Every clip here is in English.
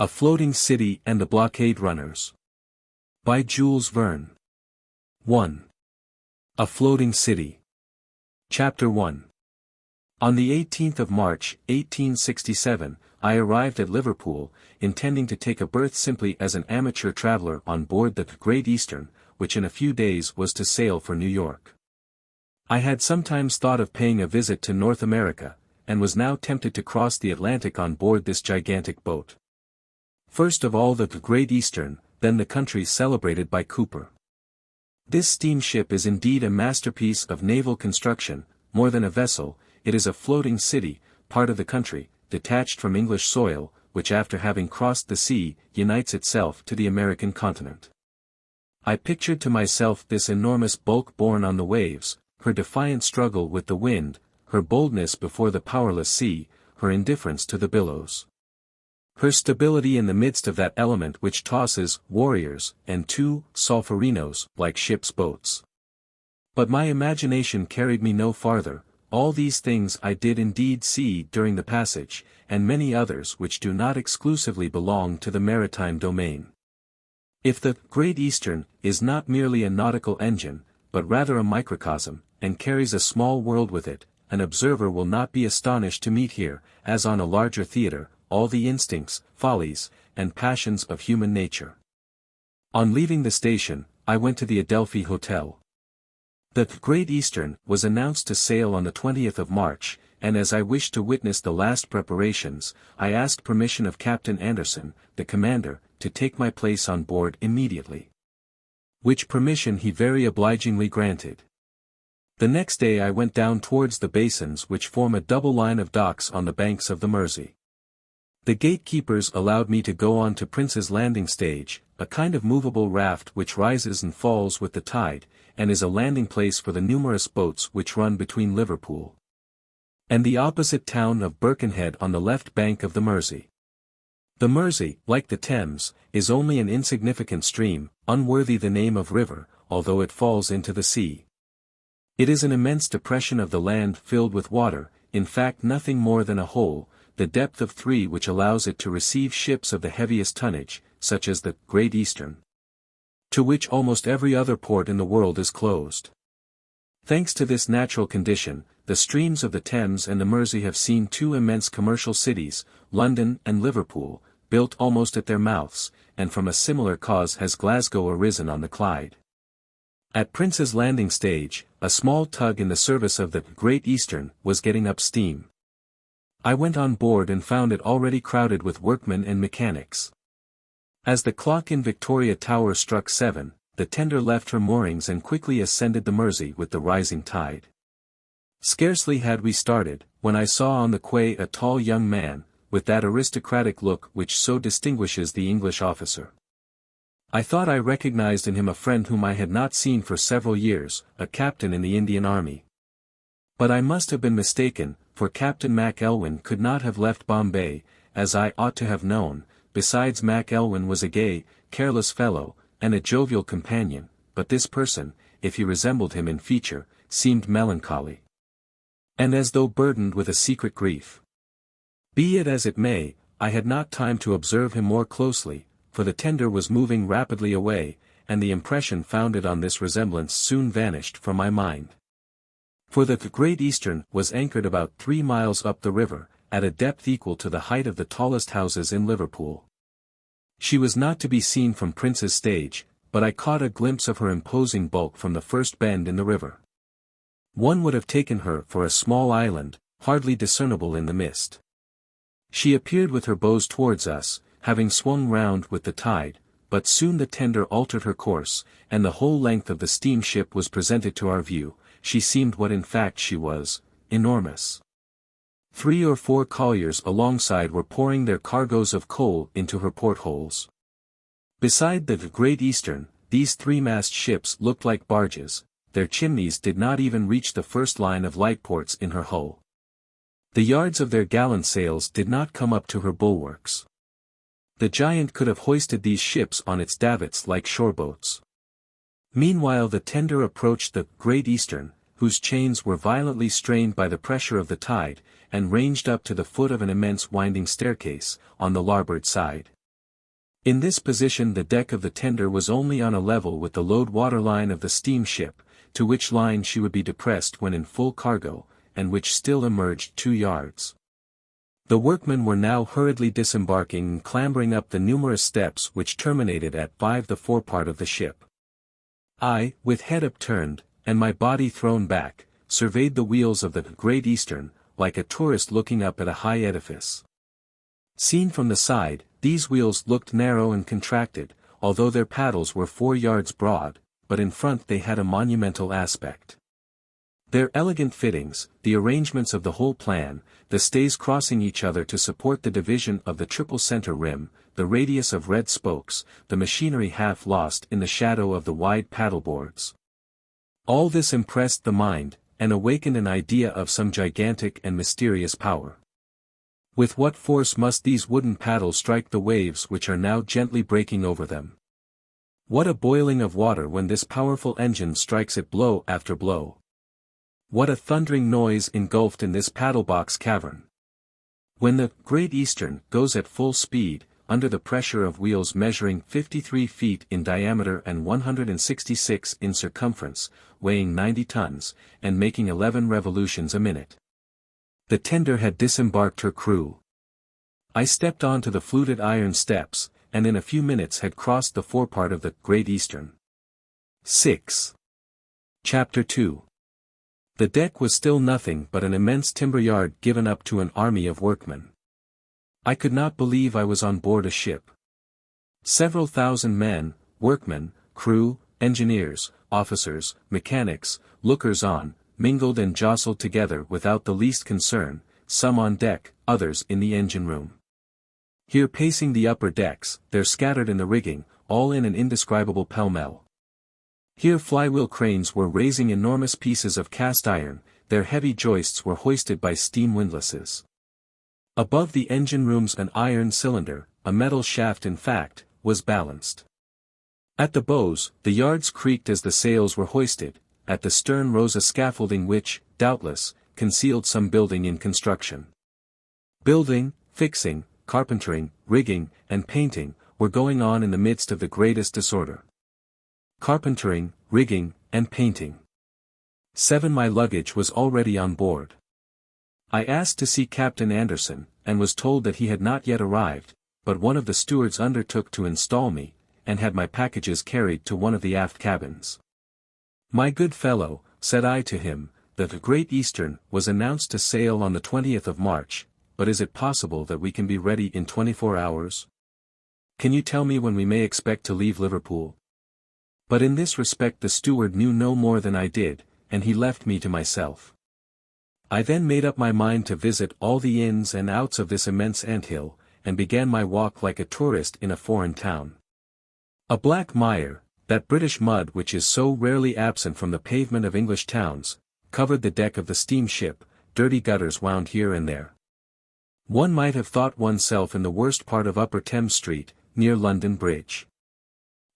A Floating City and the Blockade Runners. By Jules Verne. 1. A Floating City. Chapter 1. On the 18th of March, 1867, I arrived at Liverpool, intending to take a berth simply as an amateur traveller on board the Great Eastern, which in a few days was to sail for New York. I had sometimes thought of paying a visit to North America, and was now tempted to cross the Atlantic on board this gigantic boat. First of all the Great Eastern, then the country celebrated by Cooper. This steamship is indeed a masterpiece of naval construction. More than a vessel, it is a floating city, part of the country, detached from English soil, which after having crossed the sea, unites itself to the American continent. I pictured to myself this enormous bulk borne on the waves, her defiant struggle with the wind, her boldness before the powerless sea, her indifference to the billows. Her stability in the midst of that element which tosses warriors and solferinos like ship's boats. But my imagination carried me no farther. All these things I did indeed see during the passage, and many others which do not exclusively belong to the maritime domain. If the Great Eastern is not merely a nautical engine, but rather a microcosm, and carries a small world with it, an observer will not be astonished to meet here, as on a larger theatre, all the instincts, follies, and passions of human nature. On leaving the station, I went to the Adelphi Hotel. The Great Eastern was announced to sail on the 20th of March, and as I wished to witness the last preparations, I asked permission of Captain Anderson, the commander, to take my place on board immediately. Which permission he very obligingly granted. The next day I went down towards the basins which form a double line of docks on the banks of the Mersey. The gatekeepers allowed me to go on to Prince's Landing Stage, a kind of movable raft which rises and falls with the tide, and is a landing place for the numerous boats which run between Liverpool and the opposite town of Birkenhead on the left bank of the Mersey. The Mersey, like the Thames, is only an insignificant stream, unworthy the name of river, although it falls into the sea. It is an immense depression of the land filled with water, in fact nothing more than a hole, the depth of 3 which allows it to receive ships of the heaviest tonnage, such as the Great Eastern, to which almost every other port in the world is closed. Thanks to this natural condition, the streams of the Thames and the Mersey have seen 2 immense commercial cities, London and Liverpool, built almost at their mouths, and from a similar cause has Glasgow arisen on the Clyde. At Prince's Landing Stage, a small tug in the service of the Great Eastern was getting up steam. I went on board and found it already crowded with workmen and mechanics. As the clock in Victoria Tower struck 7, the tender left her moorings and quickly ascended the Mersey with the rising tide. Scarcely had we started, when I saw on the quay a tall young man, with that aristocratic look which so distinguishes the English officer. I thought I recognized in him a friend whom I had not seen for several years, a captain in the Indian Army. But I must have been mistaken, for Captain Mac Elwyn could not have left Bombay, as I ought to have known. Besides, Mac Elwyn was a gay, careless fellow, and a jovial companion, but this person, if he resembled him in feature, seemed melancholy, and as though burdened with a secret grief. Be it as it may, I had not time to observe him more closely, for the tender was moving rapidly away, and the impression founded on this resemblance soon vanished from my mind. For the Great Eastern was anchored about 3 miles up the river, at a depth equal to the height of the tallest houses in Liverpool. She was not to be seen from Prince's Stage, but I caught a glimpse of her imposing bulk from the first bend in the river. One would have taken her for a small island, hardly discernible in the mist. She appeared with her bows towards us, having swung round with the tide, but soon the tender altered her course, and the whole length of the steamship was presented to our view. She seemed what in fact she was, enormous. 3 or 4 colliers alongside were pouring their cargoes of coal into her portholes. Beside the Great Eastern, these 3-mast ships looked like barges. Their chimneys did not even reach the first line of light ports in her hull. The yards of their gallant sails did not come up to her bulwarks. The giant could have hoisted these ships on its davits like shoreboats. Meanwhile the tender approached the Great Eastern, whose chains were violently strained by the pressure of the tide, and ranged up to the foot of an immense winding staircase, on the larboard side. In this position the deck of the tender was only on a level with the load waterline of the steamship, to which line she would be depressed when in full cargo, and which still emerged 2 yards. The workmen were now hurriedly disembarking and clambering up the numerous steps which terminated at the forepart of the ship. I, with head upturned, and my body thrown back, surveyed the wheels of the Great Eastern, like a tourist looking up at a high edifice. Seen from the side, these wheels looked narrow and contracted, although their paddles were 4 yards broad, but in front they had a monumental aspect. Their elegant fittings, the arrangements of the whole plan, the stays crossing each other to support the division of the triple center rim, the radius of red spokes, the machinery half lost in the shadow of the wide paddleboards. All this impressed the mind, and awakened an idea of some gigantic and mysterious power. With what force must these wooden paddles strike the waves which are now gently breaking over them? What a boiling of water when this powerful engine strikes it blow after blow! What a thundering noise engulfed in this paddlebox cavern! When the Great Eastern goes at full speed, under the pressure of wheels measuring 53 feet in diameter and 166 in circumference, weighing 90 tons, and making 11 revolutions a minute. The tender had disembarked her crew. I stepped onto the fluted iron steps, and in a few minutes had crossed the forepart of the Great Eastern. 6. Chapter 2. The deck was still nothing but an immense timber yard given up to an army of workmen. I could not believe I was on board a ship. Several thousand men, workmen, crew, engineers, officers, mechanics, lookers-on, mingled and jostled together without the least concern, some on deck, others in the engine room. Here pacing the upper decks, there scattered in the rigging, all in an indescribable pell-mell. Here flywheel cranes were raising enormous pieces of cast iron, their heavy joists were hoisted by steam windlasses. Above the engine rooms an iron cylinder, a metal shaft in fact, was balanced. At the bows, the yards creaked as the sails were hoisted, at the stern rose a scaffolding which, doubtless, concealed some building in construction. Building, fixing, carpentering, rigging, and painting, were going on in the midst of the greatest disorder. Carpentering, rigging, and painting. 7. My luggage was already on board. I asked to see Captain Anderson, and was told that he had not yet arrived, but one of the stewards undertook to install me, and had my packages carried to one of the aft cabins. My good fellow, said I to him, that the Great Eastern was announced to sail on the 20th of March, but is it possible that we can be ready in 24 hours? Can you tell me when we may expect to leave Liverpool? But in this respect the steward knew no more than I did, and he left me to myself. I then made up my mind to visit all the ins and outs of this immense anthill, and began my walk like a tourist in a foreign town. A black mire, that British mud which is so rarely absent from the pavement of English towns, covered the deck of the steamship, dirty gutters wound here and there. One might have thought oneself in the worst part of Upper Thames Street, near London Bridge.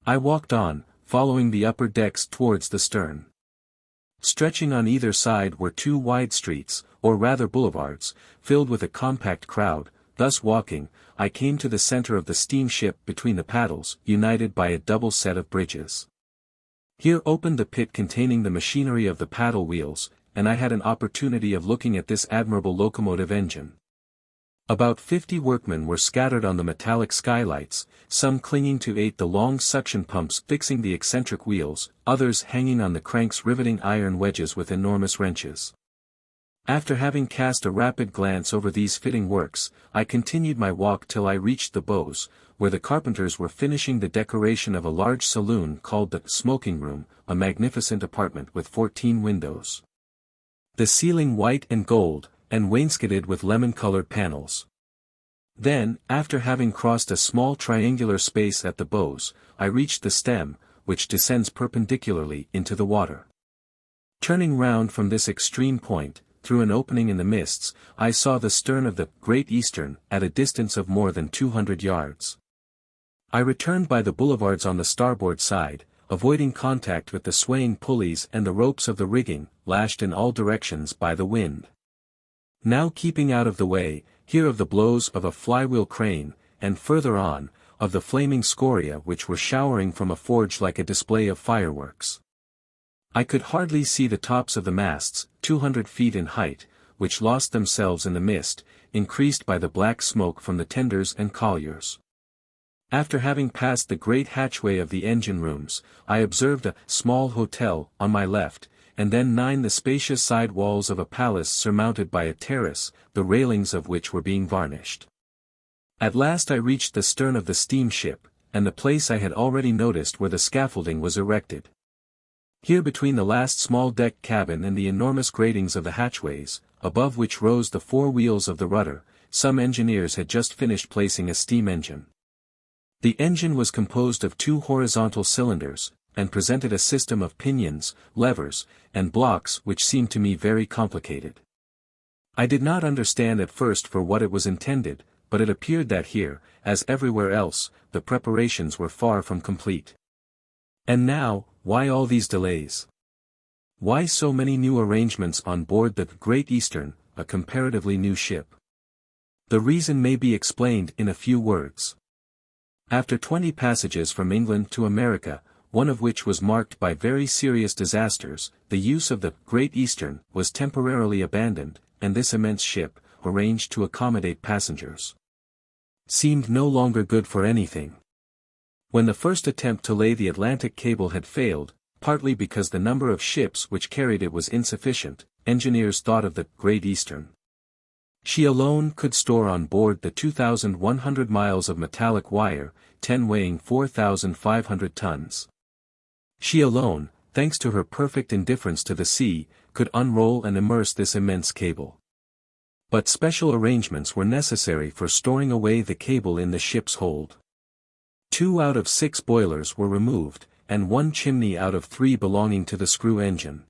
I walked on, following the upper decks towards the stern. Stretching on either side were 2 wide streets, or rather boulevards, filled with a compact crowd. Thus walking, I came to the center of the steamship between the paddles, united by a double set of bridges. Here opened the pit containing the machinery of the paddle wheels, and I had an opportunity of looking at this admirable locomotive engine. About 50 workmen were scattered on the metallic skylights, some clinging to the long suction pumps fixing the eccentric wheels, others hanging on the cranks riveting iron wedges with enormous wrenches. After having cast a rapid glance over these fitting works, I continued my walk till I reached the bows, where the carpenters were finishing the decoration of a large saloon called the smoking room, a magnificent apartment with 14 windows. The ceiling white and gold, and wainscoted with lemon-colored panels. Then, after having crossed a small triangular space at the bows, I reached the stem, which descends perpendicularly into the water. Turning round from this extreme point, through an opening in the mists, I saw the stern of the Great Eastern at a distance of more than 200 yards. I returned by the boulevards on the starboard side, avoiding contact with the swaying pulleys and the ropes of the rigging, lashed in all directions by the wind. Now keeping out of the way, here of the blows of a flywheel crane, and further on, of the flaming scoria which were showering from a forge like a display of fireworks. I could hardly see the tops of the masts, 200 feet in height, which lost themselves in the mist, increased by the black smoke from the tenders and colliers. After having passed the great hatchway of the engine rooms, I observed a small hotel on my left, and then the spacious side walls of a palace surmounted by a terrace, the railings of which were being varnished. At last I reached the stern of the steamship, and the place I had already noticed where the scaffolding was erected. Here between the last small deck cabin and the enormous gratings of the hatchways, above which rose the four wheels of the rudder, some engineers had just finished placing a steam engine. The engine was composed of two horizontal cylinders, and presented a system of pinions, levers, and blocks which seemed to me very complicated. I did not understand at first for what it was intended, but it appeared that here, as everywhere else, the preparations were far from complete. And now, why all these delays? Why so many new arrangements on board the Great Eastern, a comparatively new ship? The reason may be explained in a few words. After 20 passages from England to America, one of which was marked by very serious disasters, the use of the Great Eastern was temporarily abandoned, and this immense ship, arranged to accommodate passengers, seemed no longer good for anything. When the first attempt to lay the Atlantic cable had failed, partly because the number of ships which carried it was insufficient, engineers thought of the Great Eastern. She alone could store on board the 2,100 miles of metallic wire, 10 weighing 4,500 tons. She alone, thanks to her perfect indifference to the sea, could unroll and immerse this immense cable. But special arrangements were necessary for storing away the cable in the ship's hold. 2 out of 6 boilers were removed, and 1 chimney out of 3 belonging to the screw engine.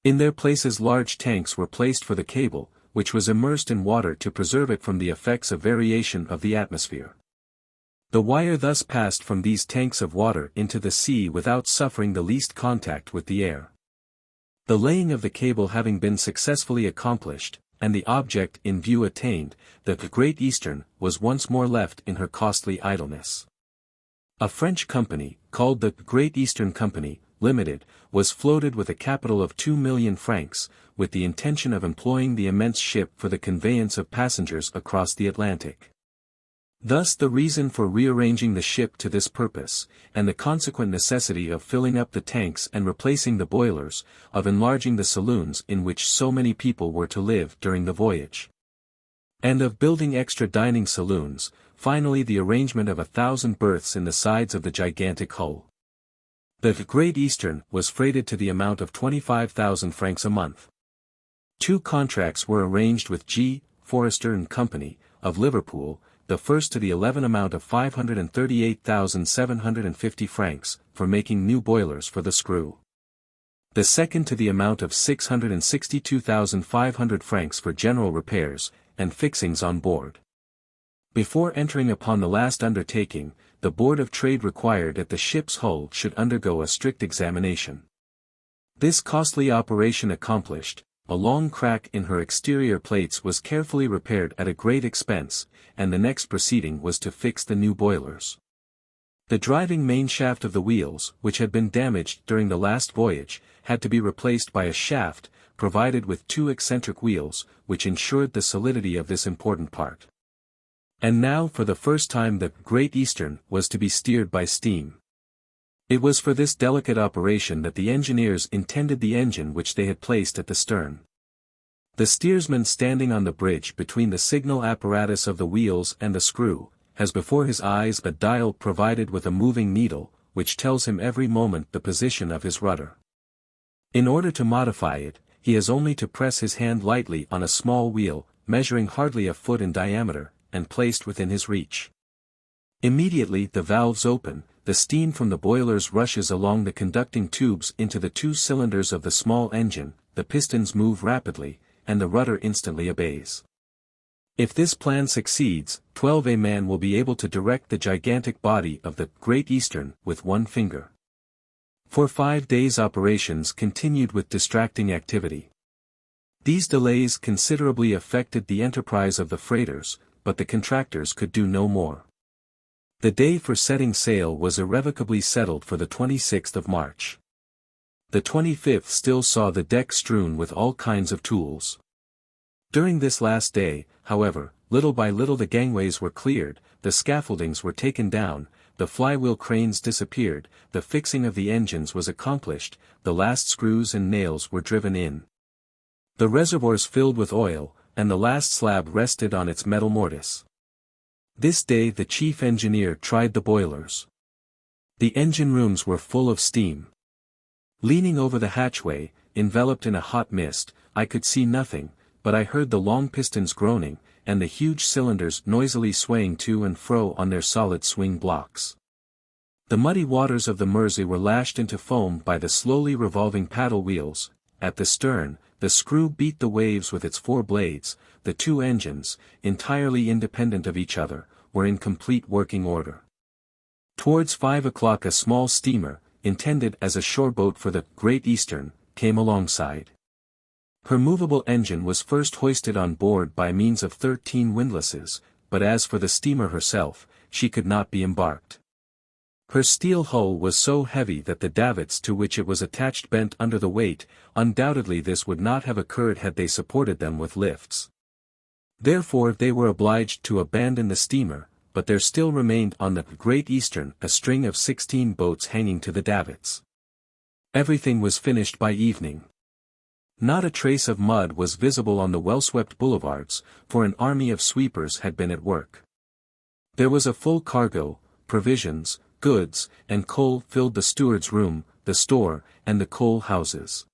In their places large tanks were placed for the cable, which was immersed in water to preserve it from the effects of variation of the atmosphere. The wire thus passed from these tanks of water into the sea without suffering the least contact with the air. The laying of the cable having been successfully accomplished, and the object in view attained, the Great Eastern was once more left in her costly idleness. A French company, called the Great Eastern Company, Limited, was floated with a capital of 2 million francs, with the intention of employing the immense ship for the conveyance of passengers across the Atlantic. Thus the reason for rearranging the ship to this purpose, and the consequent necessity of filling up the tanks and replacing the boilers, of enlarging the saloons in which so many people were to live during the voyage, and of building extra dining saloons, finally the arrangement of 1,000 berths in the sides of the gigantic hull. The Great Eastern was freighted to the amount of 25,000 francs a month. 2 contracts were arranged with G. Forrester and Company, of Liverpool, the first to the 11 amount of 538,750 francs, for making new boilers for the screw. The second to the amount of 662,500 francs for general repairs, and fixings on board. Before entering upon the last undertaking, the Board of Trade required that the ship's hull should undergo a strict examination. This costly operation accomplished, a long crack in her exterior plates was carefully repaired at a great expense, and the next proceeding was to fix the new boilers. The driving main shaft of the wheels, which had been damaged during the last voyage, had to be replaced by a shaft, provided with 2 eccentric wheels, which ensured the solidity of this important part. And now for the first time the Great Eastern was to be steered by steam. It was for this delicate operation that the engineers intended the engine which they had placed at the stern. The steersman standing on the bridge between the signal apparatus of the wheels and the screw, has before his eyes a dial provided with a moving needle, which tells him every moment the position of his rudder. In order to modify it, he has only to press his hand lightly on a small wheel, measuring hardly a foot in diameter, and placed within his reach. Immediately the valves open, the steam from the boilers rushes along the conducting tubes into the 2 cylinders of the small engine, the pistons move rapidly, and the rudder instantly obeys. If this plan succeeds, VI.A man will be able to direct the gigantic body of the Great Eastern with one finger. For 5 days operations continued with distracting activity. These delays considerably affected the enterprise of the freighters, but the contractors could do no more. The day for setting sail was irrevocably settled for the 26th of March. The 25th still saw the deck strewn with all kinds of tools. During this last day, however, little by little the gangways were cleared, the scaffoldings were taken down, the flywheel cranes disappeared, the fixing of the engines was accomplished, the last screws and nails were driven in. The reservoirs filled with oil, and the last slab rested on its metal mortise. This day the chief engineer tried the boilers. The engine rooms were full of steam. Leaning over the hatchway, enveloped in a hot mist, I could see nothing, but I heard the long pistons groaning, and the huge cylinders noisily swaying to and fro on their solid swing blocks. The muddy waters of the Mersey were lashed into foam by the slowly revolving paddle wheels. At the stern, the screw beat the waves with its 4 blades. The 2 engines, entirely independent of each other, were in complete working order. Towards 5 o'clock a small steamer, intended as a shore boat for the Great Eastern, came alongside. Her movable engine was first hoisted on board by means of 13 windlasses, but as for the steamer herself, she could not be embarked. Her steel hull was so heavy that the davits to which it was attached bent under the weight. Undoubtedly this would not have occurred had they supported them with lifts. Therefore they were obliged to abandon the steamer, but there still remained on the Great Eastern a string of 16 boats hanging to the davits. Everything was finished by evening. Not a trace of mud was visible on the well-swept boulevards, for an army of sweepers had been at work. There was a full cargo, provisions, goods, and coal filled the steward's room, the store, and the coal houses.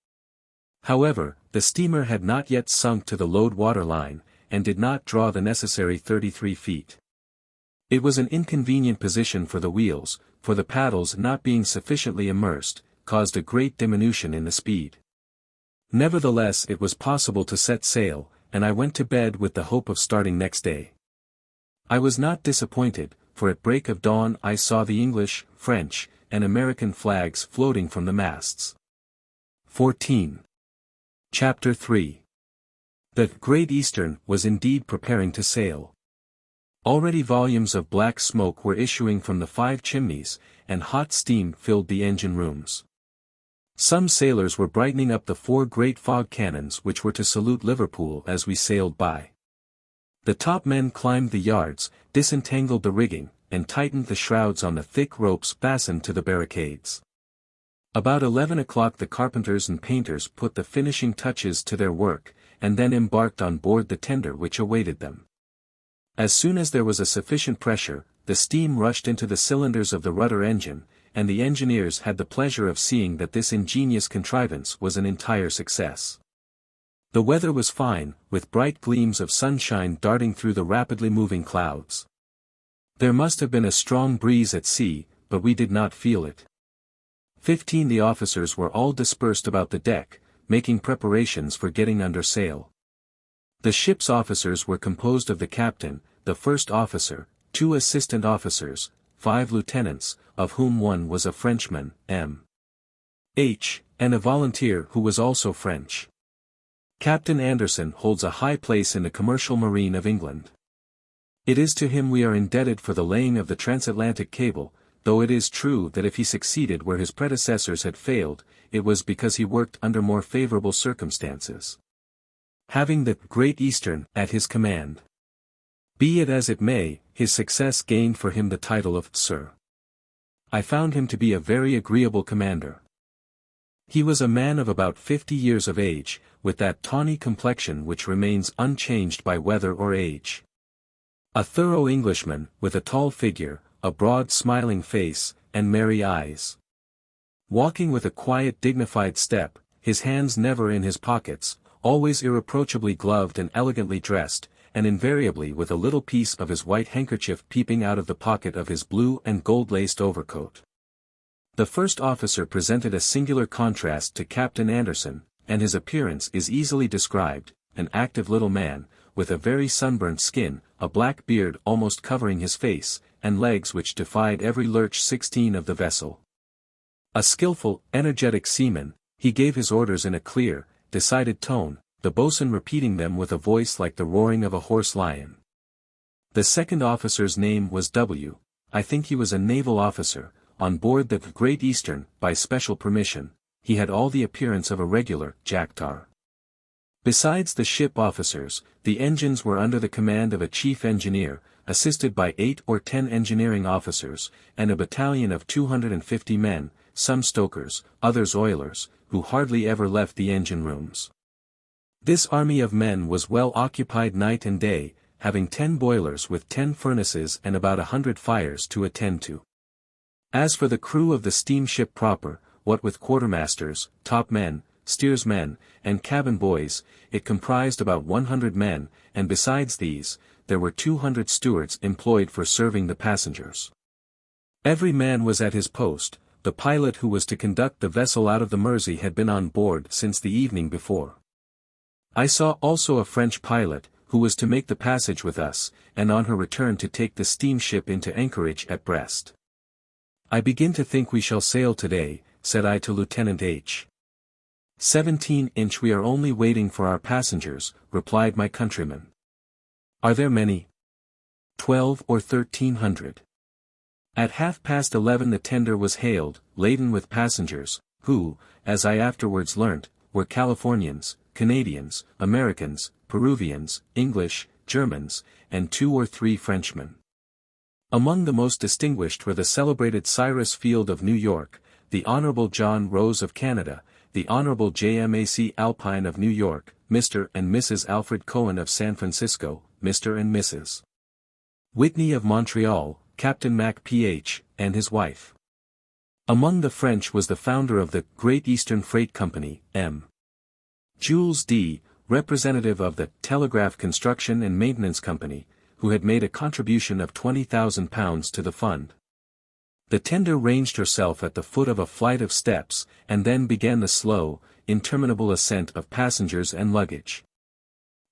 However, the steamer had not yet sunk to the load water line, and did not draw the necessary 33 feet. It was an inconvenient position for the wheels, for the paddles not being sufficiently immersed, caused a great diminution in the speed. Nevertheless it was possible to set sail, and I went to bed with the hope of starting next day. I was not disappointed, for at break of dawn I saw the English, French, and American flags floating from the masts. 14. Chapter 3. The Great Eastern was indeed preparing to sail. Already volumes of black smoke were issuing from the 5 chimneys, and hot steam filled the engine rooms. Some sailors were brightening up the 4 great fog cannons which were to salute Liverpool as we sailed by. The top men climbed the yards, disentangled the rigging, and tightened the shrouds on the thick ropes fastened to the barricades. About 11 o'clock the carpenters and painters put the finishing touches to their work, and then embarked on board the tender which awaited them. As soon as there was a sufficient pressure, the steam rushed into the cylinders of the rudder engine, and the engineers had the pleasure of seeing that this ingenious contrivance was an entire success. The weather was fine, with bright gleams of sunshine darting through the rapidly moving clouds. There must have been a strong breeze at sea, but we did not feel it. 15 officers were all dispersed about the deck, making preparations for getting under sail. The ship's officers were composed of the captain, the first officer, 2 assistant officers, 5 lieutenants, of whom one was a Frenchman, M.H., and a volunteer who was also French. Captain Anderson holds a high place in the commercial marine of England. It is to him we are indebted for the laying of the transatlantic cable, though it is true that if he succeeded where his predecessors had failed, it was because he worked under more favorable circumstances. Having the Great Eastern at his command. Be it as it may, his success gained for him the title of Sir. I found him to be a very agreeable commander. He was a man of about 50 years of age, with that tawny complexion which remains unchanged by weather or age. A thorough Englishman, with a tall figure, a broad smiling face, and merry eyes. Walking with a quiet dignified step, his hands never in his pockets, always irreproachably gloved and elegantly dressed, and invariably with a little piece of his white handkerchief peeping out of the pocket of his blue and gold-laced overcoat. The first officer presented a singular contrast to Captain Anderson, and his appearance is easily described, an active little man, with a very sunburnt skin, a black beard almost covering his face, and legs which defied every lurch 16 of the vessel. A skillful, energetic seaman, he gave his orders in a clear, decided tone, the boatswain repeating them with a voice like the roaring of a hoarse lion. The second officer's name was W. I think he was a naval officer, on board the Great Eastern, by special permission. He had all the appearance of a regular Jacktar. Besides the ship officers, the engines were under the command of a chief engineer, assisted by 8 or 10 engineering officers, and a battalion of 250 men, some stokers, others oilers, who hardly ever left the engine rooms. This army of men was well occupied night and day, having 10 boilers with 10 furnaces and about 100 fires to attend to. As for the crew of the steamship proper, what with quartermasters, top men, steersmen, and cabin boys, it comprised about 100 men, and besides these, there were 200 stewards employed for serving the passengers. Every man was at his post. The pilot who was to conduct the vessel out of the Mersey had been on board since the evening before. I saw also a French pilot, who was to make the passage with us, and on her return to take the steamship into anchorage at Brest. "I begin to think we shall sail today," said I to Lieutenant H. 17-inch. "We are only waiting for our passengers," replied my countryman. "Are there many?" 12 or 1300. At 11:30 the tender was hailed, laden with passengers, who, as I afterwards learnt, were Californians, Canadians, Americans, Peruvians, English, Germans, and 2 or 3 Frenchmen. Among the most distinguished were the celebrated Cyrus Field of New York, the Honorable John Rose of Canada, the Honorable J.M.A.C. Alpine of New York, Mr. and Mrs. Alfred Cohen of San Francisco, Mr. and Mrs. Whitney of Montreal, Captain Mac Ph., and his wife. Among the French was the founder of the Great Eastern Freight Company, M. Jules D., representative of the Telegraph Construction and Maintenance Company, who had made a contribution of £20,000 to the fund. The tender ranged herself at the foot of a flight of steps, and then began the slow, interminable ascent of passengers and luggage.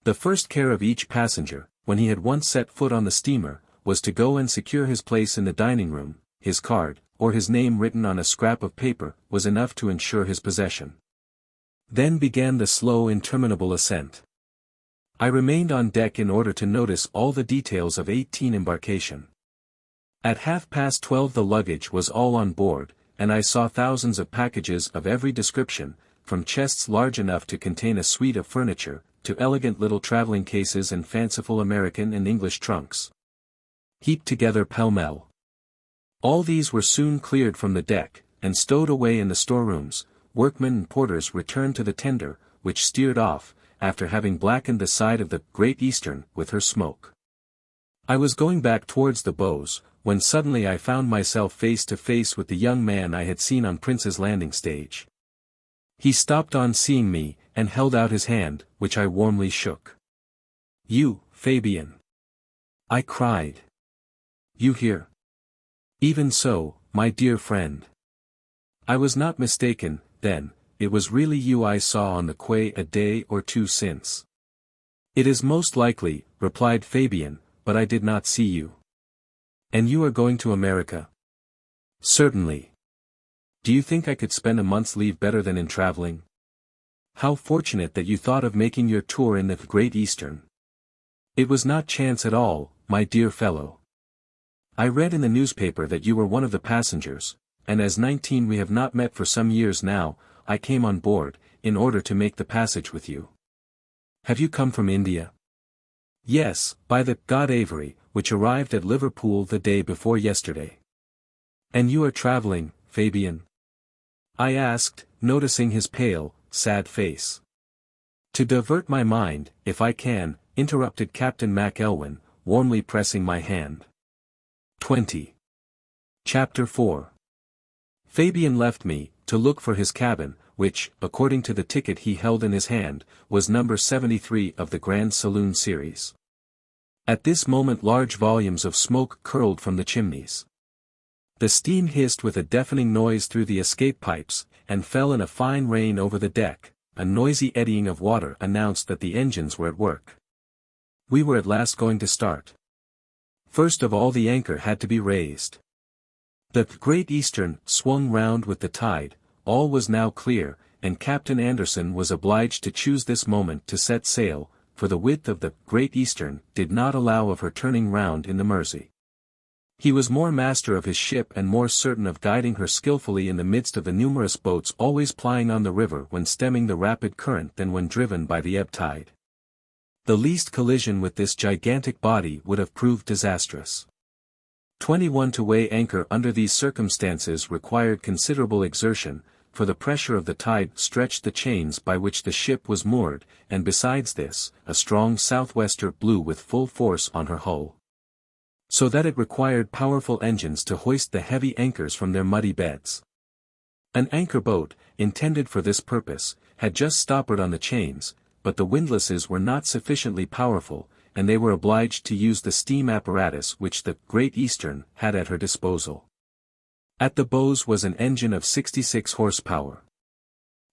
The first care of each passenger, when he had once set foot on the steamer, was to go and secure his place in the dining room. His card, or his name written on a scrap of paper, was enough to ensure his possession. Then began the slow interminable ascent. I remained on deck in order to notice all the details of XVIII embarkation. At 12:30 the luggage was all on board, and I saw thousands of packages of every description, from chests large enough to contain a suite of furniture, to elegant little traveling cases and fanciful American and English trunks, heaped together pell-mell. All these were soon cleared from the deck, and stowed away in the storerooms. Workmen and porters returned to the tender, which steered off, after having blackened the side of the Great Eastern with her smoke. I was going back towards the bows, when suddenly I found myself face to face with the young man I had seen on Prince's Landing Stage. He stopped on seeing me, and held out his hand, which I warmly shook. "You, Fabian!" I cried. "You here?" "Even so, my dear friend. I was not mistaken, then, it was really you I saw on the quay a day or 2 since." "It is most likely," replied Fabian, "but I did not see you." "And you are going to America?" "Certainly. Do you think I could spend a month's leave better than in traveling?" "How fortunate that you thought of making your tour in the Great Eastern." "It was not chance at all, my dear fellow. I read in the newspaper that you were one of the passengers, and as 19 we have not met for some years now, I came on board, in order to make the passage with you." "Have you come from India?" "Yes, by the God Avery, which arrived at Liverpool the day before yesterday." "And you are travelling, Fabian?" I asked, noticing his pale, sad face. "To divert my mind, if I can," interrupted Captain Mac Elwyn, warmly pressing my hand. 20. Chapter 4. Fabian left me, to look for his cabin, which, according to the ticket he held in his hand, was number 73 of the Grand Saloon series. At this moment large volumes of smoke curled from the chimneys. The steam hissed with a deafening noise through the escape pipes, and fell in a fine rain over the deck. A noisy eddying of water announced that the engines were at work. We were at last going to start. First of all the anchor had to be raised. The Great Eastern swung round with the tide. All was now clear, and Captain Anderson was obliged to choose this moment to set sail, for the width of the Great Eastern did not allow of her turning round in the Mersey. He was more master of his ship and more certain of guiding her skillfully in the midst of the numerous boats always plying on the river when stemming the rapid current than when driven by the ebb tide. The least collision with this gigantic body would have proved disastrous. 21 to weigh anchor under these circumstances required considerable exertion, for the pressure of the tide stretched the chains by which the ship was moored, and besides this, a strong southwester blew with full force on her hull, so that it required powerful engines to hoist the heavy anchors from their muddy beds. An anchor boat, intended for this purpose, had just stoppered on the chains, but the windlasses were not sufficiently powerful, and they were obliged to use the steam apparatus which the Great Eastern had at her disposal. At the bows was an engine of 66 horsepower.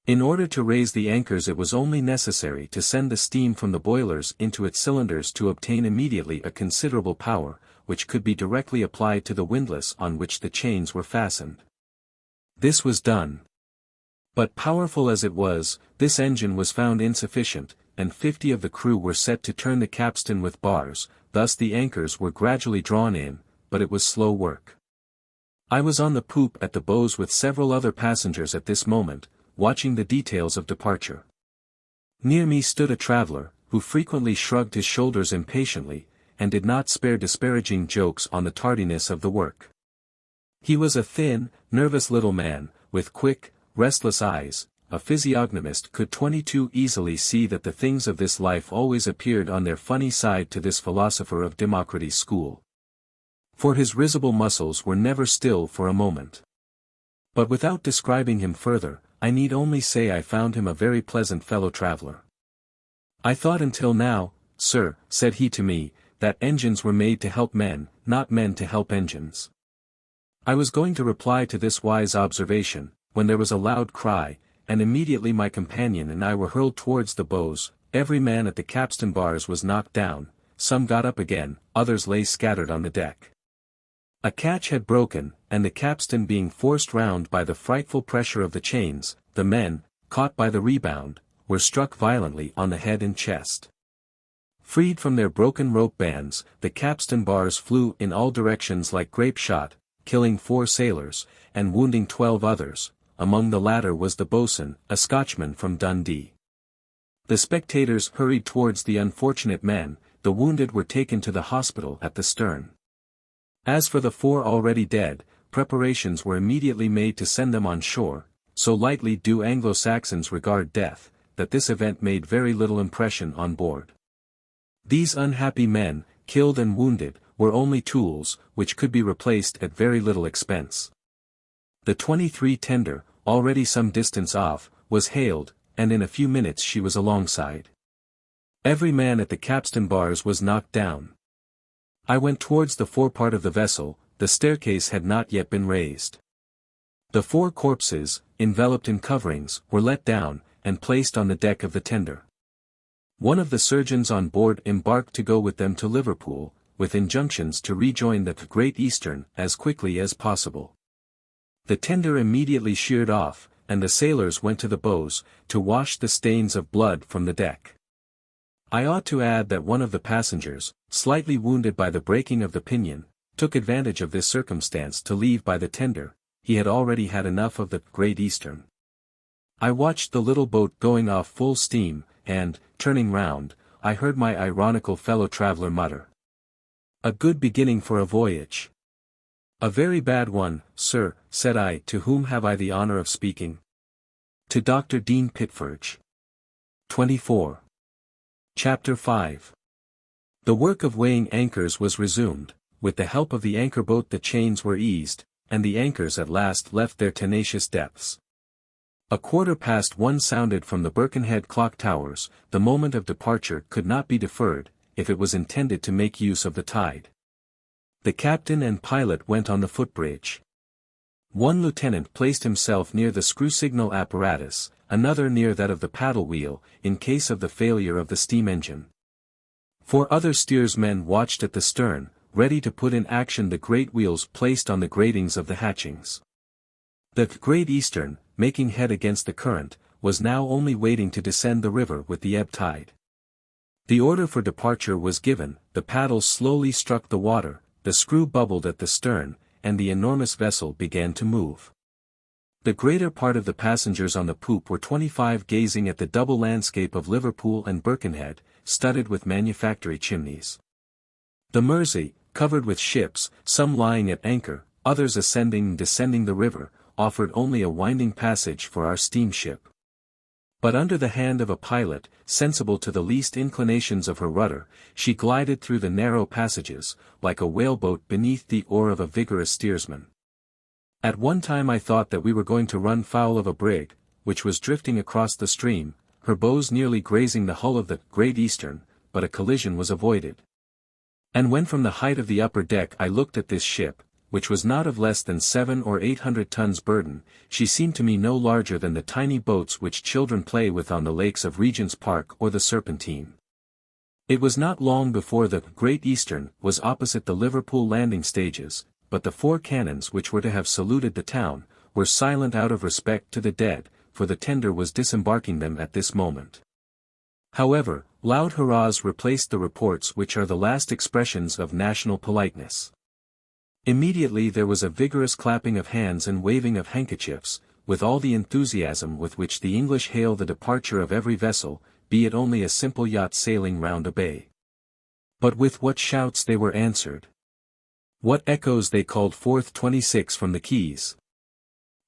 In order to raise the anchors it was only necessary to send the steam from the boilers into its cylinders to obtain immediately a considerable power, which could be directly applied to the windlass on which the chains were fastened. This was done. But powerful as it was, this engine was found insufficient, and 50 of the crew were set to turn the capstan with bars, thus the anchors were gradually drawn in, but it was slow work. I was on the poop at the bows with several other passengers at this moment, watching the details of departure. Near me stood a traveler, who frequently shrugged his shoulders impatiently, and did not spare disparaging jokes on the tardiness of the work. He was a thin, nervous little man, with quick, restless eyes. A physiognomist could 22 easily see that the things of this life always appeared on their funny side to this philosopher of Democritus' school. For his risible muscles were never still for a moment. But without describing him further, I need only say I found him a very pleasant fellow traveler. I thought until now, sir, said he to me, that engines were made to help men, not men to help engines. I was going to reply to this wise observation, when there was a loud cry, and immediately my companion and I were hurled towards the bows. Every man at the capstan bars was knocked down, some got up again, others lay scattered on the deck. A catch had broken, and the capstan being forced round by the frightful pressure of the chains, the men, caught by the rebound, were struck violently on the head and chest. Freed from their broken rope bands, the capstan bars flew in all directions like grape shot, killing 4 sailors, and wounding 12 others. Among the latter was the boatswain, a Scotchman from Dundee. The spectators hurried towards the unfortunate men, the wounded were taken to the hospital at the stern. As for the 4 already dead, preparations were immediately made to send them on shore. So lightly do Anglo-Saxons regard death, that this event made very little impression on board. These unhappy men, killed and wounded, were only tools, which could be replaced at very little expense. The 23 tender, already some distance off, was hailed, and in a few minutes she was alongside. Every man at the capstan bars was knocked down. I went towards the forepart of the vessel. The staircase had not yet been raised. The 4 corpses, enveloped in coverings, were let down, and placed on the deck of the tender. One of the surgeons on board embarked to go with them to Liverpool, with injunctions to rejoin the Great Eastern as quickly as possible. The tender immediately sheered off, and the sailors went to the bows, to wash the stains of blood from the deck. I ought to add that one of the passengers, slightly wounded by the breaking of the pinion, took advantage of this circumstance to leave by the tender. He had already had enough of the Great Eastern. I watched the little boat going off full steam, and, turning round, I heard my ironical fellow traveler mutter, "A good beginning for a voyage." "A very bad one, sir," said I. "To whom have I the honor of speaking?" "To Dr. Dean Pitferge." 24. Chapter 5. The work of weighing anchors was resumed. With the help of the anchor boat the chains were eased, and the anchors at last left their tenacious depths. 1:15 sounded from the Birkenhead clock towers. The moment of departure could not be deferred, if it was intended to make use of the tide. The captain and pilot went on the footbridge. One lieutenant placed himself near the screw signal apparatus, another near that of the paddle wheel, in case of the failure of the steam engine. 4 other steersmen watched at the stern, ready to put in action the great wheels placed on the gratings of the hatchings. The Great Eastern, making head against the current, was now only waiting to descend the river with the ebb tide. The order for departure was given, the paddles slowly struck the water, the screw bubbled at the stern, and the enormous vessel began to move. The greater part of the passengers on the poop were 25, gazing at the double landscape of Liverpool and Birkenhead, studded with manufactory chimneys. The Mersey, covered with ships, some lying at anchor, others ascending and descending the river, offered only a winding passage for our steamship. But under the hand of a pilot, sensible to the least inclinations of her rudder, she glided through the narrow passages, like a whaleboat beneath the oar of a vigorous steersman. At one time I thought that we were going to run foul of a brig, which was drifting across the stream, her bows nearly grazing the hull of the Great Eastern, but a collision was avoided. And when from the height of the upper deck I looked at this ship, which was not of less than 700 or 800 tons burden, she seemed to me no larger than the tiny boats which children play with on the lakes of Regent's Park or the Serpentine. It was not long before the Great Eastern was opposite the Liverpool landing stages, but the 4 cannons which were to have saluted the town, were silent out of respect to the dead, for the tender was disembarking them at this moment. However, loud hurrahs replaced the reports which are the last expressions of national politeness. Immediately there was a vigorous clapping of hands and waving of handkerchiefs, with all the enthusiasm with which the English hail the departure of every vessel, be it only a simple yacht sailing round a bay. But with what shouts they were answered! What echoes they called forth 26 from the quays!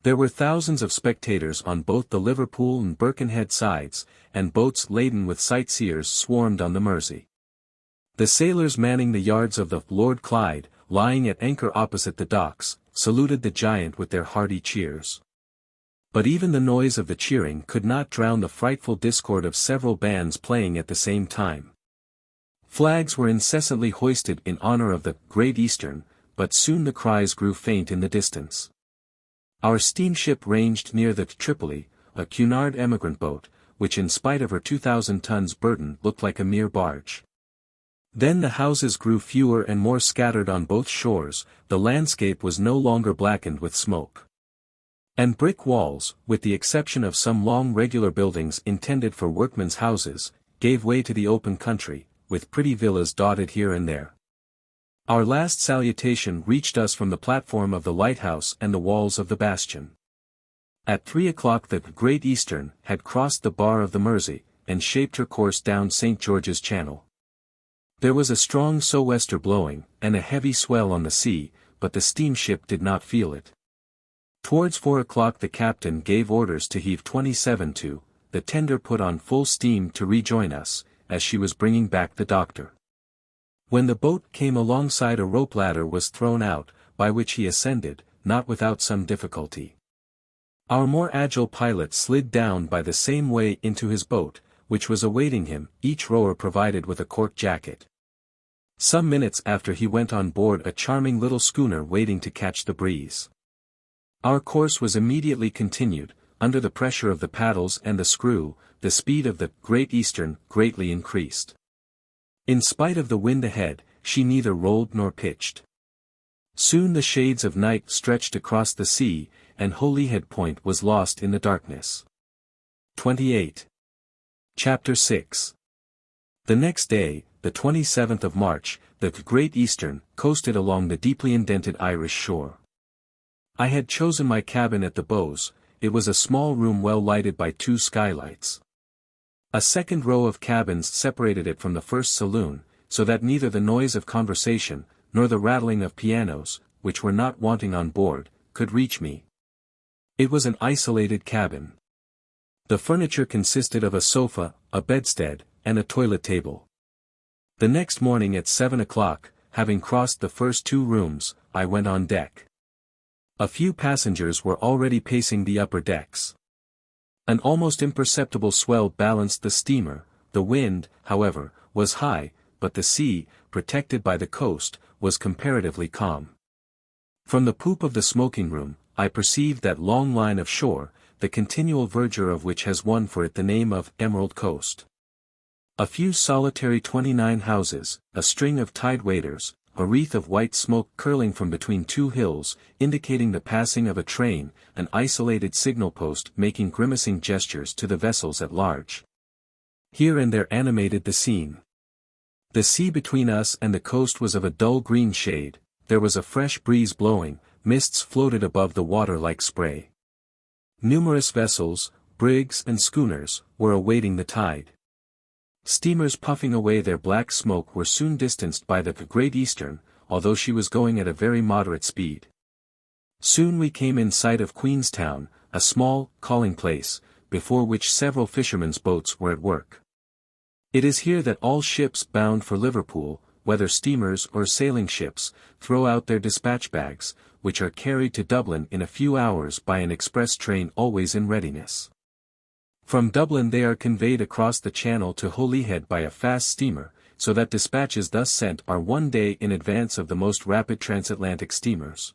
There were thousands of spectators on both the Liverpool and Birkenhead sides, and boats laden with sightseers swarmed on the Mersey. The sailors manning the yards of the Lord Clyde, lying at anchor opposite the docks, saluted the giant with their hearty cheers. But even the noise of the cheering could not drown the frightful discord of several bands playing at the same time. Flags were incessantly hoisted in honor of the Great Eastern, but soon the cries grew faint in the distance. Our steamship ranged near the Tripoli, a Cunard emigrant boat, which in spite of her 2,000 tons burden looked like a mere barge. Then the houses grew fewer and more scattered on both shores, the landscape was no longer blackened with smoke. And brick walls, with the exception of some long regular buildings intended for workmen's houses, gave way to the open country, with pretty villas dotted here and there. Our last salutation reached us from the platform of the lighthouse and the walls of the bastion. At 3 o'clock the Great Eastern had crossed the bar of the Mersey, and shaped her course down St. George's Channel. There was a strong sou'wester blowing, and a heavy swell on the sea, but the steamship did not feel it. Towards 4 o'clock the captain gave orders to heave 27 to, the tender put on full steam to rejoin us, as she was bringing back the doctor. When the boat came alongside a rope ladder was thrown out, by which he ascended, not without some difficulty. Our more agile pilot slid down by the same way into his boat, which was awaiting him, each rower provided with a cork jacket. Some minutes after he went on board a charming little schooner waiting to catch the breeze. Our course was immediately continued, under the pressure of the paddles and the screw, the speed of the Great Eastern greatly increased. In spite of the wind ahead, she neither rolled nor pitched. Soon the shades of night stretched across the sea, and Holyhead Point was lost in the darkness. 28. Chapter 6. The next day, the 27th of March, the Great Eastern coasted along the deeply indented Irish shore. I had chosen my cabin at the bows. It was a small room well lighted by 2 skylights. A second row of cabins separated it from the first saloon, so that neither the noise of conversation, nor the rattling of pianos, which were not wanting on board, could reach me. It was an isolated cabin. The furniture consisted of a sofa, a bedstead, and a toilet table. The next morning at 7 o'clock, having crossed the first 2 rooms, I went on deck. A few passengers were already pacing the upper decks. An almost imperceptible swell balanced the steamer. The wind, however, was high, but the sea, protected by the coast, was comparatively calm. From the poop of the smoking room, I perceived that long line of shore, the continual verdure of which has won for it the name of Emerald Coast. A few solitary 29 houses, a string of tide waiters, a wreath of white smoke curling from between 2 hills, indicating the passing of a train, an isolated signal post making grimacing gestures to the vessels at large. Here and there animated the scene. The sea between us and the coast was of a dull green shade, there was a fresh breeze blowing, mists floated above the water like spray. Numerous vessels, brigs and schooners, were awaiting the tide. Steamers puffing away their black smoke were soon distanced by the Great Eastern, although she was going at a very moderate speed. Soon we came in sight of Queenstown, a small, calling place, before which several fishermen's boats were at work. It is here that all ships bound for Liverpool, whether steamers or sailing ships, throw out their dispatch bags, which are carried to Dublin in a few hours by an express train always in readiness. From Dublin they are conveyed across the Channel to Holyhead by a fast steamer, so that dispatches thus sent are one day in advance of the most rapid transatlantic steamers.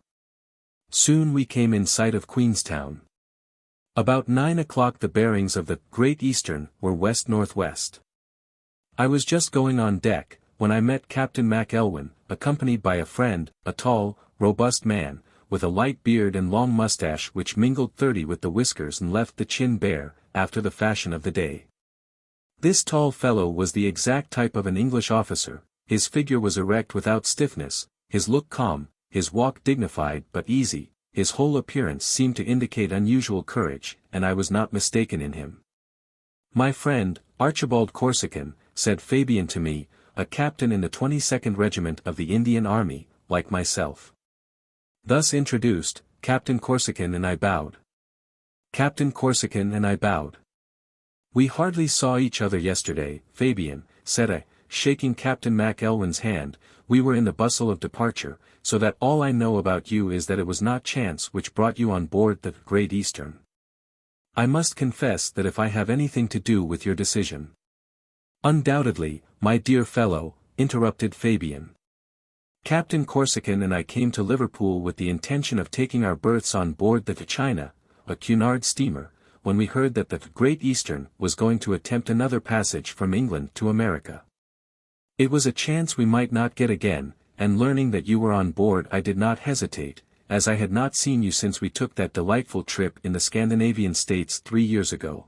Soon we came in sight of Queenstown. About 9 o'clock the bearings of the Great Eastern were west-northwest. I was just going on deck, when I met Captain McElwain, accompanied by a friend, a tall, robust man, with a light beard and long mustache which mingled 30 with the whiskers and left the chin bare, after the fashion of the day. This tall fellow was the exact type of an English officer, his figure was erect without stiffness, his look calm, his walk dignified but easy, his whole appearance seemed to indicate unusual courage, and I was not mistaken in him. "My friend, Archibald Corsican," said Fabian to me, a captain in the 22nd Regiment of the Indian Army, like myself. Thus introduced, Captain Corsican and I bowed. Captain Corsican and I bowed. "We hardly saw each other yesterday, Fabian," said I, shaking Captain McElwain's hand. "We were in the bustle of departure, so that all I know about you is that it was not chance which brought you on board the Great Eastern. I must confess that if I have anything to do with your decision—" "Undoubtedly, my dear fellow," interrupted Fabian. "Captain Corsican and I came to Liverpool with the intention of taking our berths on board the China, a Cunard steamer, when we heard that the Great Eastern was going to attempt another passage from England to America. It was a chance we might not get again, and learning that you were on board I did not hesitate, as I had not seen you since we took that delightful trip in the Scandinavian states 3 years ago.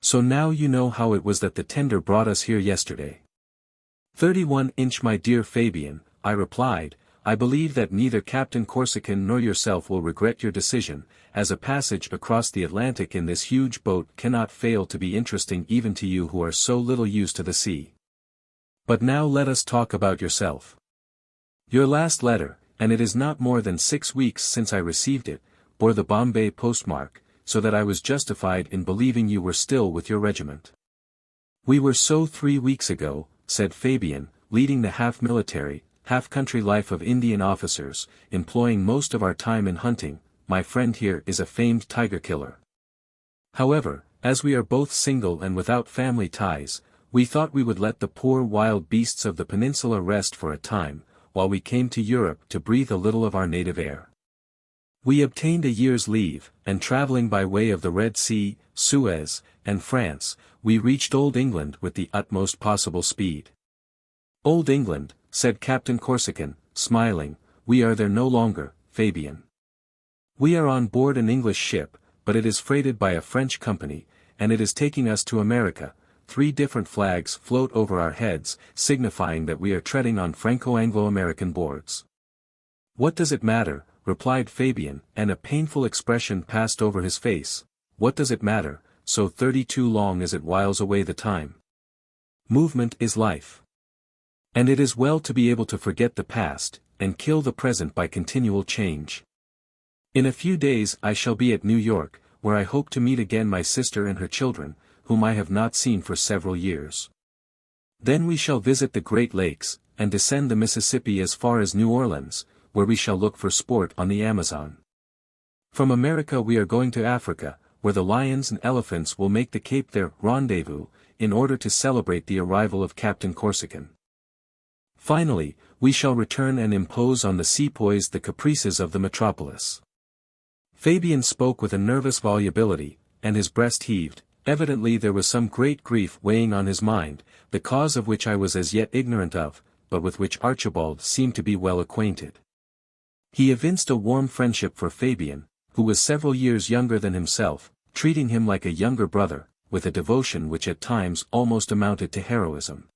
So now you know how it was that the tender brought us here yesterday." 31-inch my dear Fabian," I replied, "I believe that neither Captain Corsican nor yourself will regret your decision, as a passage across the Atlantic in this huge boat cannot fail to be interesting even to you who are so little used to the sea. But now let us talk about yourself. Your last letter, and it is not more than 6 weeks since I received it, bore the Bombay postmark, so that I was justified in believing you were still with your regiment." "We were so 3 weeks ago," said Fabian, leading the half-military, half-country life of Indian officers, employing most of our time in hunting. My friend here is a famed tiger killer. However, as we are both single and without family ties, we thought we would let the poor wild beasts of the peninsula rest for a time, while we came to Europe to breathe a little of our native air. We obtained a year's leave, and traveling by way of the Red Sea, Suez, and France, we reached Old England with the utmost possible speed. "Old England," said Captain Corsican, smiling, "we are there no longer, Fabian. We are on board an English ship, but it is freighted by a French company, and it is taking us to America. 3 different flags float over our heads, signifying that we are treading on Franco-Anglo-American boards." "What does it matter?" replied Fabian, and a painful expression passed over his face. "What does it matter, so 32 long as it whiles away the time? Movement is life. And it is well to be able to forget the past, and kill the present by continual change. In a few days I shall be at New York, where I hope to meet again my sister and her children, whom I have not seen for several years. Then we shall visit the Great Lakes, and descend the Mississippi as far as New Orleans, where we shall look for sport on the Amazon. From America we are going to Africa, where the lions and elephants will make the Cape their rendezvous, in order to celebrate the arrival of Captain Corsican. Finally, we shall return and impose on the sepoys the caprices of the metropolis." Fabian spoke with a nervous volubility, and his breast heaved. Evidently there was some great grief weighing on his mind, the cause of which I was as yet ignorant of, but with which Archibald seemed to be well acquainted. He evinced a warm friendship for Fabian, who was several years younger than himself, treating him like a younger brother, with a devotion which at times almost amounted to heroism.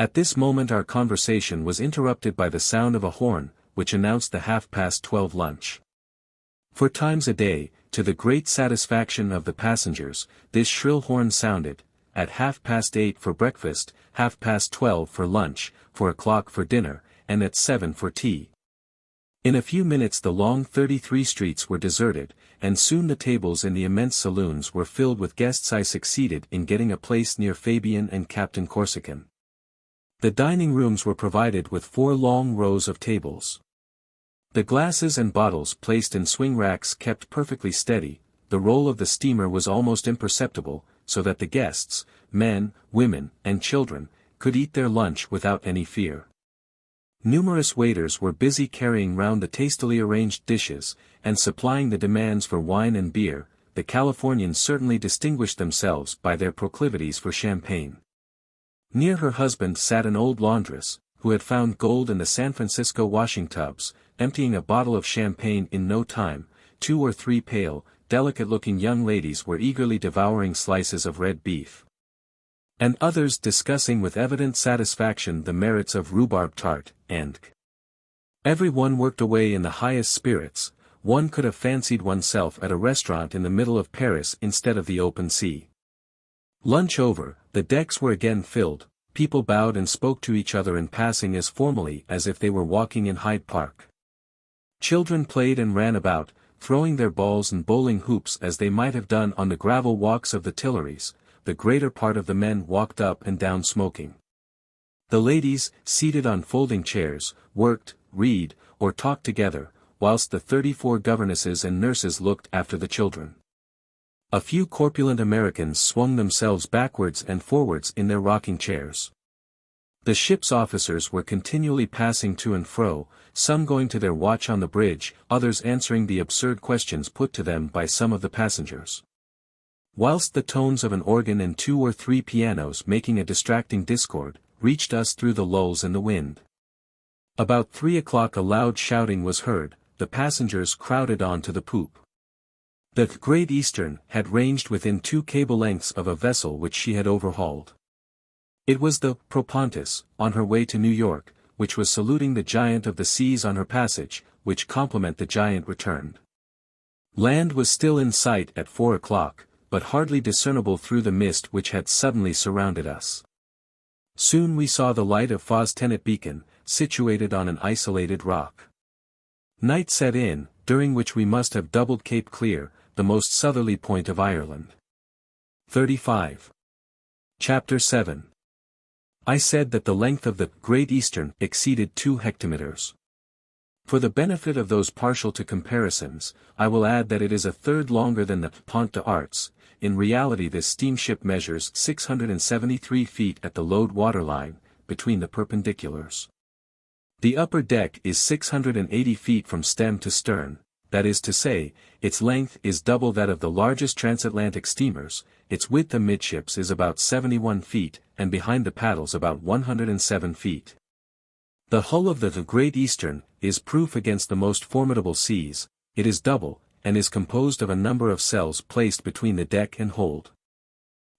At this moment our conversation was interrupted by the sound of a horn, which announced the 12:30 lunch. 4 times a day, to the great satisfaction of the passengers, this shrill horn sounded, at 8:30 for breakfast, 12:30 for lunch, 4 o'clock for dinner, and at 7 for tea. In a few minutes the long 33 streets were deserted, and soon the tables in the immense saloons were filled with guests. I succeeded in getting a place near Fabian and Captain Corsican. The dining rooms were provided with 4 long rows of tables. The glasses and bottles placed in swing racks kept perfectly steady, the roll of the steamer was almost imperceptible, so that the guests, men, women, and children, could eat their lunch without any fear. Numerous waiters were busy carrying round the tastily arranged dishes, and supplying the demands for wine and beer. The Californians certainly distinguished themselves by their proclivities for champagne. Near her husband sat an old laundress, who had found gold in the San Francisco washing tubs, emptying a bottle of champagne in no time. 2 or 3 pale, delicate-looking young ladies were eagerly devouring slices of red beef, and others discussing with evident satisfaction the merits of rhubarb tart, and every one worked away in the highest spirits. One could have fancied oneself at a restaurant in the middle of Paris instead of the open sea. Lunch over, the decks were again filled, people bowed and spoke to each other in passing as formally as if they were walking in Hyde Park. Children played and ran about, throwing their balls and bowling hoops as they might have done on the gravel walks of the Tuileries. The greater part of the men walked up and down smoking. The ladies, seated on folding chairs, worked, read, or talked together, whilst the 34 governesses and nurses looked after the children. A few corpulent Americans swung themselves backwards and forwards in their rocking chairs. The ship's officers were continually passing to and fro, some going to their watch on the bridge, others answering the absurd questions put to them by some of the passengers. Whilst the tones of an organ and 2 or 3 pianos making a distracting discord, reached us through the lulls in the wind. About 3 o'clock a loud shouting was heard, the passengers crowded on to the poop. The Great Eastern had ranged within 2 cable lengths of a vessel which she had overhauled. It was the Propontis, on her way to New York, which was saluting the giant of the seas on her passage, which compliment the giant returned. Land was still in sight at 4 o'clock, but hardly discernible through the mist which had suddenly surrounded us. Soon we saw the light of VI.SULLIVAN beacon, situated on an isolated rock. Night set in, during which we must have doubled Cape Clear, the most southerly point of Ireland. 35. Chapter 7. I said that the length of the Great Eastern exceeded 2 hectometers. For the benefit of those partial to comparisons, I will add that it is a third longer than the Pont d'Arts. In reality this steamship measures 673 feet at the load waterline, between the perpendiculars. The upper deck is 680 feet from stem to stern, that is to say, its length is double that of the largest transatlantic steamers, its width amidships is about 71 feet, and behind the paddles about 107 feet. The hull of the Great Eastern is proof against the most formidable seas. It is double, and is composed of a number of cells placed between the deck and hold.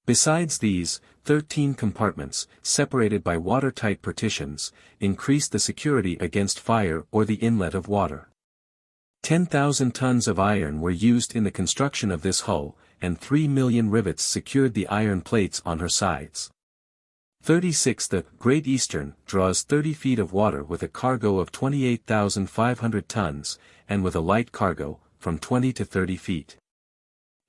Besides these, 13 compartments, separated by watertight partitions, increase the security against fire or the inlet of water. 10,000 tons of iron were used in the construction of this hull, and 3 million rivets secured the iron plates on her sides. 36 The Great Eastern draws 30 feet of water with a cargo of 28,500 tons, and with a light cargo, from 20 to 30 feet.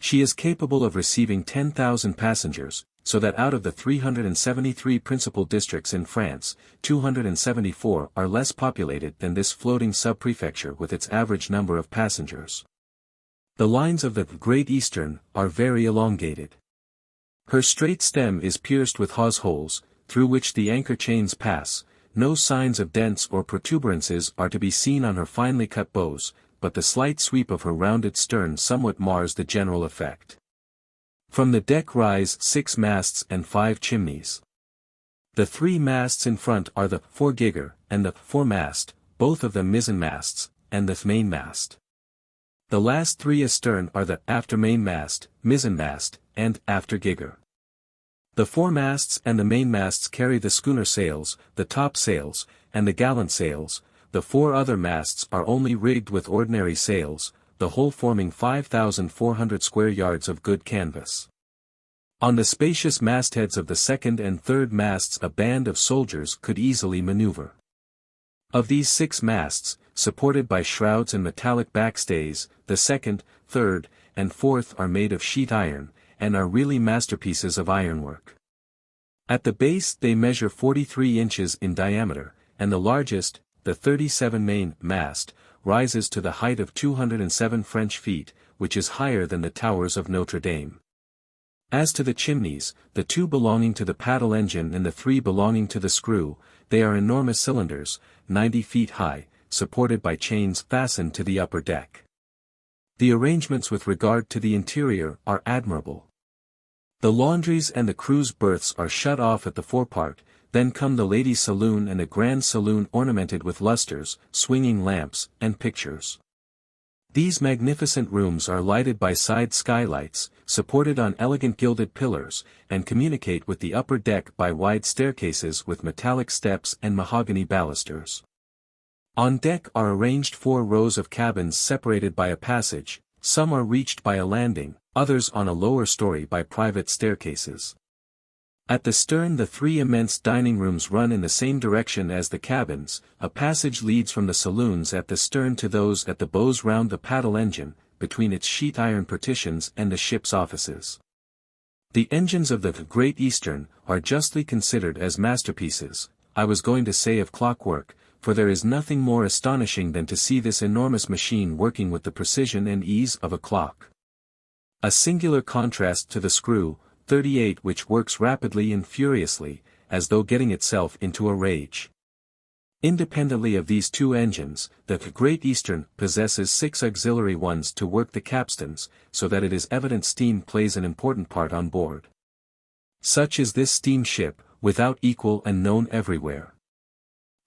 She is capable of receiving 10,000 passengers, so that out of the 373 principal districts in France, 274 are less populated than this floating sub-prefecture with its average number of passengers. The lines of the Great Eastern are very elongated. Her straight stem is pierced with hawse holes, through which the anchor chains pass. No signs of dents or protuberances are to be seen on her finely cut bows, but the slight sweep of her rounded stern somewhat mars the general effect. From the deck rise 6 masts and 5 chimneys. The 3 masts in front are the foregigger and the foremast, both of them mizzenmasts, and the mainmast. The last 3 astern are the aftermainmast, mizzenmast, and aftergigger. The foremasts and the mainmasts carry the schooner sails, the topsails, and the gallant sails, the 4 other masts are only rigged with ordinary sails, the whole forming 5,400 square yards of good canvas. On the spacious mastheads of the second and third masts a band of soldiers could easily maneuver. Of these 6 masts, supported by shrouds and metallic backstays, the second, third, and fourth are made of sheet iron, and are really masterpieces of ironwork. At the base they measure 43 inches in diameter, and the largest, the 37 main mast, rises to the height of 207 French feet, which is higher than the towers of Notre Dame. As to the chimneys, the 2 belonging to the paddle engine and the 3 belonging to the screw, they are enormous cylinders, 90 feet high, supported by chains fastened to the upper deck. The arrangements with regard to the interior are admirable. The laundries and the crew's berths are shut off at the forepart, then come the ladies' saloon and a grand saloon ornamented with lustres, swinging lamps, and pictures. These magnificent rooms are lighted by side skylights, supported on elegant gilded pillars, and communicate with the upper deck by wide staircases with metallic steps and mahogany balusters. On deck are arranged 4 rows of cabins separated by a passage, some are reached by a landing, others on a lower story by private staircases. At the stern the 3 immense dining rooms run in the same direction as the cabins, a passage leads from the saloons at the stern to those at the bows round the paddle engine, between its sheet iron partitions and the ship's offices. The engines of the Great Eastern are justly considered as masterpieces, I was going to say of clockwork, for there is nothing more astonishing than to see this enormous machine working with the precision and ease of a clock. A singular contrast to the screw, 38, which works rapidly and furiously, as though getting itself into a rage. Independently of these 2 engines, the Great Eastern possesses 6 auxiliary ones to work the capstans, so that it is evident steam plays an important part on board. Such is this steamship, without equal and known everywhere.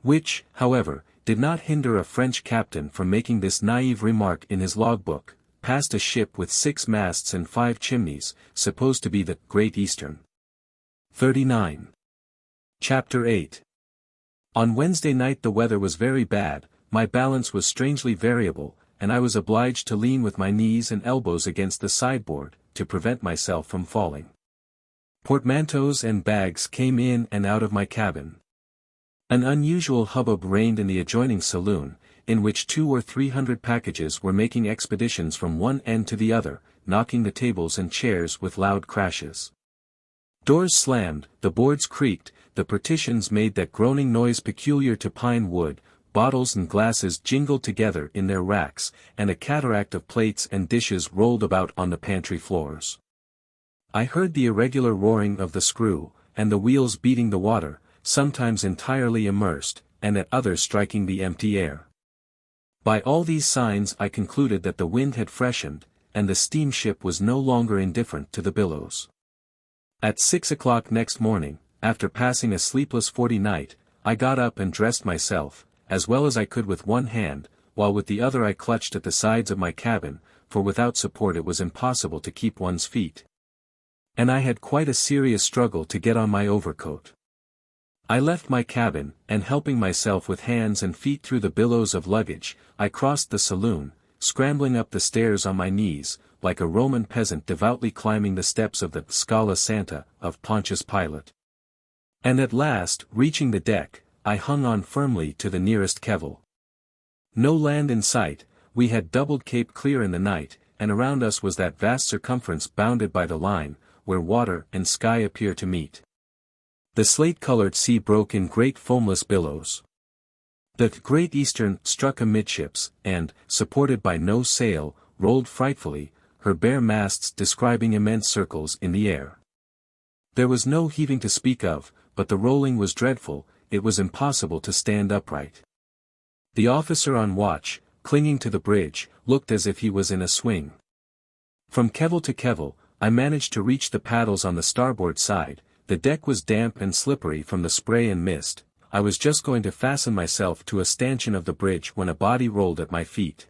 Which, however, did not hinder a French captain from making this naive remark in his logbook, passed a ship with 6 masts and 5 chimneys, supposed to be the Great Eastern. 39. Chapter 8. On Wednesday night the weather was very bad, my balance was strangely variable, and I was obliged to lean with my knees and elbows against the sideboard, to prevent myself from falling. Portmanteaus and bags came in and out of my cabin. An unusual hubbub reigned in the adjoining saloon, in which 200 or 300 packages were making expeditions from one end to the other, knocking the tables and chairs with loud crashes. Doors slammed, the boards creaked, the partitions made that groaning noise peculiar to pine wood, bottles and glasses jingled together in their racks, and a cataract of plates and dishes rolled about on the pantry floors. I heard the irregular roaring of the screw, and the wheels beating the water, sometimes entirely immersed, and at others striking the empty air. By all these signs I concluded that the wind had freshened, and the steamship was no longer indifferent to the billows. At 6 o'clock next morning, after passing a sleepless fortnight, I got up and dressed myself, as well as I could with one hand, while with the other I clutched at the sides of my cabin, for without support it was impossible to keep one's feet. And I had quite a serious struggle to get on my overcoat. I left my cabin, and helping myself with hands and feet through the billows of luggage, I crossed the saloon, scrambling up the stairs on my knees, like a Roman peasant devoutly climbing the steps of the Scala Santa of Pontius Pilate. And at last, reaching the deck, I hung on firmly to the nearest kevil. No land in sight, we had doubled Cape Clear in the night, and around us was that vast circumference bounded by the line, where water and sky appear to meet. The slate-colored sea broke in great foamless billows. The Great Eastern struck amidships, and, supported by no sail, rolled frightfully, her bare masts describing immense circles in the air. There was no heaving to speak of, but the rolling was dreadful, it was impossible to stand upright. The officer on watch, clinging to the bridge, looked as if he was in a swing. From kevil to kevil, I managed to reach the paddles on the starboard side. The deck was damp and slippery from the spray and mist. I was just going to fasten myself to a stanchion of the bridge when a body rolled at my feet.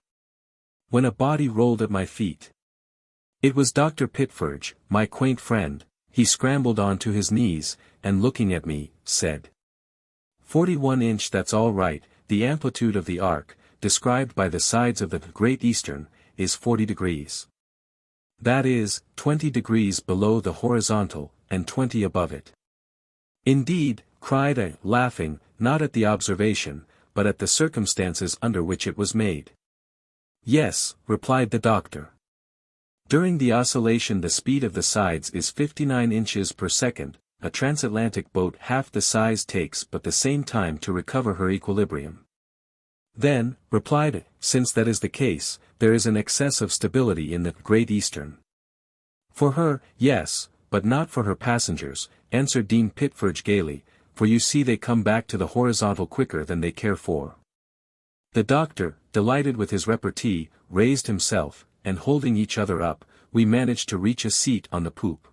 It was Dr. Pitferge, my quaint friend. He scrambled on to his knees, and looking at me, said, 41 inch, that's all right, the amplitude of the arc, described by the sides of the Great Eastern, is 40 degrees. That is, 20 degrees below the horizontal, and 20 above it. Indeed, cried I, laughing, not at the observation, but at the circumstances under which it was made. Yes, replied the doctor. During the oscillation the speed of the sides is 59 inches per second, a transatlantic boat half the size takes but the same time to recover her equilibrium. Then, replied I, since that is the case, there is an excess of stability in the Great Eastern. For her, yes, but not for her passengers, answered Dean Pitferge gaily, for you see they come back to the horizontal quicker than they care for. The doctor, delighted with his repartee, raised himself, and holding each other up, we managed to reach a seat on the poop.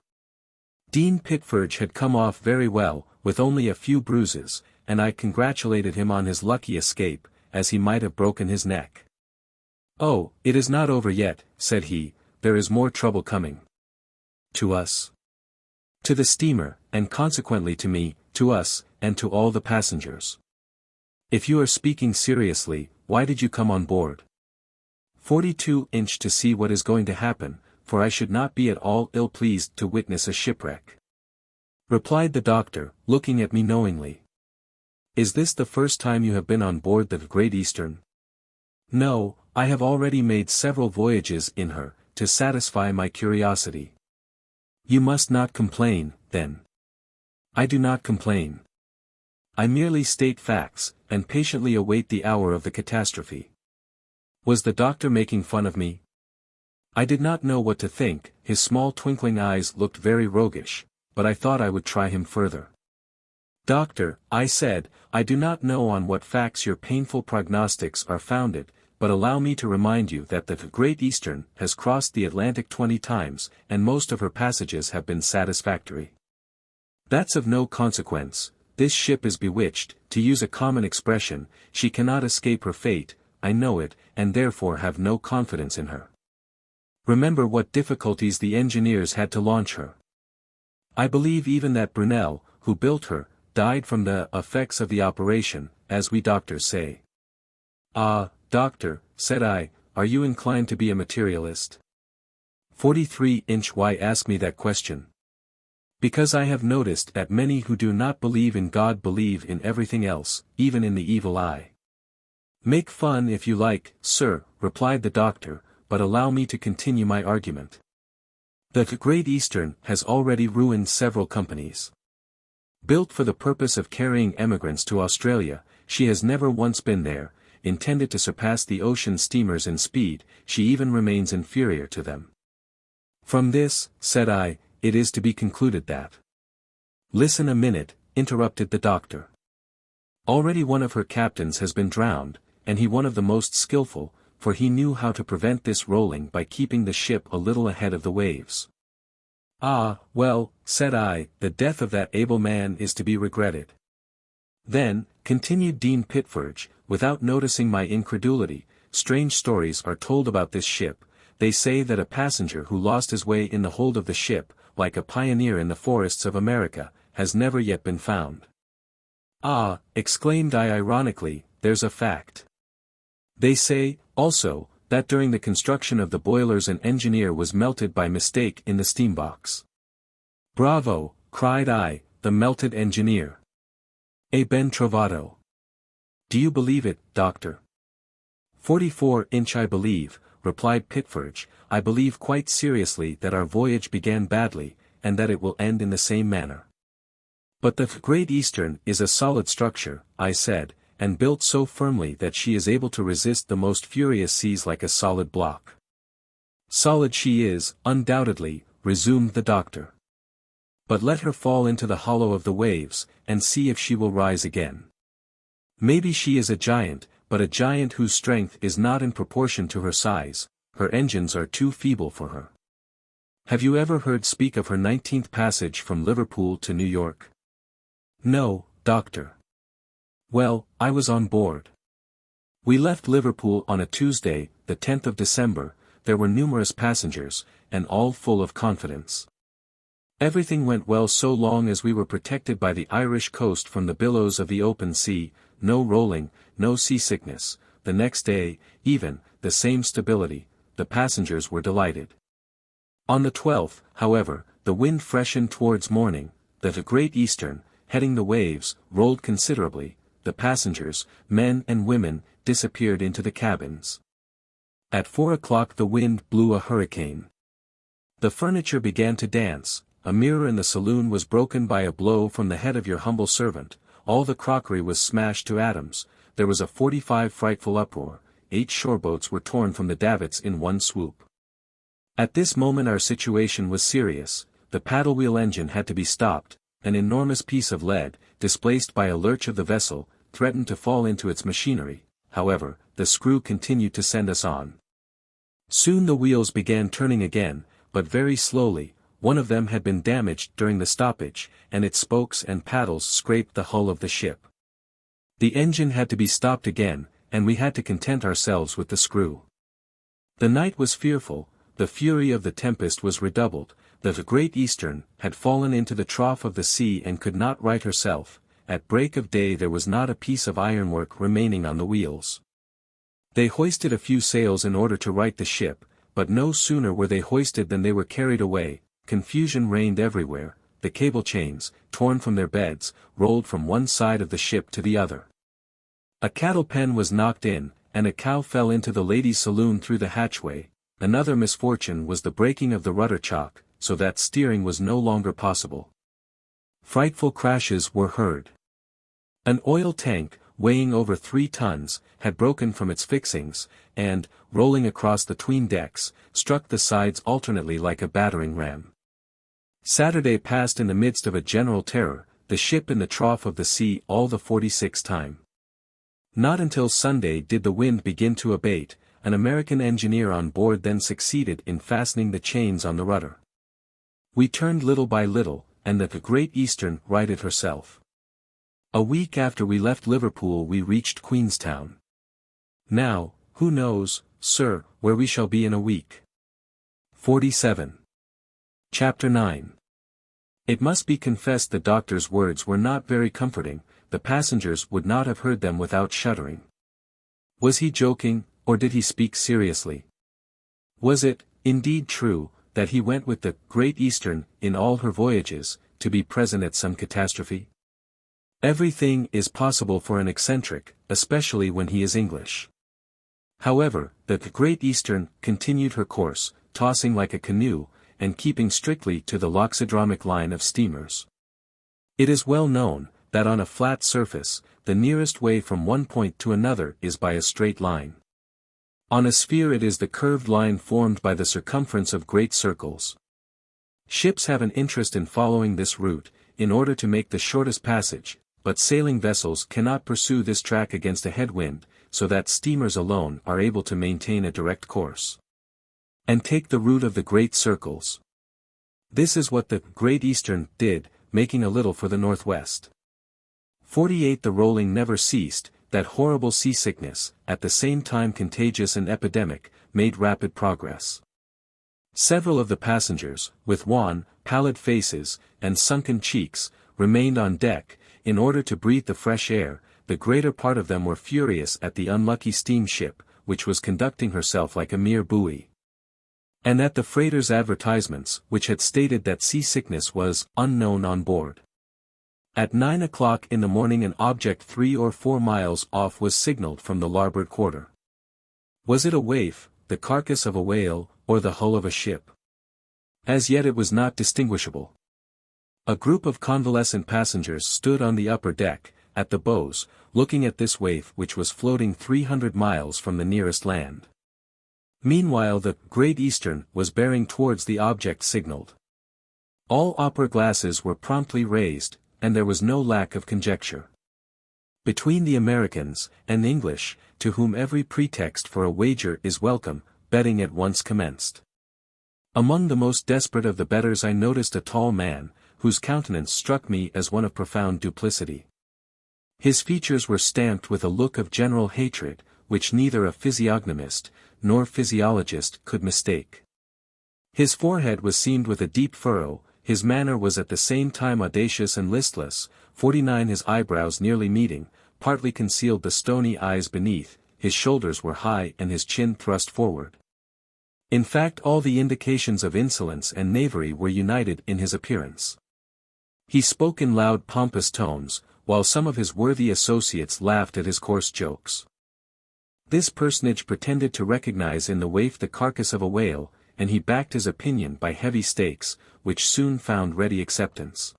Dean Pitferge had come off very well, with only a few bruises, and I congratulated him on his lucky escape, as he might have broken his neck. Oh, it is not over yet, said he, there is more trouble coming. To us. To the steamer, and consequently to me, to us, and to all the passengers. If you are speaking seriously, why did you come on board? 42" to see what is going to happen, for I should not be at all ill-pleased to witness a shipwreck. Replied the doctor, looking at me knowingly. Is this the first time you have been on board the Great Eastern? No, I have already made several voyages in her, to satisfy my curiosity. You must not complain, then. I do not complain. I merely state facts, and patiently await the hour of the catastrophe. Was the doctor making fun of me? I did not know what to think, his small twinkling eyes looked very roguish, but I thought I would try him further. Doctor, I said, I do not know on what facts your painful prognostics are founded, but allow me to remind you that the Great Eastern has crossed the Atlantic 20 times, and most of her passages have been satisfactory. That's of no consequence, this ship is bewitched, to use a common expression, she cannot escape her fate, I know it, and therefore have no confidence in her. Remember what difficulties the engineers had to launch her. I believe even that Brunel, who built her, died from the effects of the operation, as we doctors say. Ah, doctor, said I, are you inclined to be a materialist? 43" Why ask me that question? Because I have noticed that many who do not believe in God believe in everything else, even in the evil eye. Make fun if you like, sir, replied the doctor, but allow me to continue my argument. The Great Eastern has already ruined several companies. Built for the purpose of carrying emigrants to Australia, she has never once been there, intended to surpass the ocean steamers in speed, she even remains inferior to them. From this, said I, it is to be concluded that. Listen a minute, interrupted the doctor. Already one of her captains has been drowned, and he one of the most skillful, for he knew how to prevent this rolling by keeping the ship a little ahead of the waves. Ah, well, said I, the death of that able man is to be regretted. Then, continued Dean Pitferge, without noticing my incredulity, strange stories are told about this ship. They say that a passenger who lost his way in the hold of the ship, like a pioneer in the forests of America, has never yet been found. Ah, exclaimed I ironically, there's a fact. They say, also, that during the construction of the boilers an engineer was melted by mistake in the steambox. Bravo, cried I, the melted engineer. Ben trovato. Do you believe it, doctor? 44" I believe, replied Pitferge, I believe quite seriously that our voyage began badly, and that it will end in the same manner. But the Great Eastern is a solid structure, I said, and built so firmly that she is able to resist the most furious seas like a solid block. Solid she is, undoubtedly, resumed the doctor. But let her fall into the hollow of the waves, and see if she will rise again. Maybe she is a giant, but a giant whose strength is not in proportion to her size, her engines are too feeble for her. Have you ever heard speak of her 19th passage from Liverpool to New York? No, doctor. Well, I was on board. We left Liverpool on a Tuesday, the 10th of December, there were numerous passengers, and all full of confidence. Everything went well so long as we were protected by the Irish coast from the billows of the open sea, no rolling, no seasickness, the next day, even, the same stability, the passengers were delighted. On the 12th, however, the wind freshened towards morning, the Great Eastern, heading the waves, rolled considerably, the passengers, men and women, disappeared into the cabins. At 4 o'clock the wind blew a hurricane. The furniture began to dance, a mirror in the saloon was broken by a blow from the head of your humble servant, all the crockery was smashed to atoms, there was a 45 frightful uproar, 8 shoreboats were torn from the davits in one swoop. At this moment our situation was serious, the paddle-wheel engine had to be stopped, an enormous piece of lead, displaced by a lurch of the vessel, threatened to fall into its machinery, however, the screw continued to send us on. Soon the wheels began turning again, but very slowly, one of them had been damaged during the stoppage, and its spokes and paddles scraped the hull of the ship. The engine had to be stopped again, and we had to content ourselves with the screw. The night was fearful, the fury of the tempest was redoubled, the Great Eastern had fallen into the trough of the sea and could not right herself, at break of day there was not a piece of ironwork remaining on the wheels. They hoisted a few sails in order to right the ship, but no sooner were they hoisted than they were carried away, confusion reigned everywhere, the cable chains, torn from their beds, rolled from one side of the ship to the other. A cattle pen was knocked in, and a cow fell into the ladies' saloon through the hatchway. Another misfortune was the breaking of the rudder chock, so that steering was no longer possible. Frightful crashes were heard. An oil tank, weighing over 3 tons, had broken from its fixings, and, rolling across the 'tween decks, struck the sides alternately like a battering ram. Saturday passed in the midst of a general terror, the ship in the trough of the sea all the 46th time. Not until Sunday did the wind begin to abate, an American engineer on board then succeeded in fastening the chains on the rudder. We turned little by little, and the Great Eastern righted herself. A week after we left Liverpool we reached Queenstown. Now, who knows, sir, where we shall be in a week? 47. Chapter 9. It must be confessed the doctor's words were not very comforting, the passengers would not have heard them without shuddering. Was he joking, or did he speak seriously? Was it, indeed true, that he went with the Great Eastern, in all her voyages, to be present at some catastrophe? Everything is possible for an eccentric, especially when he is English. However, the Great Eastern continued her course, tossing like a canoe, and keeping strictly to the loxodromic line of steamers. It is well known, that on a flat surface, the nearest way from one point to another is by a straight line. On a sphere it is the curved line formed by the circumference of great circles. Ships have an interest in following this route, in order to make the shortest passage, but sailing vessels cannot pursue this track against a headwind, so that steamers alone are able to maintain a direct course and take the route of the great circles. This is what the Great Eastern did, making a little for the northwest. 48 The rolling never ceased, that horrible seasickness, at the same time contagious and epidemic, made rapid progress. Several of the passengers, with wan, pallid faces, and sunken cheeks, remained on deck, in order to breathe the fresh air. The greater part of them were furious at the unlucky steamship, which was conducting herself like a mere buoy, and at the freighter's advertisements, which had stated that seasickness was unknown on board. At 9 o'clock in the morning an object 3 or 4 miles off was signaled from the larboard quarter. Was it a waif, the carcass of a whale, or the hull of a ship? As yet it was not distinguishable. A group of convalescent passengers stood on the upper deck, at the bows, looking at this waif which was floating 300 miles from the nearest land. Meanwhile the Great Eastern was bearing towards the object signaled. All opera glasses were promptly raised, and there was no lack of conjecture. Between the Americans and English, to whom every pretext for a wager is welcome, betting at once commenced. Among the most desperate of the bettors I noticed a tall man, whose countenance struck me as one of profound duplicity. His features were stamped with a look of general hatred, which neither a physiognomist, nor physiologist could mistake. His forehead was seamed with a deep furrow, his manner was at the same time audacious and listless. 49 His eyebrows nearly meeting, partly concealed the stony eyes beneath, his shoulders were high and his chin thrust forward. In fact, all the indications of insolence and knavery were united in his appearance. He spoke in loud pompous tones, while some of his worthy associates laughed at his coarse jokes. This personage pretended to recognize in the waif the carcass of a whale, and he backed his opinion by heavy stakes, which soon found ready acceptance.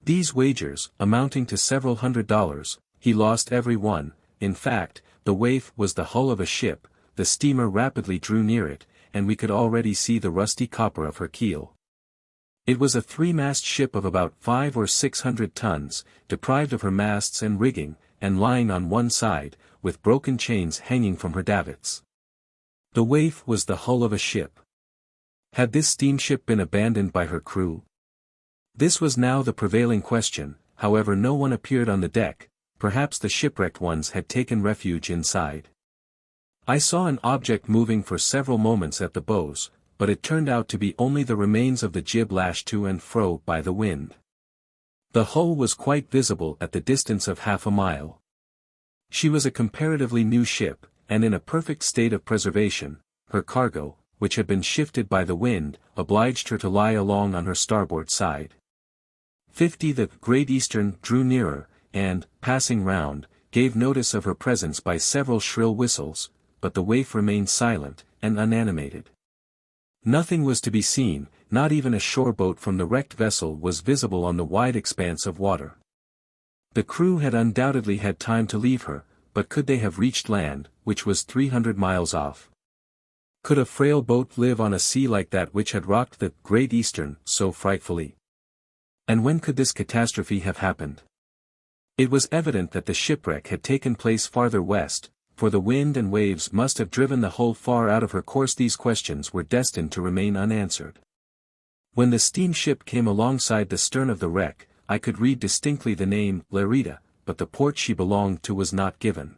These wagers, amounting to several $100s, he lost every one. In fact, the waif was the hull of a ship, the steamer rapidly drew near it, and we could already see the rusty copper of her keel. It was a three-mast ship of about 500 or 600 tons, deprived of her masts and rigging, and lying on one side, with broken chains hanging from her davits. The waif was the hull of a ship. Had this steamship been abandoned by her crew? This was now the prevailing question. However, no one appeared on the deck. Perhaps the shipwrecked ones had taken refuge inside. I saw an object moving for several moments at the bows, but it turned out to be only the remains of the jib lashed to and fro by the wind. The hull was quite visible at the distance of half a mile. She was a comparatively new ship, and in a perfect state of preservation. Her cargo, which had been shifted by the wind, obliged her to lie along on her starboard side. V.I.—THE, the Great Eastern, drew nearer, and, passing round, gave notice of her presence by several shrill whistles, but the waif remained silent, and unanimated. Nothing was to be seen, not even a shore boat from the wrecked vessel was visible on the wide expanse of water. The crew had undoubtedly had time to leave her, but could they have reached land, which was 300 miles off? Could a frail boat live on a sea like that which had rocked the Great Eastern so frightfully? And when could this catastrophe have happened? It was evident that the shipwreck had taken place farther west, for the wind and waves must have driven the hull far out of her course. These questions were destined to remain unanswered. When the steamship came alongside the stern of the wreck, I could read distinctly the name, Lerida, but the port she belonged to was not given.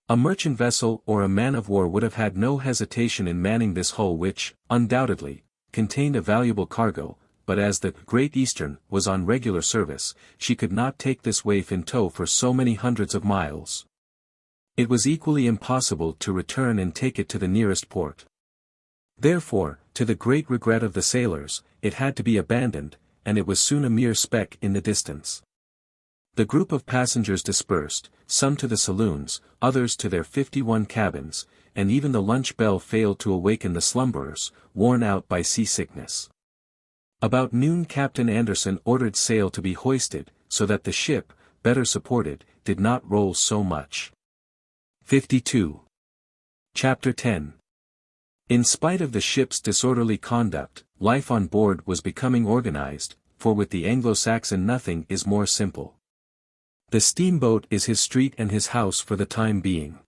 A merchant vessel or a man-of-war would have had no hesitation in manning this hull which, undoubtedly, contained a valuable cargo, but as the Great Eastern was on regular service, she could not take this waif in tow for so many hundreds of miles. It was equally impossible to return and take it to the nearest port. Therefore, to the great regret of the sailors, it had to be abandoned, and it was soon a mere speck in the distance. The group of passengers dispersed, some to the saloons, others to their 51 cabins, and even the lunch bell failed to awaken the slumberers, worn out by seasickness. About noon Captain Anderson ordered sail to be hoisted, so that the ship, better supported, did not roll so much. 52. Chapter 10. In spite of the ship's disorderly conduct, life on board was becoming organized, for with the Anglo-Saxon nothing is more simple. The steamboat is his street and his house for the time being.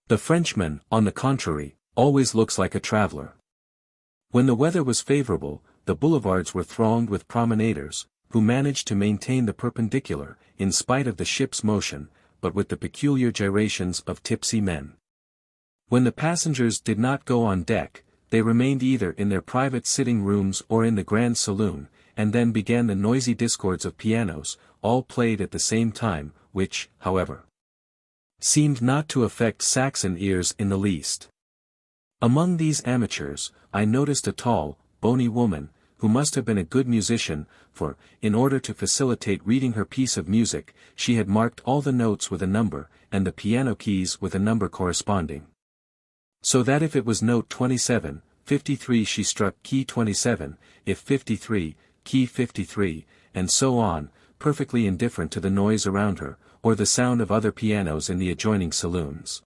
The Frenchman, on the contrary, always looks like a traveler. When the weather was favorable, the boulevards were thronged with promenaders, who managed to maintain the perpendicular, in spite of the ship's motion, but with the peculiar gyrations of tipsy men. When the passengers did not go on deck, they remained either in their private sitting rooms or in the grand saloon, and then began the noisy discords of pianos, all played at the same time, which, however, seemed not to affect Saxon ears in the least. Among these amateurs, I noticed a tall, bony woman, who must have been a good musician, for, in order to facilitate reading her piece of music, she had marked all the notes with a number, and the piano keys with a number corresponding. So that if it was note 27, 53 she struck key 27, if 53, key 53, and so on, perfectly indifferent to the noise around her, or the sound of other pianos in the adjoining saloons.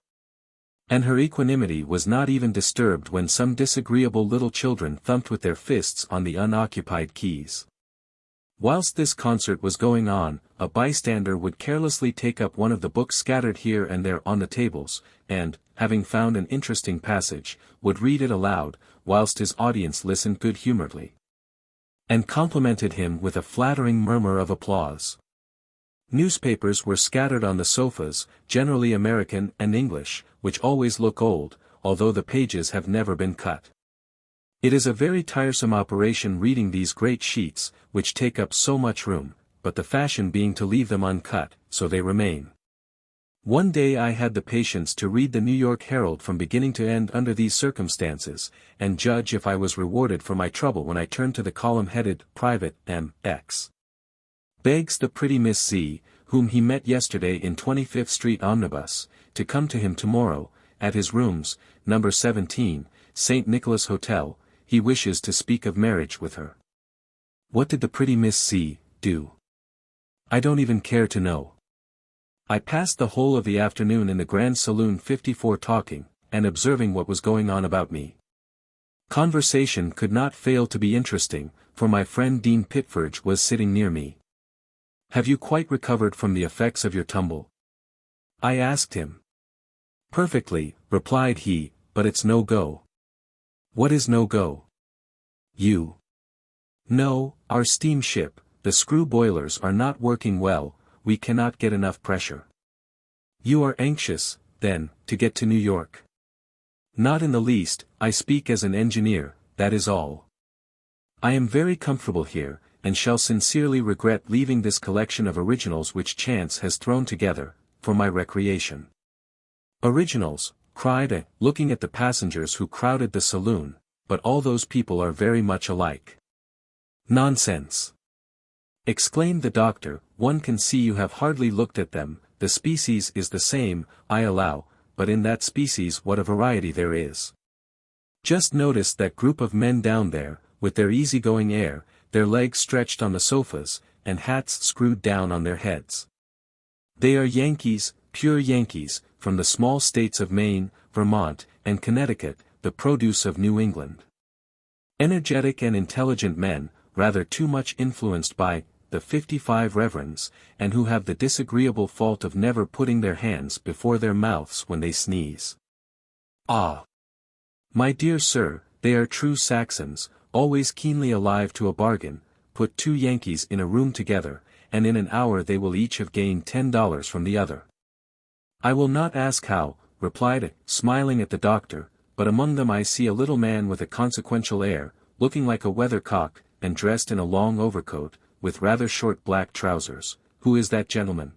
And her equanimity was not even disturbed when some disagreeable little children thumped with their fists on the unoccupied keys. Whilst this concert was going on, a bystander would carelessly take up one of the books scattered here and there on the tables, and, having found an interesting passage, would read it aloud, whilst his audience listened good-humoredly, and complimented him with a flattering murmur of applause. Newspapers were scattered on the sofas, generally American and English, which always look old, although the pages have never been cut. It is a very tiresome operation reading these great sheets, which take up so much room, but the fashion being to leave them uncut, so they remain. One day I had the patience to read the New York Herald from beginning to end under these circumstances, and judge if I was rewarded for my trouble when I turned to the column headed, Private M.X. begs the pretty Miss Z, whom he met yesterday in 25th Street omnibus, to come to him tomorrow, at his rooms, number 17, St. Nicholas Hotel. He wishes to speak of marriage with her. What did the pretty Miss Z do? I don't even care to know. I passed the whole of the afternoon in the Grand Saloon 54 talking, and observing what was going on about me. Conversation could not fail to be interesting, for my friend Dean Pitferge was sitting near me. Have you quite recovered from the effects of your tumble? I asked him. Perfectly, replied he, but it's no go. What is no go? You. No, our steamship, the screw boilers are not working well. We cannot get enough pressure. You are anxious, then, to get to New York? Not in the least. I speak as an engineer, that is all. I am very comfortable here, and shall sincerely regret leaving this collection of originals which chance has thrown together, for my recreation. Originals, cried I, looking at the passengers who crowded the saloon, but all those people are very much alike. Nonsense! Exclaimed the doctor, one can see you have hardly looked at them. The species is the same, I allow, but in that species what a variety there is. Just notice that group of men down there, with their easygoing air, their legs stretched on the sofas, and hats screwed down on their heads. They are Yankees, pure Yankees, from the small states of Maine, Vermont, and Connecticut, the produce of New England. Energetic and intelligent men, rather too much influenced by the 55 reverends, and who have the disagreeable fault of never putting their hands before their mouths when they sneeze. Ah! My dear sir, they are true Saxons, always keenly alive to a bargain. Put two Yankees in a room together, and in an hour they will each have gained $10 from the other. I will not ask how, replied I, smiling at the doctor, but among them I see a little man with a consequential air, looking like a weathercock, and dressed in a long overcoat, with rather short black trousers. Who is that gentleman?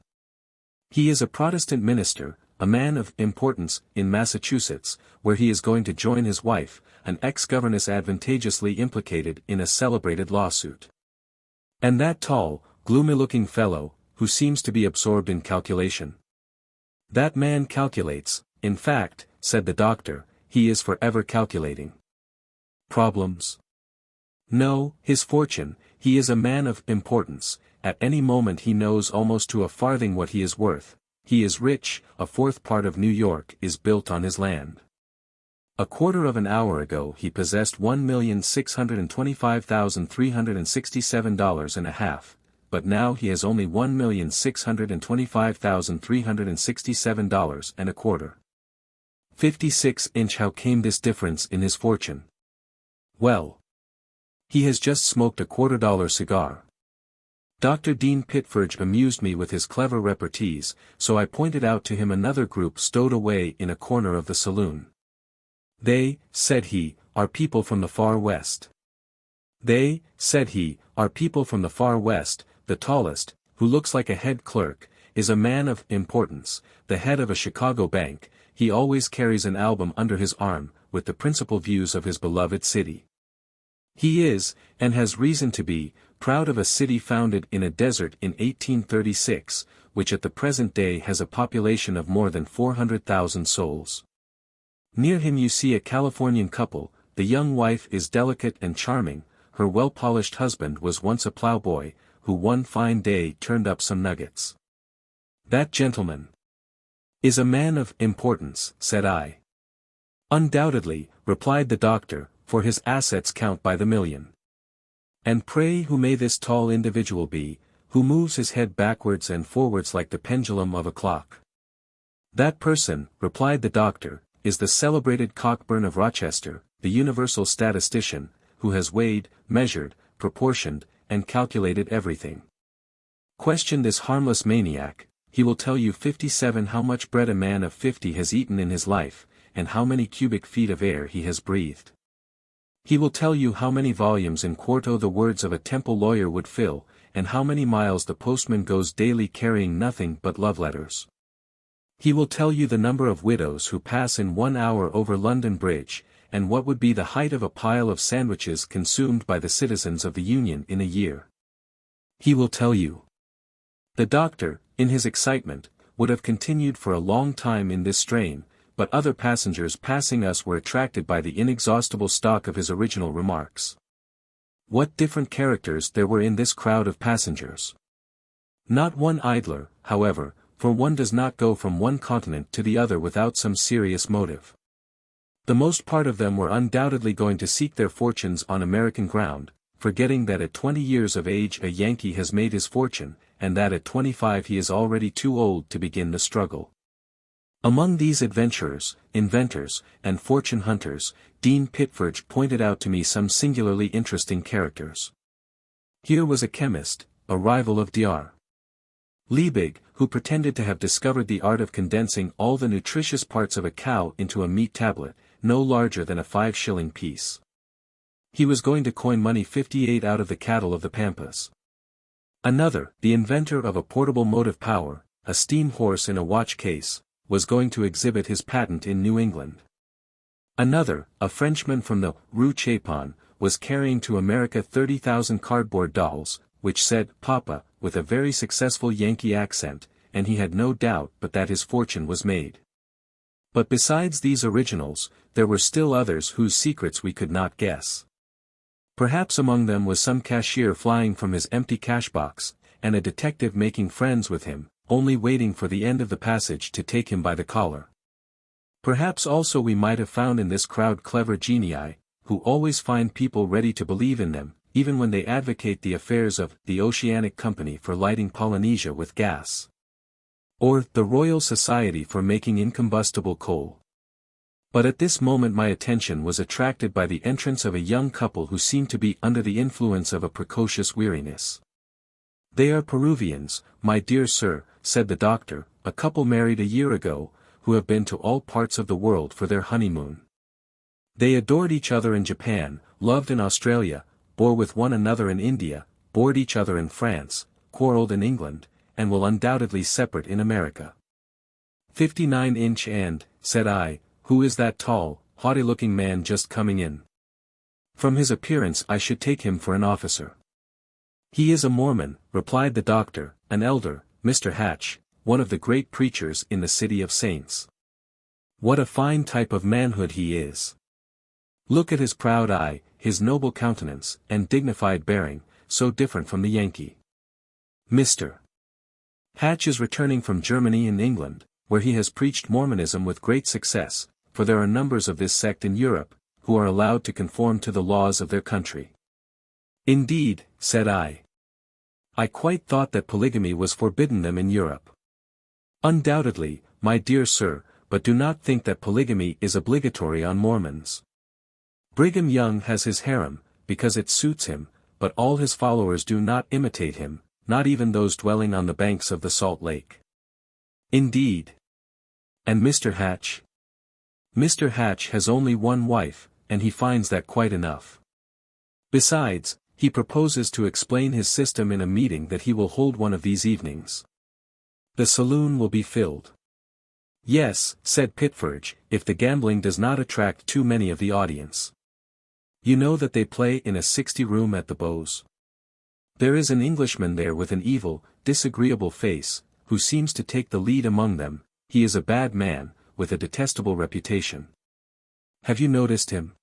He is a Protestant minister, a man of importance, in Massachusetts, where he is going to join his wife, an ex-governess advantageously implicated in a celebrated lawsuit. And that tall, gloomy-looking fellow, who seems to be absorbed in calculation. That man calculates, in fact, said the doctor, he is forever calculating. Problems? No, his fortune. He is a man of importance. At any moment he knows almost to a farthing what he is worth. He is rich. A fourth part of New York is built on his land. A quarter of an hour ago he possessed $1,625,367.50, but now he has only $1,625,367.25. 56-inch. How came this difference in his fortune? Well, he has just smoked a $quarter cigar. Dr. Dean Pitferge amused me with his clever repartees, so I pointed out to him another group stowed away in a corner of the saloon. They, said he, are people from the far west. They, said he, are people from the far west. The tallest, who looks like a head clerk, is a man of importance, the head of a Chicago bank. He always carries an album under his arm, with the principal views of his beloved city. He is, and has reason to be, proud of a city founded in a desert in 1836, which at the present day has a population of more than 400,000 souls. Near him you see a Californian couple. The young wife is delicate and charming. Her well-polished husband was once a plowboy, who one fine day turned up some nuggets. That gentleman is a man of importance, said I. Undoubtedly, replied the doctor, for his assets count by the million. And pray who may this tall individual be, who moves his head backwards and forwards like the pendulum of a clock? That person, replied the doctor, is the celebrated Cockburn of Rochester, the universal statistician, who has weighed, measured, proportioned, and calculated everything. Question this harmless maniac, he will tell you 57 how much bread a man of 50 has eaten in his life, and how many cubic feet of air he has breathed. He will tell you how many volumes in quarto the words of a temple lawyer would fill, and how many miles the postman goes daily carrying nothing but love letters. He will tell you the number of widows who pass in 1 hour over London Bridge, and what would be the height of a pile of sandwiches consumed by the citizens of the Union in a year. He will tell you. The doctor, in his excitement, would have continued for a long time in this strain, but other passengers passing us were attracted by the inexhaustible stock of his original remarks. What different characters there were in this crowd of passengers! Not one idler, however, for one does not go from one continent to the other without some serious motive. The most part of them were undoubtedly going to seek their fortunes on American ground, forgetting that at 20 years of age a Yankee has made his fortune, and that at 25 he is already too old to begin the struggle. Among these adventurers, inventors, and fortune hunters, Dean Pitferge pointed out to me some singularly interesting characters. Here was a chemist, a rival of Dr. Liebig, who pretended to have discovered the art of condensing all the nutritious parts of a cow into a meat tablet, no larger than a 5-shilling piece. He was going to coin money 58 out of the cattle of the Pampas. Another, the inventor of a portable motive power, a steam horse in a watch case, was going to exhibit his patent in New England. Another, a Frenchman from the Rue Chapon, was carrying to America 30,000 cardboard dolls, which said "Papa," with a very successful Yankee accent, and he had no doubt but that his fortune was made. But besides these originals, there were still others whose secrets we could not guess. Perhaps among them was some cashier flying from his empty cash box, and a detective making friends with him, only waiting for the end of the passage to take him by the collar. Perhaps also we might have found in this crowd clever genii, who always find people ready to believe in them, even when they advocate the affairs of the Oceanic Company for lighting Polynesia with gas. Or the Royal Society for making incombustible coal. But at this moment my attention was attracted by the entrance of a young couple who seemed to be under the influence of a precocious weariness. "They are Peruvians, my dear sir," said the doctor, "a couple married a year ago, who have been to all parts of the world for their honeymoon. They adored each other in Japan, loved in Australia, bore with one another in India, bored each other in France, quarreled in England, and will undoubtedly separate in America." 59-inch and, said I, "Who is that tall, haughty-looking man just coming in? From his appearance I should take him for an officer." "He is a Mormon," replied the doctor, "an elder, Mr. Hatch, one of the great preachers in the City of Saints. What a fine type of manhood he is! Look at his proud eye, his noble countenance, and dignified bearing, so different from the Yankee. Mr. Hatch is returning from Germany and England, where he has preached Mormonism with great success, for there are numbers of this sect in Europe, who are allowed to conform to the laws of their country." "Indeed," said I. "I quite thought that polygamy was forbidden them in Europe." "Undoubtedly, my dear sir, but do not think that polygamy is obligatory on Mormons. Brigham Young has his harem, because it suits him, but all his followers do not imitate him, not even those dwelling on the banks of the Salt Lake." "Indeed. And Mr. Hatch?" "Mr. Hatch has only one wife, and he finds that quite enough. Besides, he proposes to explain his system in a meeting that he will hold one of these evenings. The saloon will be filled." "Yes," said Pitferge, "if the gambling does not attract too many of the audience. You know that they play in a 60-room at the Bows. There is an Englishman there with an evil, disagreeable face, who seems to take the lead among them. He is a bad man, with a detestable reputation. Have you noticed him?"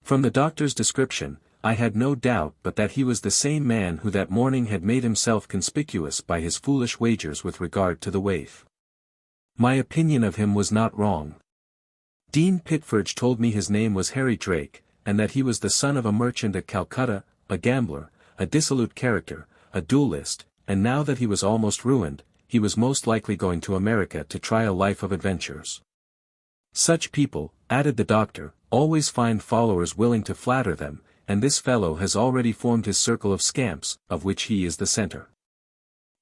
From the doctor's description, I had no doubt but that he was the same man who that morning had made himself conspicuous by his foolish wagers with regard to the waif. My opinion of him was not wrong. Dean Pitferge told me his name was Harry Drake, and that he was the son of a merchant at Calcutta, a gambler, a dissolute character, a duellist, and now that he was almost ruined, he was most likely going to America to try a life of adventures. Such people, added the doctor, always find followers willing to flatter them, and this fellow has already formed his circle of scamps, of which he is the center.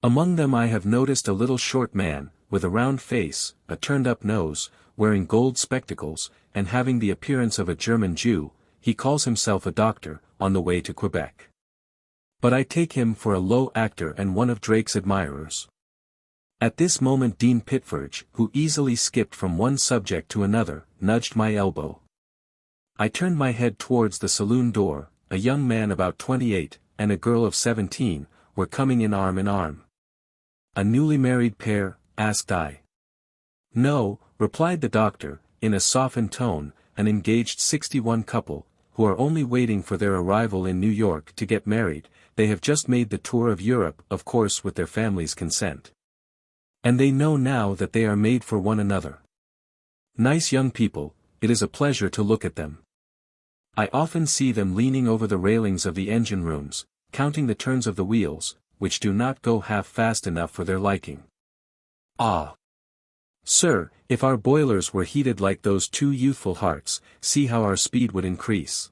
Among them I have noticed a little short man, with a round face, a turned-up nose, wearing gold spectacles, and having the appearance of a German Jew. he calls himself a doctor, on the way to Quebec. But I take him for a low actor and one of Drake's admirers. At this moment Dean Pitferge, who easily skipped from one subject to another, nudged my elbow. I turned my head towards the saloon door. A young man about 28, and a girl of 17, were coming in arm. "A newly married pair?" asked I. "No," replied the doctor, in a softened tone, "an engaged 61 couple, who are only waiting for their arrival in New York to get married. They have just made the tour of Europe, of course with their family's consent. And they know now that they are made for one another. Nice young people, it is a pleasure to look at them. I often see them leaning over the railings of the engine rooms, counting the turns of the wheels, which do not go half fast enough for their liking. Ah! Sir, if our boilers were heated like those two youthful hearts, see how our speed would increase.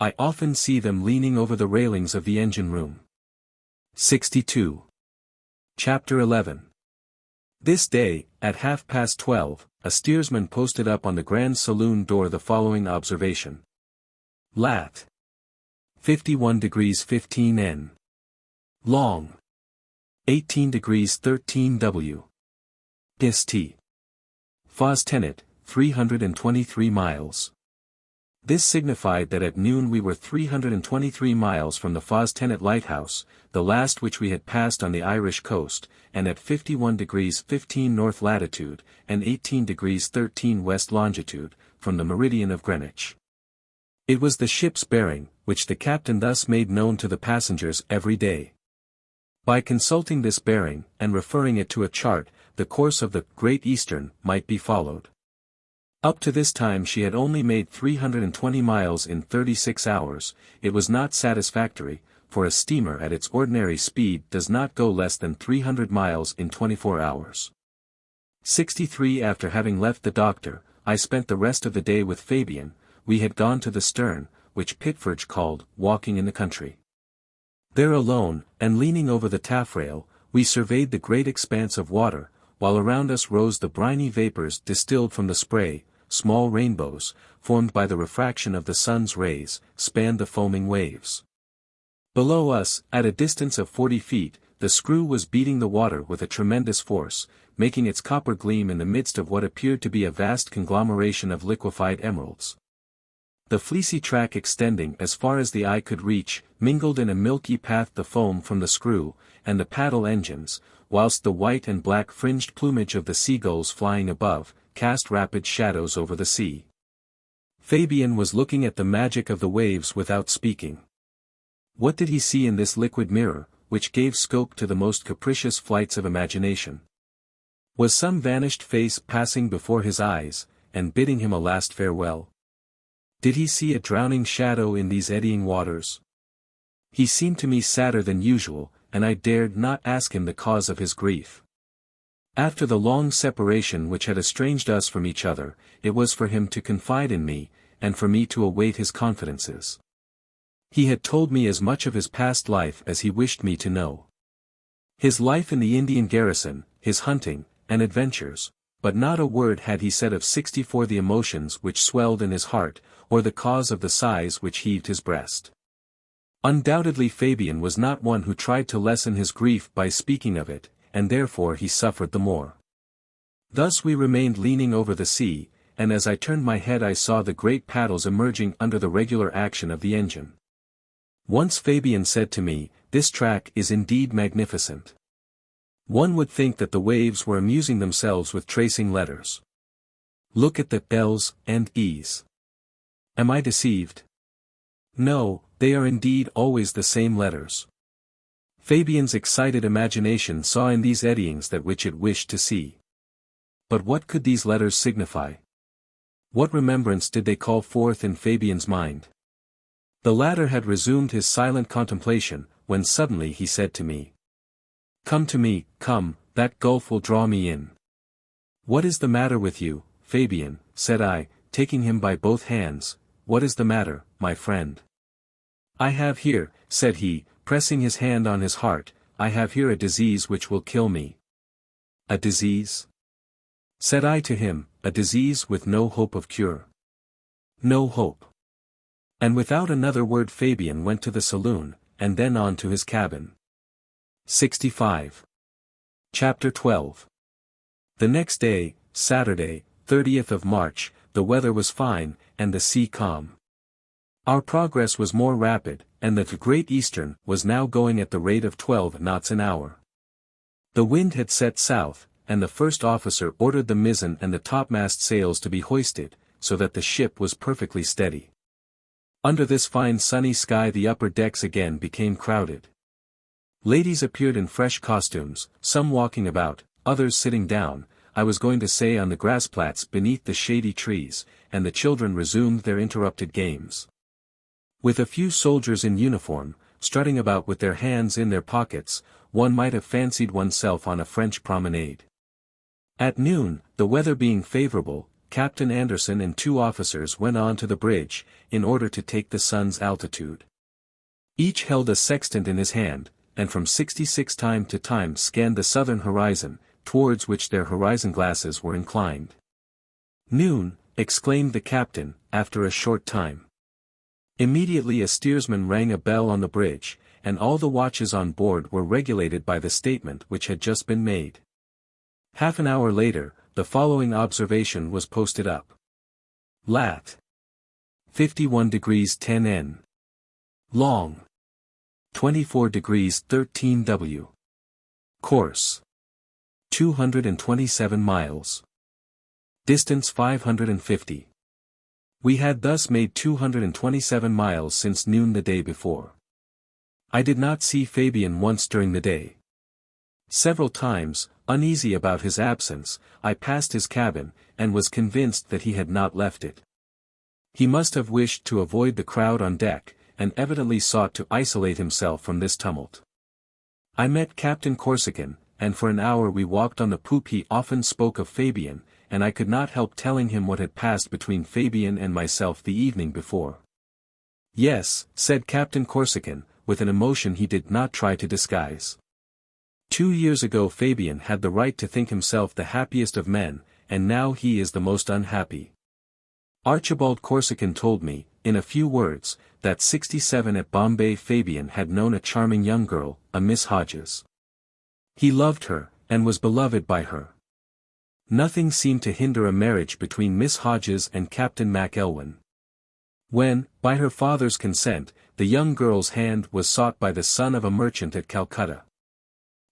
I often see them leaning over the railings of the engine room." 62. Chapter 11. This day, at 12:30, a steersman posted up on the Grand Saloon door the following observation. Lat. 51 degrees 15 N. Long. 18 degrees 13 W. X.T. VI.SULLIVAN, 323 miles. This signified that at noon we were 323 miles from the VI.SULLIVAN lighthouse, the last which we had passed on the Irish coast, and at 51 degrees 15 north latitude, and 18 degrees 13 west longitude, from the meridian of Greenwich. It was the ship's bearing, which the captain thus made known to the passengers every day. By consulting this bearing, and referring it to a chart, the course of the Great Eastern might be followed. Up to this time she had only made 320 miles in 36 hours, it was not satisfactory, for a steamer at its ordinary speed does not go less than 300 miles in 24 hours. 63 After having left the doctor, I spent the rest of the day with Fabian. We had gone to the stern, which Pitferge called, walking in the country. There alone, and leaning over the taffrail, we surveyed the great expanse of water, while around us rose the briny vapors distilled from the spray. Small rainbows, formed by the refraction of the sun's rays, spanned the foaming waves. Below us, at a distance of 40 feet, the screw was beating the water with a tremendous force, making its copper gleam in the midst of what appeared to be a vast conglomeration of liquefied emeralds. The fleecy track extending as far as the eye could reach, mingled in a milky path the foam from the screw, and the paddle engines, whilst the white and black fringed plumage of the seagulls flying above, cast rapid shadows over the sea. Fabian was looking at the magic of the waves without speaking. What did he see in this liquid mirror, which gave scope to the most capricious flights of imagination? Was some vanished face passing before his eyes, and bidding him a last farewell? Did he see a drowning shadow in these eddying waters? He seemed to me sadder than usual, and I dared not ask him the cause of his grief. After the long separation which had estranged us from each other, it was for him to confide in me, and for me to await his confidences. He had told me as much of his past life as he wished me to know. His life in the Indian garrison, his hunting, and adventures, but not a word had he said of 64 the emotions which swelled in his heart, or the cause of the sighs which heaved his breast. Undoubtedly Fabian was not one who tried to lessen his grief by speaking of it, and therefore he suffered the more. Thus we remained leaning over the sea, and as I turned my head I saw the great paddles emerging under the regular action of the engine. Once Fabian said to me, "This track is indeed magnificent. One would think that the waves were amusing themselves with tracing letters. Look at the L's and E's. Am I deceived? No, they are indeed always the same letters." Fabian's excited imagination saw in these eddyings that which it wished to see. But what could these letters signify? What remembrance did they call forth in Fabian's mind? The latter had resumed his silent contemplation, when suddenly he said to me, "Come to me, come, that gulf will draw me in." "What is the matter with you, Fabian?" said I, taking him by both hands. "What is the matter, my friend?" "I have here," said he, pressing his hand on his heart, "I have here a disease which will kill me." "A disease?" said I to him, "a disease with no hope of cure." "No hope. And without another word Fabian went to the saloon, and then on to his cabin. 65. Chapter 12. The next day, Saturday, 30th of March, the weather was fine, and the sea calm. Our progress was more rapid, and the Great Eastern was now going at the rate of 12 knots an hour. The wind had set south, and the first officer ordered the mizzen and the topmast sails to be hoisted, so that the ship was perfectly steady. Under this fine sunny sky the upper decks again became crowded. Ladies appeared in fresh costumes, some walking about, others sitting down, I was going to say on the grassplats beneath the shady trees, and the children resumed their interrupted games. With a few soldiers in uniform, strutting about with their hands in their pockets, one might have fancied oneself on a French promenade. At noon, the weather being favorable, Captain Anderson and 2 officers went on to the bridge, in order to take the sun's altitude. Each held a sextant in his hand, and from 66 time to time scanned the southern horizon, towards which their horizon glasses were inclined. "Noon," exclaimed the captain, after a short time. Immediately a steersman rang a bell on the bridge, and all the watches on board were regulated by the statement which had just been made. Half an hour later, the following observation was posted up. Lat. 51 degrees 10 N. Long. 24 degrees 13 W. Course. 227 miles. Distance 550. We had thus made 227 miles since noon the day before. I did not see Fabian once during the day. Several times, uneasy about his absence, I passed his cabin, and was convinced that he had not left it. He must have wished to avoid the crowd on deck, and evidently sought to isolate himself from this tumult. I met Captain Corsican, and for an hour we walked on the poop. He often spoke of Fabian, and I could not help telling him what had passed between Fabian and myself the evening before. "Yes," said Captain Corsican, with an emotion he did not try to disguise. 2 years ago Fabian had the right to think himself the happiest of men, and now he is the most unhappy. Archibald Corsican told me, in a few words, that 67 at Bombay Fabian had known a charming young girl, a Miss Hodges. He loved her, and was beloved by her. Nothing seemed to hinder a marriage between Miss Hodges and Captain MacElwyn. When, by her father's consent, the young girl's hand was sought by the son of a merchant at Calcutta.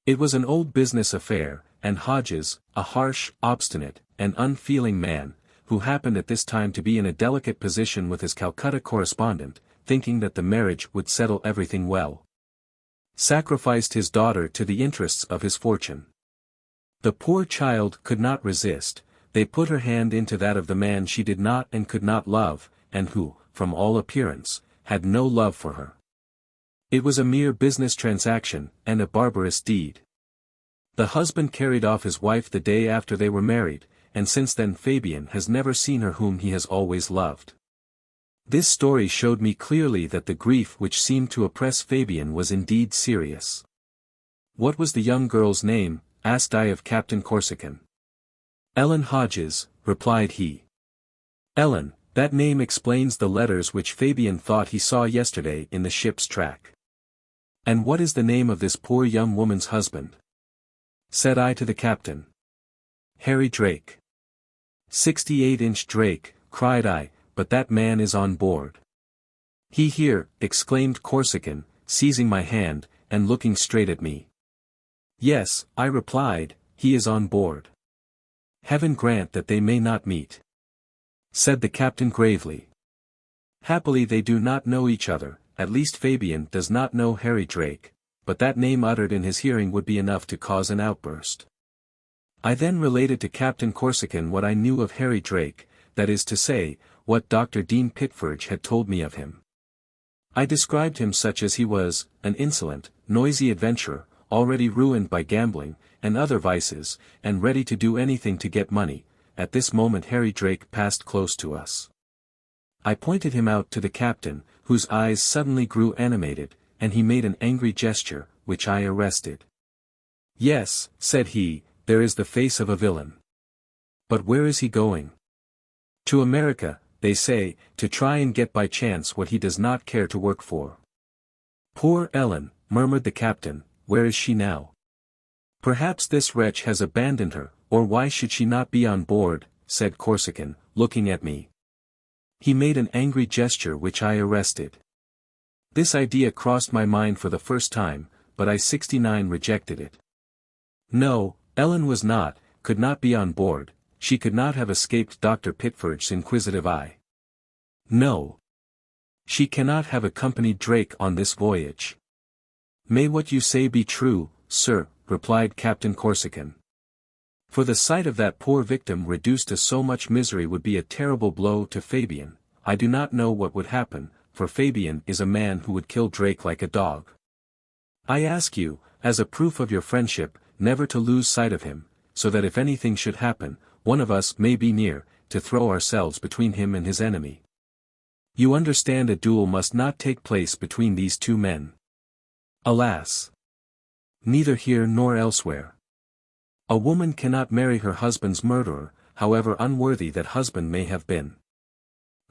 It was an old business affair, and Hodges, a harsh, obstinate, and unfeeling man, who happened at this time to be in a delicate position with his Calcutta correspondent, thinking that the marriage would settle everything well, sacrificed his daughter to the interests of his fortune. The poor child could not resist. They put her hand into that of the man she did not and could not love, and who, from all appearance, had no love for her. It was a mere business transaction, and a barbarous deed. The husband carried off his wife the day after they were married, and since then Fabian has never seen her whom he has always loved. This story showed me clearly that the grief which seemed to oppress Fabian was indeed serious. "What was the young girl's name?" asked I of Captain Corsican. "Ellen Hodges," replied he. "Ellen, that name explains the letters which Fabian thought he saw yesterday in the ship's track." "And what is the name of this poor young woman's husband?" said I to the captain. "Harry Drake." 68-inch Drake, cried I, but that man is on board. "He here," exclaimed Corsican, seizing my hand, and looking straight at me. "Yes," I replied, "he is on board." "Heaven grant that they may not meet," said the captain gravely. "Happily they do not know each other, at least Fabian does not know Harry Drake, but that name uttered in his hearing would be enough to cause an outburst." I then related to Captain Corsican what I knew of Harry Drake, that is to say, what Dr. Dean Pitferge had told me of him. I described him such as he was, an insolent, noisy adventurer, already ruined by gambling, and other vices, and ready to do anything to get money. At this moment Harry Drake passed close to us. I pointed him out to the captain, whose eyes suddenly grew animated, and he made an angry gesture, which I arrested. "Yes," said he, "there is the face of a villain. But where is he going?" "To America," they say, to try and get by chance what he does not care to work for. Poor Ellen, murmured the captain, where is she now? Perhaps this wretch has abandoned her, or why should she not be on board, said Corsican, looking at me. He made an angry gesture which I arrested. This idea crossed my mind for the first time, but I rejected it. No, Ellen was not, could not be on board, she could not have escaped Dr. Pitford's inquisitive eye. No. She cannot have accompanied Drake on this voyage. May what you say be true, sir, replied Captain Corsican. For the sight of that poor victim reduced to so much misery would be a terrible blow to Fabian. I do not know what would happen, for Fabian is a man who would kill Drake like a dog. I ask you, as a proof of your friendship, never to lose sight of him, so that if anything should happen, one of us may be near, to throw ourselves between him and his enemy. You understand a duel must not take place between these two men. Alas! Neither here nor elsewhere. A woman cannot marry her husband's murderer, however unworthy that husband may have been.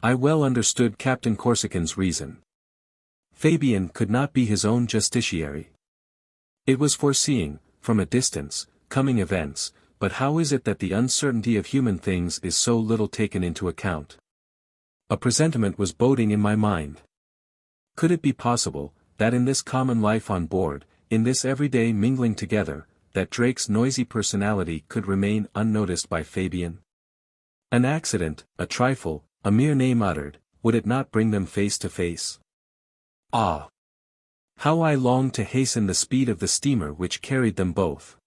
I well understood Captain Corsican's reason. Fabian could not be his own justiciary. It was foreseeing, from a distance, coming events, but how is it that the uncertainty of human things is so little taken into account? A presentiment was boding in my mind. Could it be possible, that in this common life on board, in this everyday mingling together, that Drake's noisy personality could remain unnoticed by Fabian? An accident, a trifle, a mere name uttered, would it not bring them face to face? Ah! How I longed to hasten the speed of the steamer which carried them both.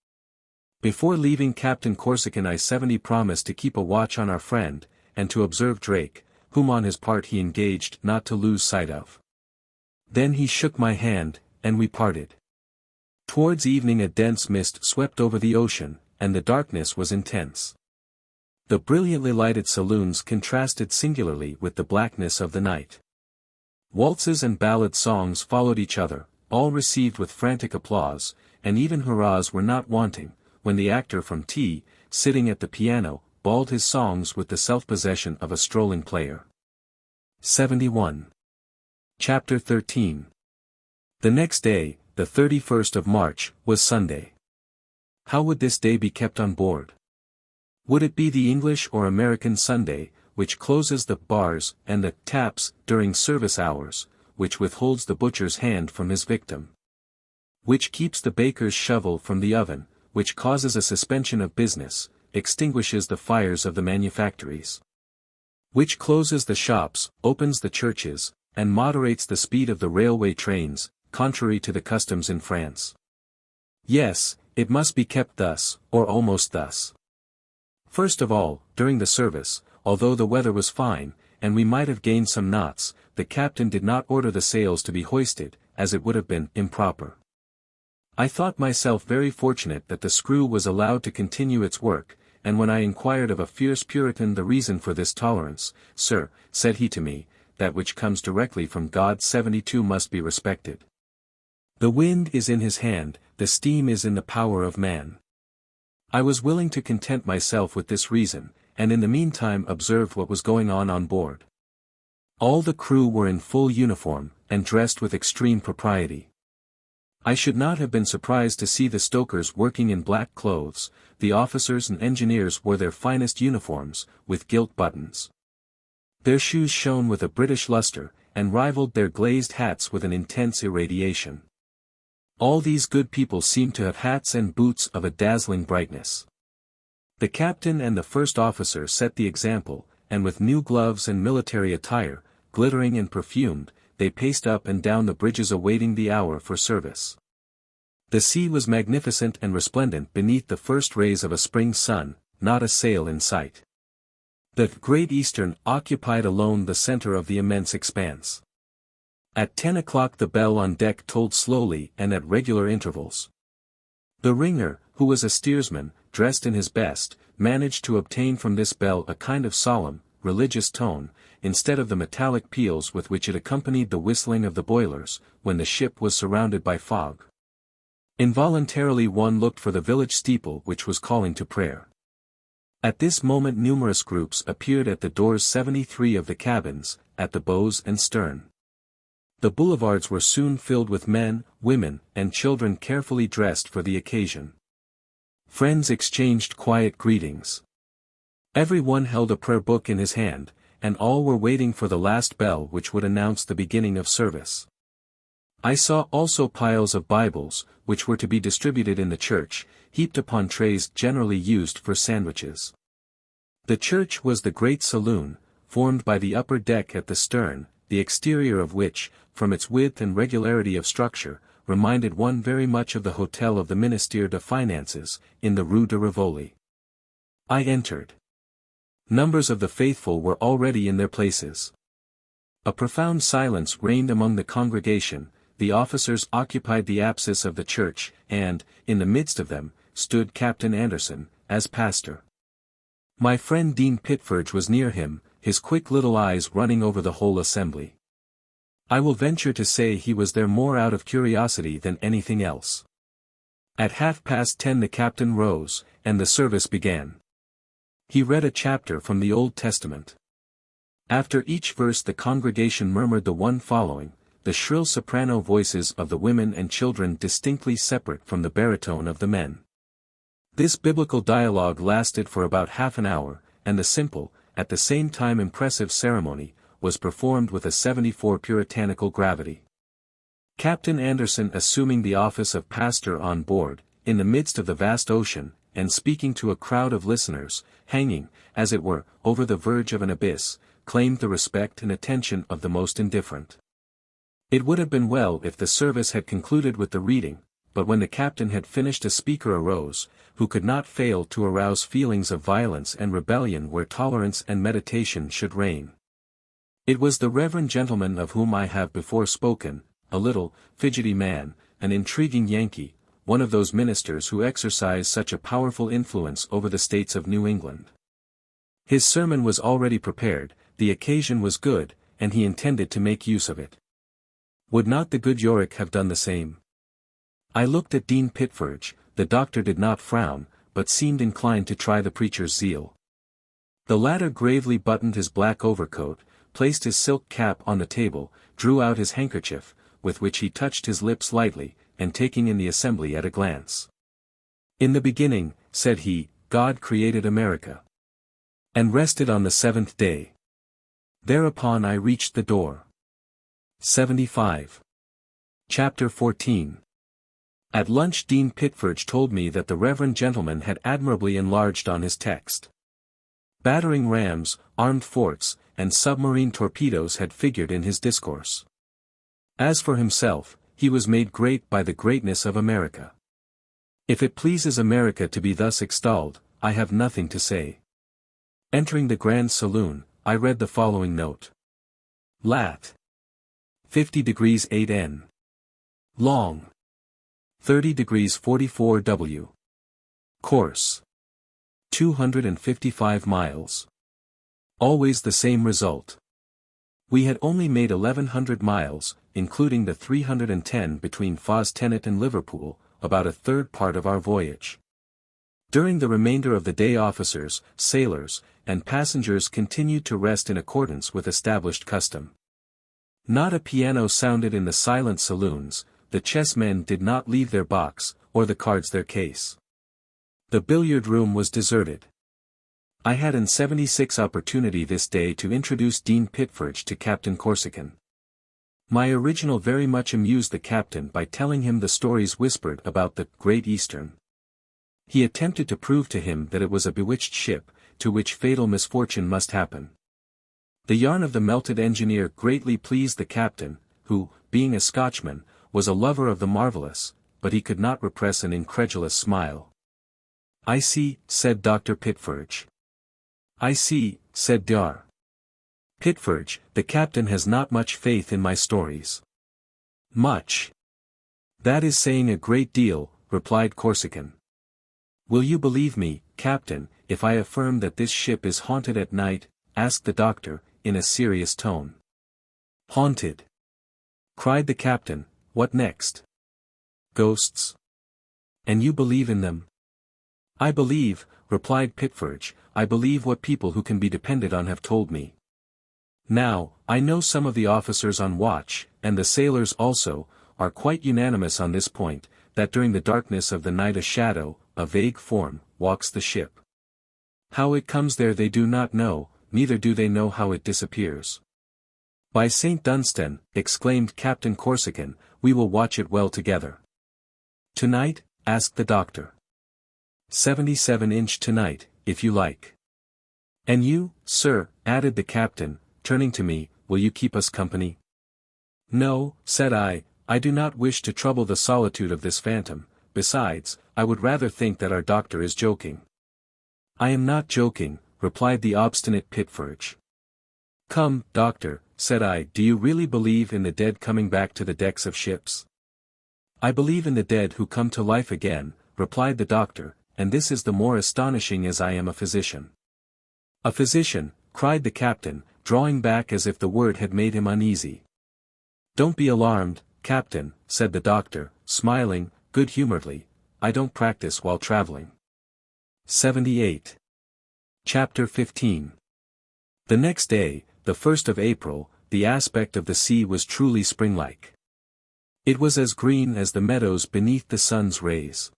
Before leaving Captain Corsican I promised to keep a watch on our friend, and to observe Drake, whom on his part he engaged not to lose sight of. Then he shook my hand, and we parted. Towards evening a dense mist swept over the ocean, and the darkness was intense. The brilliantly lighted saloons contrasted singularly with the blackness of the night. Waltzes and ballad songs followed each other, all received with frantic applause, and even hurrahs were not wanting, when the actor from T, sitting at the piano, bawled his songs with the self-possession of a strolling player. 71. Chapter 13. The next day, the 31st of March, was Sunday. How would this day be kept on board? Would it be the English or American Sunday, which closes the bars and the taps during service hours, which withholds the butcher's hand from his victim? Which keeps the baker's shovel from the oven, which causes a suspension of business, extinguishes the fires of the manufactories? Which closes the shops, opens the churches, and moderates the speed of the railway trains, contrary to the customs in France? Yes, it must be kept thus, or almost thus. First of all, during the service, although the weather was fine, and we might have gained some knots, the captain did not order the sails to be hoisted, as it would have been improper. I thought myself very fortunate that the screw was allowed to continue its work, and when I inquired of a fierce Puritan the reason for this tolerance, "Sir," said he to me, "that which comes directly from God 72 must be respected. The wind is in his hand, the steam is in the power of man." I was willing to content myself with this reason, and in the meantime observed what was going on board. All the crew were in full uniform, and dressed with extreme propriety. I should not have been surprised to see the stokers working in black clothes. The officers and engineers wore their finest uniforms, with gilt buttons. Their shoes shone with a British luster, and rivaled their glazed hats with an intense irradiation. All these good people seemed to have hats and boots of a dazzling brightness. The captain and the first officer set the example, and with new gloves and military attire, glittering and perfumed, they paced up and down the bridges awaiting the hour for service. The sea was magnificent and resplendent beneath the first rays of a spring sun, not a sail in sight. The Great Eastern occupied alone the center of the immense expanse. At 10 o'clock the bell on deck tolled slowly and at regular intervals. The ringer, who was a steersman, dressed in his best, managed to obtain from this bell a kind of solemn, religious tone, instead of the metallic peals with which it accompanied the whistling of the boilers, when the ship was surrounded by fog. Involuntarily one looked for the village steeple which was calling to prayer. At this moment numerous groups appeared at the doors 73 of the cabins, at the bows and stern. The boulevards were soon filled with men, women, and children carefully dressed for the occasion. Friends exchanged quiet greetings. Every one held a prayer book in his hand, and all were waiting for the last bell which would announce the beginning of service. I saw also piles of Bibles, which were to be distributed in the church, heaped upon trays generally used for sandwiches. The church was the great saloon, formed by the upper deck at the stern, the exterior of which, from its width and regularity of structure, reminded one very much of the hotel of the Ministère des Finances, in the Rue de Rivoli. I entered. Numbers of the faithful were already in their places. A profound silence reigned among the congregation. The officers occupied the apsis of the church, and, in the midst of them, stood Captain Anderson, as pastor. My friend Dean Pitferge was near him, his quick little eyes running over the whole assembly. I will venture to say he was there more out of curiosity than anything else. At 10:30 the captain rose, and the service began. He read a chapter from the Old Testament. After each verse the congregation murmured the one following, the shrill soprano voices of the women and children distinctly separate from the baritone of the men. This biblical dialogue lasted for about half an hour, and the simple, at the same time impressive ceremony, was performed with a 74 puritanical gravity. Captain Anderson assuming the office of pastor on board, in the midst of the vast ocean, and speaking to a crowd of listeners, hanging, as it were, over the verge of an abyss, claimed the respect and attention of the most indifferent. It would have been well if the service had concluded with the reading, but when the captain had finished a speaker arose, who could not fail to arouse feelings of violence and rebellion where tolerance and meditation should reign. It was the reverend gentleman of whom I have before spoken, a little, fidgety man, an intriguing Yankee, one of those ministers who exercise such a powerful influence over the states of New England. His sermon was already prepared, the occasion was good, and he intended to make use of it. Would not the good Yorick have done the same? I looked at Dean Pitferge. The doctor did not frown, but seemed inclined to try the preacher's zeal. The latter gravely buttoned his black overcoat, placed his silk cap on the table, drew out his handkerchief, with which he touched his lips lightly, and taking in the assembly at a glance. "In the beginning," said he, "God created America. And rested on the seventh day. Thereupon I reached the door." 75. Chapter 14. At lunch Dean Pitferge told me that the reverend gentleman had admirably enlarged on his text. Battering rams, armed forts, and submarine torpedoes had figured in his discourse. As for himself, he was made great by the greatness of America. If it pleases America to be thus extolled, I have nothing to say. Entering the grand saloon, I read the following note. Lat. 50 degrees 8 N. Long. 30 degrees 44 W. Course. 255 miles. Always the same result. We had only made 1100 miles, including the 310 between VI.SULLIVAN and Liverpool, about a third part of our voyage. During the remainder of the day officers, sailors, and passengers continued to rest in accordance with established custom. Not a piano sounded in the silent saloons, the chessmen did not leave their box, or the cards their case. The billiard room was deserted. I had an 76 opportunity this day to introduce Dean Pitferge to Captain Corsican. My original very much amused the captain by telling him the stories whispered about the Great Eastern. He attempted to prove to him that it was a bewitched ship, to which fatal misfortune must happen. The yarn of the melted engineer greatly pleased the captain, who, being a Scotchman, was a lover of the marvellous, but he could not repress an incredulous smile. "I see," said Dr. Pitferge. "I see," said Dr. Pitferge, "the captain has not much faith in my stories." "Much. That is saying a great deal," replied Corsican. "Will you believe me, captain, if I affirm that this ship is haunted at night?" asked the doctor, in a serious tone. "Haunted!" cried the captain. "What next?" "Ghosts." "And you believe in them?" "I believe, replied Pitferge, I believe what people who can be depended on have told me. Now, I know some of the officers on watch, and the sailors also, are quite unanimous on this point, that during the darkness of the night a shadow, a vague form, walks the ship. How it comes there they do not know, neither do they know how it disappears. By St. Dunstan, exclaimed Captain Corsican, we will watch it well together. Tonight? Asked the doctor. 77-inch tonight, if you like. And you, sir, added the captain, turning to me, will you keep us company? No, said I do not wish to trouble the solitude of this phantom, besides, I would rather think that our doctor is joking. I am not joking, replied the obstinate Pitferge. Come, doctor, said I, do you really believe in the dead coming back to the decks of ships? I believe in the dead who come to life again, replied the doctor, and this is the more astonishing as I am a physician. A physician, cried the captain, drawing back as if the word had made him uneasy. Don't be alarmed, captain, said the doctor, smiling, good-humoredly, I don't practice while traveling. 78. Chapter 15. The next day, the 1st of April, the aspect of the sea was truly spring-like. It was as green as the meadows beneath the sun's rays.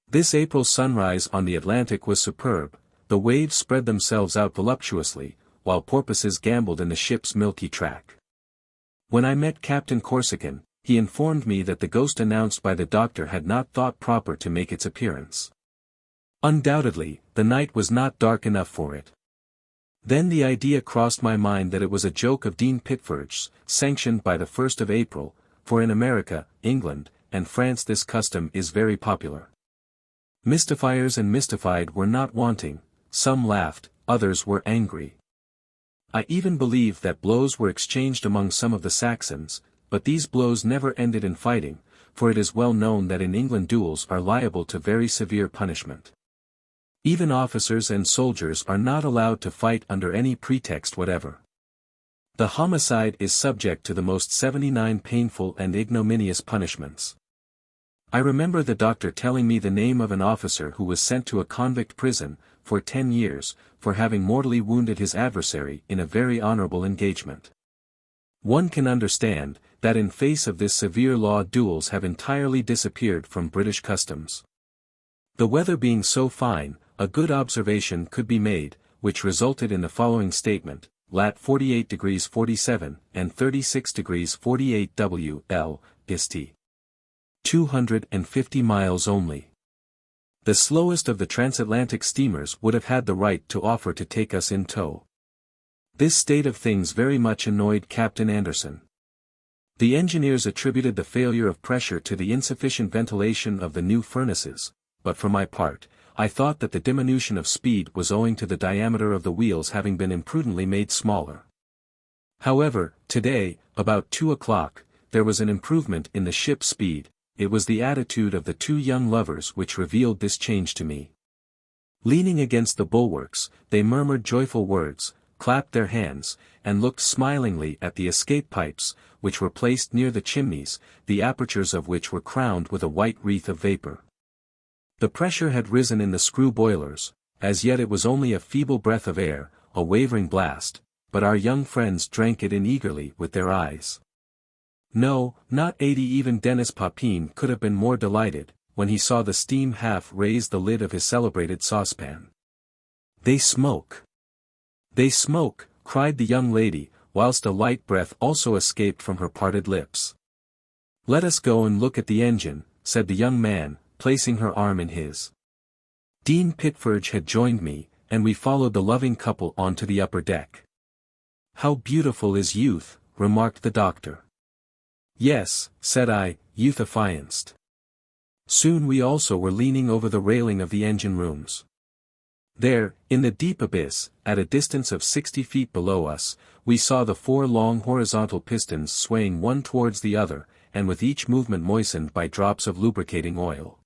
This April sunrise on the Atlantic was superb, the waves spread themselves out voluptuously, while porpoises gamboled in the ship's milky track. When I met Captain Corsican, he informed me that the ghost announced by the doctor had not thought proper to make its appearance. Undoubtedly, the night was not dark enough for it. Then the idea crossed my mind that it was a joke of Dean Pitferge's, sanctioned by the 1st of April, for in America, England, and France this custom is very popular. Mystifiers and mystified were not wanting, some laughed, others were angry. I even believe that blows were exchanged among some of the Saxons, but these blows never ended in fighting, for it is well known that in England duels are liable to very severe punishment. Even officers and soldiers are not allowed to fight under any pretext whatever. The homicide is subject to the most 79 painful and ignominious punishments. I remember the doctor telling me the name of an officer who was sent to a convict prison, for 10 years, for having mortally wounded his adversary in a very honorable engagement. One can understand, that in face of this severe law duels have entirely disappeared from British customs. The weather being so fine, a good observation could be made, which resulted in the following statement, lat. 48 degrees 47, and 36 degrees 48 W.L., XT. 250 miles only. The slowest of the transatlantic steamers would have had the right to offer to take us in tow. This state of things very much annoyed Captain Anderson. The engineers attributed the failure of pressure to the insufficient ventilation of the new furnaces, but for my part, I thought that the diminution of speed was owing to the diameter of the wheels having been imprudently made smaller. However, today, about 2 o'clock, there was an improvement in the ship's speed. It was the attitude of the two young lovers which revealed this change to me. Leaning against the bulwarks, they murmured joyful words, clapped their hands, and looked smilingly at the escape pipes, which were placed near the chimneys, the apertures of which were crowned with a white wreath of vapor. The pressure had risen in the screw boilers, as yet it was only a feeble breath of air, a wavering blast, but our young friends drank it in eagerly with their eyes. No, not 80 even Dennis Papin could have been more delighted, when he saw the steam half raise the lid of his celebrated saucepan. They smoke! They smoke! Cried the young lady, whilst a light breath also escaped from her parted lips. Let us go and look at the engine, said the young man, placing her arm in his. Dean Pitferge had joined me, and we followed the loving couple onto the upper deck. How beautiful is youth, remarked the doctor. Yes, said I, youth affianced. Soon we also were leaning over the railing of the engine rooms. There, in the deep abyss, at a distance of 60 feet below us, we saw the 4 long horizontal pistons swaying one towards the other, and with each movement moistened by drops of lubricating oil.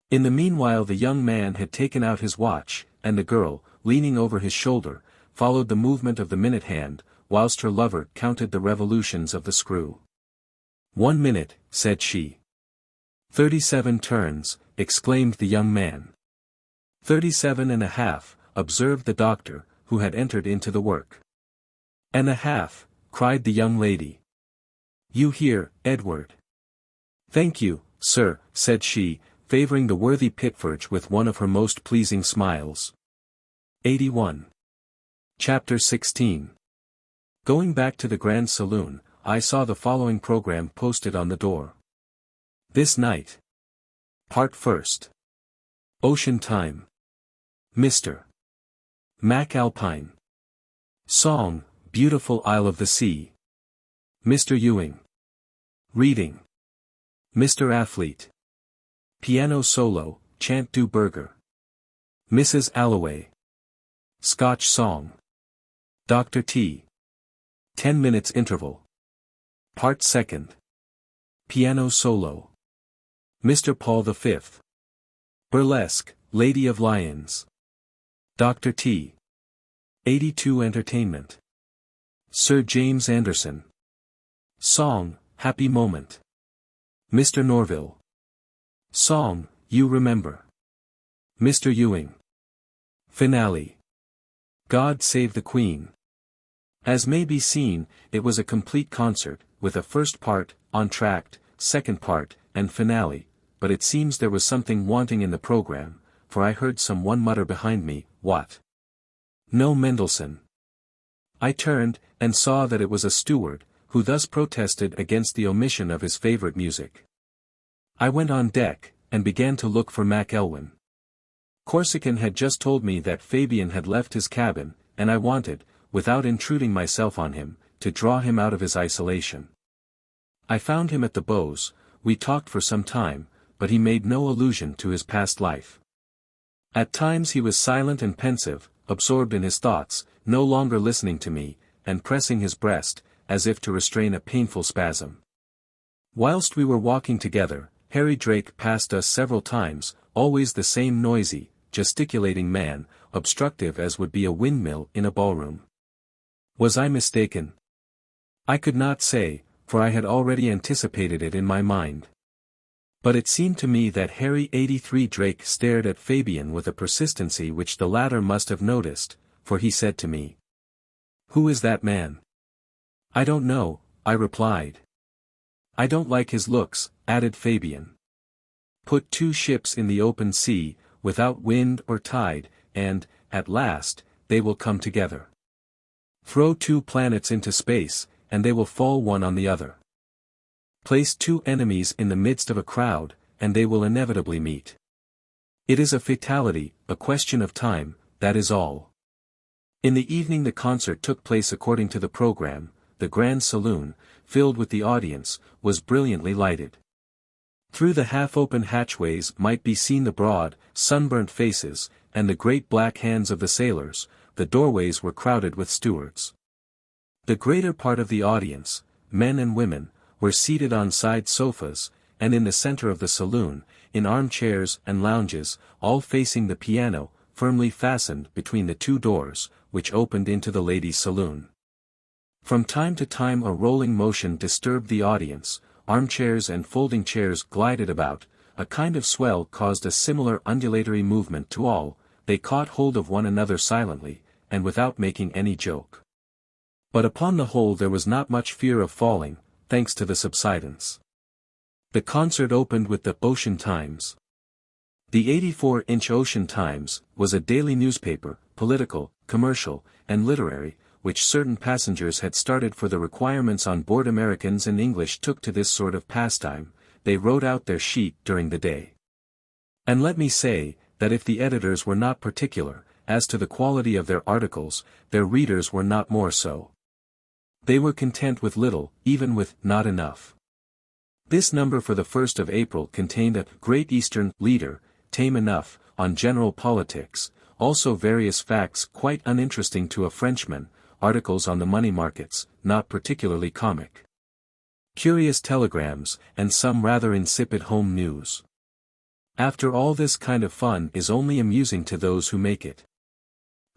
In the meanwhile the young man had taken out his watch, and the girl, leaning over his shoulder, followed the movement of the minute hand, whilst her lover counted the revolutions of the screw. 1 minute, said she. 37 turns, exclaimed the young man. 37 and a half, observed the doctor, who had entered into the work. And a half, cried the young lady. You hear, Edward? Thank you, sir, said she, favoring the worthy Pitford with one of her most pleasing smiles. 81. Chapter 16. Going back to the Grand Saloon, I saw the following program posted on the door. This night. Part First. Ocean Time. Mr. Mac Alpine. Song, Beautiful Isle of the Sea. Mr. Ewing. Reading. Mr. Athlete. Piano solo, Chant du Burger. Mrs. Alloway. Scotch song. Dr. T. 10 minutes interval. Part Second. Piano solo. Mr. Paul V. Burlesque, Lady of Lions. Dr. T. 82 Entertainment. Sir James Anderson. Song, Happy Moment. Mr. Norville. Song, You Remember. Mr. Ewing. Finale. God Save the Queen. As may be seen, it was a complete concert, with a first part, entr'acte, second part, and finale, but it seems there was something wanting in the program, for I heard someone mutter behind me, What? No Mendelssohn. I turned, and saw that it was a steward, who thus protested against the omission of his favorite music. I went on deck, and began to look for Mac Elwyn. Corsican had just told me that Fabian had left his cabin, and I wanted, without intruding myself on him, to draw him out of his isolation. I found him at the Bows. We talked for some time, but he made no allusion to his past life. At times he was silent and pensive, absorbed in his thoughts, no longer listening to me, and pressing his breast, as if to restrain a painful spasm. Whilst we were walking together, Harry Drake passed us several times, always the same noisy, gesticulating man, obstructive as would be a windmill in a ballroom. Was I mistaken? I could not say, for I had already anticipated it in my mind. But it seemed to me that Harry 83 Drake stared at Fabian with a persistency which the latter must have noticed, for he said to me, Who is that man? I don't know, I replied. I don't like his looks, added Fabian. Put two ships in the open sea, without wind or tide, and, at last, they will come together. Throw two planets into space, and they will fall one on the other. Place two enemies in the midst of a crowd, and they will inevitably meet. It is a fatality, a question of time, that is all. In the evening the concert took place according to the program. The Grand Saloon, filled with the audience, was brilliantly lighted. Through the half-open hatchways might be seen the broad, sunburnt faces, and the great black hands of the sailors. The doorways were crowded with stewards. The greater part of the audience, men and women, were seated on side sofas, and in the center of the saloon, in armchairs and lounges, all facing the piano, firmly fastened between the two doors, which opened into the ladies' saloon. From time to time a rolling motion disturbed the audience, armchairs and folding chairs glided about, a kind of swell caused a similar undulatory movement to all. They caught hold of one another silently, and without making any joke. But upon the whole there was not much fear of falling, thanks to the subsidence. The concert opened with the Ocean Times. The 84-inch Ocean Times was a daily newspaper, political, commercial, and literary, which certain passengers had started for the requirements on board. Americans and English took to this sort of pastime. They wrote out their sheet during the day. And let me say, that if the editors were not particular, as to the quality of their articles, their readers were not more so. They were content with little, even with not enough. This number for the 1st of April contained a Great Eastern leader, tame enough, on general politics, also various facts quite uninteresting to a Frenchman, articles on the money markets, not particularly comic. Curious telegrams, and some rather insipid home news. After all, this kind of fun is only amusing to those who make it.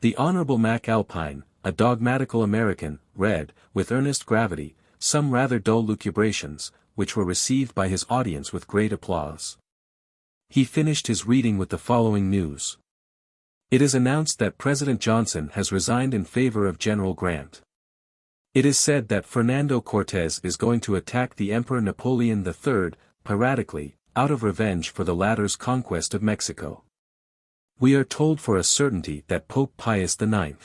The Honorable Mac Alpine, a dogmatical American, read, with earnest gravity, some rather dull lucubrations, which were received by his audience with great applause. He finished his reading with the following news. It is announced that President Johnson has resigned in favor of General Grant. It is said that Fernando Cortés is going to attack the Emperor Napoleon III, piratically, out of revenge for the latter's conquest of Mexico. We are told for a certainty that Pope Pius IX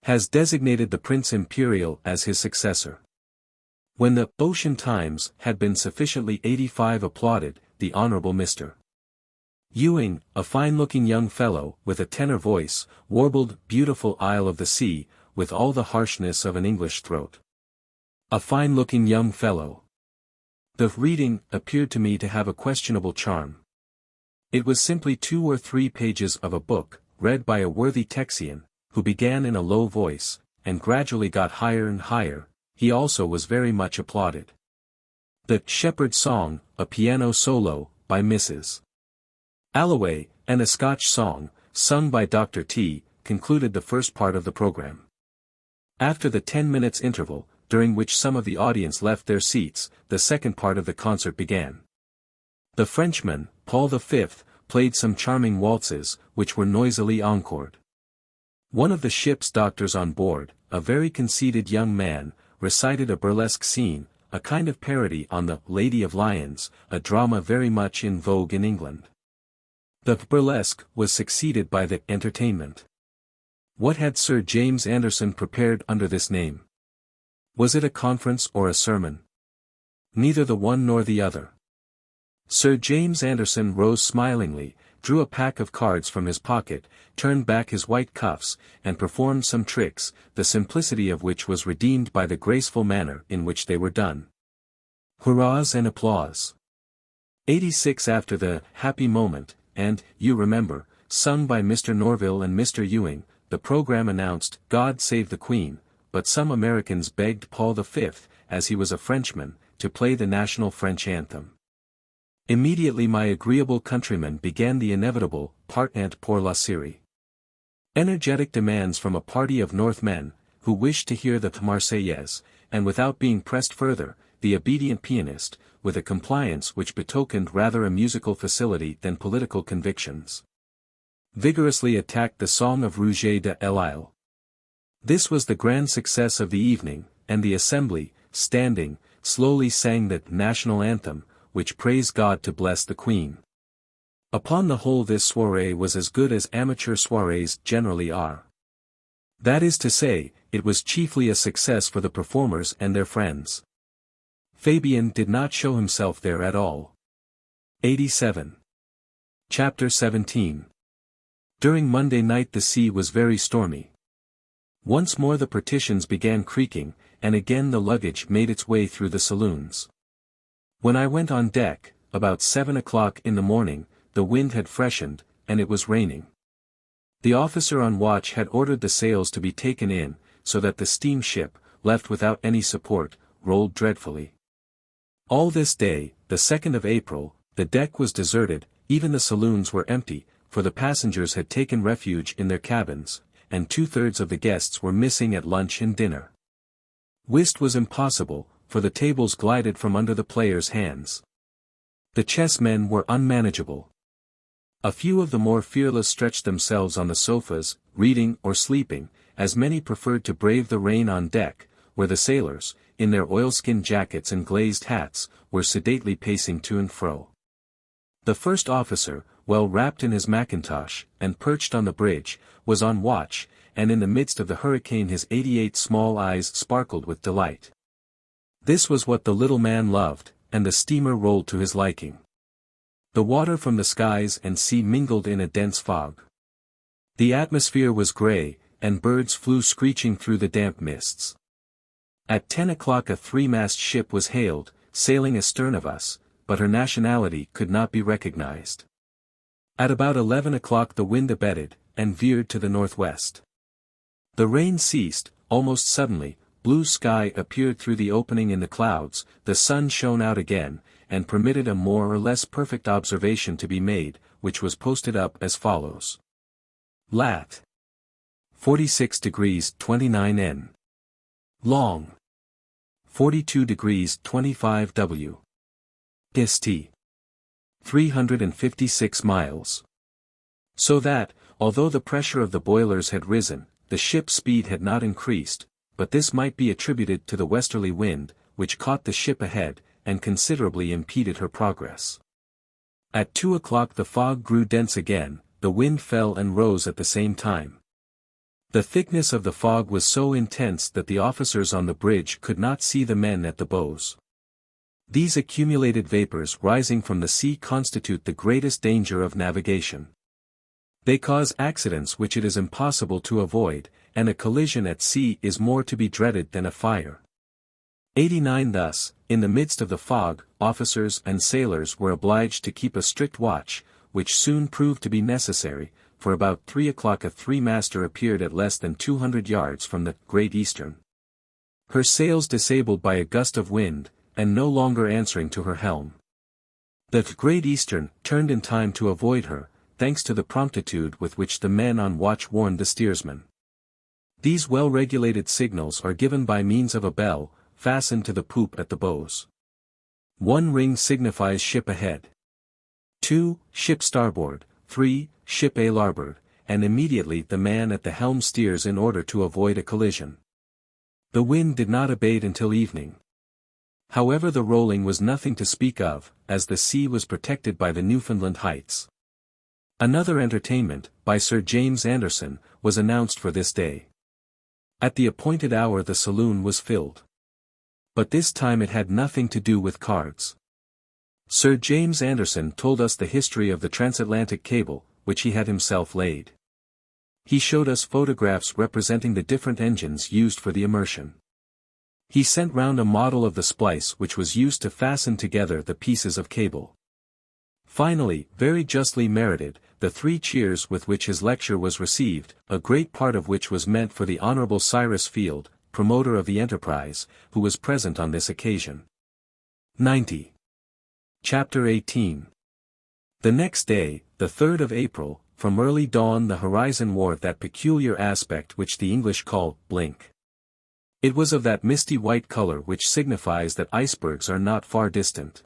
has designated the Prince Imperial as his successor. When the Ocean Times had been sufficiently 85 applauded, the Honorable Mr. Ewing, a fine-looking young fellow with a tenor voice, warbled "Beautiful Isle of the Sea," with all the harshness of an English throat. A fine-looking young fellow. The reading appeared to me to have a questionable charm. It was simply 2 or 3 pages of a book, read by a worthy Texian, who began in a low voice, and gradually got higher and higher. He also was very much applauded. The Shepherd's Song, a piano solo, by Mrs. Alloway, and a Scotch song, sung by Dr. T., concluded the first part of the program. After the 10 minutes interval, during which some of the audience left their seats, the second part of the concert began. The Frenchman, Paul V, played some charming waltzes, which were noisily encored. One of the ship's doctors on board, a very conceited young man, recited a burlesque scene, a kind of parody on the Lady of Lyons, a drama very much in vogue in England. The burlesque was succeeded by the entertainment. What had Sir James Anderson prepared under this name? Was it a conference or a sermon? Neither the one nor the other. Sir James Anderson rose smilingly, drew a pack of cards from his pocket, turned back his white cuffs, and performed some tricks, the simplicity of which was redeemed by the graceful manner in which they were done. Hurrahs and applause. 86 after the happy moment, and, you remember, sung by Mr. Norville and Mr. Ewing, the program announced, "God Save the Queen," but some Americans begged Paul V, as he was a Frenchman, to play the national French anthem. Immediately my agreeable countrymen began the inevitable, partant pour la Syrie. Energetic demands from a party of Northmen, who wished to hear the Marseillaise, and without being pressed further, the obedient pianist, with a compliance which betokened rather a musical facility than political convictions, vigorously attacked the song of Rouget de L'Isle. This was the grand success of the evening, and the assembly, standing, slowly sang the national anthem, which praised God to bless the Queen. Upon the whole this soirée was as good as amateur soirées generally are. That is to say, it was chiefly a success for the performers and their friends. Fabian did not show himself there at all. 87. Chapter 17. During Monday night the sea was very stormy. Once more the partitions began creaking, and again the luggage made its way through the saloons. When I went on deck, about 7 o'clock in the morning, the wind had freshened, and it was raining. The officer on watch had ordered the sails to be taken in, so that the steamship, left without any support, rolled dreadfully. All this day, the 2nd of April, the deck was deserted, even the saloons were empty, for the passengers had taken refuge in their cabins, and 2/3 of the guests were missing at lunch and dinner. Whist was impossible, for the tables glided from under the players' hands. The chessmen were unmanageable. A few of the more fearless stretched themselves on the sofas, reading or sleeping, as many preferred to brave the rain on deck, where the sailors, in their oilskin jackets and glazed hats, were sedately pacing to and fro. The first officer, well wrapped in his mackintosh, and perched on the bridge, was on watch, and in the midst of the hurricane his 88 small eyes sparkled with delight. This was what the little man loved, and the steamer rolled to his liking. The water from the skies and sea mingled in a dense fog. The atmosphere was grey, and birds flew screeching through the damp mists. At 10 o'clock a 3-mast ship was hailed, sailing astern of us, but her nationality could not be recognized. At about 11 o'clock the wind abated, and veered to the northwest. The rain ceased, almost suddenly. Blue sky appeared through the opening in the clouds, the sun shone out again, and permitted a more or less perfect observation to be made, which was posted up as follows. Lat. 46 degrees 29 N. Long. 42 degrees 25 W. X.T. 356 miles. So that, Although the pressure of the boilers had risen, the ship's speed had not increased, but this might be attributed to the westerly wind, which caught the ship ahead, and considerably impeded her progress. At 2 o'clock the fog grew dense again, the wind fell and rose at the same time. The thickness of the fog was so intense that the officers on the bridge could not see the men at the bows. These accumulated vapors rising from the sea constitute the greatest danger of navigation. They cause accidents which it is impossible to avoid, and a collision at sea is more to be dreaded than a fire. 89 Thus, in the midst of the fog, officers and sailors were obliged to keep a strict watch, which soon proved to be necessary, for about 3 o'clock a three-master appeared at less than 200 yards from the Great Eastern. Her sails disabled by a gust of wind, and no longer answering to her helm. The Great Eastern turned in time to avoid her, thanks to the promptitude with which the men on watch warned the steersman. These well-regulated signals are given by means of a bell, fastened to the poop at the bows. 1 ring signifies ship ahead. 2, ship starboard. 3, ship a larboard, and immediately the man at the helm steers in order to avoid a collision. The wind did not abate until evening. However, the rolling was nothing to speak of, as the sea was protected by the Newfoundland Heights. Another entertainment, by Sir James Anderson, was announced for this day. At the appointed hour the saloon was filled. But this time it had nothing to do with cards. Sir James Anderson told us the history of the transatlantic cable, which he had himself laid. He showed us photographs representing the different engines used for the immersion. He sent round a model of the splice which was used to fasten together the pieces of cable. Finally, very justly merited, the 3 cheers with which his lecture was received, a great part of which was meant for the Honourable Cyrus Field, promoter of the enterprise, who was present on this occasion. 90. Chapter 18. The next day, the 3rd of April, from early dawn the horizon wore that peculiar aspect which the English call blink. It was of that misty white color which signifies that icebergs are not far distant.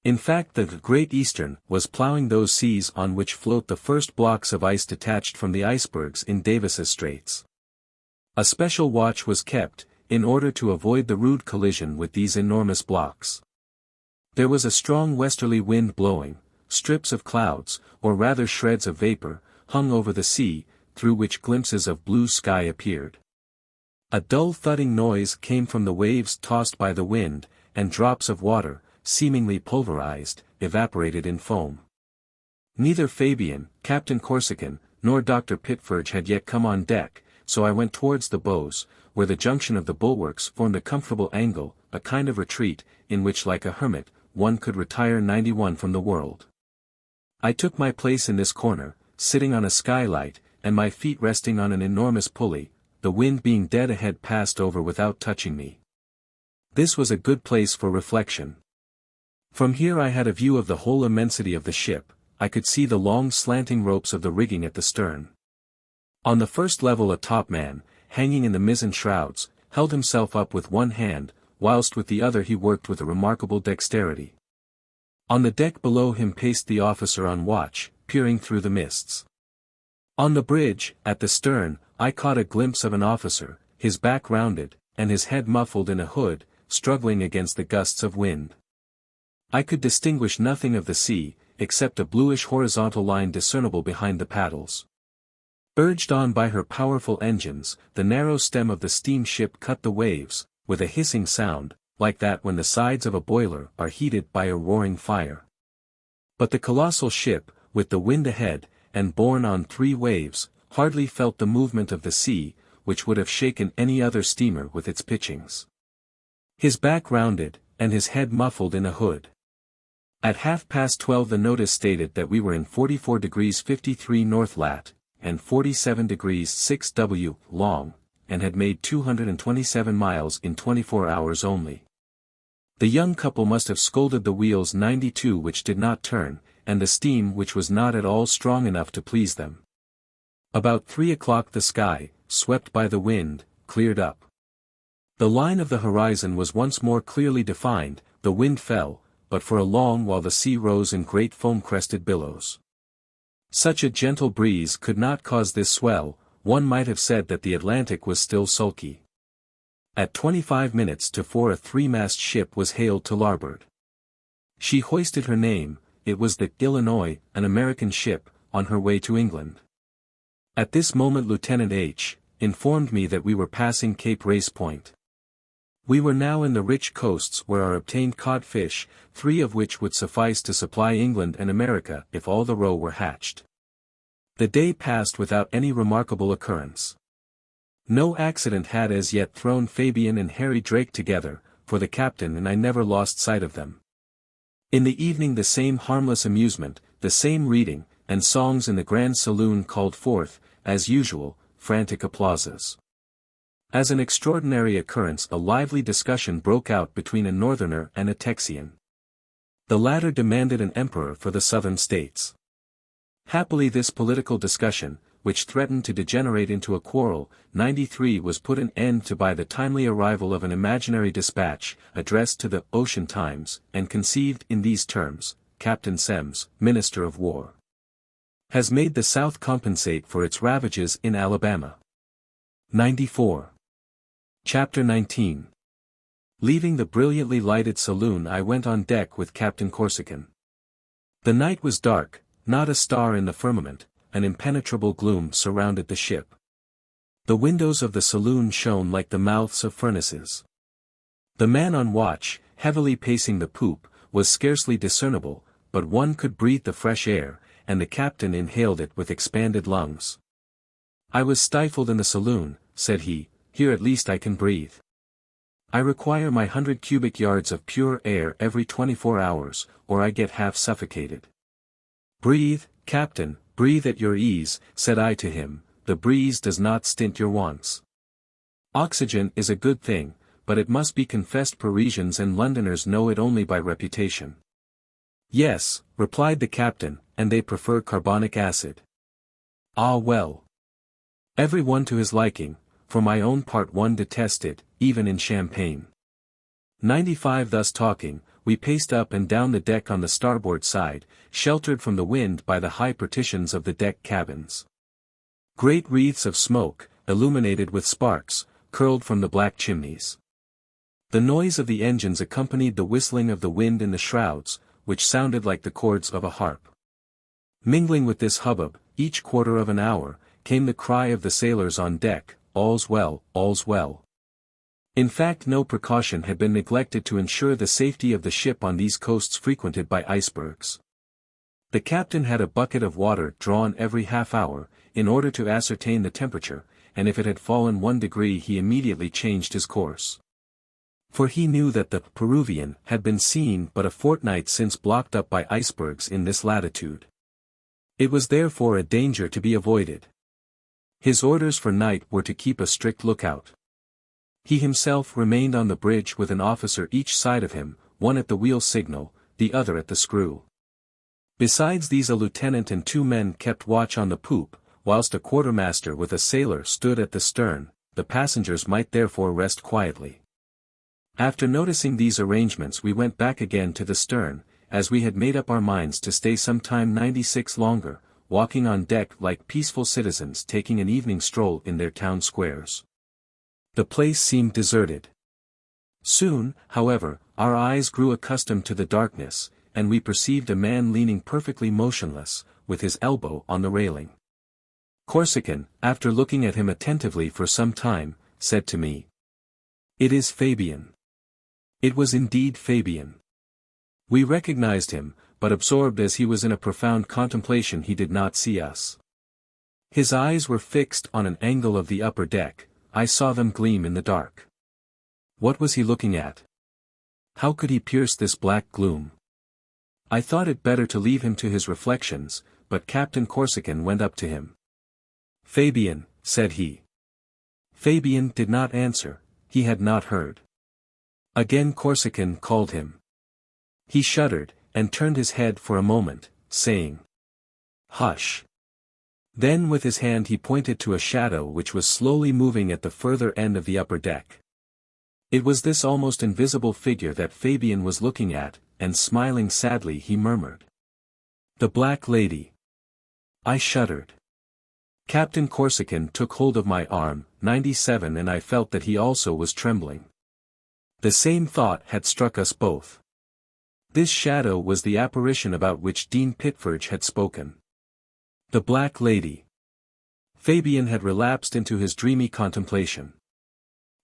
In fact, the Great Eastern was ploughing those seas on which float the first blocks of ice detached from the icebergs in Davis's Straits. A special watch was kept, in order to avoid the rude collision with these enormous blocks. There was a strong westerly wind blowing, strips of clouds, or rather shreds of vapor, hung over the sea, through which glimpses of blue sky appeared. A dull thudding noise came from the waves tossed by the wind, and drops of water, seemingly pulverized, evaporated in foam. Neither Fabian, Captain Corsican, nor Dr. Pitferge had yet come on deck, so I went towards the bows, where the junction of the bulwarks formed a comfortable angle, a kind of retreat, in which like a hermit, one could retire 91 from the world. I took my place in this corner, sitting on a skylight, and my feet resting on an enormous pulley, the wind being dead ahead passed over without touching me. This was a good place for reflection. From here I had a view of the whole immensity of the ship. I could see the long slanting ropes of the rigging at the stern. On the first level a topman, hanging in the mizzen shrouds, held himself up with one hand, whilst with the other he worked with a remarkable dexterity. On the deck below him paced the officer on watch, peering through the mists. On the bridge, at the stern, I caught a glimpse of an officer, his back rounded, and his head muffled in a hood, struggling against the gusts of wind. I could distinguish nothing of the sea, except a bluish horizontal line discernible behind the paddles. Urged on by her powerful engines, the narrow stem of the steamship cut the waves, with a hissing sound, like that when the sides of a boiler are heated by a roaring fire. But the colossal ship, with the wind ahead, and borne on 3 waves, hardly felt the movement of the sea, which would have shaken any other steamer with its pitchings. His back rounded, and his head muffled in a hood. At 12:30 the notice stated that we were in 44 degrees 53 north lat, and 47 degrees 6 W long, and had made 227 miles in 24 hours only. The young couple must have scolded the wheels 92 which did not turn, and the steam which was not at all strong enough to please them. About 3 o'clock the sky, swept by the wind, cleared up. The line of the horizon was once more clearly defined, the wind fell, but for a long while the sea rose in great foam-crested billows. Such a gentle breeze could not cause this swell. One might have said that the Atlantic was still sulky. At 25 minutes to 4 a three-mast ship was hailed to larboard. She hoisted her name, it was the Illinois, an American ship, on her way to England. At this moment Lieutenant H. informed me that we were passing Cape Race Point. We were now in the rich coasts where are obtained codfish, 3 of which would suffice to supply England and America if all the roe were hatched. The day passed without any remarkable occurrence. No accident had as yet thrown Fabian and Harry Drake together, for the captain and I never lost sight of them. In the evening the same harmless amusement, the same reading, and songs in the grand saloon called forth, as usual, frantic applauses. As an extraordinary occurrence a lively discussion broke out between a northerner and a Texian. The latter demanded an emperor for the southern states. Happily this political discussion, which threatened to degenerate into a quarrel, 93 was put an end to by the timely arrival of an imaginary dispatch, addressed to the Ocean Times, and conceived in these terms: Captain Semmes, Minister of War, has made the South compensate for its ravages in Alabama. 94. Chapter 19. Leaving the brilliantly lighted saloon I went on deck with Captain Corsican. The night was dark, not a star in the firmament, an impenetrable gloom surrounded the ship. The windows of the saloon shone like the mouths of furnaces. The man on watch, heavily pacing the poop, was scarcely discernible, but one could breathe the fresh air, and the captain inhaled it with expanded lungs. "I was stifled in the saloon," said he, "here at least I can breathe. I require my 100 cubic yards of pure air every 24 hours, or I get half suffocated." "Breathe, Captain, breathe at your ease," said I to him, "the breeze does not stint your wants. Oxygen is a good thing, but it must be confessed Parisians and Londoners know it only by reputation." "Yes," replied the captain, "and they prefer carbonic acid." "Ah well. Every one to his liking, for my own part one detests it, even in champagne." 95 Thus talking, we paced up and down the deck on the starboard side, sheltered from the wind by the high partitions of the deck cabins. Great wreaths of smoke, illuminated with sparks, curled from the black chimneys. The noise of the engines accompanied the whistling of the wind in the shrouds, which sounded like the chords of a harp. Mingling with this hubbub, each quarter of an hour, came the cry of the sailors on deck, "All's well, all's well." In fact no precaution had been neglected to ensure the safety of the ship on these coasts frequented by icebergs. The captain had a bucket of water drawn every half hour, in order to ascertain the temperature, and if it had fallen 1 degree he immediately changed his course. For he knew that the Peruvian had been seen but a fortnight since blocked up by icebergs in this latitude. It was therefore a danger to be avoided. His orders for night were to keep a strict lookout. He himself remained on the bridge with an officer each side of him, one at the wheel signal, the other at the screw. Besides these a lieutenant and 2 men kept watch on the poop, whilst a quartermaster with a sailor stood at the stern. The passengers might therefore rest quietly. After noticing these arrangements we went back again to the stern, as we had made up our minds to stay some time 96 longer, walking on deck like peaceful citizens taking an evening stroll in their town squares. The place seemed deserted. Soon, however, our eyes grew accustomed to the darkness, and we perceived a man leaning perfectly motionless, with his elbow on the railing. Corsican, after looking at him attentively for some time, said to me, "It is Fabian." It was indeed Fabian. We recognized him, but absorbed as he was in a profound contemplation he did not see us. His eyes were fixed on an angle of the upper deck. I saw them gleam in the dark. What was he looking at? How could he pierce this black gloom? I thought it better to leave him to his reflections, but Captain Corsican went up to him. "Fabian," said he. Fabian did not answer, he had not heard. Again Corsican called him. He shuddered, and turned his head for a moment, saying, "Hush." Then with his hand he pointed to a shadow which was slowly moving at the further end of the upper deck. It was this almost invisible figure that Fabian was looking at, and smiling sadly he murmured, "The Black Lady." I shuddered. Captain Corsican took hold of my arm, 97, and I felt that he also was trembling. The same thought had struck us both. This shadow was the apparition about which Dean Pitferge had spoken. The Black Lady. Fabian had relapsed into his dreamy contemplation.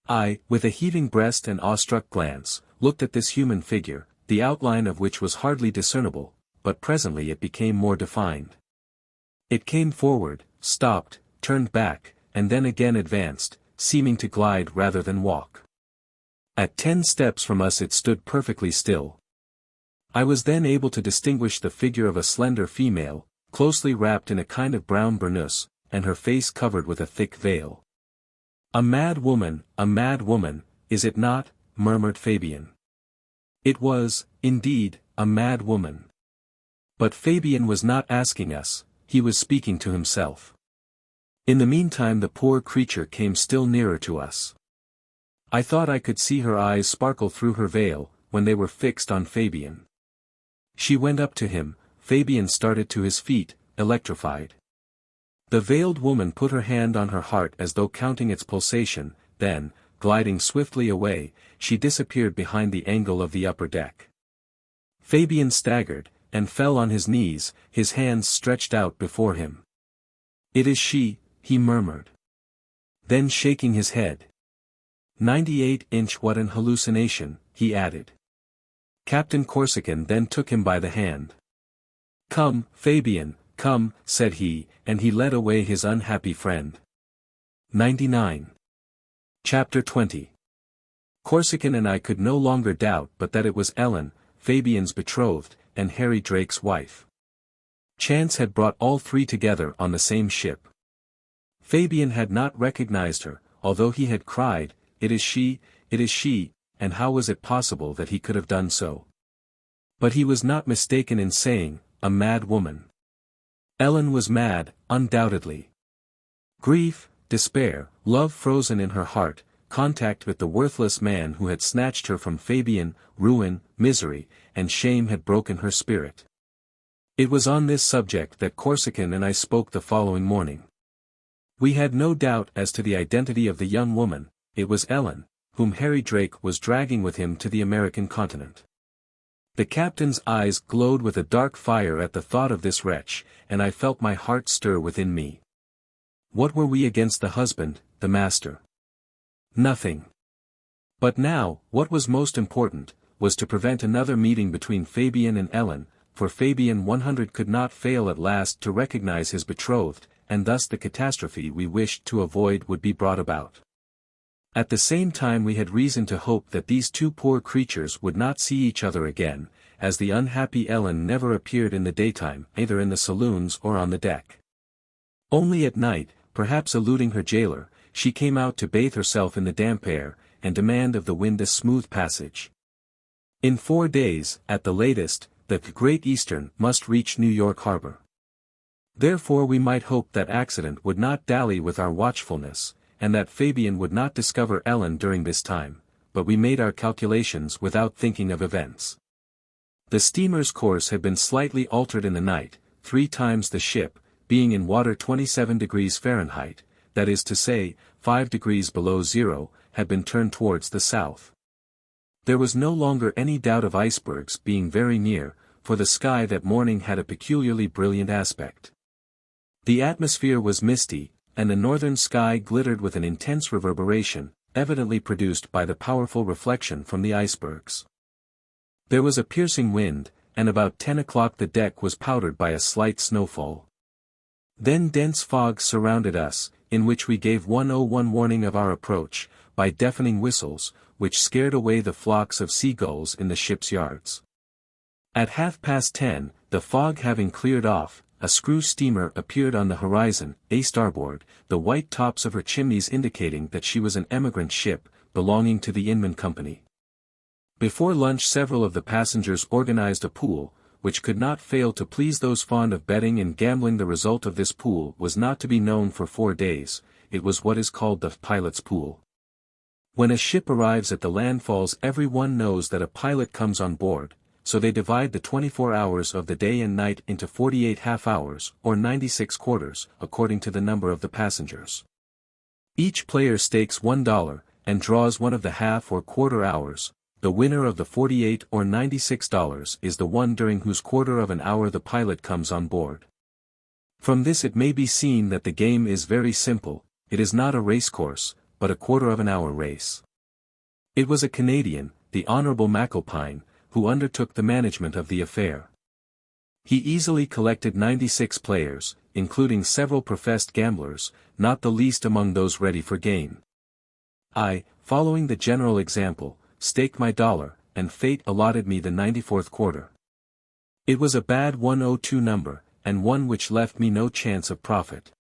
I, with a heaving breast and awestruck glance, looked at this human figure, the outline of which was hardly discernible, but presently it became more defined. It came forward, stopped, turned back, and then again advanced, seeming to glide rather than walk. At 10 steps from us it stood perfectly still. I was then able to distinguish the figure of a slender female, closely wrapped in a kind of brown burnous, and her face covered with a thick veil. A mad woman, is it not?" murmured Fabian. It was, indeed, a mad woman. But Fabian was not asking us, he was speaking to himself. In the meantime the poor creature came still nearer to us. I thought I could see her eyes sparkle through her veil, when they were fixed on Fabian. She went up to him. Fabian started to his feet, electrified. The veiled woman put her hand on her heart as though counting its pulsation, then, gliding swiftly away, she disappeared behind the angle of the upper deck. Fabian staggered, and fell on his knees, his hands stretched out before him. "It is she," he murmured. Then shaking his head. 98" what an hallucination, he added. Captain Corsican then took him by the hand. "Come, Fabian, come," said he, and he led away his unhappy friend. 99. Chapter 20. Corsican and I could no longer doubt but that it was Ellen, Fabian's betrothed, and Harry Drake's wife. Chance had brought all three together on the same ship. Fabian had not recognized her, although he had cried, "It is she, and how was it possible that he could have done so?" But he was not mistaken in saying, a mad woman. Ellen was mad, undoubtedly. Grief, despair, love frozen in her heart, contact with the worthless man who had snatched her from Fabian, ruin, misery, and shame had broken her spirit. It was on this subject that Corsican and I spoke the following morning. We had no doubt as to the identity of the young woman. It was Ellen, whom Harry Drake was dragging with him to the American continent. The captain's eyes glowed with a dark fire at the thought of this wretch, and I felt my heart stir within me. What were we against the husband, the master? Nothing. But now, what was most important, was to prevent another meeting between Fabian and Ellen, for Fabian 100 could not fail at last to recognize his betrothed, and thus the catastrophe we wished to avoid would be brought about. At the same time we had reason to hope that these two poor creatures would not see each other again, as the unhappy Ellen never appeared in the daytime, either in the saloons or on the deck. Only at night, perhaps eluding her jailer, she came out to bathe herself in the damp air, and demand of the wind a smooth passage. In 4 days, at the latest, the Great Eastern must reach New York Harbor. Therefore we might hope that accident would not dally with our watchfulness, and that Fabian would not discover Ellen during this time, but we made our calculations without thinking of events. The steamer's course had been slightly altered in the night, 3 times the ship, being in water 27 degrees Fahrenheit, that is to say, 5 degrees below zero, had been turned towards the south. There was no longer any doubt of icebergs being very near, for the sky that morning had a peculiarly brilliant aspect. The atmosphere was misty, and the northern sky glittered with an intense reverberation, evidently produced by the powerful reflection from the icebergs. There was a piercing wind, and about 10 o'clock the deck was powdered by a slight snowfall. Then dense fog surrounded us, in which we gave 101 warning of our approach, by deafening whistles, which scared away the flocks of seagulls in the ship's yards. At 10:30, the fog having cleared off, a screw steamer appeared on the horizon, a starboard, the white tops of her chimneys indicating that she was an emigrant ship, belonging to the Inman Company. Before lunch several of the passengers organized a pool, which could not fail to please those fond of betting and gambling. The result of this pool was not to be known for 4 days, it was what is called the pilot's pool. When a ship arrives at the landfalls every one knows that a pilot comes on board, so they divide the 24 hours of the day and night into 48 half-hours, or 96 quarters, according to the number of the passengers. Each player stakes $1, and draws one of the half or quarter hours. The winner of the 48 or $96 is the one during whose quarter of an hour the pilot comes on board. From this it may be seen that the game is very simple. It is not a racecourse, but a quarter-of-an-hour race. It was a Canadian, the Honourable McAlpine, who undertook the management of the affair. He easily collected 96 players, including several professed gamblers, not the least among those ready for gain. I, following the general example, staked my $1, and fate allotted me the 94th quarter. It was a bad 102 number, and one which left me no chance of profit.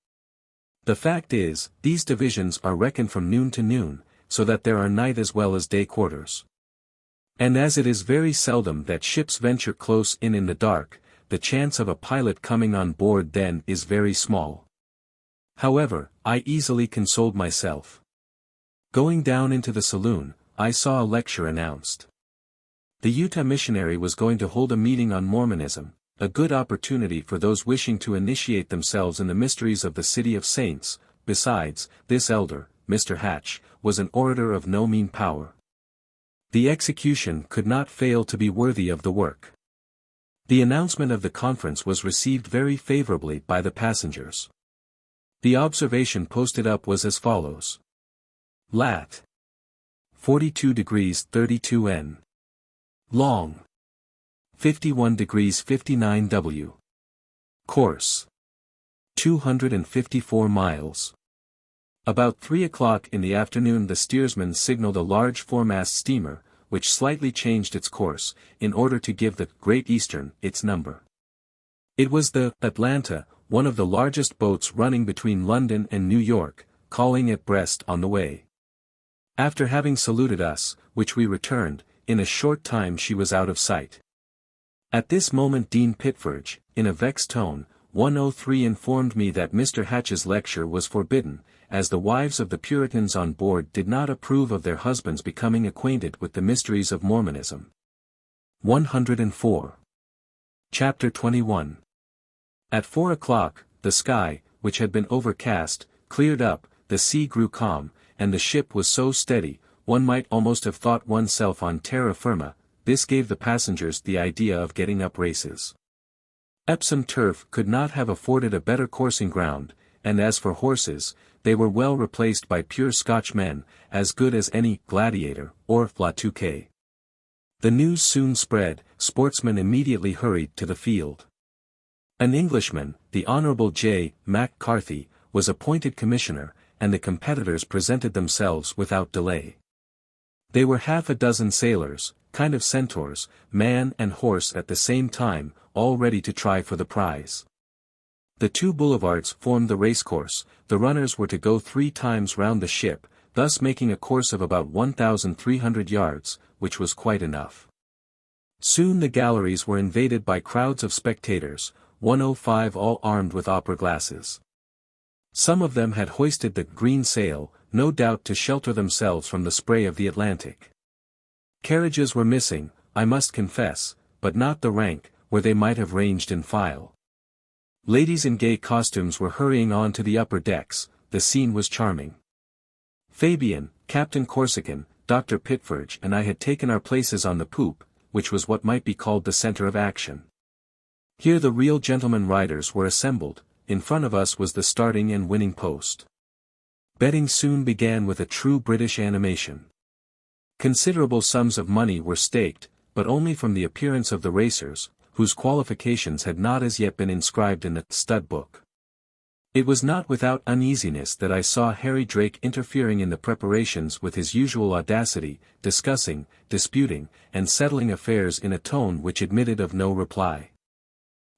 The fact is, these divisions are reckoned from noon to noon, so that there are night as well as day quarters. And as it is very seldom that ships venture close in the dark, the chance of a pilot coming on board then is very small. However, I easily consoled myself. Going down into the saloon, I saw a lecture announced. The Utah missionary was going to hold a meeting on Mormonism, a good opportunity for those wishing to initiate themselves in the mysteries of the City of Saints. Besides, this elder, Mr. Hatch, was an orator of no mean power. The execution could not fail to be worthy of the work. The announcement of the conference was received very favorably by the passengers. The observation posted up was as follows. Lat. 42 degrees 32 N. Long. 51 degrees 59 W. Course. 254 miles. About 3 o'clock in the afternoon the steersman signaled a large foremast steamer, which slightly changed its course, in order to give the Great Eastern its number. It was the Atlanta, one of the largest boats running between London and New York, calling at Brest on the way. After having saluted us, which we returned, in a short time she was out of sight. At this moment Dean Pitferge, in a vexed tone, 103 informed me that Mr. Hatch's lecture was forbidden, as the wives of the Puritans on board did not approve of their husbands becoming acquainted with the mysteries of Mormonism. 104. Chapter 21. At 4 o'clock, the sky, which had been overcast, cleared up, the sea grew calm, and the ship was so steady, one might almost have thought oneself on terra firma. This gave the passengers the idea of getting up races. Epsom turf could not have afforded a better coursing ground, and as for horses, they were well replaced by pure Scotch men, as good as any gladiator, or Blockade. The news soon spread, sportsmen immediately hurried to the field. An Englishman, the Honourable J. McCarthy, was appointed commissioner, and the competitors presented themselves without delay. They were half a dozen sailors, kind of centaurs, man and horse at the same time, all ready to try for the prize. The 2 boulevards formed the racecourse. The runners were to go 3 times round the ship, thus making a course of about 1,300 yards, which was quite enough. Soon the galleries were invaded by crowds of spectators, 105 all armed with opera glasses. Some of them had hoisted the green sail, no doubt to shelter themselves from the spray of the Atlantic. Carriages were missing, I must confess, but not the rank, where they might have ranged in file. Ladies in gay costumes were hurrying on to the upper decks. The scene was charming. Fabian, Captain Corsican, Dr. Pitferge and I had taken our places on the poop, which was what might be called the center of action. Here the real gentlemen riders were assembled. In front of us was the starting and winning post. Betting soon began with a true British animation. Considerable sums of money were staked, but only from the appearance of the racers, whose qualifications had not as yet been inscribed in the stud book. It was not without uneasiness that I saw Harry Drake interfering in the preparations with his usual audacity, discussing, disputing, and settling affairs in a tone which admitted of no reply.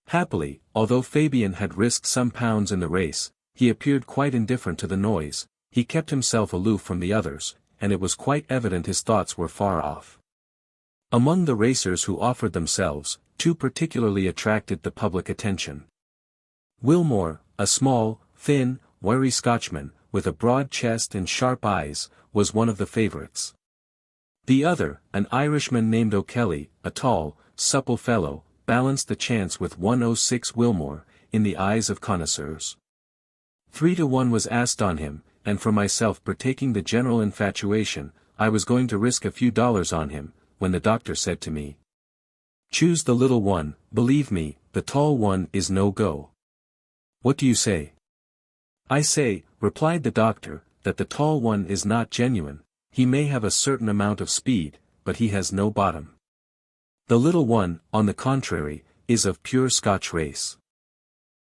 Happily, although Fabian had risked some pounds in the race, he appeared quite indifferent to the noise. He kept himself aloof from the others, and it was quite evident his thoughts were far off. Among the racers who offered themselves, 2 particularly attracted the public attention. Wilmore, a small, thin, wiry Scotchman, with a broad chest and sharp eyes, was one of the favourites. The other, an Irishman named O'Kelly, a tall, supple fellow, balanced the chance with 106 Wilmore, in the eyes of connoisseurs. 3-1 was asked on him, and for myself partaking the general infatuation, I was going to risk a few dollars on him, when the doctor said to me, "Choose the little one, believe me, the tall one is no go." "What do you say?" "I say," replied the doctor, "that the tall one is not genuine. He may have a certain amount of speed, but he has no bottom. The little one, on the contrary, is of pure Scotch race.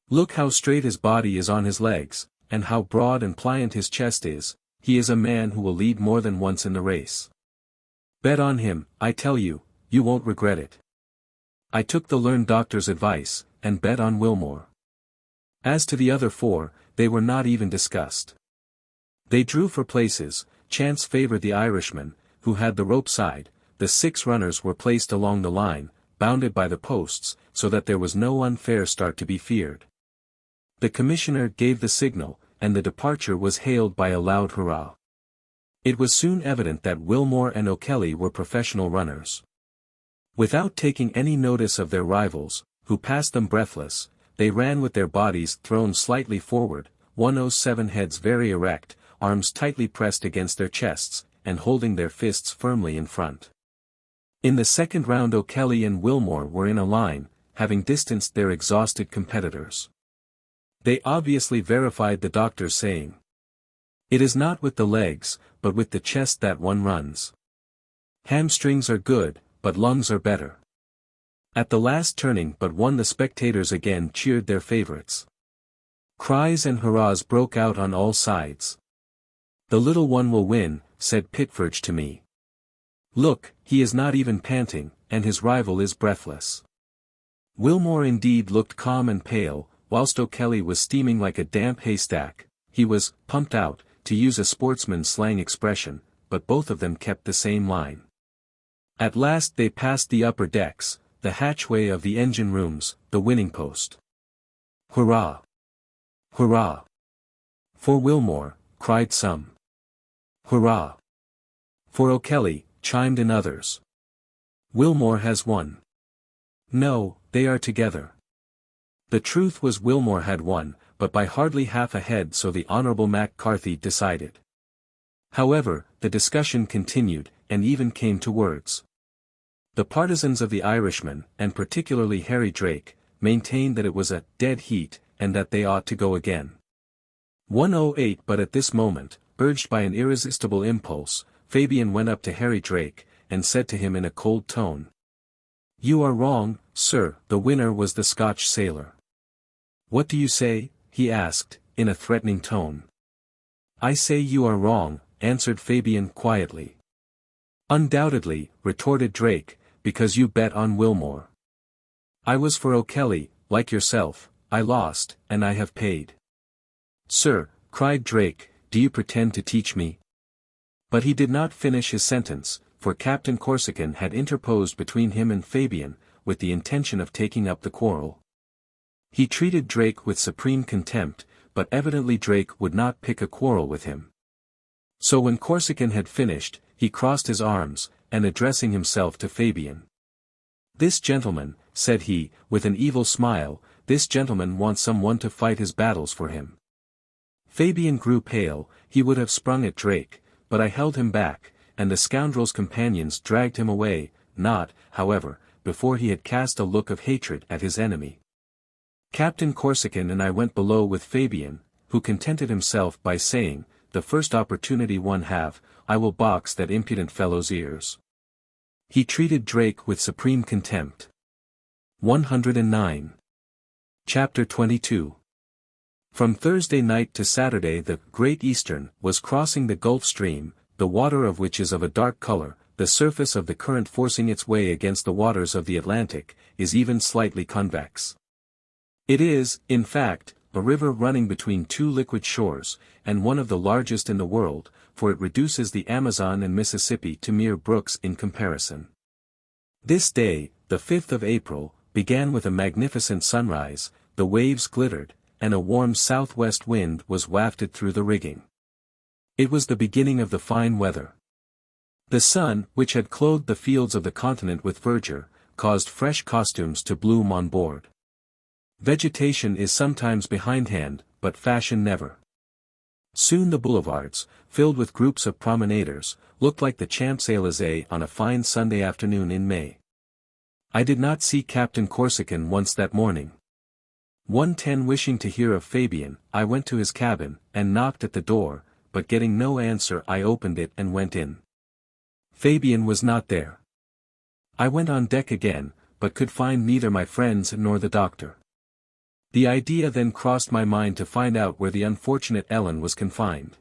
Look how straight his body is on his legs, and how broad and pliant his chest is. He is a man who will lead more than once in the race. Bet on him, I tell you, you won't regret it." I took the learned doctor's advice, and bet on Wilmore. As to the other 4, they were not even discussed. They drew for places. Chance favored the Irishman, who had the rope side. The 6 runners were placed along the line, bounded by the posts, so that there was no unfair start to be feared. The commissioner gave the signal, and the departure was hailed by a loud hurrah. It was soon evident that Wilmore and O'Kelly were professional runners. Without taking any notice of their rivals, who passed them breathless, they ran with their bodies thrown slightly forward, 107 heads very erect, arms tightly pressed against their chests, and holding their fists firmly in front. In the second round O'Kelly and Wilmore were in a line, having distanced their exhausted competitors. They obviously verified the doctor's saying. It is not with the legs, but with the chest that one runs. Hamstrings are good, but lungs are better. At the last turning but one the spectators again cheered their favorites. Cries and hurrahs broke out on all sides. "The little one will win," said Pitferge to me. "Look, he is not even panting, and his rival is breathless." Wilmore indeed looked calm and pale, whilst O'Kelly was steaming like a damp haystack. He was pumped out, to use a sportsman's slang expression, but both of them kept the same line. At last they passed the upper decks, the hatchway of the engine rooms, the winning post. "Hurrah! Hurrah! For Wilmore," cried some. "Hurrah! For O'Kelly," chimed in others. "Wilmore has won." "No, they are together." The truth was Wilmore had won, but by hardly half a head, so the Honourable Mac Carthy decided. However, the discussion continued, and even came to words. The partisans of the Irishman, and particularly Harry Drake, maintained that it was a dead heat, and that they ought to go again. 108 But at this moment, urged by an irresistible impulse, Fabian went up to Harry Drake, and said to him in a cold tone, "You are wrong, sir, the winner was the Scotch sailor." "What do you say?" he asked, in a threatening tone. "I say you are wrong," answered Fabian quietly. "Undoubtedly," retorted Drake, "because you bet on Wilmore. I was for O'Kelly, like yourself, I lost, and I have paid." "Sir," cried Drake, "do you pretend to teach me?" But he did not finish his sentence, for Captain Corsican had interposed between him and Fabian, with the intention of taking up the quarrel. He treated Drake with supreme contempt, but evidently Drake would not pick a quarrel with him. So when Corsican had finished, he crossed his arms, and addressing himself to Fabian. "This gentleman," said he, with an evil smile, "this gentleman wants someone to fight his battles for him." Fabian grew pale, he would have sprung at Drake, but I held him back, and the scoundrel's companions dragged him away, not, however, before he had cast a look of hatred at his enemy. Captain Corsican and I went below with Fabian, who contented himself by saying, "The first opportunity one have, I will box that impudent fellow's ears." He treated Drake with supreme contempt. 109. Chapter 22. From Thursday night to Saturday the Great Eastern was crossing the Gulf Stream, the water of which is of a dark color, the surface of the current forcing its way against the waters of the Atlantic, is even slightly convex. It is, in fact, a river running between two liquid shores, and one of the largest in the world, for it reduces the Amazon and Mississippi to mere brooks in comparison. This day, the 5th of April, began with a magnificent sunrise, the waves glittered, and a warm southwest wind was wafted through the rigging. It was the beginning of the fine weather. The sun, which had clothed the fields of the continent with verdure, caused fresh costumes to bloom on board. Vegetation is sometimes behindhand, but fashion never. Soon the boulevards, filled with groups of promenaders, looked like the Champs-Élysées on a fine Sunday afternoon in May. I did not see Captain Corsican once that morning. 1:10 wishing to hear of Fabian, I went to his cabin, and knocked at the door, but getting no answer I opened it and went in. Fabian was not there. I went on deck again, but could find neither my friends nor the doctor. The idea then crossed my mind to find out where the unfortunate Ellen was confined.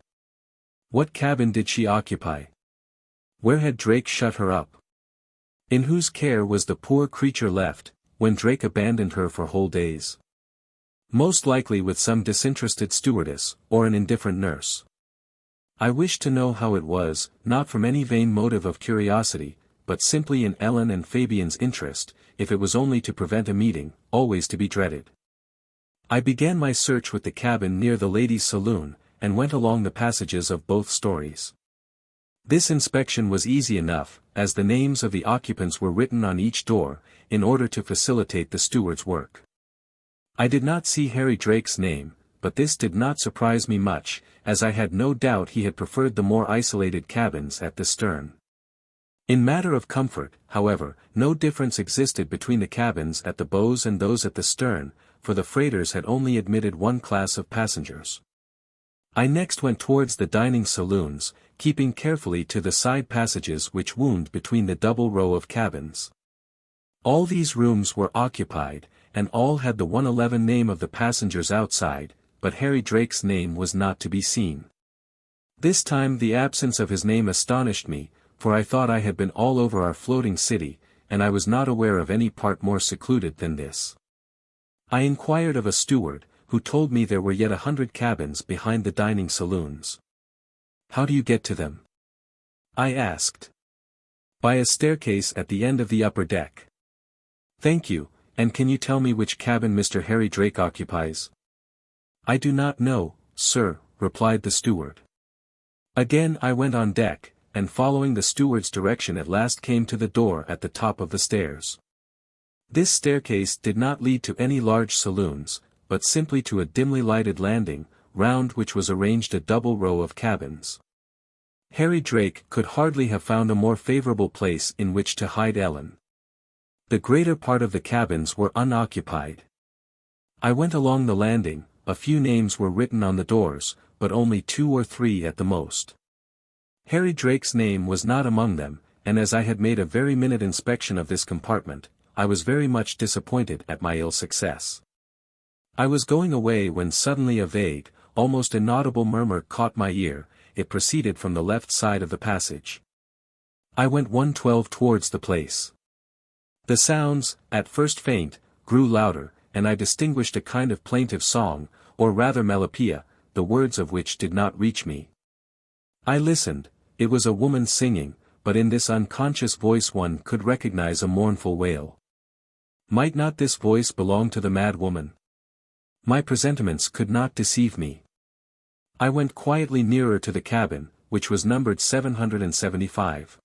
What cabin did she occupy? Where had Drake shut her up? In whose care was the poor creature left, when Drake abandoned her for whole days? Most likely with some disinterested stewardess, or an indifferent nurse. I wished to know how it was, not from any vain motive of curiosity, but simply in Ellen and Fabian's interest, if it was only to prevent a meeting, always to be dreaded. I began my search with the cabin near the ladies' saloon, and went along the passages of both stories. This inspection was easy enough, as the names of the occupants were written on each door, in order to facilitate the steward's work. I did not see Harry Drake's name, but this did not surprise me much, as I had no doubt he had preferred the more isolated cabins at the stern. In matter of comfort, however, no difference existed between the cabins at the bows and those at the stern, for the freighters had only admitted one class of passengers. I next went towards the dining saloons, keeping carefully to the side passages which wound between the double row of cabins. All these rooms were occupied, and all had the 111 name of the passengers outside, but Harry Drake's name was not to be seen. This time the absence of his name astonished me, for I thought I had been all over our floating city, and I was not aware of any part more secluded than this. I inquired of a steward, who told me there were yet 100 cabins behind the dining saloons. How do you get to them? I asked. By a staircase at the end of the upper deck. Thank you, and can you tell me which cabin Mr. Harry Drake occupies? I do not know, sir, replied the steward. Again I went on deck, and following the steward's direction at last came to the door at the top of the stairs. This staircase did not lead to any large saloons, but simply to a dimly lighted landing, round which was arranged a double row of cabins. Harry Drake could hardly have found a more favorable place in which to hide Ellen. The greater part of the cabins were unoccupied. I went along the landing, a few names were written on the doors, but only 2 or 3 at the most. Harry Drake's name was not among them, and as I had made a very minute inspection of this compartment, I was very much disappointed at my ill success. I was going away when suddenly a vague, almost inaudible murmur caught my ear. It proceeded from the left side of the passage. I went 112 towards the place. The sounds, at first faint, grew louder, and I distinguished a kind of plaintive song, or rather melopea, the words of which did not reach me. I listened. It was a woman singing, but in this unconscious voice one could recognize a mournful wail. Might not this voice belong to the mad woman? My presentiments could not deceive me. I went quietly nearer to the cabin, which was numbered 775.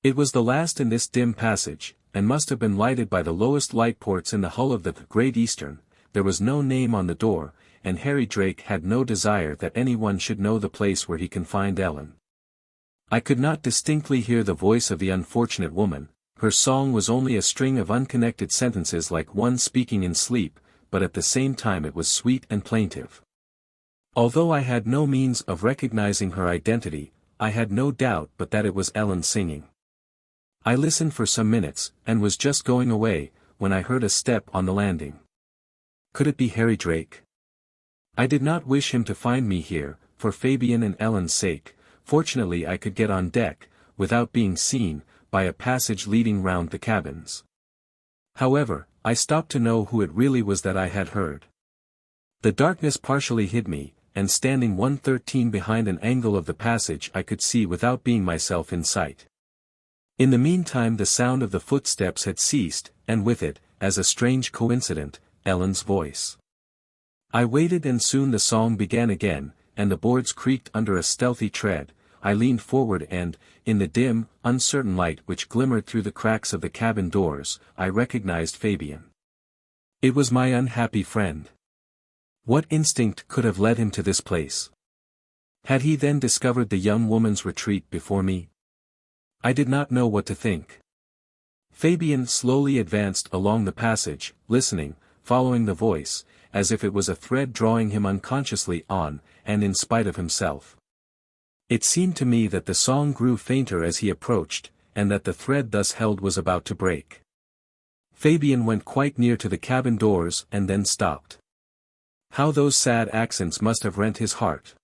It was the last in this dim passage, and must have been lighted by the lowest light ports in the hull of the Great Eastern. There was no name on the door, and Harry Drake had no desire that anyone should know the place where he confined Ellen. I could not distinctly hear the voice of the unfortunate woman. Her song was only a string of unconnected sentences like one speaking in sleep, but at the same time it was sweet and plaintive. Although I had no means of recognizing her identity, I had no doubt but that it was Ellen singing. I listened for some minutes, and was just going away, when I heard a step on the landing. Could it be Harry Drake? I did not wish him to find me here, for Fabian and Ellen's sake. Fortunately I could get on deck, without being seen, by a passage leading round the cabins. However, I stopped to know who it really was that I had heard. The darkness partially hid me, and standing 113 behind an angle of the passage I could see without being myself in sight. In the meantime the sound of the footsteps had ceased, and with it, as a strange coincidence, Ellen's voice. I waited and soon the song began again, and the boards creaked under a stealthy tread. I leaned forward and, in the dim, uncertain light which glimmered through the cracks of the cabin doors, I recognized Fabian. It was my unhappy friend. What instinct could have led him to this place? Had he then discovered the young woman's retreat before me? I did not know what to think. Fabian slowly advanced along the passage, listening, following the voice, as if it was a thread drawing him unconsciously on, and in spite of himself. It seemed to me that the song grew fainter as he approached, and that the thread thus held was about to break. Fabian went quite near to the cabin doors and then stopped. How those sad accents must have rent his heart!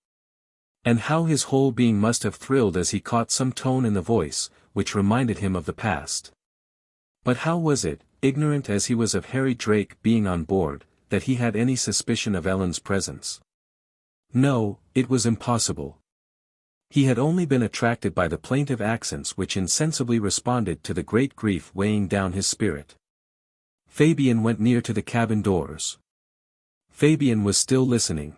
And how his whole being must have thrilled as he caught some tone in the voice, which reminded him of the past. But how was it, ignorant as he was of Harry Drake being on board, that he had any suspicion of Ellen's presence? No, it was impossible. He had only been attracted by the plaintive accents which insensibly responded to the great grief weighing down his spirit. Fabian went near to the cabin doors. Fabian was still listening.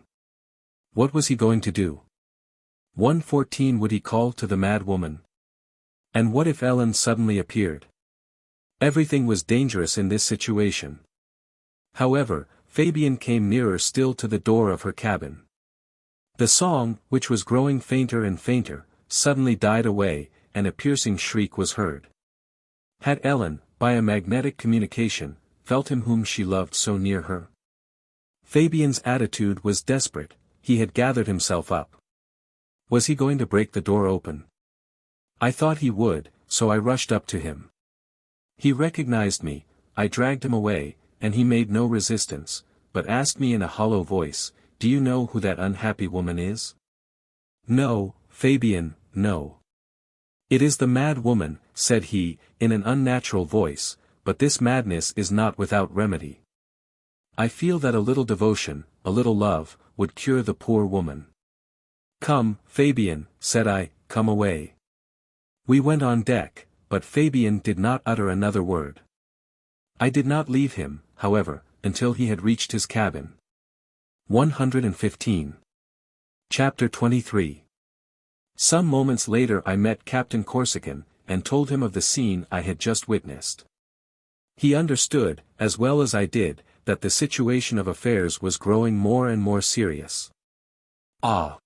What was he going to do? 1:14 would he call to the mad woman? And what if Ellen suddenly appeared? Everything was dangerous in this situation. However, Fabian came nearer still to the door of her cabin. The song, which was growing fainter and fainter, suddenly died away, and a piercing shriek was heard. Had Ellen, by a magnetic communication, felt him whom she loved so near her? Fabian's attitude was desperate. He had gathered himself up. Was he going to break the door open? I thought he would, so I rushed up to him. He recognized me, I dragged him away, and he made no resistance, but asked me in a hollow voice, "Do you know who that unhappy woman is?" "No, Fabian, no." "It is the mad woman," said he, in an unnatural voice, "but this madness is not without remedy. I feel that a little devotion, a little love, would cure the poor woman." "Come, Fabian," said I, "come away." We went on deck, but Fabian did not utter another word. I did not leave him, however, until he had reached his cabin. 115. Chapter 23. Some moments later I met Captain Corsican, and told him of the scene I had just witnessed. He understood, as well as I did, that the situation of affairs was growing more and more serious. Ah!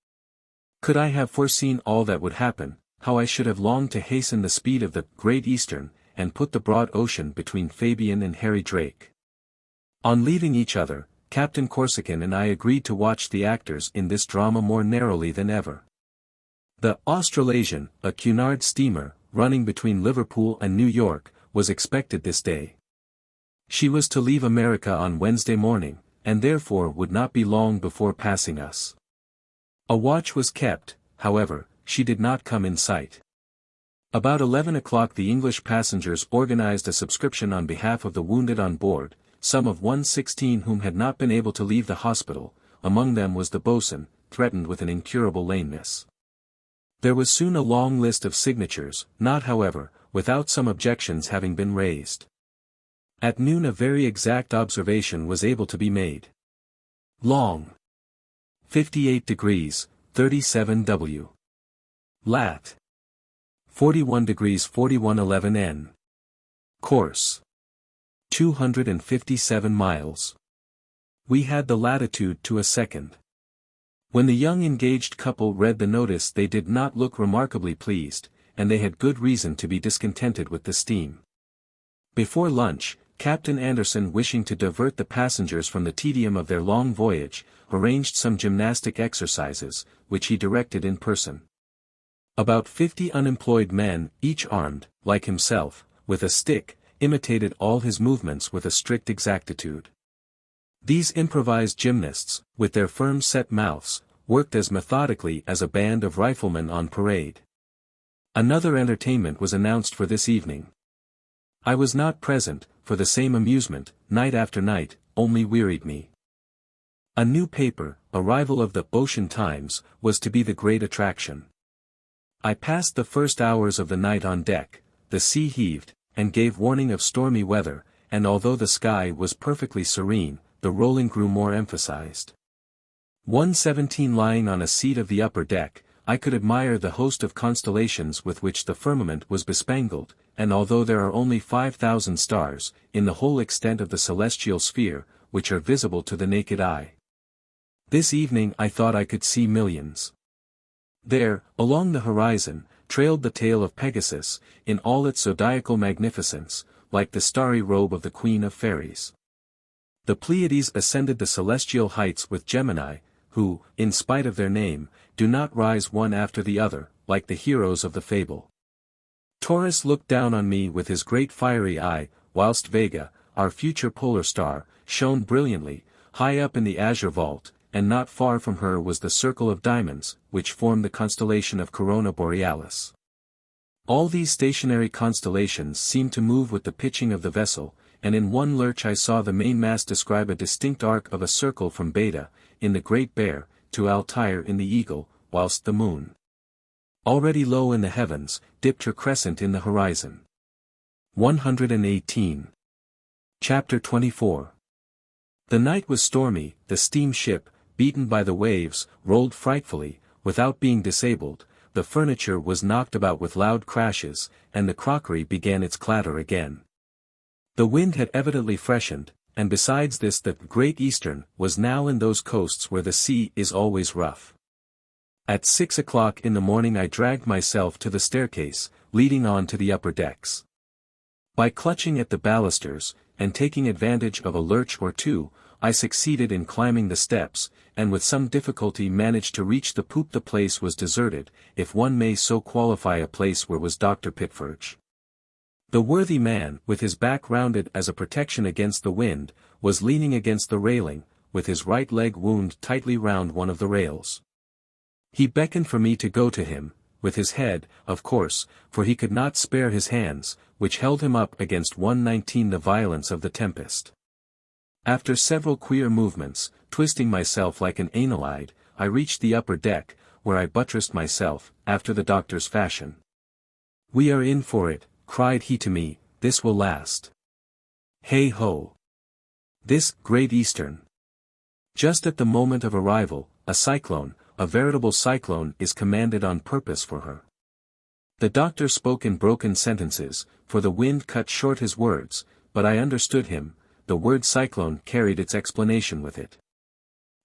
Could I have foreseen all that would happen, how I should have longed to hasten the speed of the Great Eastern, and put the broad ocean between Fabian and Harry Drake. On leaving each other, Captain Corsican and I agreed to watch the actors in this drama more narrowly than ever. The Australasian, a Cunard steamer, running between Liverpool and New York, was expected this day. She was to leave America on Wednesday morning, and therefore would not be long before passing us. A watch was kept, however, she did not come in sight. About 11 o'clock the English passengers organized a subscription on behalf of the wounded on board, some of 116 whom had not been able to leave the hospital. Among them was the boatswain, threatened with an incurable lameness. There was soon a long list of signatures, not however, without some objections having been raised. At noon a very exact observation was able to be made. Long. 58 degrees, 37°. Lat. 41 degrees 41'11" N. Course. 257 miles. We had the latitude to a second. When the young engaged couple read the notice they did not look remarkably pleased, and they had good reason to be discontented with the steam. Before lunch, Captain Anderson, wishing to divert the passengers from the tedium of their long voyage, arranged some gymnastic exercises, which he directed in person. About 50 unemployed men, each armed, like himself, with a stick, imitated all his movements with a strict exactitude. These improvised gymnasts, with their firm set mouths, worked as methodically as a band of riflemen on parade. Another entertainment was announced for this evening. I was not present, for the same amusement, night after night, only wearied me. A new paper, a rival of the Ocean Times, was to be the great attraction. I passed the first hours of the night on deck. The sea heaved, and gave warning of stormy weather, and although the sky was perfectly serene, the rolling grew more emphasized. 117 lying on a seat of the upper deck, I could admire the host of constellations with which the firmament was bespangled, and although there are only 5,000 stars, in the whole extent of the celestial sphere, which are visible to the naked eye. This evening I thought I could see millions. There, along the horizon, trailed the tail of Pegasus, in all its zodiacal magnificence, like the starry robe of the Queen of Fairies. The Pleiades ascended the celestial heights with Gemini, who, in spite of their name, do not rise one after the other, like the heroes of the fable. Taurus looked down on me with his great fiery eye, whilst Vega, our future polar star, shone brilliantly, high up in the azure vault, and not far from her was the circle of diamonds, which formed the constellation of Corona Borealis. All these stationary constellations seemed to move with the pitching of the vessel, and in one lurch I saw the mainmast describe a distinct arc of a circle from Beta, in the Great Bear, to Altair in the Eagle, whilst the moon, already low in the heavens, dipped her crescent in the horizon. 118. Chapter 24. The night was stormy, the steamship, beaten by the waves, rolled frightfully, without being disabled, the furniture was knocked about with loud crashes, and the crockery began its clatter again. The wind had evidently freshened, and besides this the Great Eastern was now in those coasts where the sea is always rough. At 6 o'clock in the morning I dragged myself to the staircase, leading on to the upper decks. By clutching at the balusters, and taking advantage of a lurch or two, I succeeded in climbing the steps, and with some difficulty managed to reach the poop. The place was deserted, if one may so qualify a place where was Dr. Pitferge. The worthy man, with his back rounded as a protection against the wind, was leaning against the railing, with his right leg wound tightly round one of the rails. He beckoned for me to go to him, with his head, of course, for he could not spare his hands, which held him up against 119 the violence of the tempest. After several queer movements, twisting myself like an annelide, I reached the upper deck, where I buttressed myself, after the doctor's fashion. "We are in for it," cried he to me, "this will last. Hey ho! This Great Eastern. Just at the moment of arrival, a cyclone, a veritable cyclone is commanded on purpose for her." The doctor spoke in broken sentences, for the wind cut short his words, but I understood him. The word cyclone carried its explanation with it.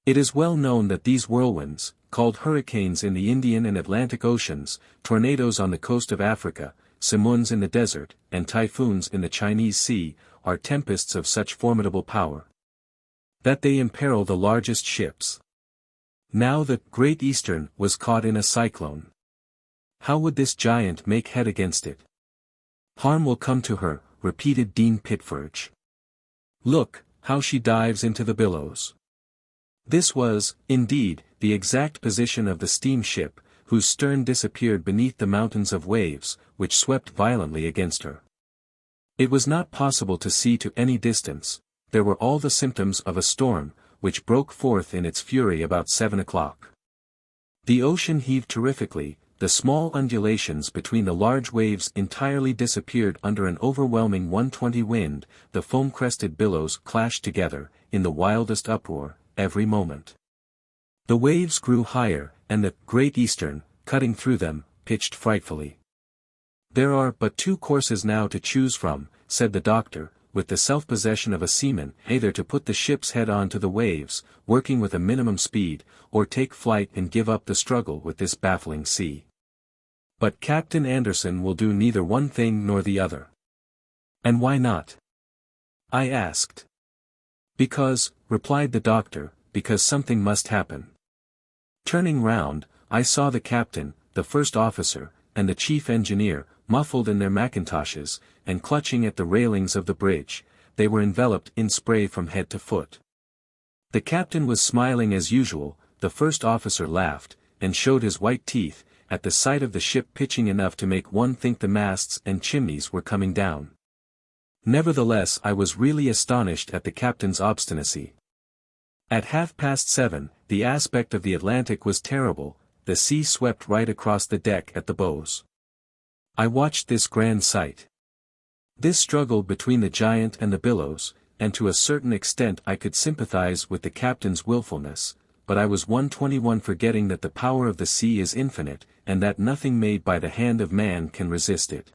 It is well known that these whirlwinds, called hurricanes in the Indian and Atlantic Oceans, tornadoes on the coast of Africa, simoons in the desert, and typhoons in the Chinese Sea, are tempests of such formidable power that they imperil the largest ships. Now the Great Eastern was caught in a cyclone. How would this giant make head against it? "Harm will come to her," repeated Dean Pitferge. "Look, how she dives into the billows." This was, indeed, the exact position of the steamship, whose stern disappeared beneath the mountains of waves, which swept violently against her. It was not possible to see to any distance. There were all the symptoms of a storm, which broke forth in its fury about 7 o'clock. The ocean heaved terrifically, the small undulations between the large waves entirely disappeared under an overwhelming 120 wind, the foam-crested billows clashed together, in the wildest uproar, every moment. The waves grew higher, and the Great Eastern, cutting through them, pitched frightfully. "There are but two courses now to choose from," said the doctor, with the self-possession of a seaman, "either to put the ship's head on to the waves, working with a minimum speed, or take flight and give up the struggle with this baffling sea. But Captain Anderson will do neither one thing nor the other." "And why not?" I asked. "Because," replied the doctor, "because something must happen." Turning round, I saw the captain, the first officer, and the chief engineer, muffled in their mackintoshes, and clutching at the railings of the bridge. They were enveloped in spray from head to foot. The captain was smiling as usual, the first officer laughed, and showed his white teeth, at the sight of the ship pitching enough to make one think the masts and chimneys were coming down. Nevertheless I was really astonished at the captain's obstinacy. At 7:30, the aspect of the Atlantic was terrible, the sea swept right across the deck at the bows. I watched this grand sight. This struggle between the giant and the billows, and to a certain extent I could sympathize with the captain's willfulness, but I was 121 forgetting that the power of the sea is infinite, and that nothing made by the hand of man can resist it.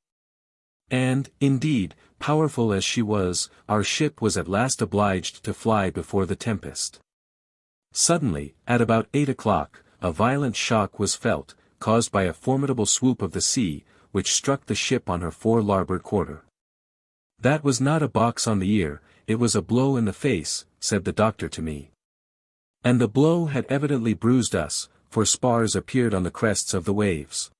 And, indeed, powerful as she was, our ship was at last obliged to fly before the tempest. Suddenly, at about 8 o'clock, a violent shock was felt, caused by a formidable swoop of the sea, which struck the ship on her fore larboard quarter. "That was not a box on the ear, it was a blow in the face," said the doctor to me. And the blow had evidently bruised us, for spars appeared on the crests of the waves.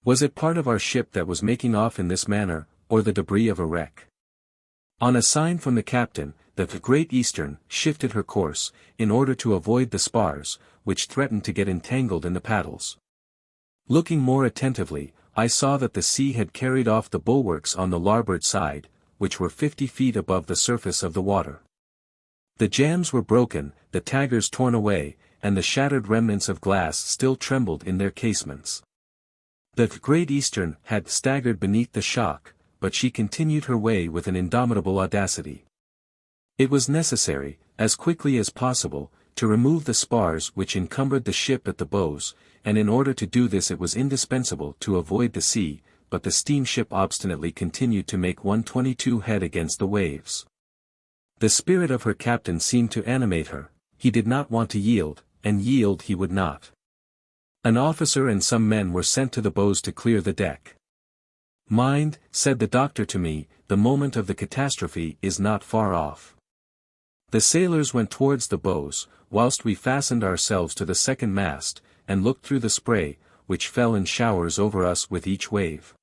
Was it part of our ship that was making off in this manner, or the debris of a wreck? On a sign from the captain, the Great Eastern shifted her course, in order to avoid the spars, which threatened to get entangled in the paddles. Looking more attentively, I saw that the sea had carried off the bulwarks on the larboard side, which were 50 feet above the surface of the water. The jambs were broken, the taggers torn away, and the shattered remnants of glass still trembled in their casements. The Great Eastern had staggered beneath the shock, but she continued her way with an indomitable audacity. It was necessary, as quickly as possible, to remove the spars which encumbered the ship at the bows, and in order to do this it was indispensable to avoid the sea, but the steamship obstinately continued to make 122 head against the waves. The spirit of her captain seemed to animate her, he did not want to yield, and yield he would not. An officer and some men were sent to the bows to clear the deck. "Mind," said the doctor to me, "the moment of the catastrophe is not far off." The sailors went towards the bows, whilst we fastened ourselves to the second mast, and looked through the spray, which fell in showers over us with each wave.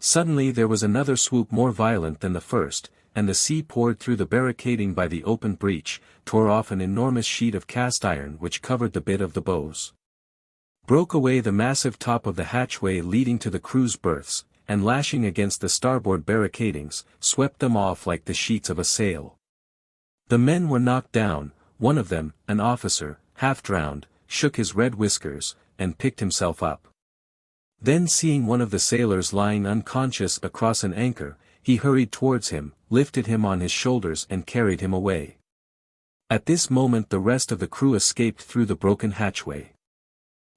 Suddenly there was another swoop more violent than the first, and the sea poured through the barricading by the open breach, tore off an enormous sheet of cast iron which covered the bit of the bows, broke away the massive top of the hatchway leading to the crew's berths, and lashing against the starboard barricadings, swept them off like the sheets of a sail. The men were knocked down, one of them, an officer, half drowned, shook his red whiskers, and picked himself up. Then seeing one of the sailors lying unconscious across an anchor, he hurried towards him, lifted him on his shoulders and carried him away. At this moment the rest of the crew escaped through the broken hatchway.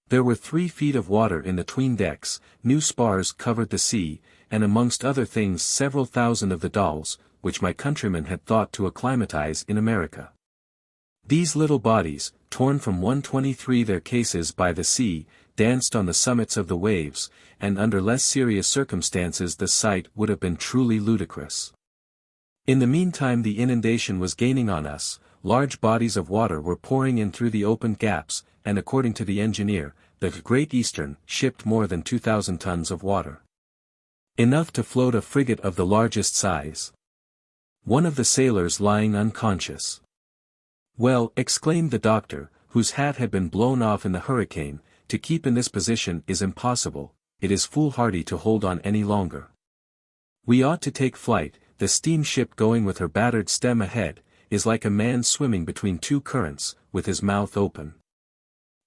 There were 3 feet of water in the 'tween decks, new spars covered the sea, and amongst other things several thousand of the dolls, which my countrymen had thought to acclimatize in America. These little bodies, torn from 123 their cases by the sea, danced on the summits of the waves, and under less serious circumstances the sight would have been truly ludicrous. In the meantime the inundation was gaining on us, large bodies of water were pouring in through the opened gaps, and according to the engineer, the Great Eastern shipped more than 2,000 tons of water. Enough to float a frigate of the largest size. One of the sailors lying unconscious. "Well," exclaimed the doctor, whose hat had been blown off in the hurricane, "to keep in this position is impossible, it is foolhardy to hold on any longer. We ought to take flight, the steamship going with her battered stem ahead, is like a man swimming between 2 currents, with his mouth open."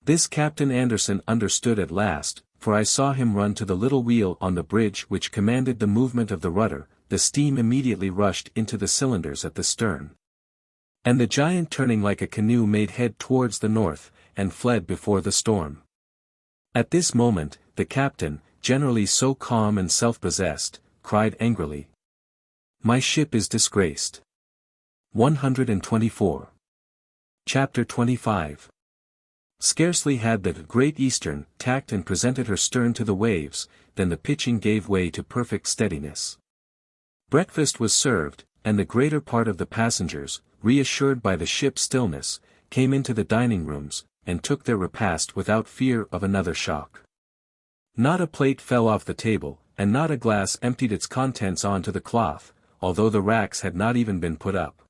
This Captain Anderson understood at last, for I saw him run to the little wheel on the bridge which commanded the movement of the rudder, the steam immediately rushed into the cylinders at the stern. And the giant turning like a canoe made head towards the north, and fled before the storm. At this moment, the captain, generally so calm and self-possessed, cried angrily, "My ship is disgraced." 124. Chapter 25. Scarcely had the Great Eastern tacked and presented her stern to the waves, than the pitching gave way to perfect steadiness. Breakfast was served, and the greater part of the passengers, reassured by the ship's stillness, came into the dining rooms, and took their repast without fear of another shock. Not a plate fell off the table, and not a glass emptied its contents onto the cloth, although the racks had not even been put up.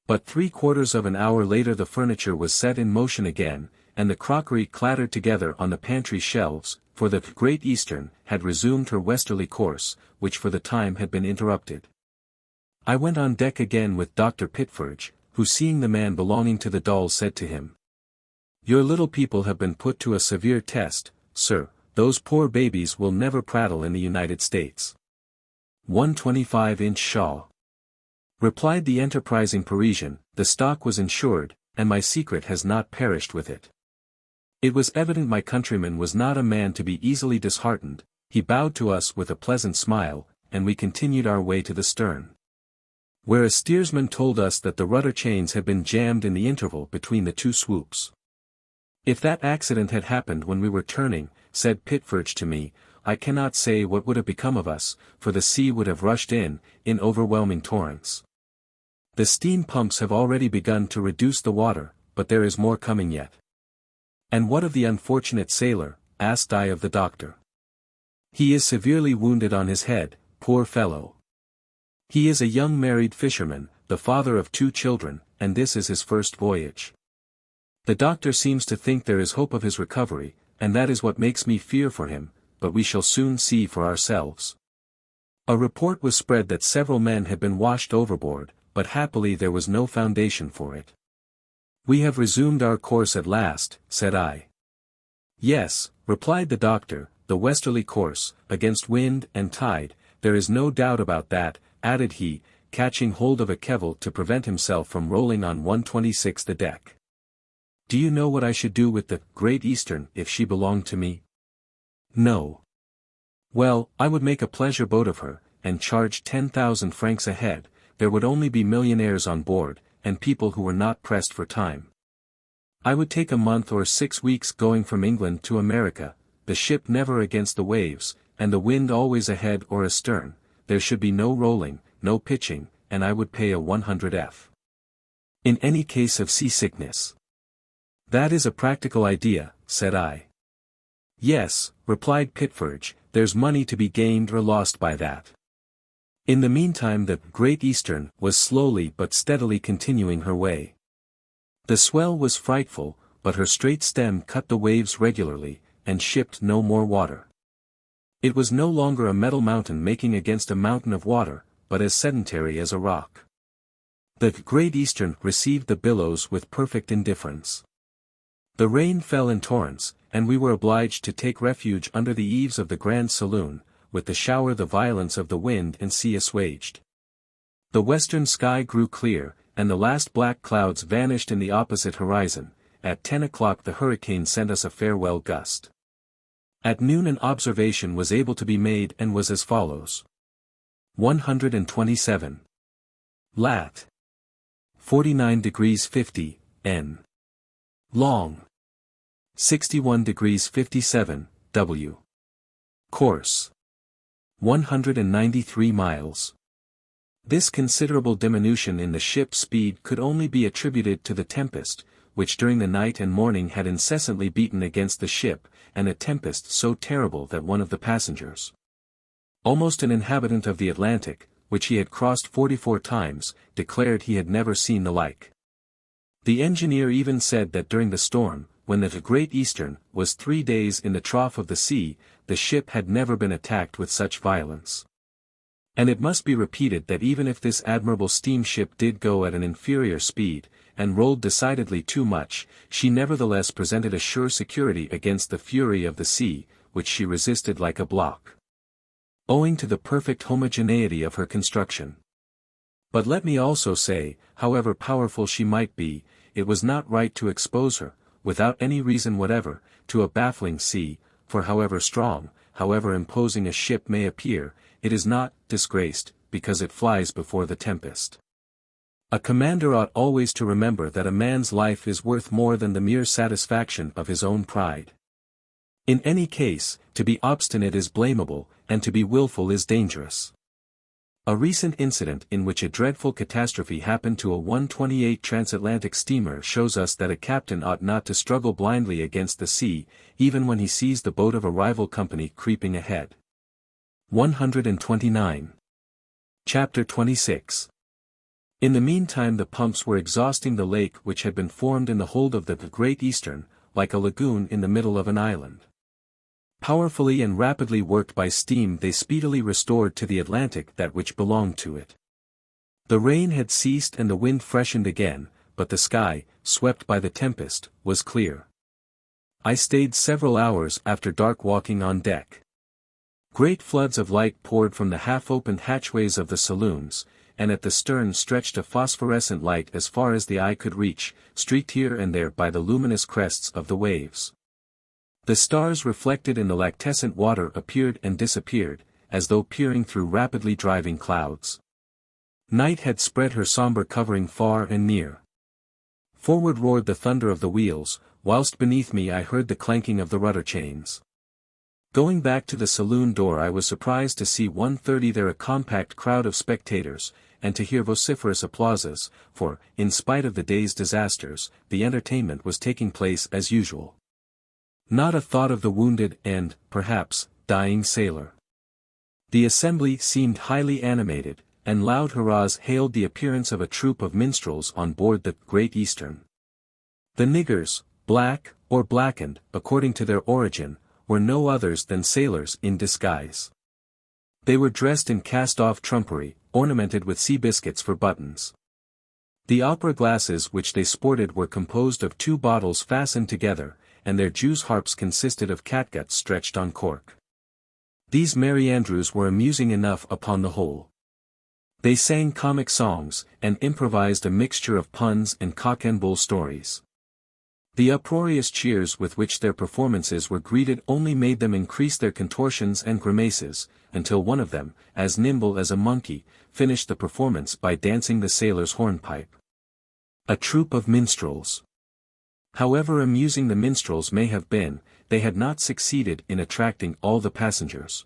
But 3/4 of an hour later the furniture was set in motion again, and the crockery clattered together on the pantry shelves, for the Great Eastern had resumed her westerly course, which for the time had been interrupted. I went on deck again with Dr. Pitferge, who seeing the man belonging to the dolls said to him, "Your little people have been put to a severe test, sir, those poor babies will never prattle in the United States." 125-inch Shaw. Replied the enterprising Parisian, "The stock was insured, and my secret has not perished with it. It was evident my countryman was not a man to be easily disheartened. He bowed to us with a pleasant smile, and we continued our way to the stern, where a steersman told us that the rudder chains had been jammed in the interval between the two swoops. If that accident had happened when we were turning, said Pitferge to me, I cannot say what would have become of us, for the sea would have rushed in overwhelming torrents. The steam pumps have already begun to reduce the water, but there is more coming yet. And what of the unfortunate sailor? Asked I of the doctor. He is severely wounded on his head, poor fellow. He is a young married fisherman, the father of 2 children, and this is his first voyage. The doctor seems to think there is hope of his recovery, and that is what makes me fear for him, but we shall soon see for ourselves. A report was spread that several men had been washed overboard, but happily there was no foundation for it. We have resumed our course at last, said I. Yes, replied the doctor, the westerly course, against wind and tide, there is no doubt about that, added he, catching hold of a kevel to prevent himself from rolling on 126 the deck. Do you know what I should do with the Great Eastern if she belonged to me? No. Well, I would make a pleasure boat of her, and charge 10,000 francs a head. There would only be millionaires on board, and people who were not pressed for time. I would take a month or 6 weeks going from England to America, the ship never against the waves, and the wind always ahead or astern, there should be no rolling, no pitching, and I would pay a 100 in any case of seasickness. That is a practical idea, said I. Yes, replied Pitferge, there's money to be gained or lost by that. In the meantime the Great Eastern was slowly but steadily continuing her way. The swell was frightful, but her straight stem cut the waves regularly, and shipped no more water. It was no longer a metal mountain making against a mountain of water, but as sedentary as a rock. The Great Eastern received the billows with perfect indifference. The rain fell in torrents, and we were obliged to take refuge under the eaves of the grand saloon. With the shower the violence of the wind and sea assuaged. The western sky grew clear, and the last black clouds vanished in the opposite horizon. At 10 o'clock the hurricane sent us a farewell gust. At noon an observation was able to be made and was as follows. 127. Lat. 49 degrees 50, N. Long. 61 degrees 57, W. Course. 193 miles. This considerable diminution in the ship's speed could only be attributed to the tempest, which during the night and morning had incessantly beaten against the ship, and a tempest so terrible that one of the passengers, almost an inhabitant of the Atlantic, which he had crossed 44 times, declared he had never seen the like. The engineer even said that during the storm, when the Great Eastern was 3 days in the trough of the sea, the ship had never been attacked with such violence. And it must be repeated that even if this admirable steamship did go at an inferior speed, and rolled decidedly too much, she nevertheless presented a sure security against the fury of the sea, which she resisted like a block, owing to the perfect homogeneity of her construction. But let me also say, however powerful she might be, it was not right to expose her, without any reason whatever, to a baffling sea, for however strong, however imposing a ship may appear, it is not disgraced, because it flies before the tempest. A commander ought always to remember that a man's life is worth more than the mere satisfaction of his own pride. In any case, to be obstinate is blamable, and to be willful is dangerous. A recent incident in which a dreadful catastrophe happened to a 128 transatlantic steamer shows us that a captain ought not to struggle blindly against the sea, even when he sees the boat of a rival company creeping ahead. 129. Chapter 26. In the meantime the pumps were exhausting the lake which had been formed in the hold of the Great Eastern, like a lagoon in the middle of an island. Powerfully and rapidly worked by steam they speedily restored to the Atlantic that which belonged to it. The rain had ceased and the wind freshened again, but the sky, swept by the tempest, was clear. I stayed several hours after dark walking on deck. Great floods of light poured from the half-opened hatchways of the saloons, and at the stern stretched a phosphorescent light as far as the eye could reach, streaked here and there by the luminous crests of the waves. The stars reflected in the lactescent water appeared and disappeared, as though peering through rapidly driving clouds. Night had spread her somber covering far and near. Forward roared the thunder of the wheels, whilst beneath me I heard the clanking of the rudder chains. Going back to the saloon door I was surprised to see 1:30 there, a compact crowd of spectators, and to hear vociferous applauses, for, in spite of the day's disasters, the entertainment was taking place as usual. Not a thought of the wounded and, perhaps, dying sailor. The assembly seemed highly animated, and loud hurrahs hailed the appearance of a troupe of minstrels on board the Great Eastern. The niggers, black, or blackened, according to their origin, were no others than sailors in disguise. They were dressed in cast-off trumpery, ornamented with sea biscuits for buttons. The opera glasses which they sported were composed of 2 bottles fastened together, and their Jews' harps consisted of catguts stretched on cork. These merry andrews were amusing enough upon the whole. They sang comic songs, and improvised a mixture of puns and cock-and-bull stories. The uproarious cheers with which their performances were greeted only made them increase their contortions and grimaces, until one of them, as nimble as a monkey, finished the performance by dancing the sailor's hornpipe. A troupe of minstrels. However amusing the minstrels may have been, they had not succeeded in attracting all the passengers.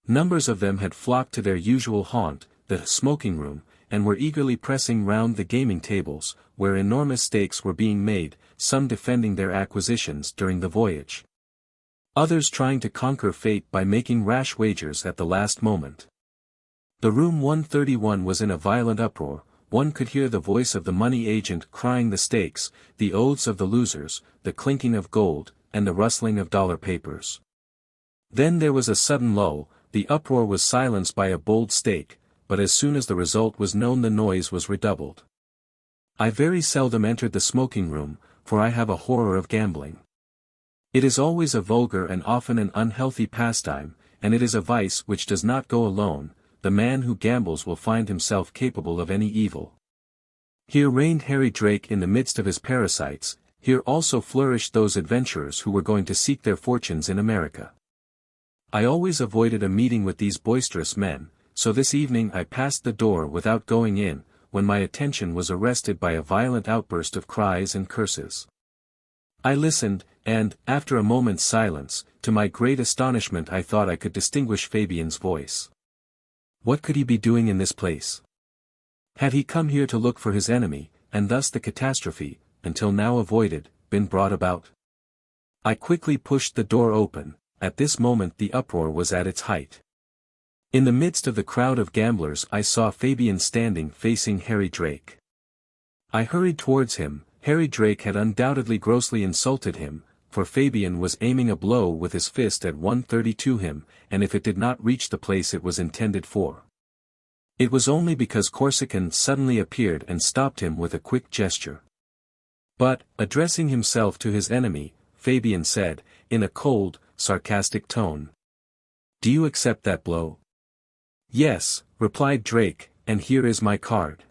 Numbers of them had flocked to their usual haunt, the smoking room, and were eagerly pressing round the gaming tables, where enormous stakes were being made, some defending their acquisitions during the voyage. Others trying to conquer fate by making rash wagers at the last moment. The room 131 was in a violent uproar. One could hear the voice of the money agent crying the stakes, the oaths of the losers, the clinking of gold, and the rustling of dollar papers. Then there was a sudden lull, the uproar was silenced by a bold stake, but as soon as the result was known the noise was redoubled. I very seldom entered the smoking room, for I have a horror of gambling. It is always a vulgar and often an unhealthy pastime, and it is a vice which does not go alone. The man who gambles will find himself capable of any evil. Here reigned Harry Drake in the midst of his parasites, here also flourished those adventurers who were going to seek their fortunes in America. I always avoided a meeting with these boisterous men, so this evening I passed the door without going in, when my attention was arrested by a violent outburst of cries and curses. I listened, and, after a moment's silence, to my great astonishment I thought I could distinguish Fabian's voice. What could he be doing in this place? Had he come here to look for his enemy, and thus the catastrophe, until now avoided, been brought about? I quickly pushed the door open. At this moment the uproar was at its height. In the midst of the crowd of gamblers I saw Fabian standing facing Harry Drake. I hurried towards him. Harry Drake had undoubtedly grossly insulted him, for Fabian was aiming a blow with his fist at 1:30 to him, and if it did not reach the place it was intended for. It was only because Corsican suddenly appeared and stopped him with a quick gesture. But, addressing himself to his enemy, Fabian said, in a cold, sarcastic tone, "Do you accept that blow?" "Yes," replied Drake, "and here is my card."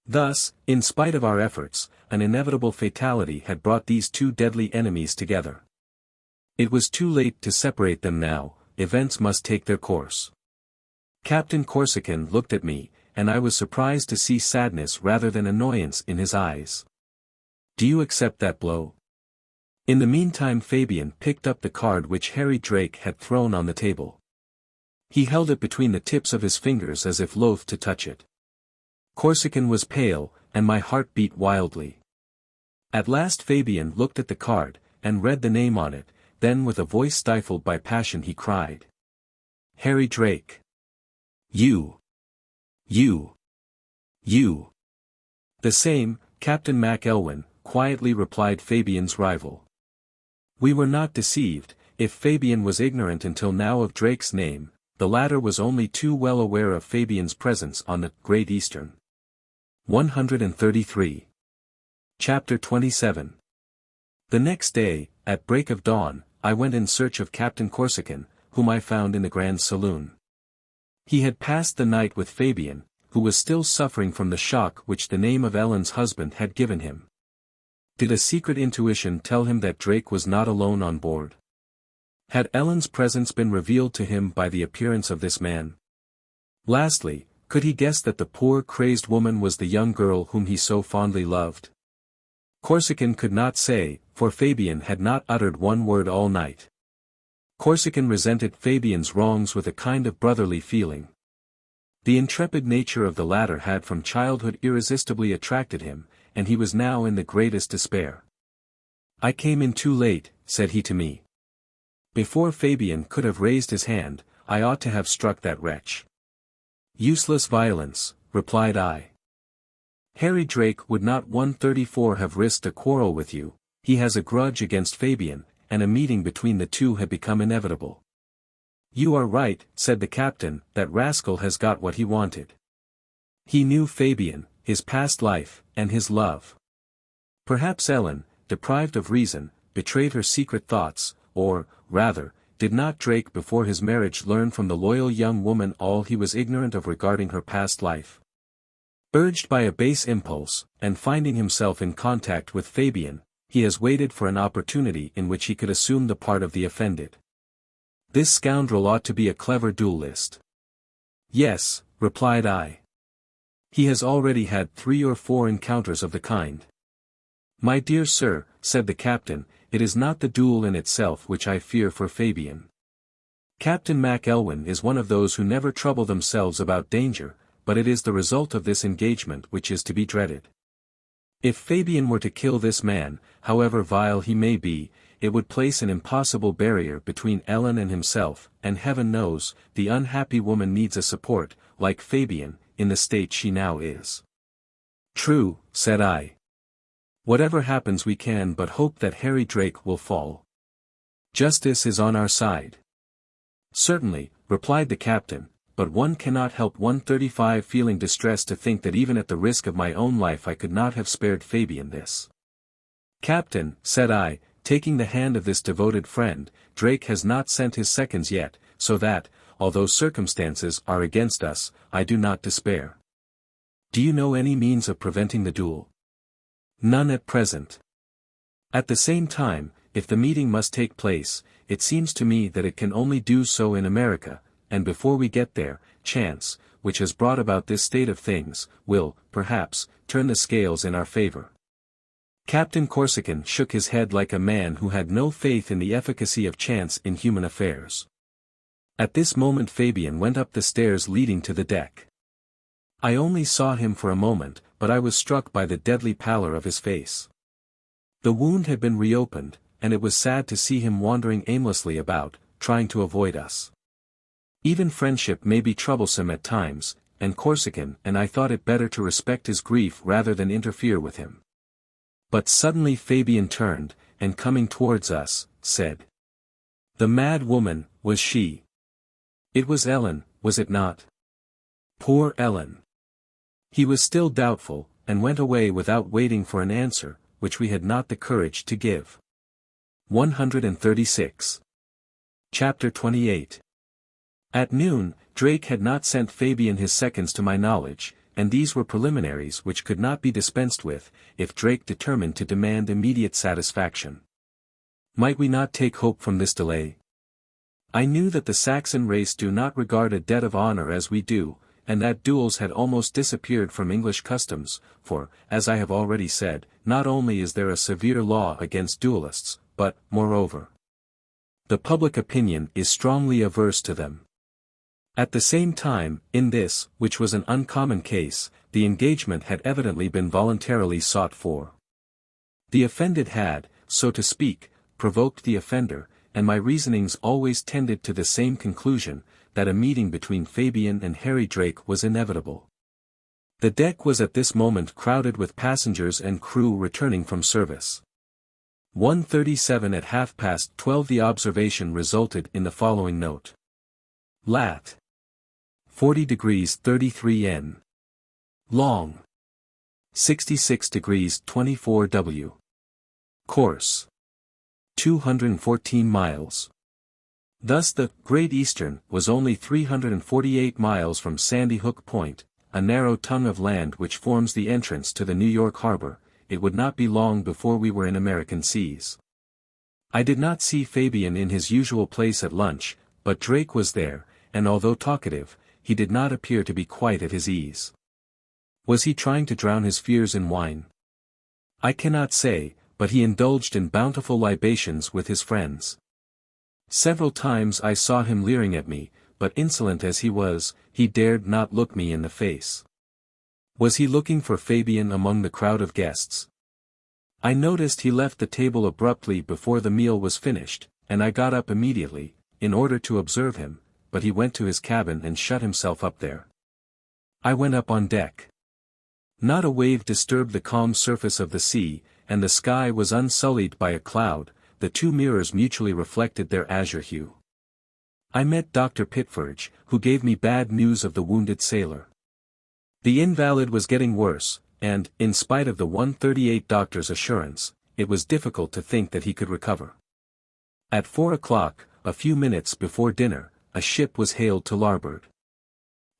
Thus, in spite of our efforts, an inevitable fatality had brought these two deadly enemies together. It was too late to separate them now, events must take their course. Captain Corsican looked at me, and I was surprised to see sadness rather than annoyance in his eyes. "Do you accept that blow?" In the meantime Fabian picked up the card which Harry Drake had thrown on the table. He held it between the tips of his fingers as if loath to touch it. Corsican was pale, and my heart beat wildly. At last Fabian looked at the card, and read the name on it, then with a voice stifled by passion he cried, "Harry Drake! You! You! You!" "The same, Captain Mac Elwyn," quietly replied Fabian's rival. We were not deceived. If Fabian was ignorant until now of Drake's name, the latter was only too well aware of Fabian's presence on the Great Eastern. 133. Chapter 27. The next day, at break of dawn, I went in search of Captain Corsican, whom I found in the Grand Saloon. He had passed the night with Fabian, who was still suffering from the shock which the name of Ellen's husband had given him. Did a secret intuition tell him that Drake was not alone on board? Had Ellen's presence been revealed to him by the appearance of this man? Lastly, could he guess that the poor crazed woman was the young girl whom he so fondly loved? Corsican could not say, for Fabian had not uttered one word all night. Corsican resented Fabian's wrongs with a kind of brotherly feeling. The intrepid nature of the latter had from childhood irresistibly attracted him, and he was now in the greatest despair. "I came in too late," said he to me. "Before Fabian could have raised his hand, I ought to have struck that wretch." "Useless violence," replied I. "Harry Drake would not 134 have risked a quarrel with you, he has a grudge against Fabian, and a meeting between the two had become inevitable." "You are right," said the captain, "that rascal has got what he wanted. He knew Fabian, his past life, and his love. Perhaps Ellen, deprived of reason, betrayed her secret thoughts, or, rather, did not Drake before his marriage learn from the loyal young woman all he was ignorant of regarding her past life? Urged by a base impulse, and finding himself in contact with Fabian, he has waited for an opportunity in which he could assume the part of the offended. This scoundrel ought to be a clever duelist." "Yes," replied I. "He has already had 3 or 4 encounters of the kind." "My dear sir," said the captain, "it is not the duel in itself which I fear for Fabian. Captain Mac-Elwyn is one of those who never trouble themselves about danger, but it is the result of this engagement which is to be dreaded. If Fabian were to kill this man, however vile he may be, it would place an impossible barrier between Ellen and himself, and heaven knows, the unhappy woman needs a support, like Fabian, in the state she now is." "True," said I. "Whatever happens we can but hope that Harry Drake will fall. Justice is on our side." "Certainly," replied the captain, "but one cannot help 135 feeling distressed to think that even at the risk of my own life I could not have spared Fabian this." "Captain," said I, taking the hand of this devoted friend, "Drake has not sent his seconds yet, so that, although circumstances are against us, I do not despair. Do you know any means of preventing the duel?" "None at present. At the same time, if the meeting must take place, it seems to me that it can only do so in America, and before we get there, chance, which has brought about this state of things, will, perhaps, turn the scales in our favor." Captain Corsican shook his head like a man who had no faith in the efficacy of chance in human affairs. At this moment Fabian went up the stairs leading to the deck. I only saw him for a moment, but I was struck by the deadly pallor of his face. The wound had been reopened, and it was sad to see him wandering aimlessly about, trying to avoid us. Even friendship may be troublesome at times, and Corsican and I thought it better to respect his grief rather than interfere with him. But suddenly Fabian turned, and coming towards us, said, "The mad woman, was she? It was Ellen, was it not? Poor Ellen." He was still doubtful, and went away without waiting for an answer, which we had not the courage to give. 136. Chapter 28. At noon, Drake had not sent Fabian his seconds to my knowledge, and these were preliminaries which could not be dispensed with, if Drake determined to demand immediate satisfaction. Might we not take hope from this delay? I knew that the Saxon race do not regard a debt of honor as we do, and that duels had almost disappeared from English customs, for, as I have already said, not only is there a severe law against duelists, but, moreover, the public opinion is strongly averse to them. At the same time, in this, which was an uncommon case, the engagement had evidently been voluntarily sought for. The offended had, so to speak, provoked the offender, and my reasonings always tended to the same conclusion, that a meeting between Fabian and Harry Drake was inevitable. The deck was at this moment crowded with passengers and crew returning from service. 1:37 at 12:30 the observation resulted in the following note. Lat. 40 degrees 33 N. Long. 66 degrees 24 W. Course. 214 miles. Thus the Great Eastern was only 348 miles from Sandy Hook Point, a narrow tongue of land which forms the entrance to the New York harbor. It would not be long before we were in American seas. I did not see Fabian in his usual place at lunch, but Drake was there, and although talkative, he did not appear to be quite at his ease. Was he trying to drown his fears in wine? I cannot say, but he indulged in bountiful libations with his friends. Several times I saw him leering at me, but insolent as he was, he dared not look me in the face. Was he looking for Fabian among the crowd of guests? I noticed he left the table abruptly before the meal was finished, and I got up immediately, in order to observe him, but he went to his cabin and shut himself up there. I went up on deck. Not a wave disturbed the calm surface of the sea, and the sky was unsullied by a cloud. The two mirrors mutually reflected their azure hue. I met Dr. Pitferge, who gave me bad news of the wounded sailor. The invalid was getting worse, and, in spite of the 1:38 doctor's assurance, it was difficult to think that he could recover. At 4 o'clock, a few minutes before dinner, a ship was hailed to larboard.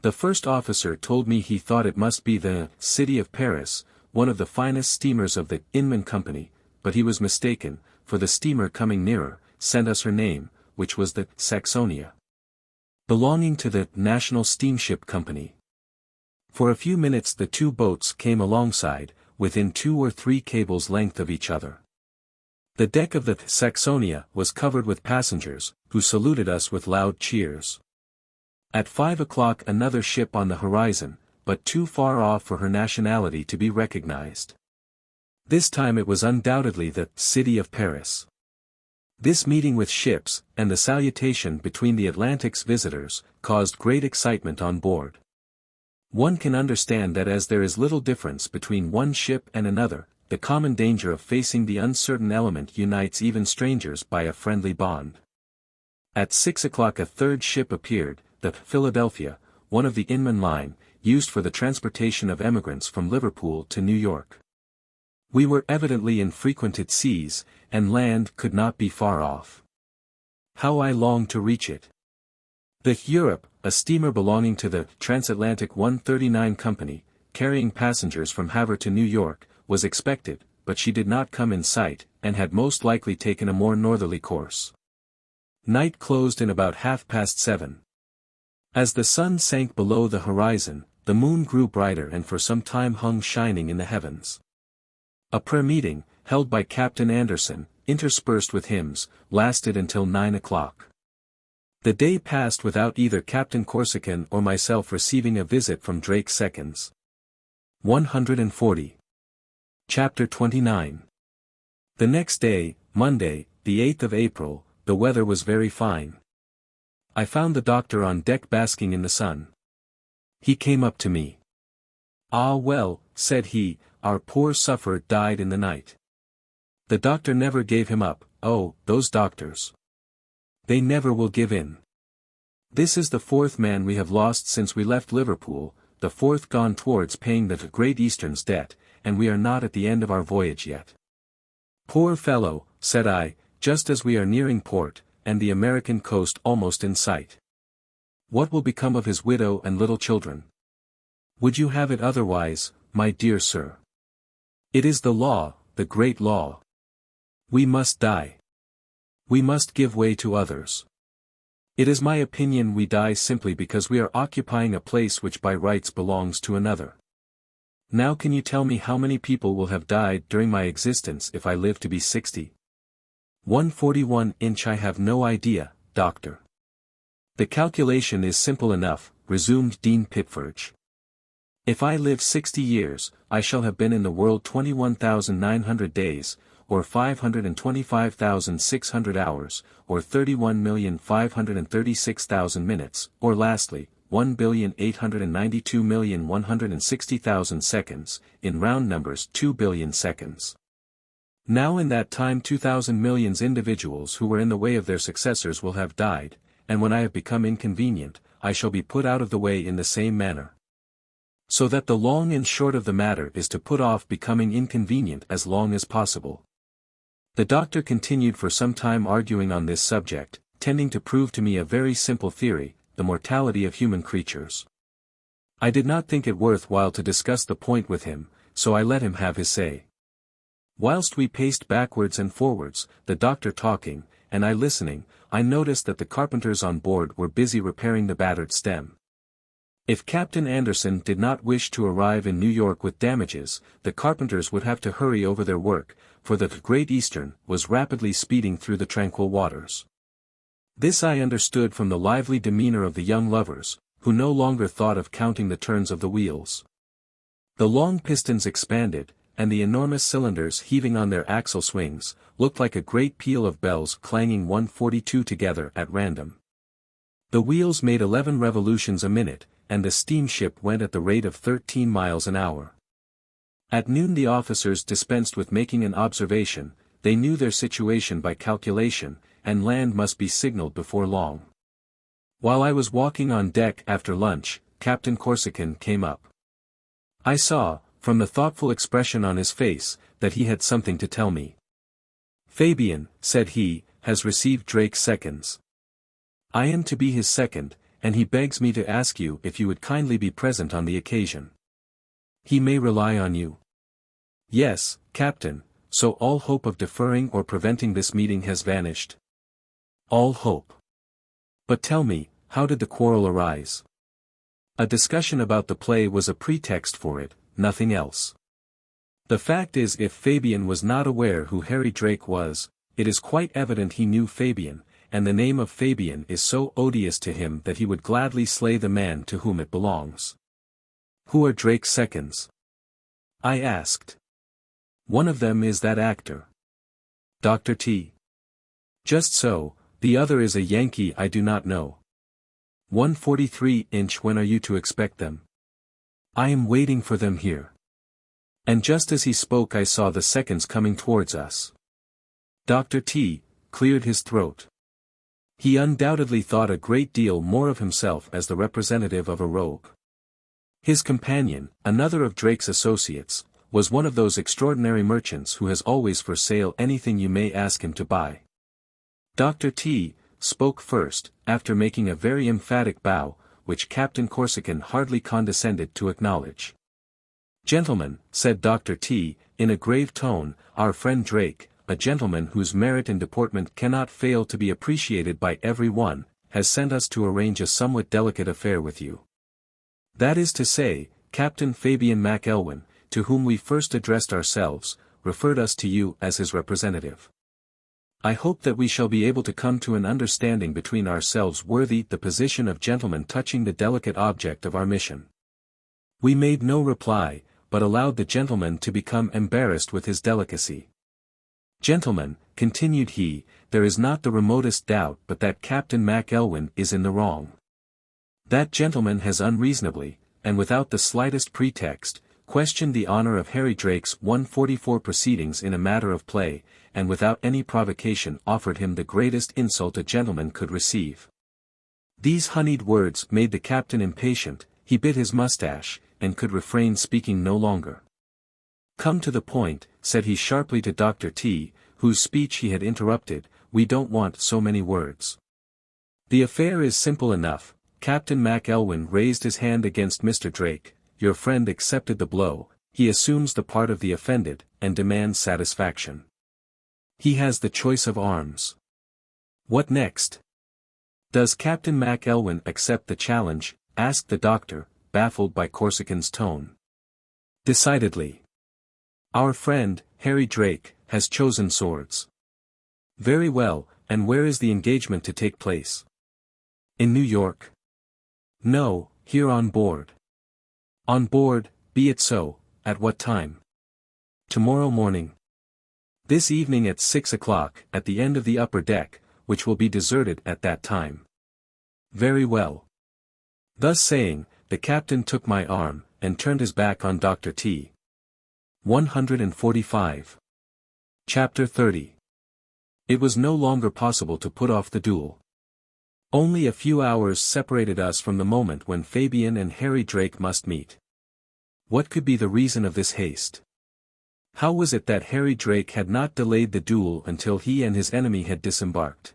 The first officer told me he thought it must be the City of Paris, one of the finest steamers of the Inman Company, but he was mistaken, for the steamer coming nearer, sent us her name, which was the Saxonia, belonging to the National Steamship Company. For a few minutes the two boats came alongside, within 2 or 3 cables' length of each other. The deck of the Saxonia was covered with passengers, who saluted us with loud cheers. At 5 o'clock another ship on the horizon, but too far off for her nationality to be recognized. This time it was undoubtedly the City of Paris. This meeting with ships, and the salutation between the Atlantic's visitors, caused great excitement on board. One can understand that as there is little difference between one ship and another, the common danger of facing the uncertain element unites even strangers by a friendly bond. At 6 o'clock a third ship appeared, the Philadelphia, one of the Inman line, used for the transportation of emigrants from Liverpool to New York. We were evidently in frequented seas, and land could not be far off. How I longed to reach it! The Europe, a steamer belonging to the Transatlantic 139 Company, carrying passengers from Havre to New York, was expected, but she did not come in sight, and had most likely taken a more northerly course. Night closed in about 7:30. As the sun sank below the horizon, the moon grew brighter and for some time hung shining in the heavens. A prayer meeting, held by Captain Anderson, interspersed with hymns, lasted until 9 o'clock. The day passed without either Captain Corsican or myself receiving a visit from Drake seconds. 140. Chapter 29. The next day, Monday, the 8th of April, the weather was very fine. I found the doctor on deck basking in the sun. He came up to me. "Ah well," said he, "our poor sufferer died in the night. The doctor never gave him up. Oh, those doctors. They never will give in. This is the 4th man we have lost since we left Liverpool, the 4th gone towards paying the Great Eastern's debt, and we are not at the end of our voyage yet." "Poor fellow," said I, "just as we are nearing port, and the American coast almost in sight. What will become of his widow and little children? Would you have it otherwise, my dear sir? It is the law, the great law. We must die. We must give way to others. It is my opinion we die simply because we are occupying a place which by rights belongs to another. Now can you tell me how many people will have died during my existence if I live to be 60? 141 I have no idea, doctor." "The calculation is simple enough," resumed Dean Pitferge. "If I live 60 years, I shall have been in the world 21,900 days, or 525,600 hours, or 31,536,000 minutes, or lastly, 1,892,160,000 seconds, in round numbers 2 billion seconds. Now in that time 2,000 millions individuals who were in the way of their successors will have died, and when I have become inconvenient, I shall be put out of the way in the same manner. So that the long and short of the matter is to put off becoming inconvenient as long as possible." The doctor continued for some time arguing on this subject, tending to prove to me a very simple theory, the mortality of human creatures. I did not think it worth while to discuss the point with him, so I let him have his say. Whilst we paced backwards and forwards, the doctor talking, and I listening, I noticed that the carpenters on board were busy repairing the battered stem. If Captain Anderson did not wish to arrive in New York with damages, the carpenters would have to hurry over their work, for the Great Eastern was rapidly speeding through the tranquil waters. This I understood from the lively demeanor of the young lovers, who no longer thought of counting the turns of the wheels. The long pistons expanded, and the enormous cylinders heaving on their axle swings, looked like a great peal of bells clanging 142 together at random. The wheels made 11 revolutions a minute, and the steamship went at the rate of 13 miles an hour. At noon the officers dispensed with making an observation, they knew their situation by calculation, and land must be signaled before long. While I was walking on deck after lunch, Captain Corsican came up. I saw, from the thoughtful expression on his face, that he had something to tell me. "Fabian," said he, "has received Drake's seconds. I am to be his second, and he begs me to ask you if you would kindly be present on the occasion. He may rely on you." "Yes, Captain, so all hope of deferring or preventing this meeting has vanished?" "All hope. But tell me, how did the quarrel arise?" "A discussion about the play was a pretext for it, nothing else. The fact is, if Fabian was not aware who Harry Drake was, it is quite evident he knew Fabian, and the name of Fabian is so odious to him that he would gladly slay the man to whom it belongs." "Who are Drake's seconds?" I asked. "One of them is that actor." "Dr. T." "Just so, the other is a Yankee I do not know." 143-inch. When are you to expect them?" "I am waiting for them here." And just as he spoke I saw the seconds coming towards us. Dr. T cleared his throat. He undoubtedly thought a great deal more of himself as the representative of a rogue. His companion, another of Drake's associates, was one of those extraordinary merchants who has always for sale anything you may ask him to buy. Dr. T spoke first, after making a very emphatic bow, which Captain Corsican hardly condescended to acknowledge. "Gentlemen," said Dr. T, in a grave tone, "our friend Drake, a gentleman whose merit and deportment cannot fail to be appreciated by every one, has sent us to arrange a somewhat delicate affair with you. That is to say, Captain Fabian McElwain, to whom we first addressed ourselves, referred us to you as his representative. I hope that we shall be able to come to an understanding between ourselves worthy the position of gentlemen touching the delicate object of our mission." We made no reply, but allowed the gentleman to become embarrassed with his delicacy. "Gentlemen," continued he, "there is not the remotest doubt but that Captain McElwain is in the wrong. That gentleman has unreasonably, and without the slightest pretext, questioned the honor of Harry Drake's 144 proceedings in a matter of play, and without any provocation offered him the greatest insult a gentleman could receive." These honeyed words made the captain impatient, he bit his mustache, and could refrain speaking no longer. "Come to the point," said he sharply to Dr. T, whose speech he had interrupted, "we don't want so many words. The affair is simple enough. Captain McElwain raised his hand against Mr. Drake, your friend accepted the blow, he assumes the part of the offended, and demands satisfaction. He has the choice of arms. What next?" "Does Captain McElwain accept the challenge?" asked the doctor, baffled by Corsican's tone. "Decidedly. Our friend, Harry Drake, has chosen swords." "Very well, and where is the engagement to take place?" "In New York." "No, here on board." "On board, be it so, at what time?" "Tomorrow morning. This evening at 6 o'clock, at the end of the upper deck, which will be deserted at that time." "Very well." Thus saying, the captain took my arm, and turned his back on Dr. T. 145. Chapter 30. It was no longer possible to put off the duel. Only a few hours separated us from the moment when Fabian and Harry Drake must meet. What could be the reason of this haste? How was it that Harry Drake had not delayed the duel until he and his enemy had disembarked?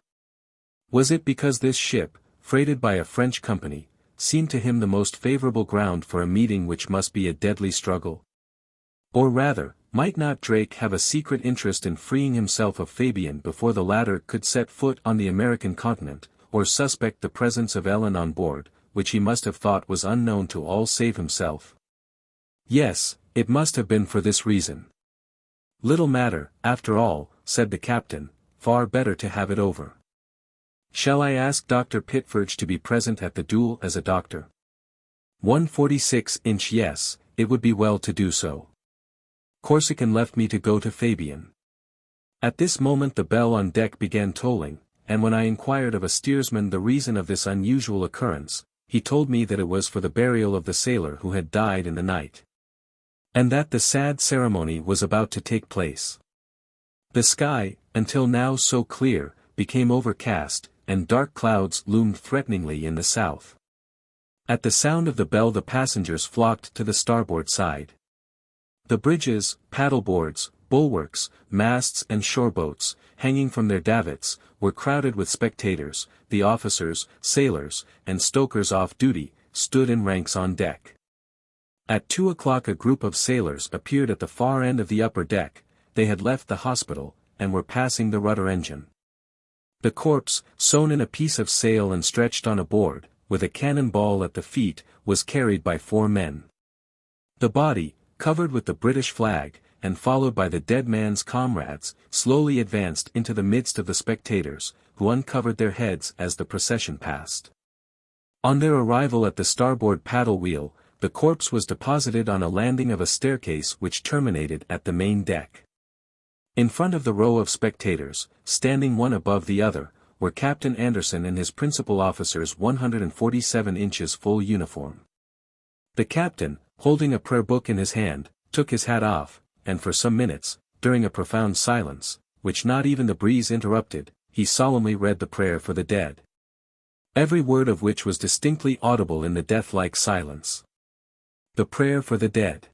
Was it because this ship, freighted by a French company, seemed to him the most favorable ground for a meeting which must be a deadly struggle. Or rather, might not Drake have a secret interest in freeing himself of Fabian before the latter could set foot on the American continent, or suspect the presence of Ellen on board, which he must have thought was unknown to all save himself? Yes, it must have been for this reason. Little matter, after all, said the captain, far better to have it over. Shall I ask Dr. Pitferge to be present at the duel as a doctor? 146-inch. Yes, it would be well to do so. Corsican left me to go to Fabian. At this moment the bell on deck began tolling, and when I inquired of a steersman the reason of this unusual occurrence, he told me that it was for the burial of the sailor who had died in the night, and that the sad ceremony was about to take place. The sky, until now so clear, became overcast, and dark clouds loomed threateningly in the south. At the sound of the bell the passengers flocked to the starboard side. The bridges, paddleboards, bulwarks, masts and shoreboats, hanging from their davits, were crowded with spectators. The officers, sailors, and stokers off duty, stood in ranks on deck. At 2 o'clock a group of sailors appeared at the far end of the upper deck. They had left the hospital, and were passing the rudder engine. The corpse, sewn in a piece of sail and stretched on a board, with a cannon ball at the feet, was carried by 4 men. The body, covered with the British flag, and followed by the dead man's comrades, slowly advanced into the midst of the spectators, who uncovered their heads as the procession passed. On their arrival at the starboard paddle wheel, the corpse was deposited on a landing of a staircase which terminated at the main deck. In front of the row of spectators, standing one above the other, were Captain Anderson and his principal officers 147 inches full uniform. The captain, holding a prayer book in his hand, took his hat off, and for some minutes, during a profound silence, which not even the breeze interrupted, he solemnly read the prayer for the dead. Every word of which was distinctly audible in the death-like silence. The prayer for the dead.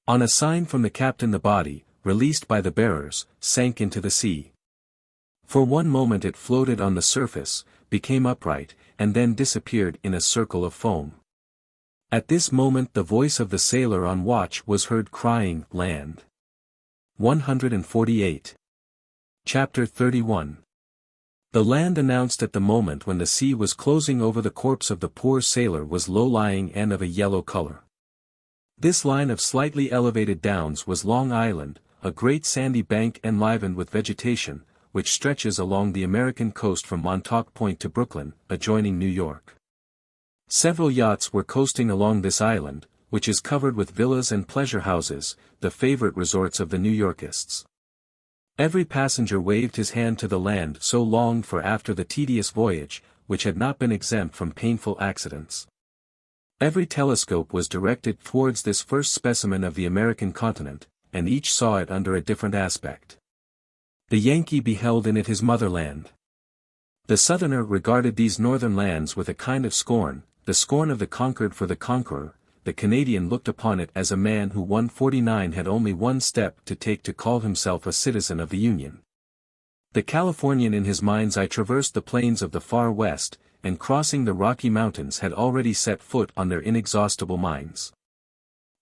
On a sign from the captain the body, released by the bearers, sank into the sea. For one moment it floated on the surface, became upright, and then disappeared in a circle of foam. At this moment the voice of the sailor on watch was heard crying, "Land!" 148. Chapter 31. The land announced at the moment when the sea was closing over the corpse of the poor sailor was low-lying and of a yellow color. This line of slightly elevated downs was Long Island, a great sandy bank enlivened with vegetation, which stretches along the American coast from Montauk Point to Brooklyn, adjoining New York. Several yachts were coasting along this island, which is covered with villas and pleasure houses, the favorite resorts of the New Yorkists. Every passenger waved his hand to the land so longed for after the tedious voyage, which had not been exempt from painful accidents. Every telescope was directed towards this first specimen of the American continent, and each saw it under a different aspect. The Yankee beheld in it his motherland. The Southerner regarded these northern lands with a kind of scorn, the scorn of the conquered for the conqueror. The Canadian looked upon it as a man who 149 had only one step to take to call himself a citizen of the Union. The Californian in his mind's eye traversed the plains of the far west, and crossing the Rocky Mountains had already set foot on their inexhaustible mines.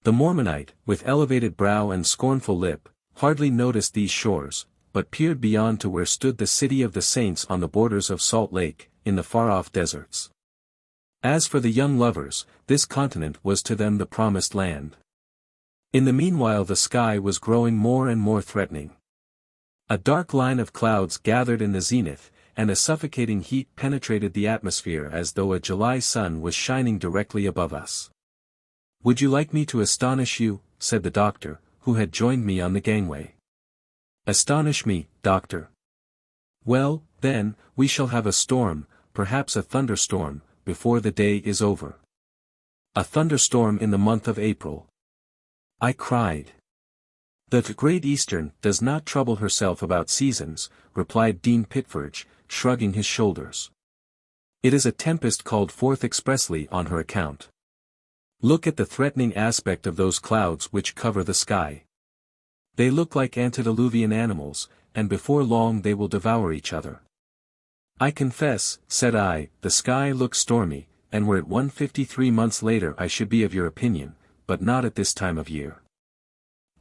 The Mormonite, with elevated brow and scornful lip, hardly noticed these shores, but peered beyond to where stood the city of the saints on the borders of Salt Lake, in the far-off deserts. As for the young lovers, this continent was to them the promised land. In the meanwhile the sky was growing more and more threatening. A dark line of clouds gathered in the zenith, and a suffocating heat penetrated the atmosphere as though a July sun was shining directly above us. "Would you like me to astonish you?" said the doctor, who had joined me on the gangway. "Astonish me, doctor." "Well, then, we shall have a storm, perhaps a thunderstorm, before the day is over." "A thunderstorm in the month of April?" I cried. "The Great Eastern does not trouble herself about seasons," replied Dean Pitferge, shrugging his shoulders. "It is a tempest called forth expressly on her account. Look at the threatening aspect of those clouds which cover the sky. They look like antediluvian animals, and before long they will devour each other." "I confess," said I, "the sky looks stormy, and were it 153 months later I should be of your opinion, but not at this time of year.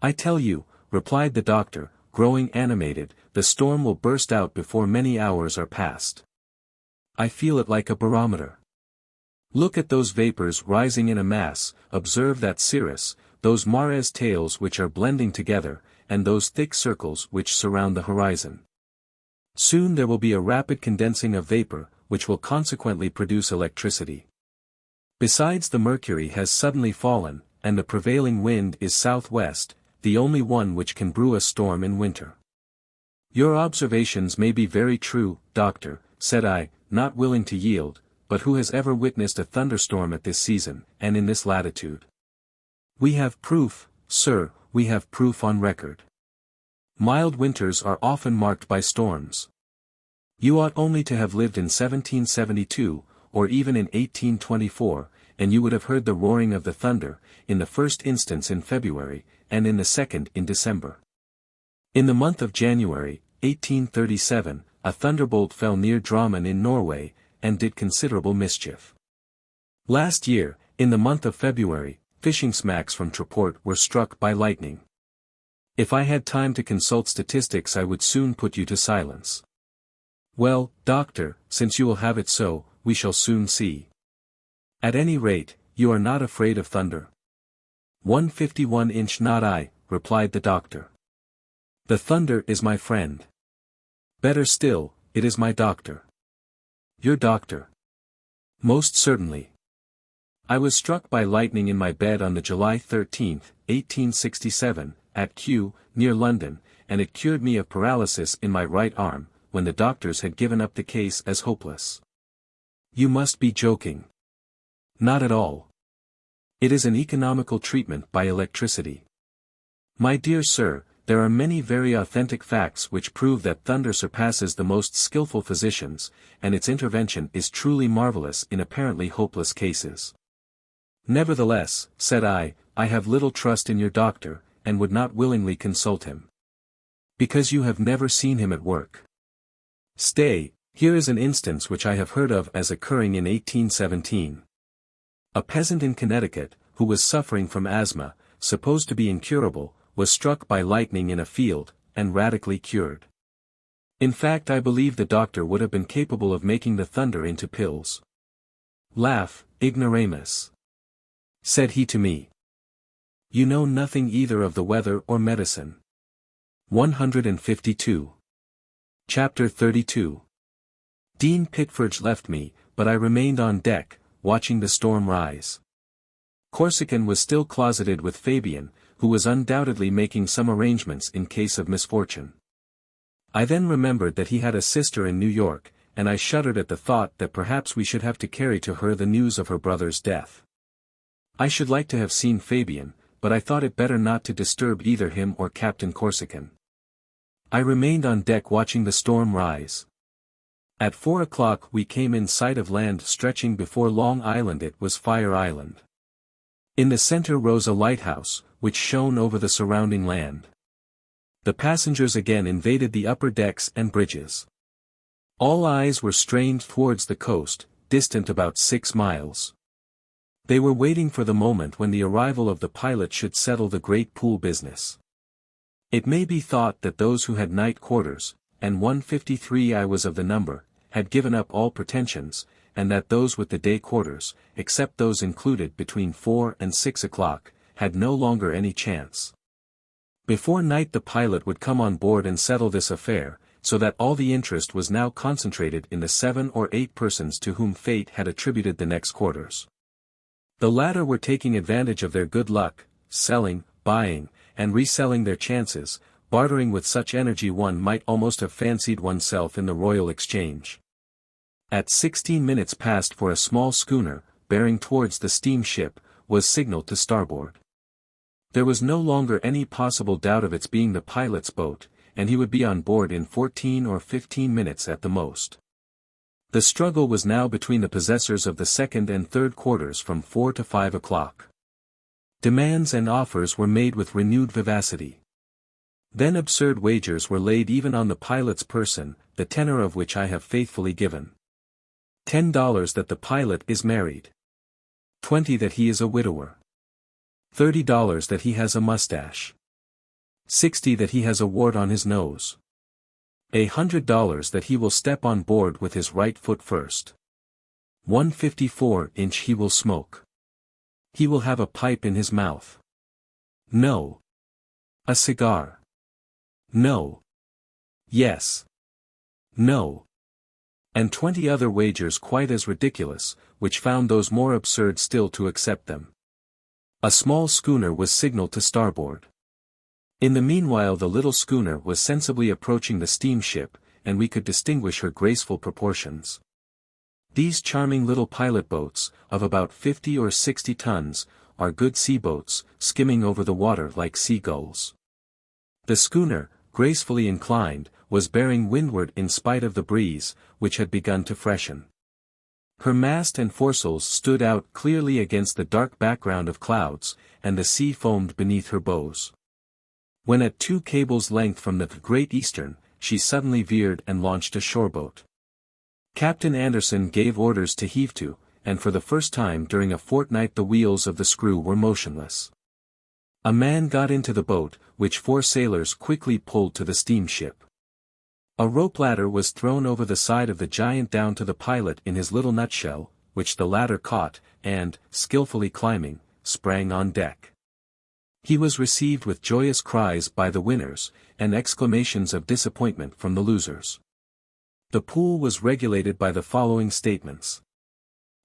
I tell you, replied the doctor, growing animated, the storm will burst out before many hours are past. I feel it like a barometer. Look at those vapors rising in a mass, observe that cirrus, those mares tails which are blending together, and those thick circles which surround the horizon. Soon there will be a rapid condensing of vapor, which will consequently produce electricity. Besides, the mercury has suddenly fallen, and the prevailing wind is southwest, the only one which can brew a storm in winter. Your observations may be very true, doctor, said I, not willing to yield, but who has ever witnessed a thunderstorm at this season, and in this latitude? We have proof, sir, we have proof on record. Mild winters are often marked by storms. You ought only to have lived in 1772, or even in 1824, and you would have heard the roaring of the thunder, in the first instance in February, and in the second in December. In the month of January, 1837, a thunderbolt fell near Drammen in Norway, and did considerable mischief. Last year, in the month of February, fishing smacks from Treport were struck by lightning. If I had time to consult statistics I would soon put you to silence. Well, doctor, since you will have it so, we shall soon see. At any rate, you are not afraid of thunder? 151-inch not I, replied the doctor. The thunder is my friend. Better still, it is my doctor. Your doctor? Most certainly. I was struck by lightning in my bed on the July 13, 1867, at Kew, near London, and it cured me of paralysis in my right arm, when the doctors had given up the case as hopeless. You must be joking. Not at all. It is an economical treatment by electricity. My dear sir, there are many very authentic facts which prove that thunder surpasses the most skillful physicians, and its intervention is truly marvelous in apparently hopeless cases. Nevertheless, said I have little trust in your doctor, and would not willingly consult him. Because you have never seen him at work. Stay, here is an instance which I have heard of as occurring in 1817. A peasant in Connecticut, who was suffering from asthma, supposed to be incurable, was struck by lightning in a field, and radically cured. In fact, I believe the doctor would have been capable of making the thunder into pills. Laugh, ignoramus, said he to me. You know nothing either of the weather or medicine. 152. Chapter 32. Dean Pickford left me, but I remained on deck, watching the storm rise. Corsican was still closeted with Fabian, who was undoubtedly making some arrangements in case of misfortune. I then remembered that he had a sister in New York, and I shuddered at the thought that perhaps we should have to carry to her the news of her brother's death. I should like to have seen Fabian, but I thought it better not to disturb either him or Captain Corsican. I remained on deck watching the storm rise. At 4 o'clock we came in sight of land stretching before Long Island. It was Fire Island. In the center rose a lighthouse, which shone over the surrounding land. The passengers again invaded the upper decks and bridges. All eyes were strained towards the coast, distant about 6 miles. They were waiting for the moment when the arrival of the pilot should settle the great pool business. It may be thought that those who had night quarters, and 153 was of the number, had given up all pretensions, and that those with the day quarters, except those included between 4 and 6 o'clock, had no longer any chance. Before night the pilot would come on board and settle this affair, so that all the interest was now concentrated in the 7 or 8 persons to whom fate had attributed the next quarters. The latter were taking advantage of their good luck, selling, buying, and reselling their chances, bartering with such energy one might almost have fancied oneself in the Royal Exchange. At 16 minutes past 4 a small schooner, bearing towards the steamship, was signaled to starboard. There was no longer any possible doubt of its being the pilot's boat, and he would be on board in 14 or 15 minutes at the most. The struggle was now between the possessors of the second and third quarters from 4 to 5 o'clock. Demands and offers were made with renewed vivacity. Then absurd wagers were laid even on the pilot's person, the tenor of which I have faithfully given. $10 that the pilot is married. $20 that he is a widower. $30 that he has a mustache. $60 that he has a wart on his nose. $100 that he will step on board with his right foot first. 154 he will smoke. He will have a pipe in his mouth. No. A cigar. No. Yes. No. And 20 other wagers quite as ridiculous, which found those more absurd still to accept them. A small schooner was signaled to starboard. In the meanwhile the little schooner was sensibly approaching the steamship, and we could distinguish her graceful proportions. These charming little pilot boats, of about 50 or 60 tons, are good sea boats, skimming over the water like seagulls. The schooner, gracefully inclined, was bearing windward in spite of the breeze, which had begun to freshen. Her mast and foresails stood out clearly against the dark background of clouds, and the sea foamed beneath her bows. When at 2 cables' length from the Great Eastern, she suddenly veered and launched a shoreboat. Captain Anderson gave orders to heave to, and for the first time during a fortnight the wheels of the screw were motionless. A man got into the boat, which 4 sailors quickly pulled to the steamship. A rope ladder was thrown over the side of the giant down to the pilot in his little nutshell, which the latter caught, and, skillfully climbing, sprang on deck. He was received with joyous cries by the winners, and exclamations of disappointment from the losers. The pool was regulated by the following statements.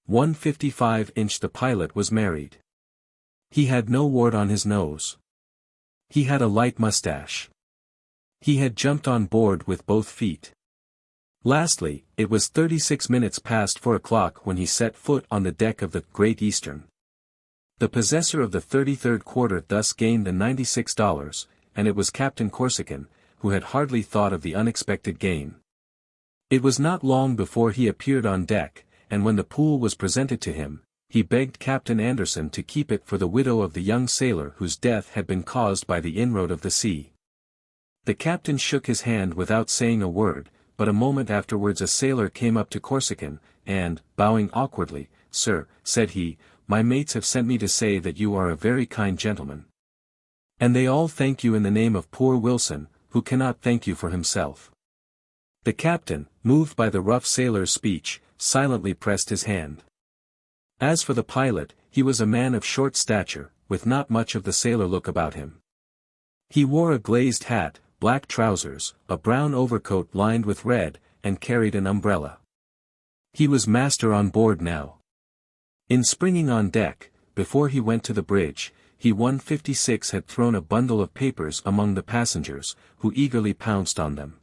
155 the pilot was married. He had no wart on his nose. He had a light mustache. He had jumped on board with both feet. Lastly, it was 36 minutes past 4 o'clock when he set foot on the deck of the Great Eastern. The possessor of the 33rd quarter thus gained the $96, and it was Captain Corsican, who had hardly thought of the unexpected gain. It was not long before he appeared on deck, and when the pool was presented to him, he begged Captain Anderson to keep it for the widow of the young sailor whose death had been caused by the inroad of the sea. The captain shook his hand without saying a word, but a moment afterwards a sailor came up to Corsican, and, bowing awkwardly, "Sir," said he, "my mates have sent me to say that you are a very kind gentleman. And they all thank you in the name of poor Wilson, who cannot thank you for himself." The captain, moved by the rough sailor's speech, silently pressed his hand. As for the pilot, he was a man of short stature, with not much of the sailor look about him. He wore a glazed hat, black trousers, a brown overcoat lined with red, and carried an umbrella. He was master on board now. In springing on deck, before he went to the bridge, he 156 had thrown a bundle of papers among the passengers, who eagerly pounced on them.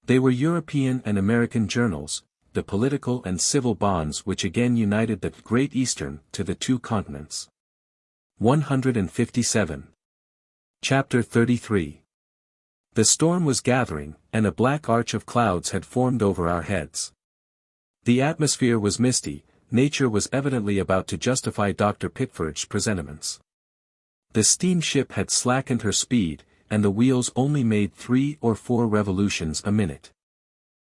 They were European and American journals, the political and civil bonds which again united the Great Eastern to the 2 continents. 157. Chapter 33. The storm was gathering, and a black arch of clouds had formed over our heads. The atmosphere was misty, nature was evidently about to justify Dr. Pickford's presentiments. The steamship had slackened her speed, and the wheels only made 3 or 4 revolutions a minute.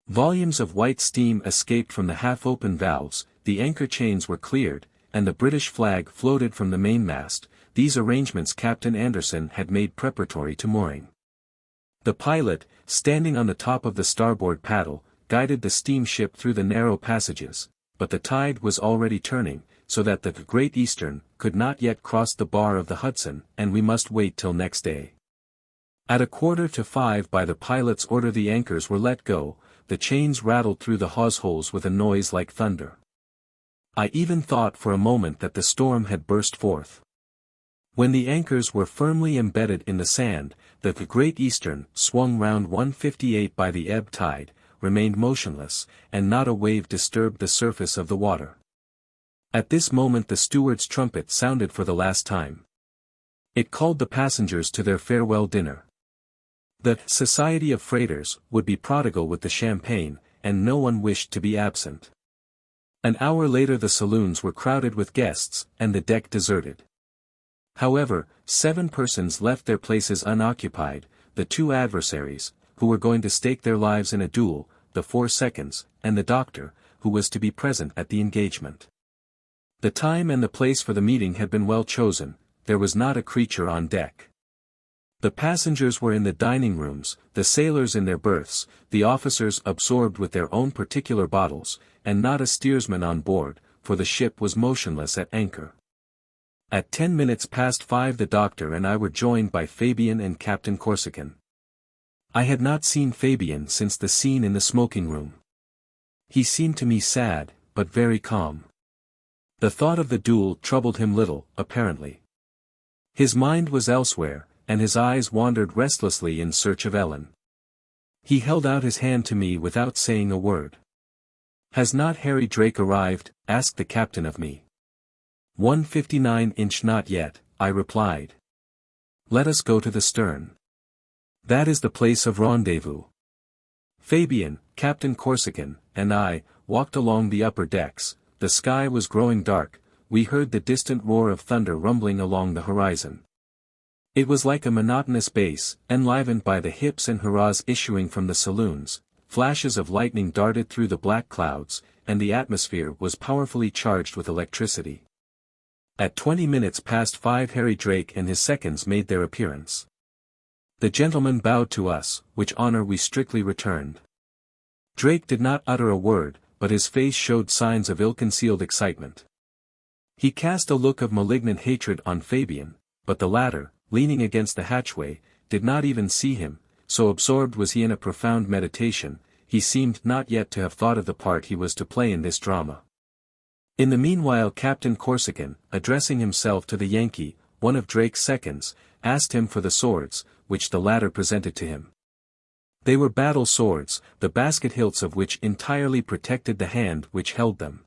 Volumes of white steam escaped from the half-open valves, the anchor chains were cleared, and the British flag floated from the mainmast. These arrangements Captain Anderson had made preparatory to mooring. The pilot, standing on the top of the starboard paddle, guided the steamship through the narrow passages, but the tide was already turning, so that the Great Eastern could not yet cross the bar of the Hudson, and we must wait till next day. At 4:45 by the pilot's order the anchors were let go, the chains rattled through the hawse holes with a noise like thunder. I even thought for a moment that the storm had burst forth. When the anchors were firmly embedded in the sand, the Great Eastern swung round 158 by the ebb tide, remained motionless, and not a wave disturbed the surface of the water. At this moment the steward's trumpet sounded for the last time. It called the passengers to their farewell dinner. The Society of Freighters would be prodigal with the champagne, and no one wished to be absent. An hour later the saloons were crowded with guests, and the deck deserted. However, 7 persons left their places unoccupied, the 2 adversaries, who were going to stake their lives in a duel, the 4 seconds, and the doctor, who was to be present at the engagement. The time and the place for the meeting had been well chosen, there was not a creature on deck. The passengers were in the dining rooms, the sailors in their berths, the officers absorbed with their own particular bottles, and not a steersman on board, for the ship was motionless at anchor. At 5:10 the doctor and I were joined by Fabian and Captain Corsican. I had not seen Fabian since the scene in the smoking room. He seemed to me sad, but very calm. The thought of the duel troubled him little, apparently. His mind was elsewhere, and his eyes wandered restlessly in search of Ellen. He held out his hand to me without saying a word. "Has not Harry Drake arrived?" asked the captain of me. 159 Not yet, I replied. "Let us go to the stern. That is the place of rendezvous." Fabian, Captain Corsican, and I walked along the upper decks. The sky was growing dark, we heard the distant roar of thunder rumbling along the horizon. It was like a monotonous bass, enlivened by the hips and hurrahs issuing from the saloons. Flashes of lightning darted through the black clouds, and the atmosphere was powerfully charged with electricity. At 5:20 Harry Drake and his seconds made their appearance. The gentlemen bowed to us, which honor we strictly returned. Drake did not utter a word, but his face showed signs of ill-concealed excitement. He cast a look of malignant hatred on Fabian, but the latter, leaning against the hatchway, did not even see him, so absorbed was he in a profound meditation, he seemed not yet to have thought of the part he was to play in this drama. In the meanwhile Captain Corsican, addressing himself to the Yankee, one of Drake's seconds, asked him for the swords, which the latter presented to him. They were battle swords, the basket hilts of which entirely protected the hand which held them.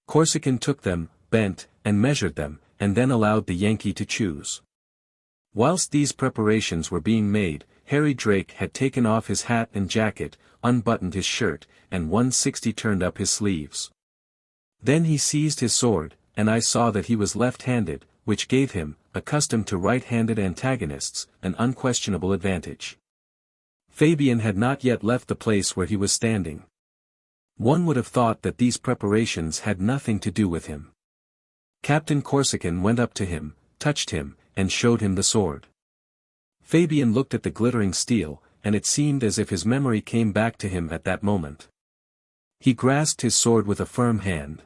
Corsican took them, bent, and measured them, and then allowed the Yankee to choose. Whilst these preparations were being made, Harry Drake had taken off his hat and jacket, unbuttoned his shirt, and 160 turned up his sleeves. Then he seized his sword, and I saw that he was left-handed, which gave him, accustomed to right-handed antagonists, an unquestionable advantage. Fabian had not yet left the place where he was standing. One would have thought that these preparations had nothing to do with him. Captain Corsican went up to him, touched him, and showed him the sword. Fabian looked at the glittering steel, and it seemed as if his memory came back to him at that moment. He grasped his sword with a firm hand.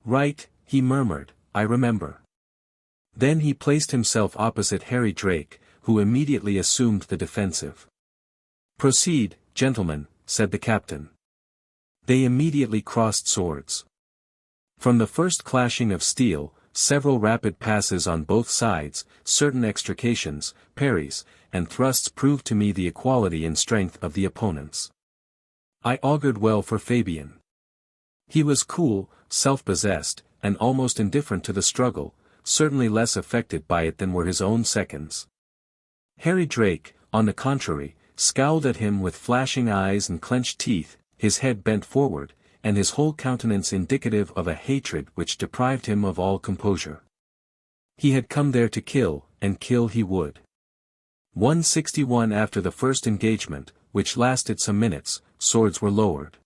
"Right," he murmured, "I remember." Then he placed himself opposite Harry Drake, who immediately assumed the defensive. "Proceed, gentlemen," said the captain. They immediately crossed swords. From the first clashing of steel, several rapid passes on both sides, certain extrications, parries, and thrusts proved to me the equality in strength of the opponents. I augured well for Fabian. He was cool, self-possessed, and almost indifferent to the struggle, certainly less affected by it than were his own seconds. Harry Drake, on the contrary, scowled at him with flashing eyes and clenched teeth, his head bent forward, and his whole countenance indicative of a hatred which deprived him of all composure. He had come there to kill, and kill he would. 161 After the first engagement, which lasted some minutes, swords were lowered.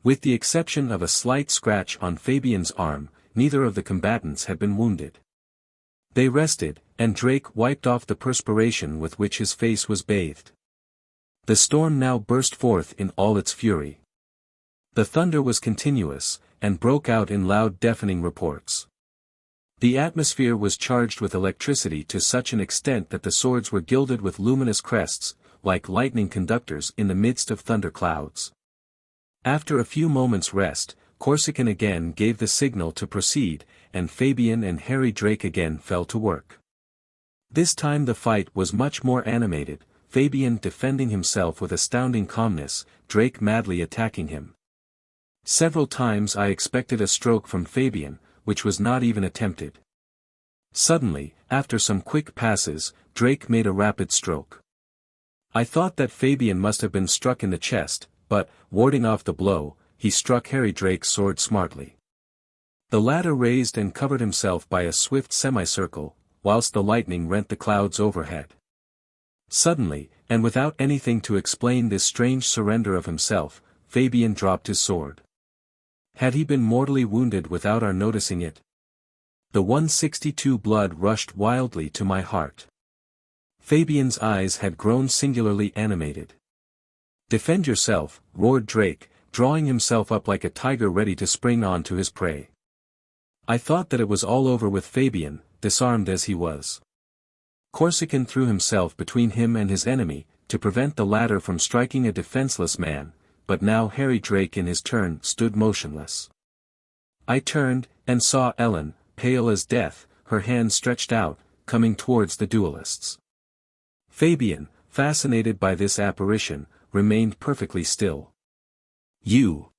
With the exception of a slight scratch on Fabian's arm, neither of the combatants had been wounded. They rested, and Drake wiped off the perspiration with which his face was bathed. The storm now burst forth in all its fury. The thunder was continuous, and broke out in loud deafening reports. The atmosphere was charged with electricity to such an extent that the swords were gilded with luminous crests, like lightning conductors in the midst of thunder clouds. After a few moments' rest, Corsican again gave the signal to proceed, and Fabian and Harry Drake again fell to work. This time the fight was much more animated, Fabian defending himself with astounding calmness, Drake madly attacking him. Several times I expected a stroke from Fabian, which was not even attempted. Suddenly, after some quick passes, Drake made a rapid stroke. I thought that Fabian must have been struck in the chest, but, warding off the blow, he struck Harry Drake's sword smartly. The latter raised and covered himself by a swift semicircle, whilst the lightning rent the clouds overhead. Suddenly, and without anything to explain this strange surrender of himself, Fabian dropped his sword. Had he been mortally wounded without our noticing it? The 162 blood rushed wildly to my heart. Fabian's eyes had grown singularly animated. "Defend yourself," roared Drake, drawing himself up like a tiger ready to spring on to his prey. I thought that it was all over with Fabian, disarmed as he was. Corsican threw himself between him and his enemy, to prevent the latter from striking a defenseless man, but now Harry Drake in his turn stood motionless. I turned, and saw Ellen, pale as death, her hand stretched out, coming towards the duelists. Fabian, fascinated by this apparition, remained perfectly still. You,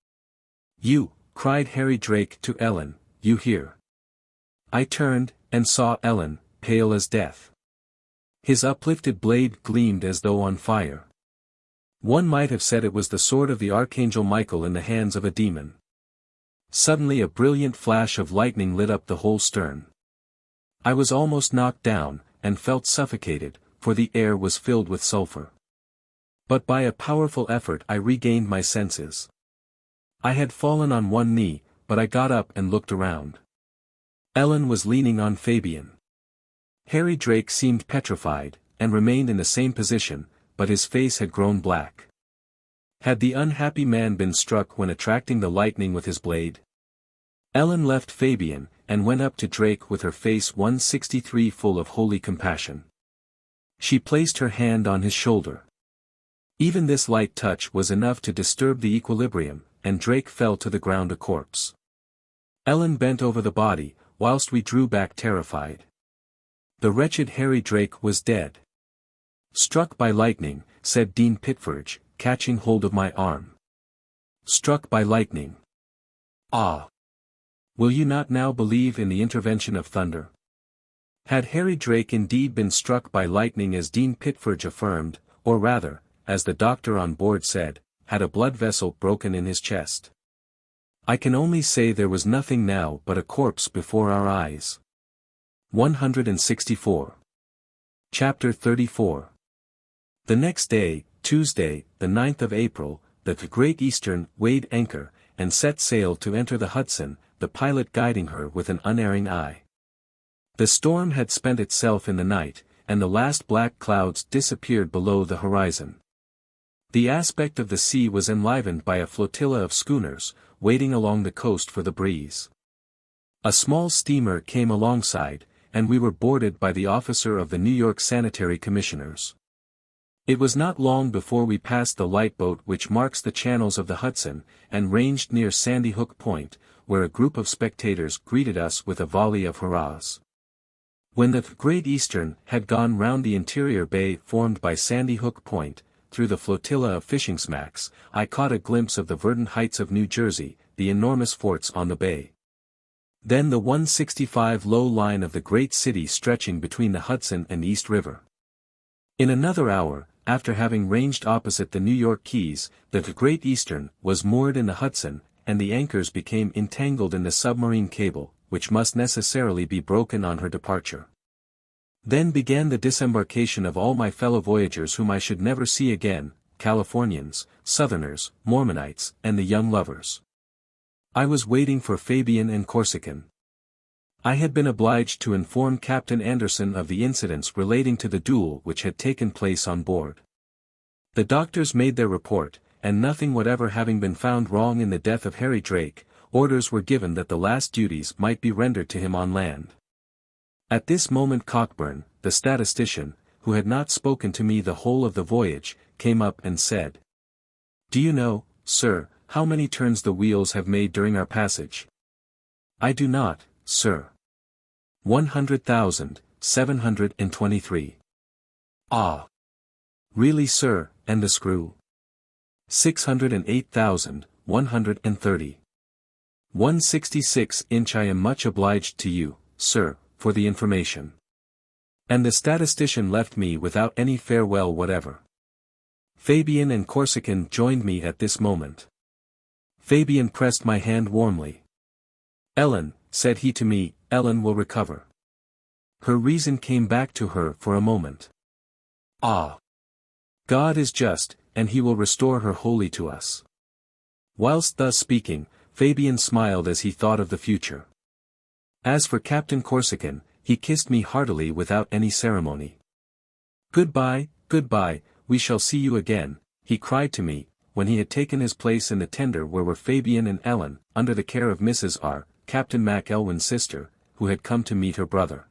cried Harry Drake to Ellen, "you here?" I turned, and saw Ellen, pale as death. His uplifted blade gleamed as though on fire. One might have said it was the sword of the Archangel Michael in the hands of a demon. Suddenly a brilliant flash of lightning lit up the whole stern. I was almost knocked down, and felt suffocated, for the air was filled with sulfur. But by a powerful effort I regained my senses. I had fallen on one knee, but I got up and looked around. Ellen was leaning on Fabian. Harry Drake seemed petrified, and remained in the same position, but his face had grown black. Had the unhappy man been struck when attracting the lightning with his blade? Ellen left Fabian, and went up to Drake with her face 163 full of holy compassion. She placed her hand on his shoulder. Even this light touch was enough to disturb the equilibrium, and Drake fell to the ground a corpse. Ellen bent over the body, whilst we drew back terrified. The wretched Harry Drake was dead. "Struck by lightning," said Dean Pitferge, catching hold of my arm. "Struck by lightning. Ah! Will you not now believe in the intervention of thunder?" Had Harry Drake indeed been struck by lightning as Dean Pitferge affirmed, or rather, as the doctor on board said, had a blood vessel broken in his chest? I can only say there was nothing now but a corpse before our eyes. 164. Chapter 34. The next day, Tuesday, the 9th of April, the Great Eastern weighed anchor, and set sail to enter the Hudson, the pilot guiding her with an unerring eye. The storm had spent itself in the night, and the last black clouds disappeared below the horizon. The aspect of the sea was enlivened by a flotilla of schooners, waiting along the coast for the breeze. A small steamer came alongside, and we were boarded by the officer of the New York Sanitary Commissioners. It was not long before we passed the lightboat which marks the channels of the Hudson, and ranged near Sandy Hook Point, where a group of spectators greeted us with a volley of hurrahs. When the Great Eastern had gone round the interior bay formed by Sandy Hook Point, through the flotilla of fishing smacks, I caught a glimpse of the verdant heights of New Jersey, the enormous forts on the bay. Then the 165 low line of the great city stretching between the Hudson and East River. In another hour, after having ranged opposite the New York Keys, the Great Eastern was moored in the Hudson, and the anchors became entangled in the submarine cable, which must necessarily be broken on her departure. Then began the disembarkation of all my fellow voyagers whom I should never see again, Californians, Southerners, Mormonites, and the young lovers. I was waiting for Fabian and Corsican. I had been obliged to inform Captain Anderson of the incidents relating to the duel which had taken place on board. The doctors made their report, and nothing whatever having been found wrong in the death of Harry Drake, orders were given that the last duties might be rendered to him on land. At this moment Cockburn, the statistician, who had not spoken to me the whole of the voyage, came up and said, "Do you know, sir, how many turns the wheels have made during our passage?" "I do not, sir." 100,723. "Ah! Really, sir, and the screw?" 608,130. 166". I am much obliged to you, sir, for the information. And the statistician left me without any farewell whatever. Fabian and Corsican joined me at this moment. Fabian pressed my hand warmly. "Ellen," said he to me, "Ellen will recover. Her reason came back to her for a moment. Ah! God is just, and he will restore her wholly to us." Whilst thus speaking, Fabian smiled as he thought of the future. As for Captain Corsican, he kissed me heartily without any ceremony. "Goodbye, goodbye, we shall see you again," he cried to me, when he had taken his place in the tender where were Fabian and Ellen, under the care of Mrs. R., Captain Mac Elwyn's sister, who had come to meet her brother.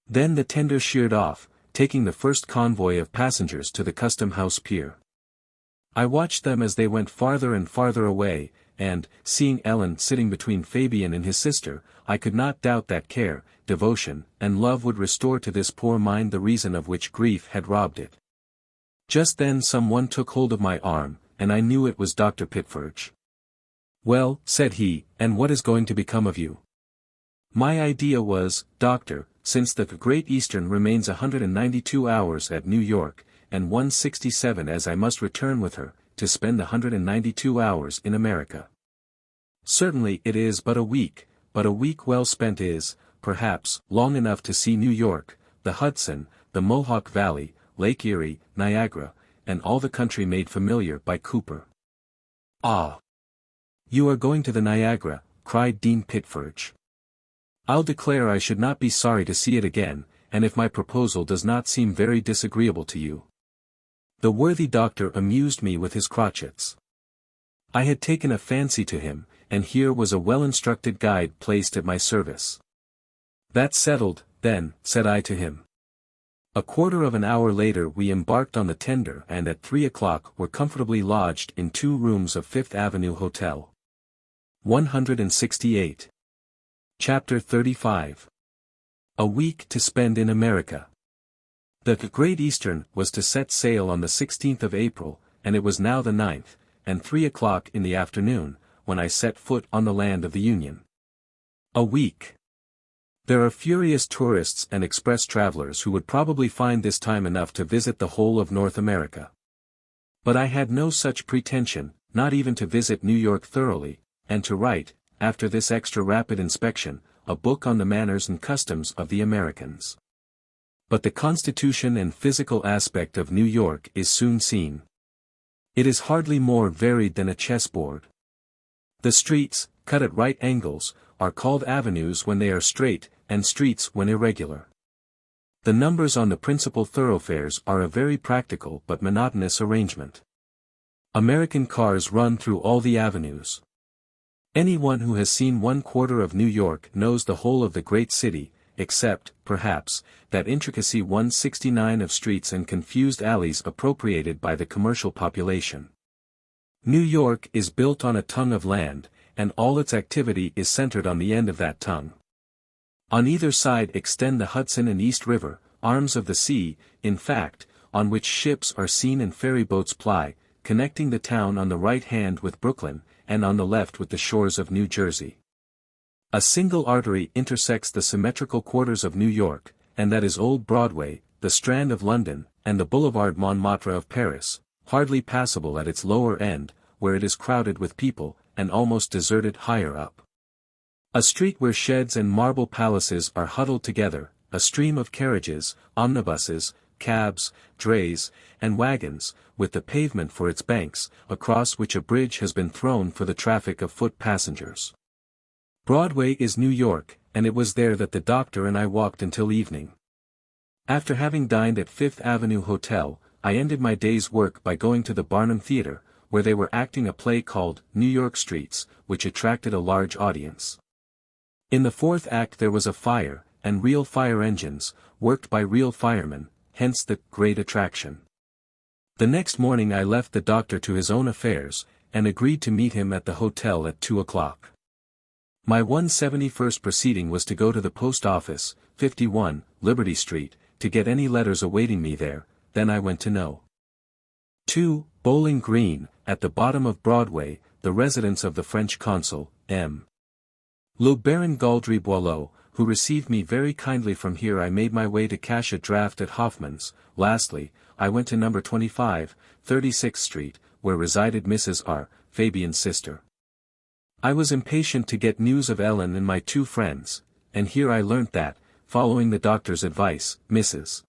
Then the tender sheered off, taking the first convoy of passengers to the Custom House pier. I watched them as they went farther and farther away, and, seeing Ellen sitting between Fabian and his sister, I could not doubt that care, devotion, and love would restore to this poor mind the reason of which grief had robbed it. Just then someone took hold of my arm, and I knew it was Dr. Pitferge. "Well," said he, "and what is going to become of you?" My idea was, "Doctor, since the Great Eastern remains 192 hours at New York, and 167 as I must return with her, to spend 192 hours in America. Certainly it is but a week well spent is, perhaps, long enough to see New York, the Hudson, the Mohawk Valley, Lake Erie, Niagara, and all the country made familiar by Cooper." "Ah! You are going to the Niagara," cried Dean Pitferge. "I'll declare I should not be sorry to see it again, and if my proposal does not seem very disagreeable to you." The worthy doctor amused me with his crotchets. I had taken a fancy to him, and here was a well-instructed guide placed at my service. "That's settled, then," said I to him. A quarter of an hour later we embarked on the tender and at 3 o'clock were comfortably lodged in 2 rooms of Fifth Avenue Hotel. 168. Chapter 35. A week to spend in America. The Great Eastern was to set sail on the 16th of April, and it was now the 9th, and 3 o'clock in the afternoon, when I set foot on the land of the Union. A week. There are furious tourists and express travelers who would probably find this time enough to visit the whole of North America. But I had no such pretension, not even to visit New York thoroughly, and to write, after this extra rapid inspection, a book on the manners and customs of the Americans. But the constitution and physical aspect of New York is soon seen. It is hardly more varied than a chessboard. The streets, cut at right angles, are called avenues when they are straight, and streets when irregular. The numbers on the principal thoroughfares are a very practical but monotonous arrangement. American cars run through all the avenues. Anyone who has seen 1/4 of New York knows the whole of the great city, except, perhaps, that intricacy 169 of streets and confused alleys appropriated by the commercial population. New York is built on a tongue of land, and all its activity is centered on the end of that tongue. On either side extend the Hudson and East River, arms of the sea, in fact, on which ships are seen and ferry boats ply, connecting the town on the right hand with Brooklyn, and on the left with the shores of New Jersey. A single artery intersects the symmetrical quarters of New York, and that is Old Broadway, the Strand of London, and the Boulevard Montmartre of Paris, hardly passable at its lower end, where it is crowded with people, and almost deserted higher up. A street where sheds and marble palaces are huddled together, a stream of carriages, omnibuses, cabs, drays, and wagons, with the pavement for its banks, across which a bridge has been thrown for the traffic of foot passengers. Broadway is New York, and it was there that the doctor and I walked until evening. After having dined at Fifth Avenue Hotel, I ended my day's work by going to the Barnum Theatre, where they were acting a play called New York Streets, which attracted a large audience. In the 4th act there was a fire, and real fire engines, worked by real firemen, hence the great attraction. The next morning I left the doctor to his own affairs, and agreed to meet him at the hotel at 2 o'clock. My 171st proceeding was to go to the post office, 51, Liberty Street, to get any letters awaiting me there. Then I went to No. 2, Bowling Green, at the bottom of Broadway, the residence of the French consul, M. Le Baron Gaudry Boileau, who received me very kindly. From here I made my way to cash a draft at Hoffman's. Lastly, I went to number 25, 36th Street, where resided Mrs. R., Fabian's sister. I was impatient to get news of Ellen and my 2 friends, and here I learnt that, following the doctor's advice, Mrs.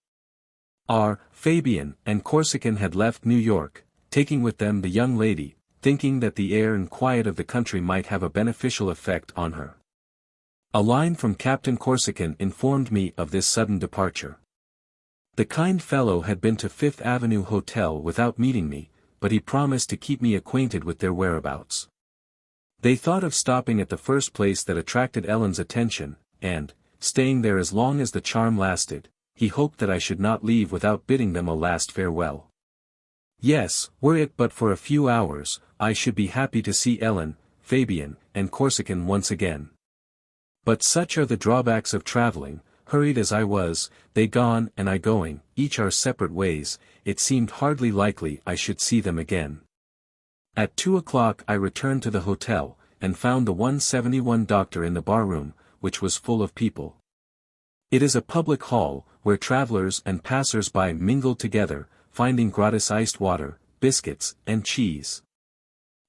R., Fabian, and Corsican had left New York, taking with them the young lady, thinking that the air and quiet of the country might have a beneficial effect on her. A line from Captain Corsican informed me of this sudden departure. The kind fellow had been to Fifth Avenue Hotel without meeting me, but he promised to keep me acquainted with their whereabouts. They thought of stopping at the first place that attracted Ellen's attention, and, staying there as long as the charm lasted, he hoped that I should not leave without bidding them a last farewell. Yes, were it but for a few hours, I should be happy to see Ellen, Fabian, and Corsican once again. But such are the drawbacks of traveling. Hurried as I was, they gone and I going, each our separate ways, it seemed hardly likely I should see them again. At 2 o'clock I returned to the hotel, and found the 171 doctor in the bar-room, which was full of people. It is a public hall, where travelers and passers-by mingle together, finding gratis iced water, biscuits, and cheese.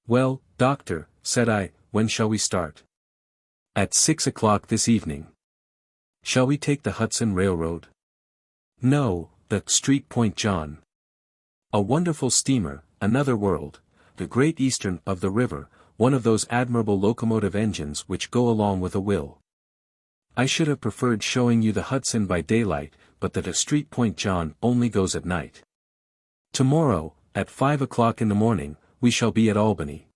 "Well, doctor," said I, "when shall we start?" "At 6 o'clock this evening." "Shall we take the Hudson Railroad?" "No, the Street Point John." "A wonderful steamer, another world, the Great Eastern of the river, one of those admirable locomotive engines which go along with a will." "I should have preferred showing you the Hudson by daylight, but that a Street Point John only goes at night. Tomorrow, at 5 o'clock in the morning, we shall be at Albany.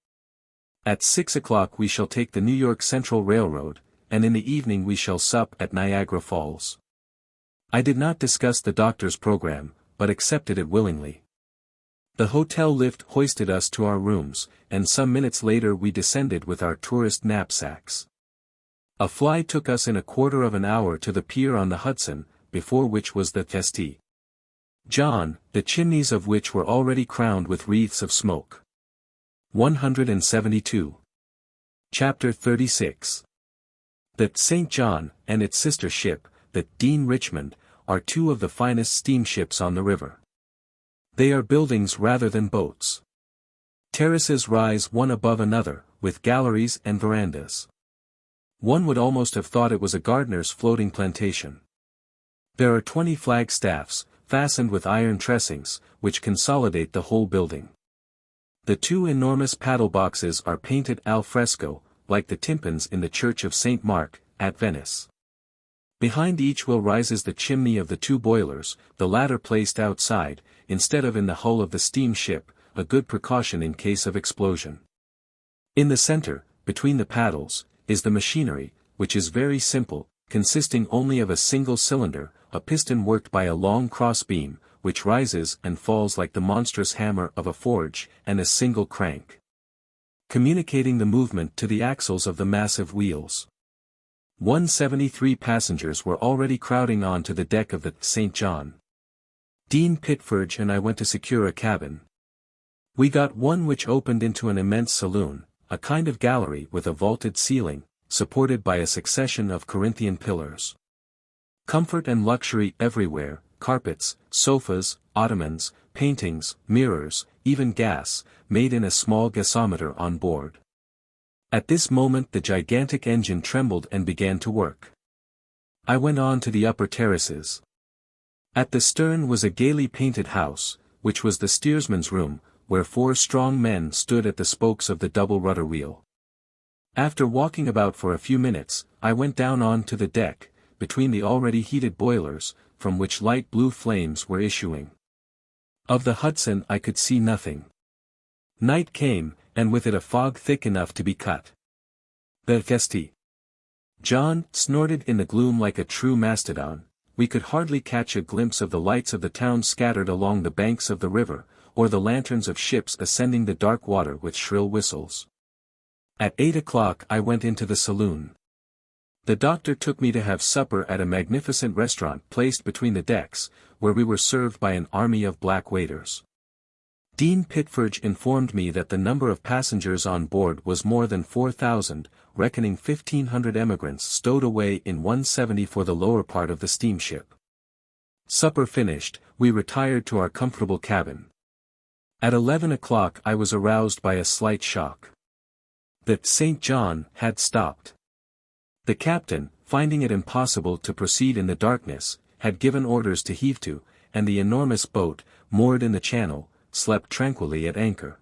At 6 o'clock we shall take the New York Central Railroad, and in the evening we shall sup at Niagara Falls." I did not discuss the doctor's program, but accepted it willingly. The hotel lift hoisted us to our rooms, and some minutes later we descended with our tourist knapsacks. A fly took us in a quarter of an hour to the pier on the Hudson, before which was the X.T. John, the chimneys of which were already crowned with wreaths of smoke. 172. Chapter 36. The St. John, and its sister ship, the Dean Richmond, are two of the finest steamships on the river. They are buildings rather than boats. Terraces rise one above another, with galleries and verandas. One would almost have thought it was a gardener's floating plantation. There are 20 flagstaffs, fastened with iron tressings, which consolidate the whole building. The two enormous paddle boxes are painted al fresco, like the tympans in the Church of St. Mark, at Venice. Behind each wheel rises the chimney of the two boilers, the latter placed outside, instead of in the hull of the steamship, a good precaution in case of explosion. In the center, between the paddles, is the machinery, which is very simple, consisting only of a single cylinder, a piston worked by a long cross-beam, which rises and falls like the monstrous hammer of a forge, and a single crank, communicating the movement to the axles of the massive wheels. 173 passengers were already crowding on to the deck of the St. John. Dean Pitferge and I went to secure a cabin. We got one which opened into an immense saloon, a kind of gallery with a vaulted ceiling, supported by a succession of Corinthian pillars. Comfort and luxury everywhere, carpets, sofas, ottomans, paintings, mirrors, even gas, made in a small gasometer on board. At this moment the gigantic engine trembled and began to work. I went on to the upper terraces. At the stern was a gaily painted house, which was the steersman's room, where 4 strong men stood at the spokes of the double rudder wheel. After walking about for a few minutes, I went down on to the deck, between the already heated boilers, from which light blue flames were issuing. Of the Hudson I could see nothing. Night came, and with it a fog thick enough to be cut. The X.T. John snorted in the gloom like a true mastodon. We could hardly catch a glimpse of the lights of the town scattered along the banks of the river, or the lanterns of ships ascending the dark water with shrill whistles. At 8 o'clock I went into the saloon. The doctor took me to have supper at a magnificent restaurant placed between the decks, where we were served by an army of black waiters. Dean Pitferge informed me that the number of passengers on board was more than 4,000, reckoning 1,500 emigrants stowed away in 170 for the lower part of the steamship. Supper finished, we retired to our comfortable cabin. At 11 o'clock I was aroused by a slight shock. The St. John had stopped. The captain, finding it impossible to proceed in the darkness, had given orders to heave to, and the enormous boat, moored in the channel, slept tranquilly at anchor.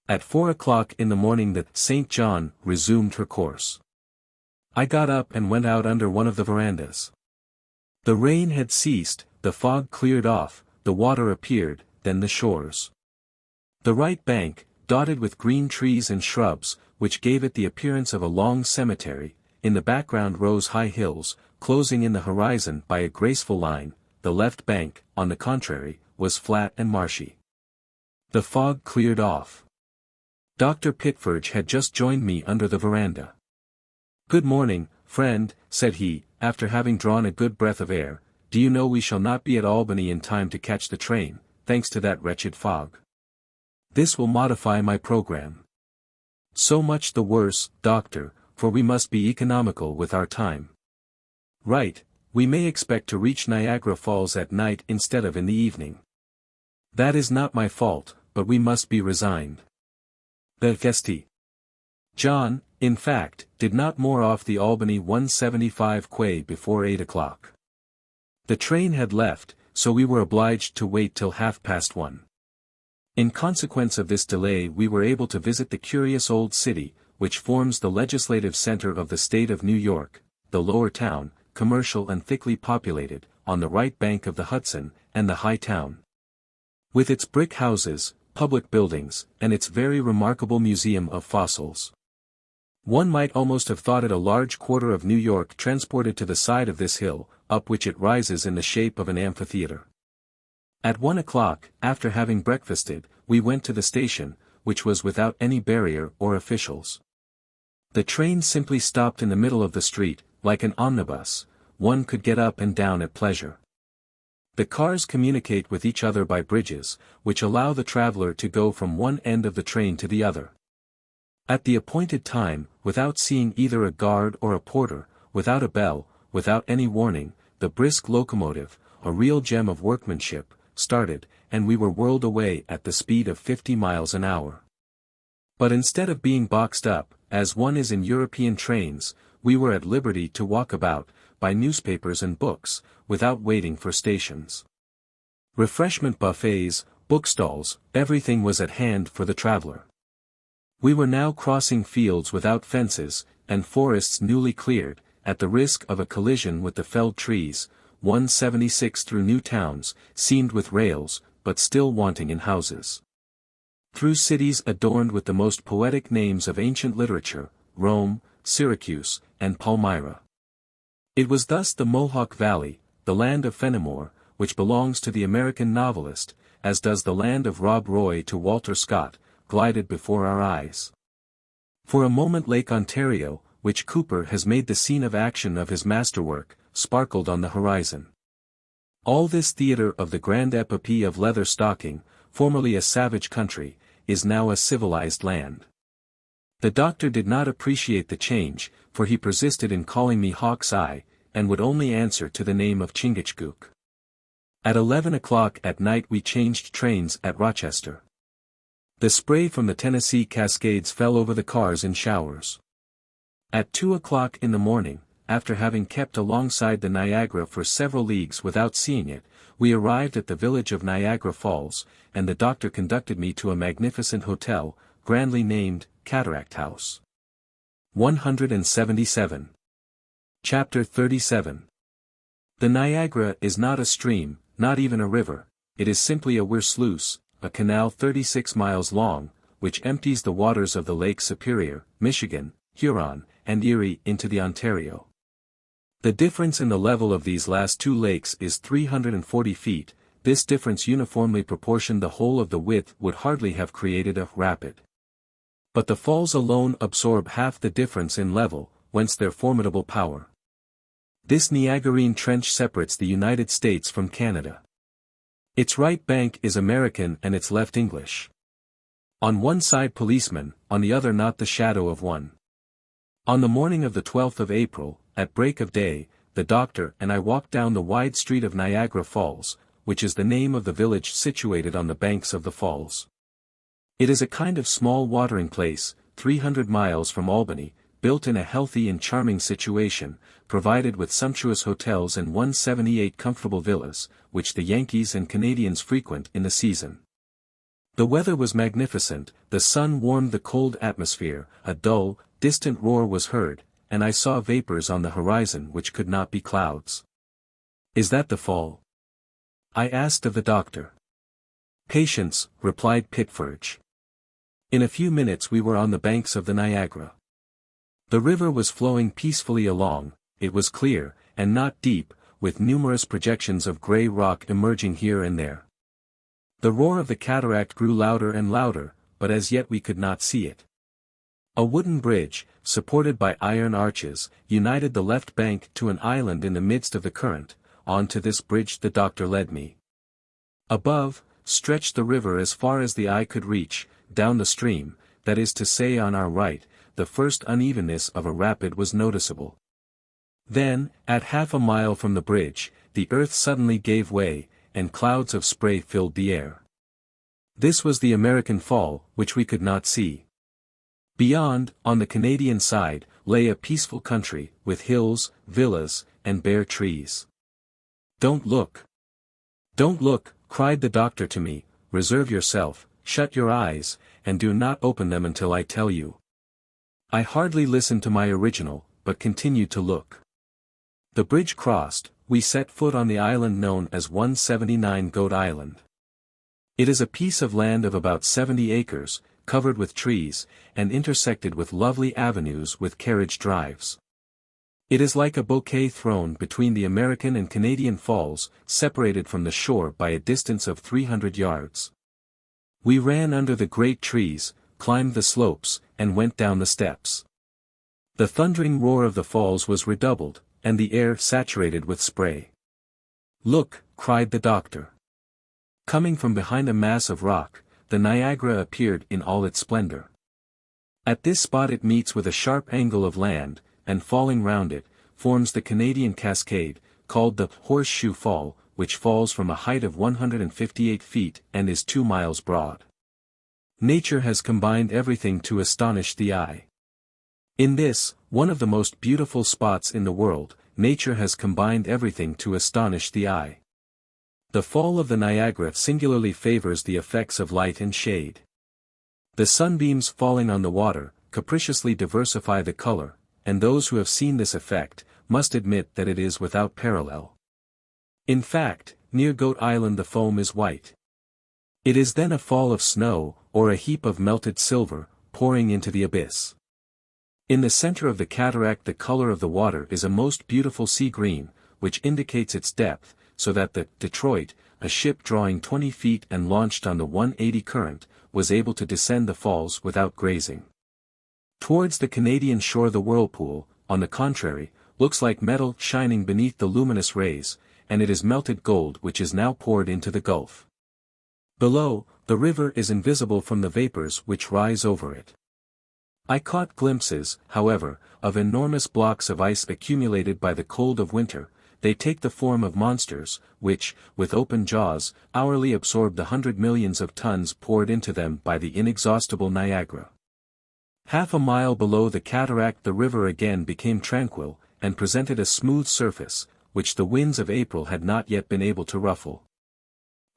At 4 o'clock in the morning the St. John resumed her course. I got up and went out under one of the verandas. The rain had ceased, the fog cleared off, the water appeared, then the shores. The right bank, dotted with green trees and shrubs, which gave it the appearance of a long cemetery, in the background rose high hills, closing in the horizon by a graceful line. The left bank, on the contrary, was flat and marshy. The fog cleared off. Dr. Pitferge had just joined me under the veranda. "Good morning, friend," said he, after having drawn a good breath of air. "Do you know we shall not be at Albany in time to catch the train, thanks to that wretched fog? This will modify my program." "So much the worse, doctor, for we must be economical with our time." "Right, we may expect to reach Niagara Falls at night instead of in the evening. That is not my fault, but we must be resigned." The X.T. John, in fact, did not moor off the Albany 175 quay before 8 o'clock. The train had left, so we were obliged to wait till 1:30. In consequence of this delay we were able to visit the curious old city, which forms the legislative center of the state of New York, the lower town, commercial and thickly populated, on the right bank of the Hudson, and the high town, with its brick houses, public buildings, and its very remarkable museum of fossils. One might almost have thought it a large quarter of New York transported to the side of this hill, up which it rises in the shape of an amphitheater. At 1 o'clock, after having breakfasted, we went to the station, which was without any barrier or officials. The train simply stopped in the middle of the street, like an omnibus. One could get up and down at pleasure. The cars communicate with each other by bridges, which allow the traveler to go from one end of the train to the other. At the appointed time, without seeing either a guard or a porter, without a bell, without any warning, the brisk locomotive, a real gem of workmanship, started, and we were whirled away at the speed of 50 miles an hour. But instead of being boxed up, as one is in European trains, we were at liberty to walk about, buy newspapers and books, without waiting for stations. Refreshment buffets, bookstalls, everything was at hand for the traveler. We were now crossing fields without fences, and forests newly cleared, at the risk of a collision with the felled trees. 176 through new towns, seamed with rails, but still wanting in houses. Through cities adorned with the most poetic names of ancient literature, Rome, Syracuse, and Palmyra. It was thus the Mohawk Valley, the land of Fenimore, which belongs to the American novelist, as does the land of Rob Roy to Walter Scott, glided before our eyes. For a moment Lake Ontario, which Cooper has made the scene of action of his masterwork, sparkled on the horizon. All this theater of the grand epopee of leather stocking, formerly a savage country, is now a civilized land. The doctor did not appreciate the change, for he persisted in calling me Hawk's Eye, and would only answer to the name of Chingachgook. At 11 o'clock at night we changed trains at Rochester. The spray from the Tennessee Cascades fell over the cars in showers. At 2 o'clock in the morning, after having kept alongside the Niagara for several leagues without seeing it, we arrived at the village of Niagara Falls, and the doctor conducted me to a magnificent hotel, grandly named Cataract House. 177. Chapter 37. The Niagara is not a stream, not even a river, it is simply a weir sluice, a canal 36 miles long, which empties the waters of the Lake Superior, Michigan, Huron, and Erie into the Ontario. The difference in the level of these last two lakes is 340 feet, this difference uniformly proportioned the whole of the width would hardly have created a rapid. But the falls alone absorb half the difference in level, whence their formidable power. This Niagarine trench separates the United States from Canada. Its right bank is American and its left English. On one side policemen, on the other not the shadow of one. On the morning of the 12th of April, at break of day, the doctor and I walked down the wide street of Niagara Falls, which is the name of the village situated on the banks of the falls. It is a kind of small watering place, 300 miles from Albany, built in a healthy and charming situation, provided with sumptuous hotels and 178 comfortable villas, which the Yankees and Canadians frequent in the season. The weather was magnificent, the sun warmed the cold atmosphere, a dull, distant roar was heard, and I saw vapors on the horizon which could not be clouds. "Is that the fall?" I asked of the doctor. "Patience," replied Pitferge. In a few minutes we were on the banks of the Niagara. The river was flowing peacefully along, it was clear, and not deep, with numerous projections of grey rock emerging here and there. The roar of the cataract grew louder and louder, but as yet we could not see it. A wooden bridge, supported by iron arches, united the left bank to an island in the midst of the current. On to this bridge the doctor led me. Above, stretched the river as far as the eye could reach, down the stream, that is to say on our right, the first unevenness of a rapid was noticeable. Then, at half a mile from the bridge, the earth suddenly gave way, and clouds of spray filled the air. This was the American Fall, which we could not see. Beyond, on the Canadian side, lay a peaceful country, with hills, villas, and bare trees. "Don't look! Don't look!" cried the doctor to me, "reserve yourself, shut your eyes, and do not open them until I tell you." I hardly listened to my original, but continued to look. The bridge crossed, we set foot on the island known as 179 Goat Island. It is a piece of land of about 70 acres, covered with trees, and intersected with lovely avenues with carriage drives. It is like a bouquet thrown between the American and Canadian falls, separated from the shore by a distance of 300 yards. We ran under the great trees, climbed the slopes, and went down the steps. The thundering roar of the falls was redoubled, and the air saturated with spray. "Look!" cried the doctor. Coming from behind a mass of rock, the Niagara appeared in all its splendor. At this spot it meets with a sharp angle of land, and falling round it, forms the Canadian cascade, called the Horseshoe Fall, which falls from a height of 158 feet and is 2 miles broad. Nature has combined everything to astonish the eye. In this, one of the most beautiful spots in the world, nature has combined everything to astonish the eye. The fall of the Niagara singularly favors the effects of light and shade. The sunbeams falling on the water, capriciously diversify the color, and those who have seen this effect, must admit that it is without parallel. In fact, near Goat Island the foam is white. It is then a fall of snow, or a heap of melted silver, pouring into the abyss. In the center of the cataract the color of the water is a most beautiful sea green, which indicates its depth, so that the Detroit, a ship drawing 20 feet and launched on the 180 current, was able to descend the falls without grazing. Towards the Canadian shore the whirlpool, on the contrary, looks like metal shining beneath the luminous rays, and it is melted gold which is now poured into the gulf. Below, the river is invisible from the vapors which rise over it. I caught glimpses, however, of enormous blocks of ice accumulated by the cold of winter. They take the form of monsters, which, with open jaws, hourly absorb the 100 millions of tons poured into them by the inexhaustible Niagara. Half a mile below the cataract the river again became tranquil, and presented a smooth surface, which the winds of April had not yet been able to ruffle.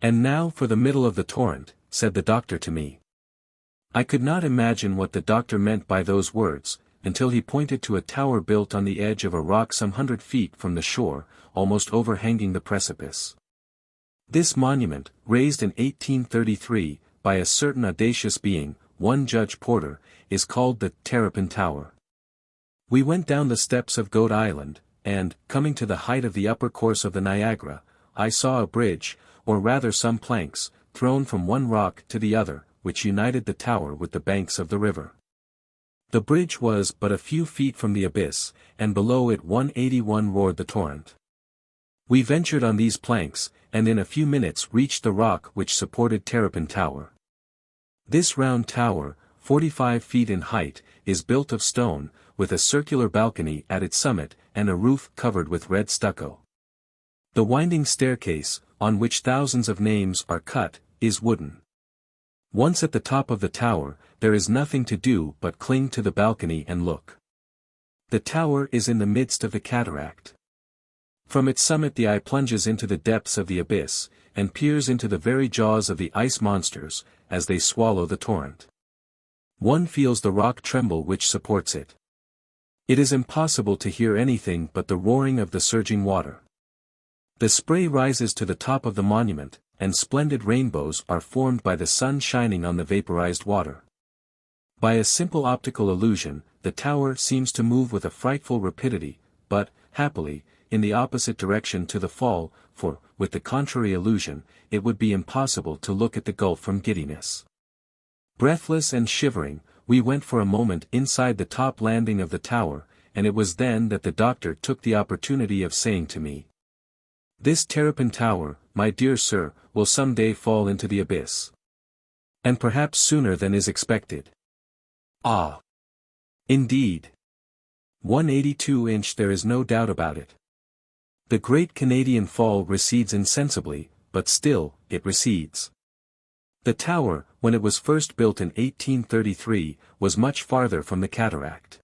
"And now for the middle of the torrent," said the doctor to me. I could not imagine what the doctor meant by those words, until he pointed to a tower built on the edge of a rock some 100 feet from the shore, almost overhanging the precipice. This monument, raised in 1833, by a certain audacious being, one Judge Porter, is called the Terrapin Tower. We went down the steps of Goat Island, and, coming to the height of the upper course of the Niagara, I saw a bridge, or rather some planks, thrown from one rock to the other, which united the tower with the banks of the river. The bridge was but a few feet from the abyss, and below it 181 roared the torrent. We ventured on these planks, and in a few minutes reached the rock which supported Terrapin Tower. This round tower, 45 feet in height, is built of stone, with a circular balcony at its summit, and a roof covered with red stucco. The winding staircase, on which thousands of names are cut, is wooden. Once at the top of the tower, there is nothing to do but cling to the balcony and look. The tower is in the midst of the cataract. From its summit the eye plunges into the depths of the abyss, and peers into the very jaws of the ice monsters, as they swallow the torrent. One feels the rock tremble which supports it. It is impossible to hear anything but the roaring of the surging water. The spray rises to the top of the monument, and splendid rainbows are formed by the sun shining on the vaporized water. By a simple optical illusion, the tower seems to move with a frightful rapidity, but, happily, in the opposite direction to the fall, for, with the contrary illusion, it would be impossible to look at the gulf from giddiness. Breathless and shivering, we went for a moment inside the top landing of the tower, and it was then that the doctor took the opportunity of saying to me, "This terrapin tower, my dear sir, will some day fall into the abyss. And perhaps sooner than is expected." Ah! Indeed. 182-inch, there is no doubt about it. The great Canadian fall recedes insensibly, but still, it recedes. The tower, when it was first built in 1833, was much farther from the cataract.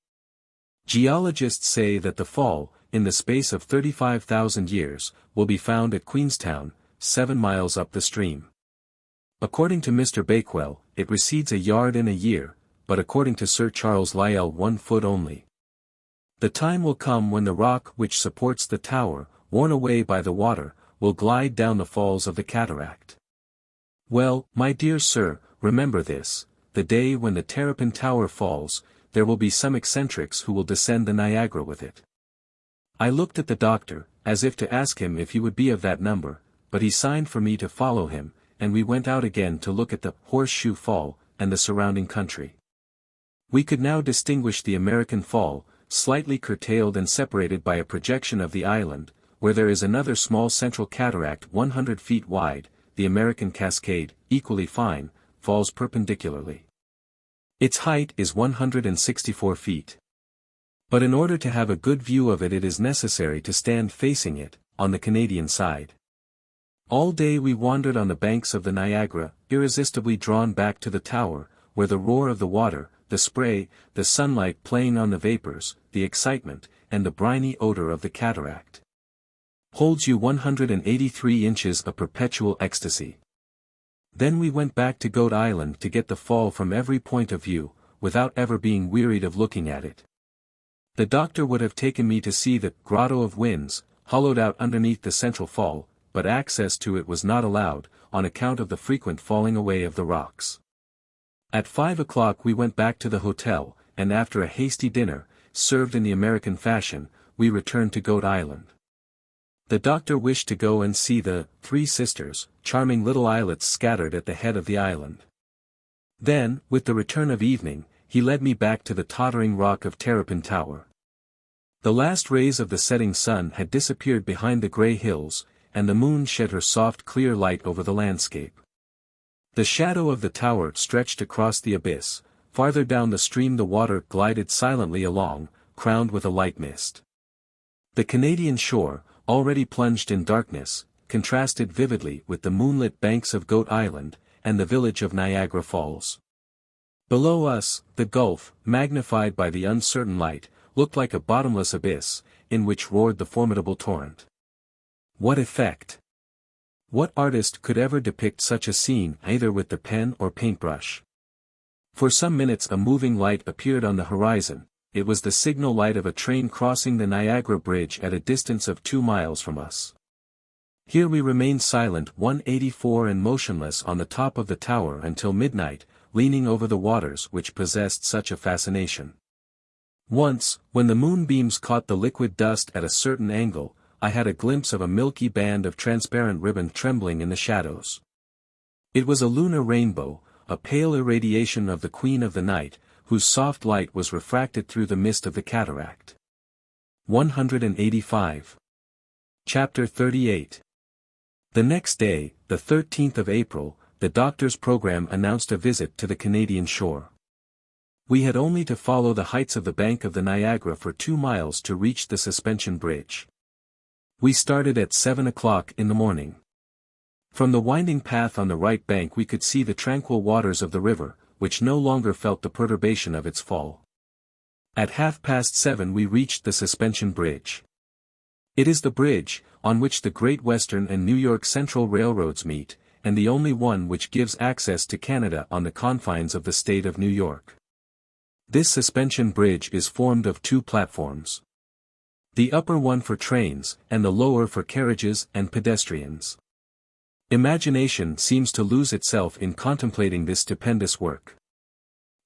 Geologists say that the fall, in the space of 35,000 years, will be found at Queenstown, 7 miles up the stream. According to Mr. Bakewell, it recedes a yard in a year, but according to Sir Charles Lyell 1 foot only. The time will come when the rock which supports the tower, worn away by the water, will glide down the falls of the cataract. Well, my dear sir, remember this, the day when the Terrapin Tower falls, there will be some eccentrics who will descend the Niagara with it. I looked at the doctor, as if to ask him if he would be of that number, but he signed for me to follow him, and we went out again to look at the Horseshoe Fall, and the surrounding country. We could now distinguish the American Fall, slightly curtailed and separated by a projection of the island, where there is another small central cataract 100 feet wide. The American Cascade, equally fine, falls perpendicularly. Its height is 164 feet. But in order to have a good view of it is necessary to stand facing it, on the Canadian side. All day we wandered on the banks of the Niagara, irresistibly drawn back to the tower, where the roar of the water, the spray, the sunlight playing on the vapors, the excitement, and the briny odor of the cataract holds you 183 inches of perpetual ecstasy. Then we went back to Goat Island to get the fall from every point of view, without ever being wearied of looking at it. The doctor would have taken me to see the Grotto of Winds, hollowed out underneath the central fall, but access to it was not allowed, on account of the frequent falling away of the rocks. At 5 o'clock we went back to the hotel, and after a hasty dinner, served in the American fashion, we returned to Goat Island. The doctor wished to go and see the Three Sisters, charming little islets scattered at the head of the island. Then, with the return of evening, he led me back to the tottering rock of Terrapin Tower. The last rays of the setting sun had disappeared behind the grey hills, and the moon shed her soft clear light over the landscape. The shadow of the tower stretched across the abyss, farther down the stream the water glided silently along, crowned with a light mist. The Canadian shore, already plunged in darkness, contrasted vividly with the moonlit banks of Goat Island, and the village of Niagara Falls. Below us, the gulf, magnified by the uncertain light, looked like a bottomless abyss, in which roared the formidable torrent. What effect! What artist could ever depict such a scene either with the pen or paintbrush? For some minutes a moving light appeared on the horizon. It was the signal light of a train crossing the Niagara Bridge at a distance of 2 miles from us. Here we remained silent 184 and motionless on the top of the tower until midnight, leaning over the waters which possessed such a fascination. Once, when the moonbeams caught the liquid dust at a certain angle, I had a glimpse of a milky band of transparent ribbon trembling in the shadows. It was a lunar rainbow, a pale irradiation of the Queen of the Night, whose soft light was refracted through the mist of the cataract. 185. Chapter 38. The next day, the 13th of April, the doctor's program announced a visit to the Canadian shore. We had only to follow the heights of the bank of the Niagara for 2 miles to reach the suspension bridge. We started at 7 o'clock in the morning. From the winding path on the right bank we could see the tranquil waters of the river, which no longer felt the perturbation of its fall. At 7:30 we reached the suspension bridge. It is the bridge, on which the Great Western and New York Central Railroads meet, and the only one which gives access to Canada on the confines of the state of New York. This suspension bridge is formed of two platforms. The upper one for trains, and the lower for carriages and pedestrians. Imagination seems to lose itself in contemplating this stupendous work.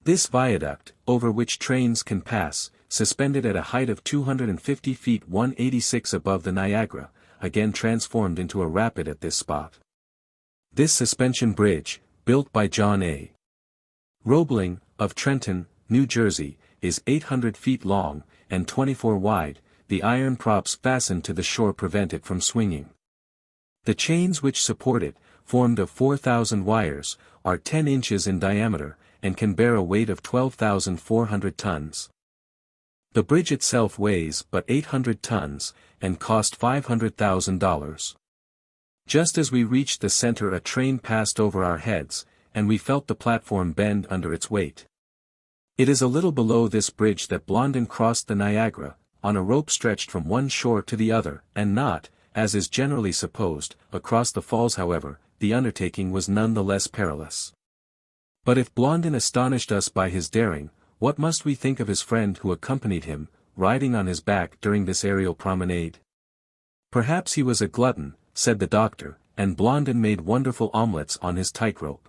This viaduct, over which trains can pass, suspended at a height of 250 feet 186 above the Niagara, again transformed into a rapid at this spot. This suspension bridge, built by John A. Roebling, of Trenton, New Jersey, is 800 feet long, and 24 wide. The iron props fastened to the shore prevent it from swinging. The chains which support it, formed of 4,000 wires, are 10 inches in diameter, and can bear a weight of 12,400 tons. The bridge itself weighs but 800 tons, and cost $500,000. Just as we reached the center a train passed over our heads, and we felt the platform bend under its weight. It is a little below this bridge that Blondin crossed the Niagara, on a rope stretched from one shore to the other, and not, as is generally supposed, across the falls. However, the undertaking was none the less perilous. But if Blondin astonished us by his daring, what must we think of his friend who accompanied him, riding on his back during this aerial promenade? Perhaps he was a glutton, said the doctor, and Blondin made wonderful omelettes on his tightrope.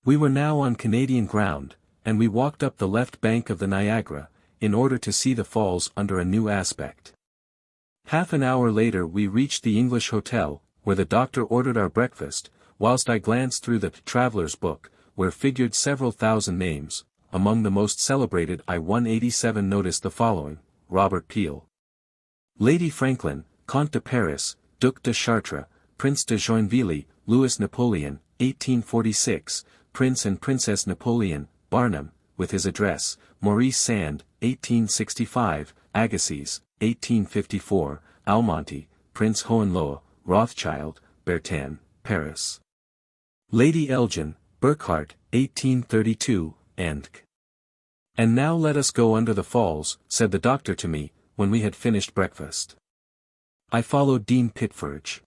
We were now on Canadian ground, and we walked up the left bank of the Niagara, in order to see the falls under a new aspect. Half an hour later we reached the English Hotel, where the doctor ordered our breakfast, whilst I glanced through the Traveller's Book, where figured several thousand names. Among the most celebrated I 187 noticed the following: Robert Peel, Lady Franklin, Comte de Paris, Duc de Chartres, Prince de Joinville, Louis Napoleon, 1846, Prince and Princess Napoleon, Barnum, with his address, Maurice Sand, 1865, Agassiz, 1854, Almonte, Prince Hohenlohe, Rothschild, Bertin, Paris. Lady Elgin, Burckhardt, 1832, and now let us go under the falls, said the doctor to me, when we had finished breakfast. I followed Dean Pitferge.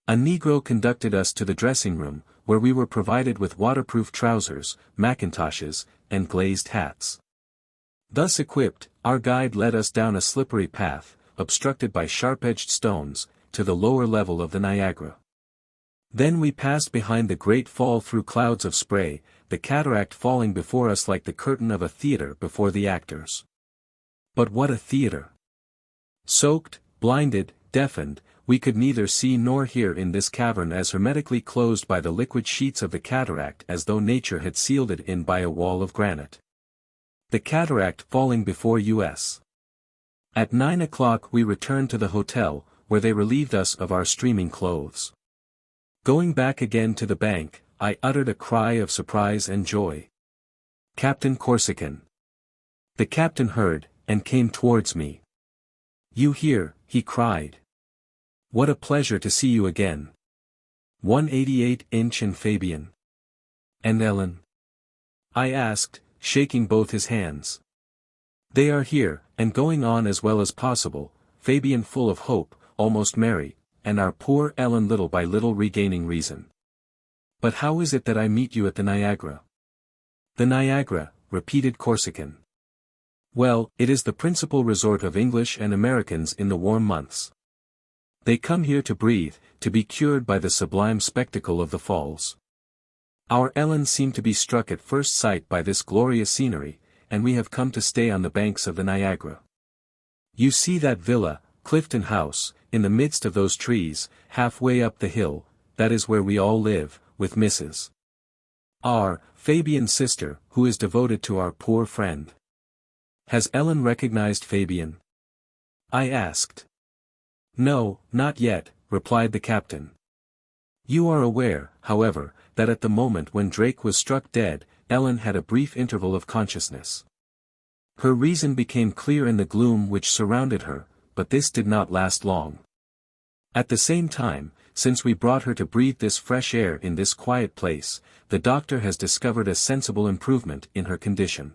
A negro conducted us to the dressing-room, where we were provided with waterproof trousers, mackintoshes, and glazed hats. Thus equipped, our guide led us down a slippery path, obstructed by sharp-edged stones, to the lower level of the Niagara. Then we passed behind the great fall through clouds of spray, the cataract falling before us like the curtain of a theatre before the actors. But what a theatre! Soaked, blinded, deafened, we could neither see nor hear in this cavern as hermetically closed by the liquid sheets of the cataract as though nature had sealed it in by a wall of granite. The cataract falling before us. At 9 o'clock we returned to the hotel, where they relieved us of our streaming clothes. Going back again to the bank, I uttered a cry of surprise and joy. Captain Corsican. The captain heard, and came towards me. You here, he cried. What a pleasure to see you again. 188-inch and Fabian. And Ellen? I asked, shaking both his hands. They are here, and going on as well as possible, Fabian full of hope, almost merry, and our poor Ellen little by little regaining reason. But how is it that I meet you at the Niagara? The Niagara, repeated Corsican. Well, it is the principal resort of English and Americans in the warm months. They come here to breathe, to be cured by the sublime spectacle of the falls. Our Ellen seemed to be struck at first sight by this glorious scenery, and we have come to stay on the banks of the Niagara. You see that villa, Clifton House, in the midst of those trees, halfway up the hill, that is where we all live, with Mrs. R. Fabian's sister, who is devoted to our poor friend. Has Ellen recognized Fabian? I asked. No, not yet, replied the captain. You are aware, however, that at the moment when Drake was struck dead, Ellen had a brief interval of consciousness. Her reason became clear in the gloom which surrounded her, but this did not last long. At the same time, since we brought her to breathe this fresh air in this quiet place, the doctor has discovered a sensible improvement in her condition.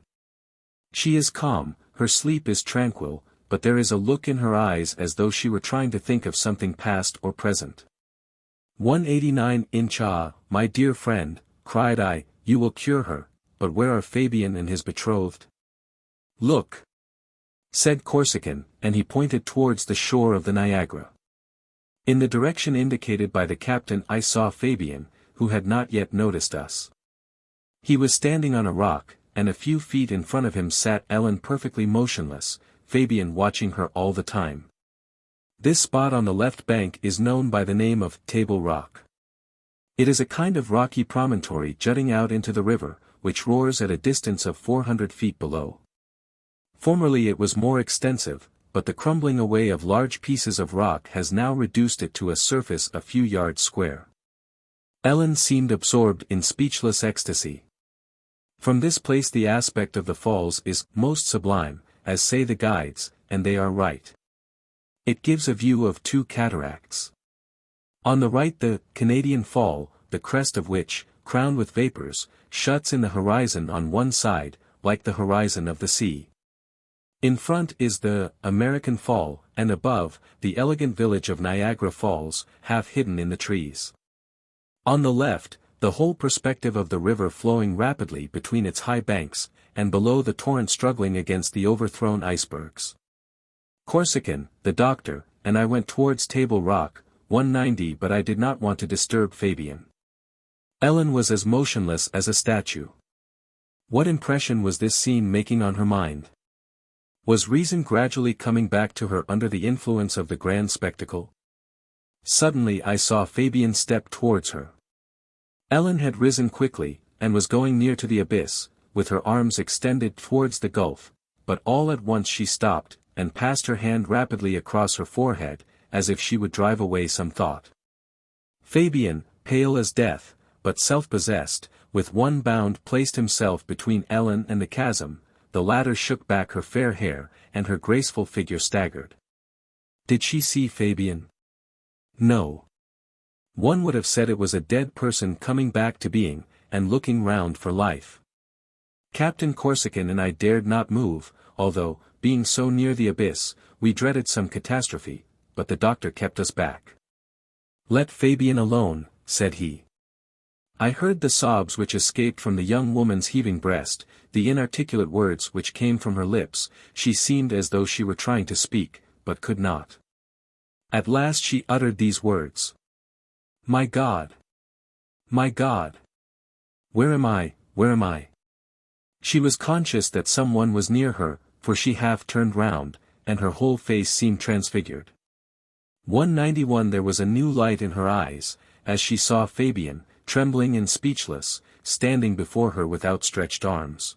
She is calm, her sleep is tranquil, but there is a look in her eyes as though she were trying to think of something past or present. 189 my dear friend, cried I, you will cure her, but where are Fabian and his betrothed? Look, said Corsican, and he pointed towards the shore of the Niagara. In the direction indicated by the captain I saw Fabian, who had not yet noticed us. He was standing on a rock, and a few feet in front of him sat Ellen perfectly motionless, Fabian watching her all the time. This spot on the left bank is known by the name of Table Rock. It is a kind of rocky promontory jutting out into the river, which roars at a distance of 400 feet below. Formerly it was more extensive, but the crumbling away of large pieces of rock has now reduced it to a surface a few yards square. Ellen seemed absorbed in speechless ecstasy. From this place the aspect of the falls is most sublime, as say the guides, and they are right. It gives a view of two cataracts. On the right the Canadian Fall, the crest of which, crowned with vapors, shuts in the horizon on one side, like the horizon of the sea. In front is the American Fall, and above, the elegant village of Niagara Falls, half hidden in the trees. On the left, the whole perspective of the river flowing rapidly between its high banks, and below the torrent struggling against the overthrown icebergs. Corsican, the doctor, and I went towards Table Rock, 190, but I did not want to disturb Fabian. Ellen was as motionless as a statue. What impression was this scene making on her mind? Was reason gradually coming back to her under the influence of the grand spectacle? Suddenly I saw Fabian step towards her. Ellen had risen quickly, and was going near to the abyss, with her arms extended towards the gulf, but all at once she stopped, and passed her hand rapidly across her forehead, as if she would drive away some thought. Fabian, pale as death, but self-possessed, with one bound placed himself between Ellen and the chasm. The latter shook back her fair hair, and her graceful figure staggered. Did she see Fabian? No. One would have said it was a dead person coming back to being, and looking round for life. Captain Corsican and I dared not move, although, being so near the abyss, we dreaded some catastrophe, but the doctor kept us back. Let Fabian alone, said he. I heard the sobs which escaped from the young woman's heaving breast, the inarticulate words which came from her lips. She seemed as though she were trying to speak, but could not. At last she uttered these words. My God! My God! Where am I, where am I? She was conscious that someone was near her, for she half turned round, and her whole face seemed transfigured. 191 There was a new light in her eyes, as she saw Fabian, trembling and speechless, standing before her with outstretched arms.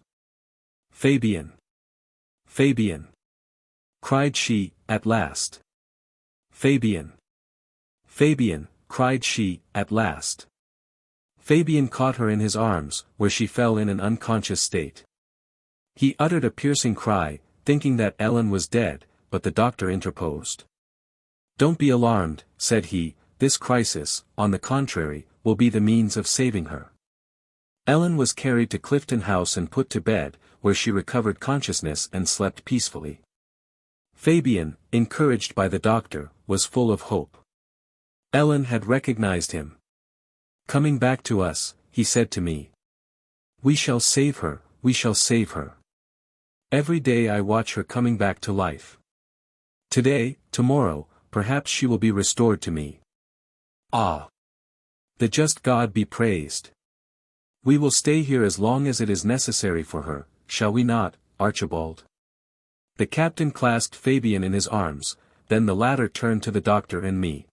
Fabian! Fabian! Cried she, at last. Fabian! Fabian! Cried she, at last. Fabian caught her in his arms, where she fell in an unconscious state. He uttered a piercing cry, thinking that Ellen was dead, but the doctor interposed. Don't be alarmed, said he, this crisis, on the contrary, will be the means of saving her. Ellen was carried to Clifton House and put to bed, where she recovered consciousness and slept peacefully. Fabian, encouraged by the doctor, was full of hope. Ellen had recognized him. Coming back to us, he said to me. We shall save her, we shall save her. Every day I watch her coming back to life. Today, tomorrow, perhaps she will be restored to me. Ah! The just God be praised. We will stay here as long as it is necessary for her, shall we not, Archibald? The captain clasped Fabian in his arms, then the latter turned to the doctor and me.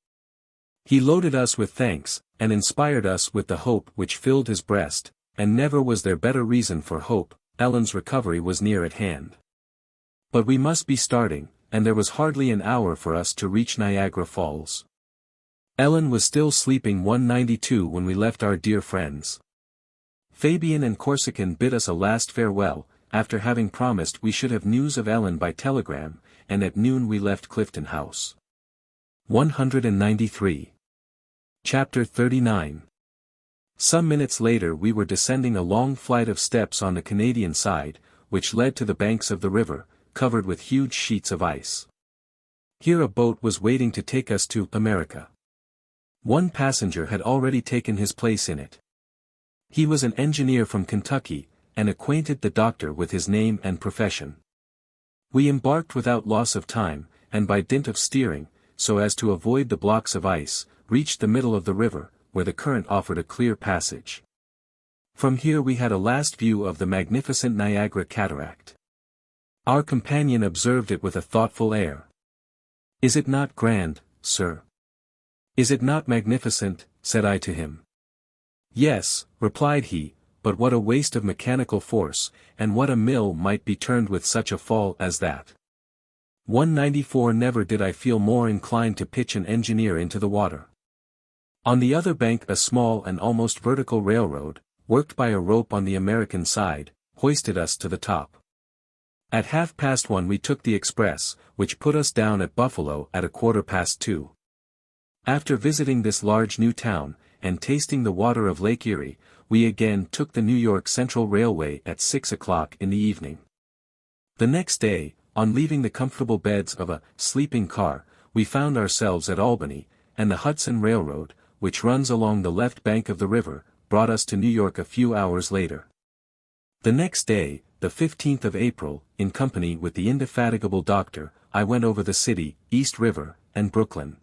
He loaded us with thanks, and inspired us with the hope which filled his breast, and never was there better reason for hope. Ellen's recovery was near at hand. But we must be starting, and there was hardly an hour for us to reach Niagara Falls. Ellen was still sleeping 192 when we left our dear friends. Fabian and Corsican bid us a last farewell, after having promised we should have news of Ellen by telegram, and at noon we left Clifton House. 193. Chapter 39. Some minutes later we were descending a long flight of steps on the Canadian side, which led to the banks of the river, covered with huge sheets of ice. Here a boat was waiting to take us to America. One passenger had already taken his place in it. He was an engineer from Kentucky, and acquainted the doctor with his name and profession. We embarked without loss of time, and by dint of steering, so as to avoid the blocks of ice, reached the middle of the river, where the current offered a clear passage. From here we had a last view of the magnificent Niagara cataract. Our companion observed it with a thoughtful air. "Is it not grand, sir? Is it not magnificent?" said I to him. "Yes," replied he, "but what a waste of mechanical force, and what a mill might be turned with such a fall as that." 194 Never did I feel more inclined to pitch an engineer into the water. On the other bank a small and almost vertical railroad, worked by a rope on the American side, hoisted us to the top. At 1:30 we took the express, which put us down at Buffalo at 2:15. After visiting this large new town, and tasting the water of Lake Erie, we again took the New York Central Railway at 6 o'clock in the evening. The next day, on leaving the comfortable beds of a sleeping car, we found ourselves at Albany, and the Hudson Railroad, which runs along the left bank of the river, brought us to New York a few hours later. The next day, the 15th of April, in company with the indefatigable doctor, I went over the city, East River, and Brooklyn.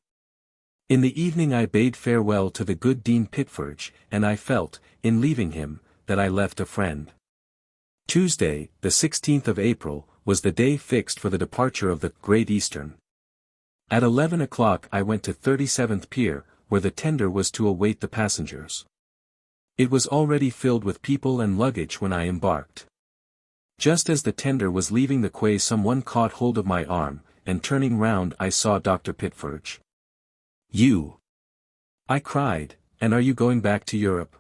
In the evening I bade farewell to the good Dean Pitferge, and I felt, in leaving him, that I left a friend. Tuesday, the 16th of April, was the day fixed for the departure of the Great Eastern. At 11 o'clock I went to 37th Pier, where the tender was to await the passengers. It was already filled with people and luggage when I embarked. Just as the tender was leaving the quay someone caught hold of my arm, and turning round I saw Dr. Pitferge. "You!" I cried, "and are you going back to Europe?"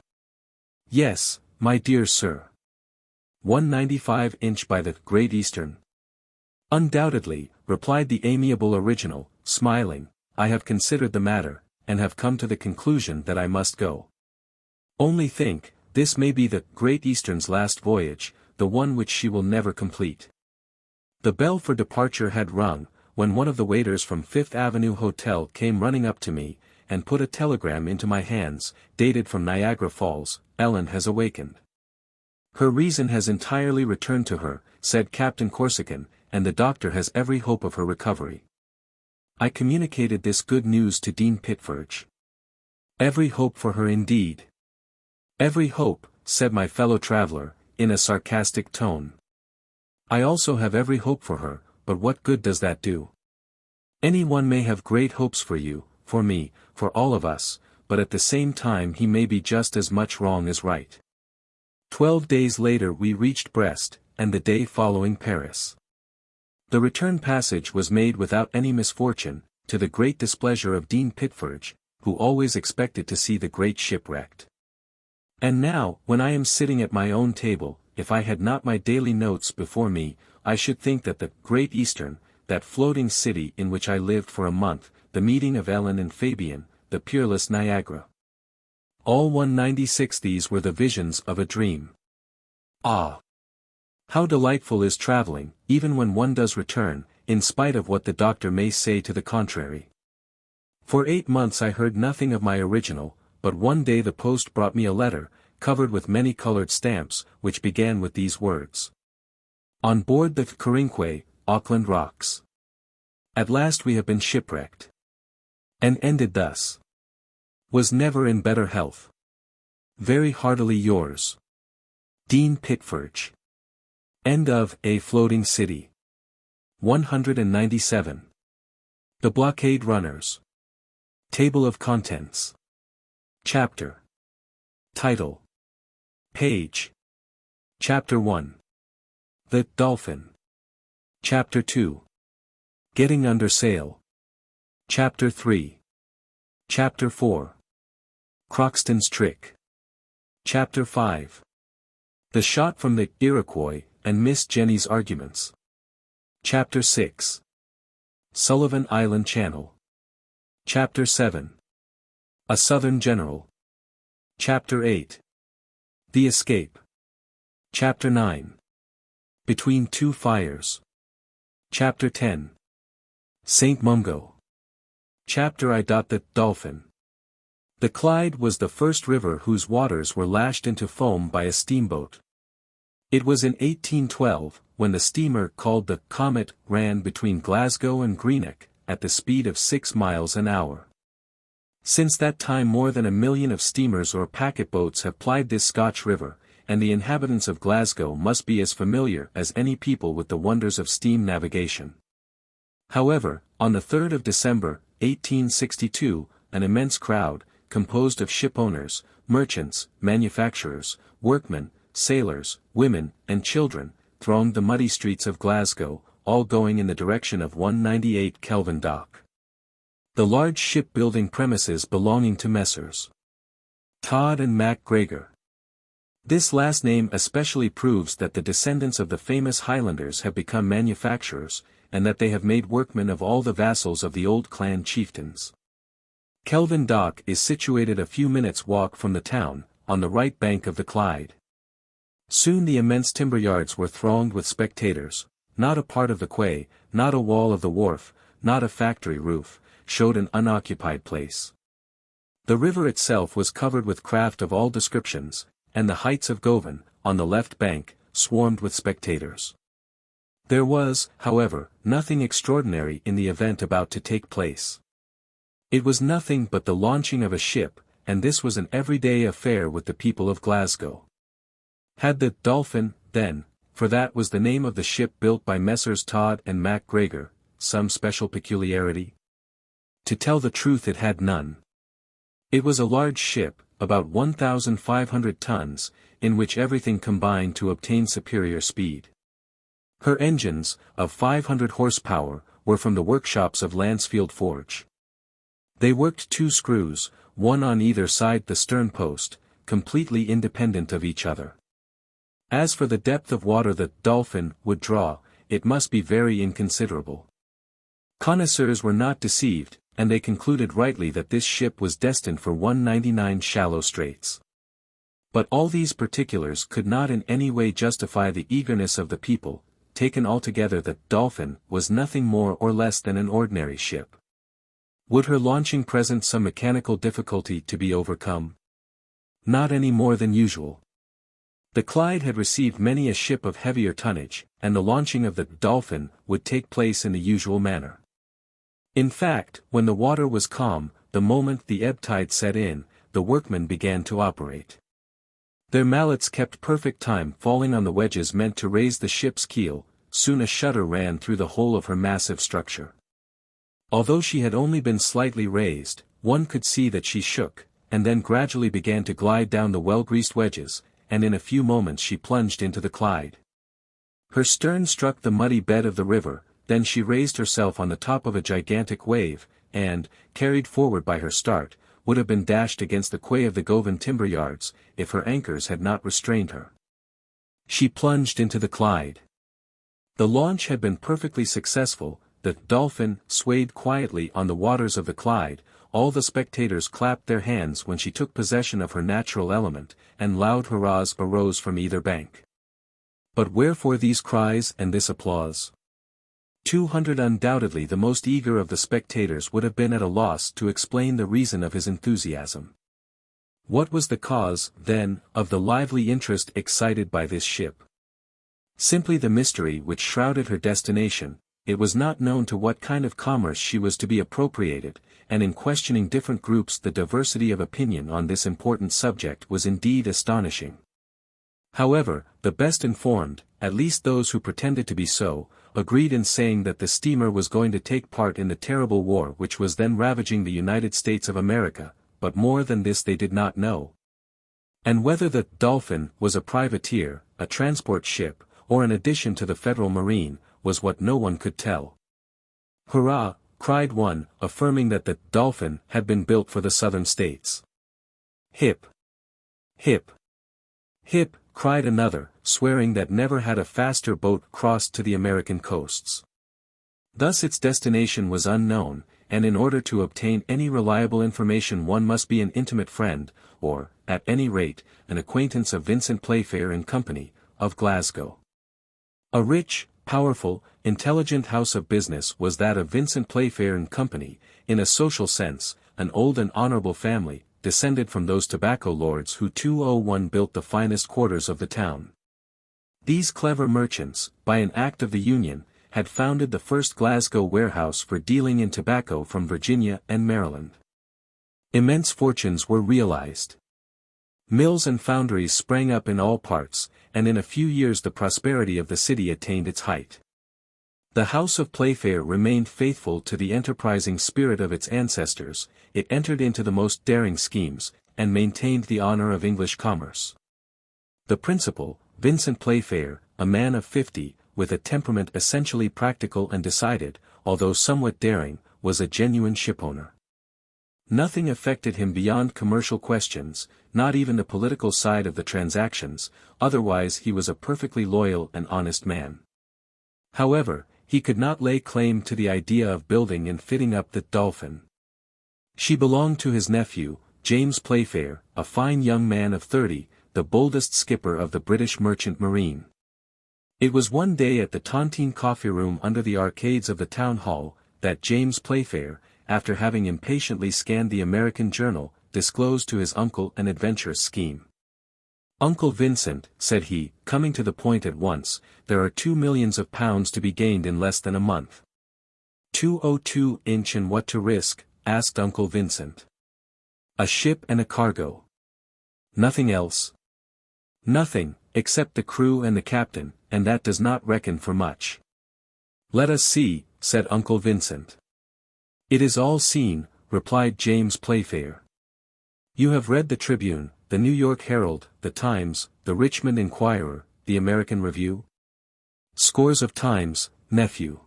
"Yes, my dear sir." 195 by the Great Eastern. "Undoubtedly," replied the amiable original, smiling, "I have considered the matter, and have come to the conclusion that I must go. Only think, this may be the Great Eastern's last voyage, the one which she will never complete." The bell for departure had rung, when one of the waiters from Fifth Avenue Hotel came running up to me, and put a telegram into my hands, dated from Niagara Falls. "Ellen has awakened. Her reason has entirely returned to her," said Captain Corsican, "and the doctor has every hope of her recovery." I communicated this good news to Dean Pitferge. "Every hope for her indeed." "Every hope," said my fellow traveler, in a sarcastic tone. "I also have every hope for her, but what good does that do? Any one may have great hopes for you, for me, for all of us, but at the same time he may be just as much wrong as right." 12 days later we reached Brest, and the day following Paris. The return passage was made without any misfortune, to the great displeasure of Dean Pitferge, who always expected to see the great ship wrecked. And now, when I am sitting at my own table, if I had not my daily notes before me, I should think that the Great Eastern, that floating city in which I lived for a month, the meeting of Ellen and Fabian, the peerless Niagara. All 196 these were the visions of a dream. Ah! How delightful is traveling, even when one does return, in spite of what the doctor may say to the contrary. For 8 months I heard nothing of my original, but one day the post brought me a letter, covered with many colored stamps, which began with these words: "On board the Corinque, Auckland Rocks. At last we have been shipwrecked." And ended thus: "Was never in better health. Very heartily yours, Dean Pitferge." End of A Floating City. 197. The Blockade Runners. Table of Contents. Chapter. Title. Page. Chapter 1. The Dolphin. Chapter 2. Getting Under Sail. Chapter 3. Chapter 4. Crockston's Trick. Chapter 5. The Shot from the Iroquois, and Miss Jenny's Arguments. Chapter 6. Sullivan Island Channel. Chapter 7. A Southern General. Chapter 8. The Escape. Chapter 9. Between Two Fires. Chapter 10. St. Mungo. Chapter I.The Dolphin. The Clyde was the first river whose waters were lashed into foam by a steamboat. It was in 1812, when the steamer called the Comet ran between Glasgow and Greenock, at the speed of 6 miles an hour. Since that time more than 1 million of steamers or packet boats have plied this Scotch river, and the inhabitants of Glasgow must be as familiar as any people with the wonders of steam navigation. However, on the 3rd of December, 1862, an immense crowd, composed of shipowners, merchants, manufacturers, workmen, sailors, women, and children, thronged the muddy streets of Glasgow, all going in the direction of 198 Kelvin Dock. The large shipbuilding premises belonging to Messrs. Todd and MacGregor. This last name especially proves that the descendants of the famous Highlanders have become manufacturers, and that they have made workmen of all the vassals of the old clan chieftains. Kelvin Dock is situated a few minutes' walk from the town, on the right bank of the Clyde. Soon the immense timber yards were thronged with spectators. Not a part of the quay, not a wall of the wharf, not a factory roof, showed an unoccupied place. The river itself was covered with craft of all descriptions, and the heights of Govan, on the left bank, swarmed with spectators. There was, however, nothing extraordinary in the event about to take place. It was nothing but the launching of a ship, and this was an everyday affair with the people of Glasgow. Had the Dolphin, then, for that was the name of the ship built by Messrs. Todd and MacGregor, some special peculiarity? To tell the truth, it had none. It was a large ship, about 1,500 tons, in which everything combined to obtain superior speed. Her engines, of 500 horsepower, were from the workshops of Lansfield Forge. They worked 2 screws, one on either side the stern post, completely independent of each other. As for the depth of water the Dolphin would draw, it must be very inconsiderable. Connoisseurs were not deceived, and they concluded rightly that this ship was destined for 199 shallow straits. But all these particulars could not in any way justify the eagerness of the people. Taken altogether, the Dolphin was nothing more or less than an ordinary ship. Would her launching present some mechanical difficulty to be overcome? Not any more than usual. The Clyde had received many a ship of heavier tonnage, and the launching of the Dolphin would take place in the usual manner. In fact, when the water was calm, the moment the ebb tide set in, the workmen began to operate. Their mallets kept perfect time falling on the wedges meant to raise the ship's keel. Soon a shudder ran through the whole of her massive structure. Although she had only been slightly raised, one could see that she shook, and then gradually began to glide down the well-greased wedges, and in a few moments she plunged into the Clyde. Her stern struck the muddy bed of the river, then she raised herself on the top of a gigantic wave, and, carried forward by her start, would have been dashed against the quay of the Govan timber yards, if her anchors had not restrained her. She plunged into the Clyde. The launch had been perfectly successful. The Dolphin swayed quietly on the waters of the Clyde. All the spectators clapped their hands when she took possession of her natural element, and loud hurrahs arose from either bank. But wherefore these cries and this applause? 200 Undoubtedly the most eager of the spectators would have been at a loss to explain the reason of his enthusiasm. What was the cause, then, of the lively interest excited by this ship? Simply the mystery which shrouded her destination. It was not known to what kind of commerce she was to be appropriated, and in questioning different groups the diversity of opinion on this important subject was indeed astonishing. However, the best informed, at least those who pretended to be so, agreed in saying that the steamer was going to take part in the terrible war which was then ravaging the United States of America, but more than this they did not know. And whether the Dolphin was a privateer, a transport ship, or an addition to the Federal Marine, was what no one could tell. Hurrah! Cried one, affirming that the Dolphin had been built for the Southern States. Hip! Hip! Hip! Cried another, swearing that never had a faster boat crossed to the American coasts. Thus its destination was unknown, and in order to obtain any reliable information one must be an intimate friend, or, at any rate, an acquaintance of Vincent Playfair and Company, of Glasgow. A rich, powerful, intelligent house of business was that of Vincent Playfair and Company, in a social sense, an old and honorable family, descended from those tobacco lords who 201 built the finest quarters of the town. These clever merchants, by an act of the Union, had founded the first Glasgow warehouse for dealing in tobacco from Virginia and Maryland. Immense fortunes were realized. Mills and foundries sprang up in all parts, and in a few years the prosperity of the city attained its height. The House of Playfair remained faithful to the enterprising spirit of its ancestors, it entered into the most daring schemes, and maintained the honor of English commerce. The principal, Vincent Playfair, a man of 50, with a temperament essentially practical and decided, although somewhat daring, was a genuine shipowner. Nothing affected him beyond commercial questions, not even the political side of the transactions, otherwise he was a perfectly loyal and honest man. However, he could not lay claim to the idea of building and fitting up the Dolphin. She belonged to his nephew, James Playfair, a fine young man of 30, the boldest skipper of the British merchant marine. It was one day at the Tontine coffee room under the arcades of the town hall, that James Playfair, after having impatiently scanned the American journal, disclosed to his uncle an adventurous scheme. "Uncle Vincent," said he, coming to the point at once, "there are £2 millions to be gained in less than a month." 202 inch and what to risk? Asked Uncle Vincent. "A ship and a cargo." "Nothing else?" "Nothing, except the crew and the captain, and that does not reckon for much." "Let us see," said Uncle Vincent. "It is all seen," replied James Playfair. "You have read the Tribune, the New York Herald, the Times, the Richmond Enquirer, the American Review?" "Scores of times, nephew."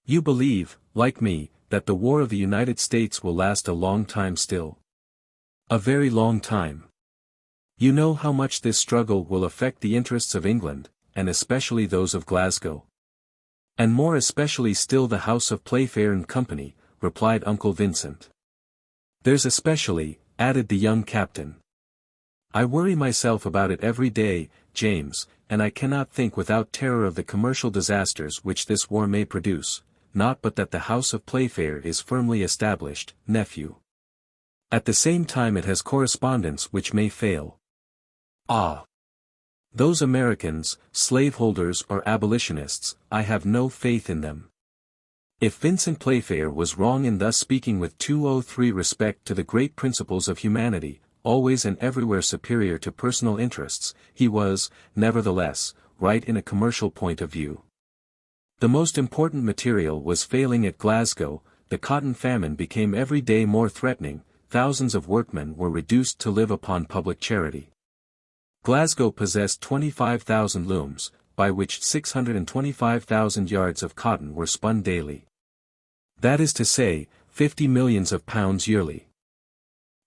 "You believe, like me, that the war of the United States will last a long time still?" "A very long time." "You know how much this struggle will affect the interests of England, and especially those of Glasgow?" "And more especially still the House of Playfair and Company," replied Uncle Vincent. "There's especially," added the young captain. "I worry myself about it every day, James, and I cannot think without terror of the commercial disasters which this war may produce, not but that the House of Playfair is firmly established, nephew. At the same time it has correspondents which may fail." "Ah! Those Americans, slaveholders or abolitionists, I have no faith in them." If Vincent Playfair was wrong in thus speaking with 203 respect to the great principles of humanity, always and everywhere superior to personal interests, he was, nevertheless, right in a commercial point of view. The most important material was failing at Glasgow, the cotton famine became every day more threatening, thousands of workmen were reduced to live upon public charity. Glasgow possessed 25,000 looms, by which 625,000 yards of cotton were spun daily. That is to say, £50 millions yearly.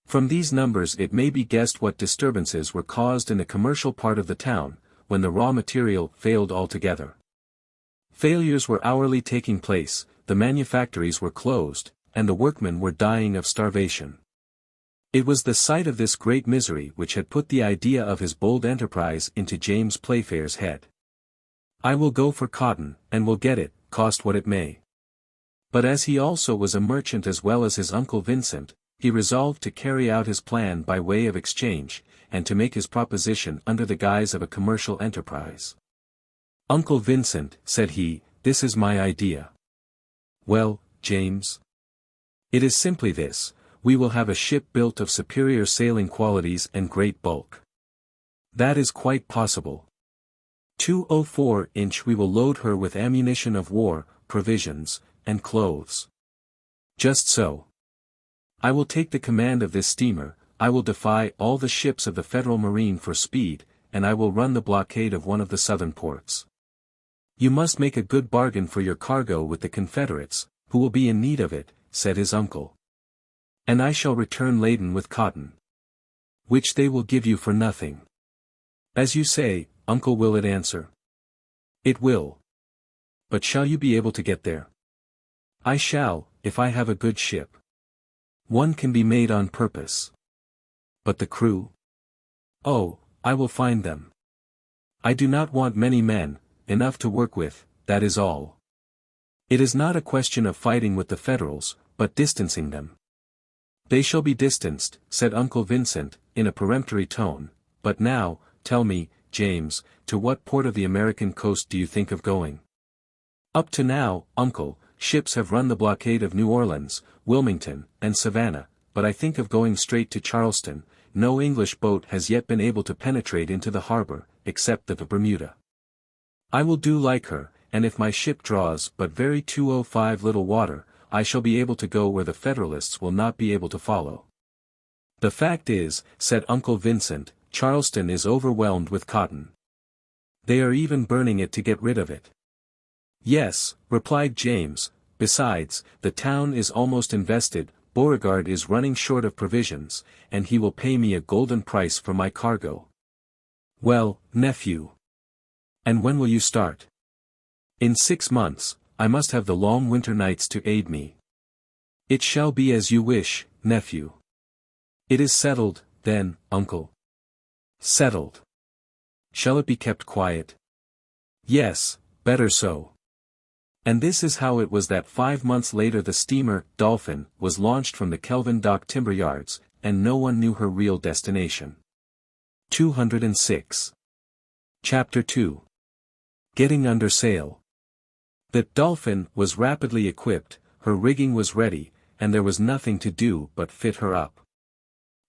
From these numbers it may be guessed what disturbances were caused in the commercial part of the town, when the raw material failed altogether. Failures were hourly taking place, the manufactories were closed, and the workmen were dying of starvation. It was the sight of this great misery which had put the idea of his bold enterprise into James Playfair's head. "I will go for cotton, and will get it, cost what it may." But as he also was a merchant as well as his Uncle Vincent, he resolved to carry out his plan by way of exchange, and to make his proposition under the guise of a commercial enterprise. "Uncle Vincent," said he, "this is my idea." "Well, James?" "It is simply this: we will have a ship built of superior sailing qualities and great bulk." "That is quite possible." 204 inch we will load her with ammunition of war, provisions, and clothes." "Just so. I will take the command of this steamer, I will defy all the ships of the Federal Marine for speed, and I will run the blockade of one of the southern ports." "You must make a good bargain for your cargo with the Confederates, who will be in need of it," said his uncle. "And I shall return laden with cotton." "Which they will give you for nothing." "As you say, uncle, will it answer?" "It will." "But shall you be able to get there?" "I shall, if I have a good ship." "One can be made on purpose." "But the crew?" "Oh, I will find them. I do not want many men, enough to work with, that is all. It is not a question of fighting with the Federals, but distancing them. They shall be distanced, said Uncle Vincent, in a peremptory tone, but now, tell me, James, to what port of the American coast do you think of going? Up to now, Uncle, ships have run the blockade of New Orleans, Wilmington, and Savannah, but I think of going straight to Charleston. No English boat has yet been able to penetrate into the harbor, except the Bermuda. I will do like her, and if my ship draws but very 205 little water, I shall be able to go where the Federalists will not be able to follow. The fact is, said Uncle Vincent, Charleston is overwhelmed with cotton. They are even burning it to get rid of it. Yes, replied James, besides, the town is almost invested. Beauregard is running short of provisions, and he will pay me a golden price for my cargo. Well, nephew. And when will you start? In 6 months, I must have the long winter nights to aid me. It shall be as you wish, nephew. It is settled, then, uncle. Settled. Shall it be kept quiet? Yes, better so. And this is how it was that 5 months later the steamer, Dolphin, was launched from the Kelvin Dock timber yards, and no one knew her real destination. 206. Chapter 2. Getting under sail. The Dolphin was rapidly equipped, her rigging was ready, and there was nothing to do but fit her up.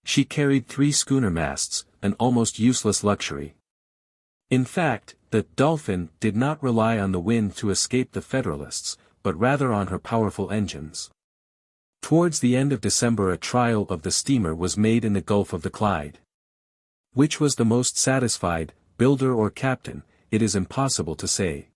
She carried 3 schooner masts, an almost useless luxury. In fact, the Dolphin did not rely on the wind to escape the Federalists, but rather on her powerful engines. Towards the end of December a trial of the steamer was made in the Gulf of the Clyde. Which was the most satisfied, builder or captain, it is impossible to say.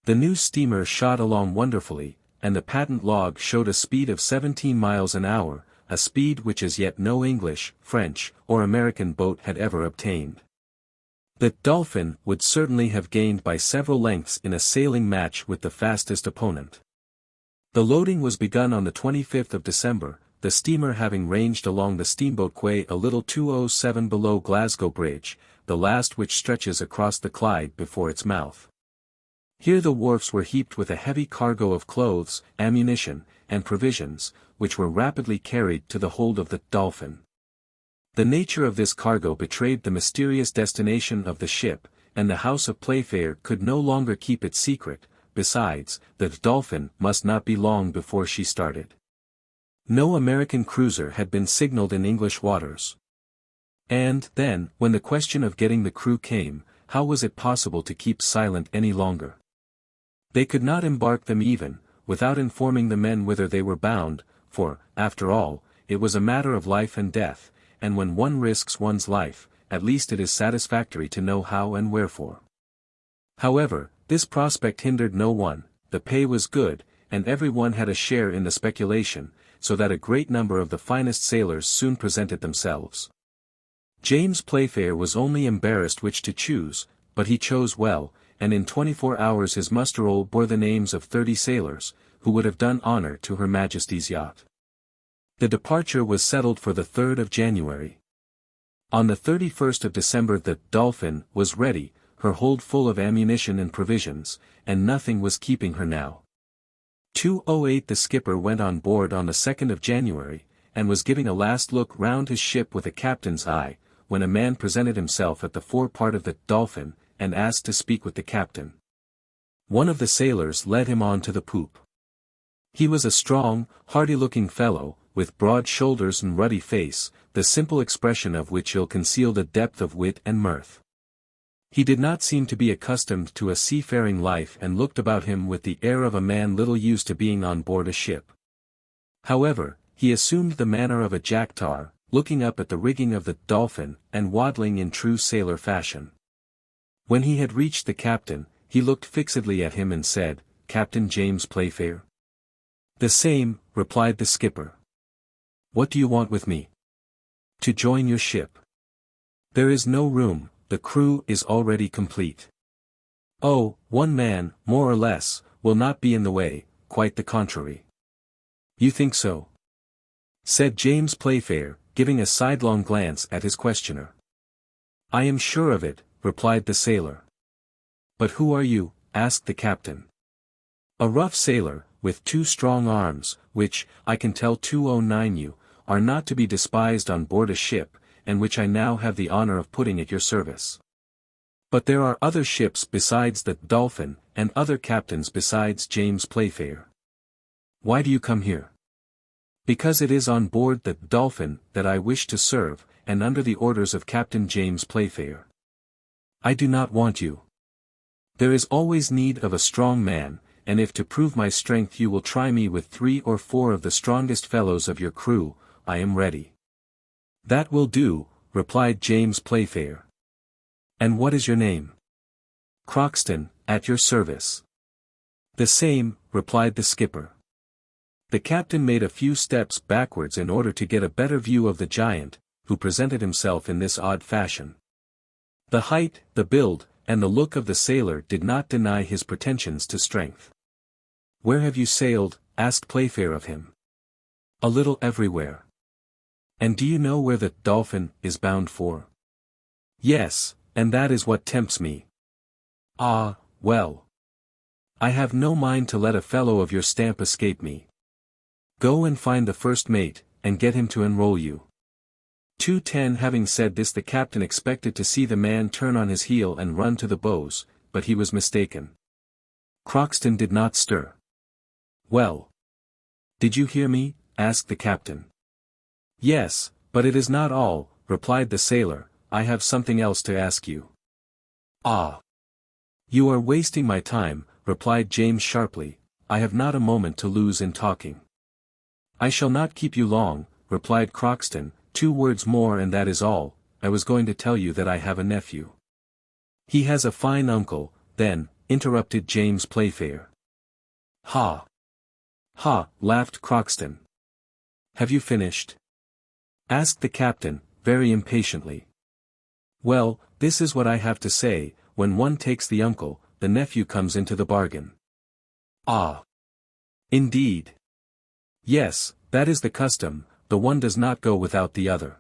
The new steamer shot along wonderfully, and the patent log showed a speed of 17 miles an hour, a speed which as yet no English, French, or American boat had ever obtained. The Dolphin would certainly have gained by several lengths in a sailing match with the fastest opponent. The loading was begun on the 25th of December, the steamer having ranged along the steamboat quay a little 207 below Glasgow Bridge, the last which stretches across the Clyde before its mouth. Here the wharfs were heaped with a heavy cargo of clothes, ammunition, and provisions, which were rapidly carried to the hold of the Dolphin. The nature of this cargo betrayed the mysterious destination of the ship, and the House of Playfair could no longer keep it secret. Besides, the Dolphin must not be long before she started. No American cruiser had been signaled in English waters. And, then, when the question of getting the crew came, how was it possible to keep silent any longer? They could not embark them even, without informing the men whither they were bound, for, after all, it was a matter of life and death, and when one risks one's life, at least it is satisfactory to know how and wherefore. However, this prospect hindered no one, the pay was good, and every one had a share in the speculation, so that a great number of the finest sailors soon presented themselves. James Playfair was only embarrassed which to choose, but he chose well, and in 24 hours his muster-roll bore the names of 30 sailors, who would have done honor to Her Majesty's yacht. The departure was settled for the 3rd of January. On the 31st of December the Dolphin was ready, her hold full of ammunition and provisions, and nothing was keeping her now. 208 The skipper went on board on the 2nd of January, and was giving a last look round his ship with a captain's eye, when a man presented himself at the forepart of the Dolphin, and asked to speak with the captain. One of the sailors led him on to the poop. He was a strong, hardy-looking fellow, with broad shoulders and ruddy face, the simple expression of which ill-concealed a depth of wit and mirth. He did not seem to be accustomed to a seafaring life and looked about him with the air of a man little used to being on board a ship. However, he assumed the manner of a jack-tar, looking up at the rigging of the Dolphin, and waddling in true sailor fashion. When he had reached the captain, he looked fixedly at him and said, "Captain James Playfair?" "The same," replied the skipper. "What do you want with me?" "To join your ship." "There is no room, the crew is already complete." "Oh, one man, more or less, will not be in the way, quite the contrary." "You think so?" said James Playfair, giving a sidelong glance at his questioner. "I am sure of it," replied the sailor. "But who are you?" asked the captain. A rough sailor, with 2 strong arms, which, I can tell 209 are not to be despised on board a ship, and which I now have the honor of putting at your service. But there are other ships besides the Dolphin, and other captains besides James Playfair. Why do you come here? Because it is on board the Dolphin that I wish to serve, and under the orders of Captain James Playfair. I do not want you. There is always need of a strong man, and if to prove my strength you will try me with 3 or 4 of the strongest fellows of your crew, I am ready. That will do, replied James Playfair. And what is your name? Crockston, at your service. The same, replied the skipper. The captain made a few steps backwards in order to get a better view of the giant, who presented himself in this odd fashion. The height, the build, and the look of the sailor did not deny his pretensions to strength. Where have you sailed? Asked Playfair of him. A little everywhere. And do you know where the Dolphin is bound for? Yes, and that is what tempts me. Ah, well. I have no mind to let a fellow of your stamp escape me. Go and find the first mate, and get him to enroll you. 210 Having said this, the captain expected to see the man turn on his heel and run to the bows, but he was mistaken. Crockston did not stir. Well. Did you hear me? Asked the captain. Yes, but it is not all, replied the sailor, I have something else to ask you. Ah. You are wasting my time, replied James sharply, I have not a moment to lose in talking. I shall not keep you long, replied Crockston, 2 words more and that is all, I was going to tell you that I have a nephew. He has a fine uncle, then, interrupted James Playfair. Ha! Ha! Laughed Crockston. Have you finished? Asked the captain, very impatiently. Well, this is what I have to say, when one takes the uncle, the nephew comes into the bargain. Ah! Indeed. Yes, that is the custom, the one does not go without the other.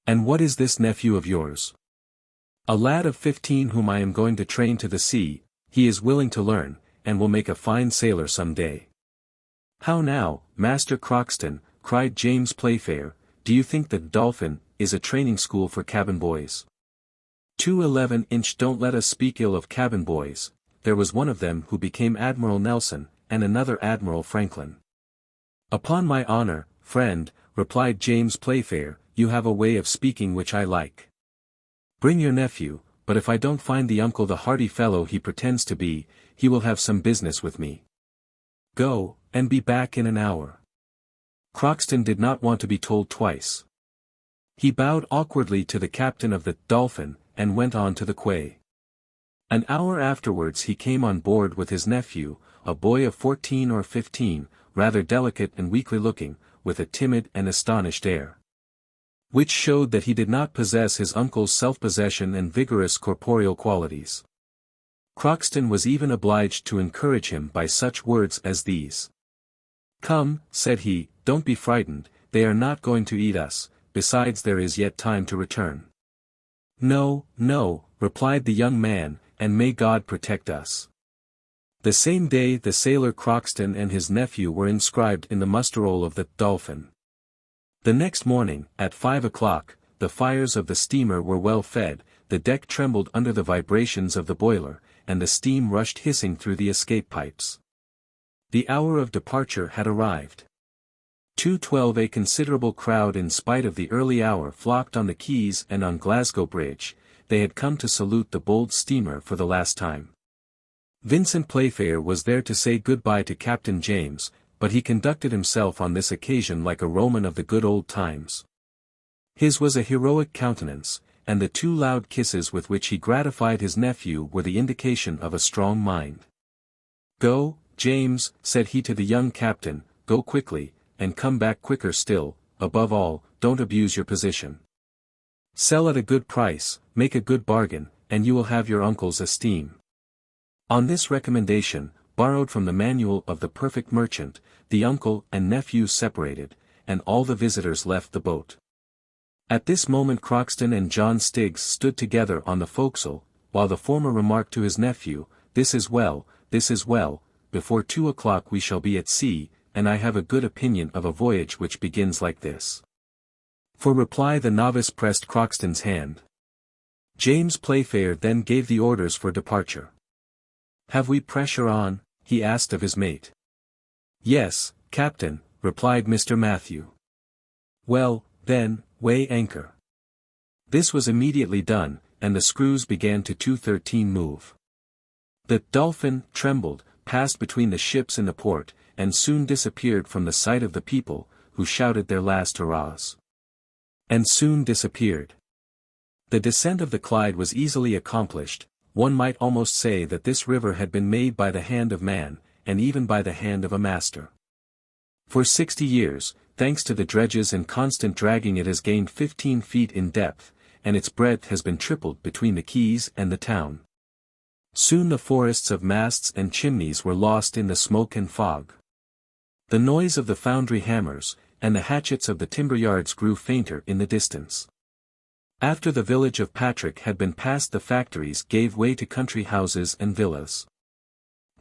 And what is this nephew of yours? A lad of 15 whom I am going to train to the sea, he is willing to learn, and will make a fine sailor some day. How now, Master Crockston, cried James Playfair, do you think that Dolphin is a training school for cabin boys? 211 Don't let us speak ill of cabin boys, there was one of them who became Admiral Nelson, and another Admiral Franklin. Upon my honor, friend, replied James Playfair, you have a way of speaking which I like. Bring your nephew, but if I don't find the uncle the hearty fellow he pretends to be, he will have some business with me. Go, and be back in an hour. Crockston did not want to be told twice. He bowed awkwardly to the captain of the Dolphin, and went on to the quay. An hour afterwards he came on board with his nephew, a boy of 14 or 15, rather delicate and weakly looking, with a timid and astonished air, which showed that he did not possess his uncle's self-possession and vigorous corporeal qualities. Crockston was even obliged to encourage him by such words as these. Come, said he, don't be frightened, they are not going to eat us, besides there is yet time to return. No, no, replied the young man, and may God protect us. The same day the sailor Crockston and his nephew were inscribed in the muster roll of the Dolphin. The next morning, at 5 o'clock, the fires of the steamer were well fed, the deck trembled under the vibrations of the boiler, and the steam rushed hissing through the escape pipes. The hour of departure had arrived. 2:12 A considerable crowd in spite of the early hour flocked on the quays and on Glasgow Bridge, they had come to salute the bold steamer for the last time. Vincent Playfair was there to say good-bye to Captain James, but he conducted himself on this occasion like a Roman of the good old times. His was a heroic countenance, and the 2 loud kisses with which he gratified his nephew were the indication of a strong mind. Go, James, said he to the young captain, go quickly, and come back quicker still, above all, don't abuse your position. Sell at a good price, make a good bargain, and you will have your uncle's esteem. On this recommendation, borrowed from the manual of the perfect merchant, the uncle and nephew separated, and all the visitors left the boat. At this moment Crockston and John Stiggs stood together on the forecastle, while the former remarked to his nephew, this is well, before 2 o'clock we shall be at sea, and I have a good opinion of a voyage which begins like this." For reply the novice pressed Crockston's hand. James Playfair then gave the orders for departure. "Have we pressure on?" he asked of his mate. "Yes, Captain," replied Mr. Matthew. "Well, then, weigh anchor." This was immediately done, and the screws began to 2:13 move. The Dolphin trembled, passed between the ships in the port, and soon disappeared from the sight of the people, who shouted their last hurrahs. And soon disappeared. The descent of the Clyde was easily accomplished. One might almost say that this river had been made by the hand of man, and even by the hand of a master. For 60 years, thanks to the dredges and constant dragging, it has gained 15 feet in depth, and its breadth has been tripled between the quays and the town. Soon the forests of masts and chimneys were lost in the smoke and fog. The noise of the foundry hammers, and the hatchets of the timber yards grew fainter in the distance. After the village of Patrick had been passed, the factories gave way to country houses and villas.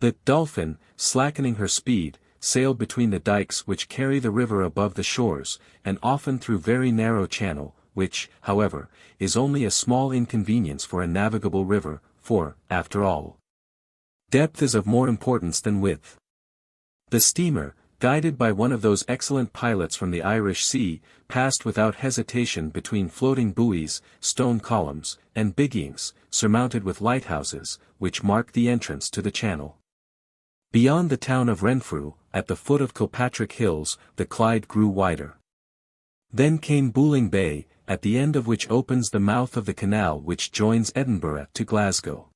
The Dolphin, slackening her speed, sailed between the dikes which carry the river above the shores, and often through very narrow channel, which, however, is only a small inconvenience for a navigable river, for, after all, depth is of more importance than width. The steamer, guided by one of those excellent pilots from the Irish Sea, passed without hesitation between floating buoys, stone columns, and biggings, surmounted with lighthouses, which marked the entrance to the channel. Beyond the town of Renfrew, at the foot of Kilpatrick Hills, the Clyde grew wider. Then came Booling Bay, at the end of which opens the mouth of the canal which joins Edinburgh to Glasgow.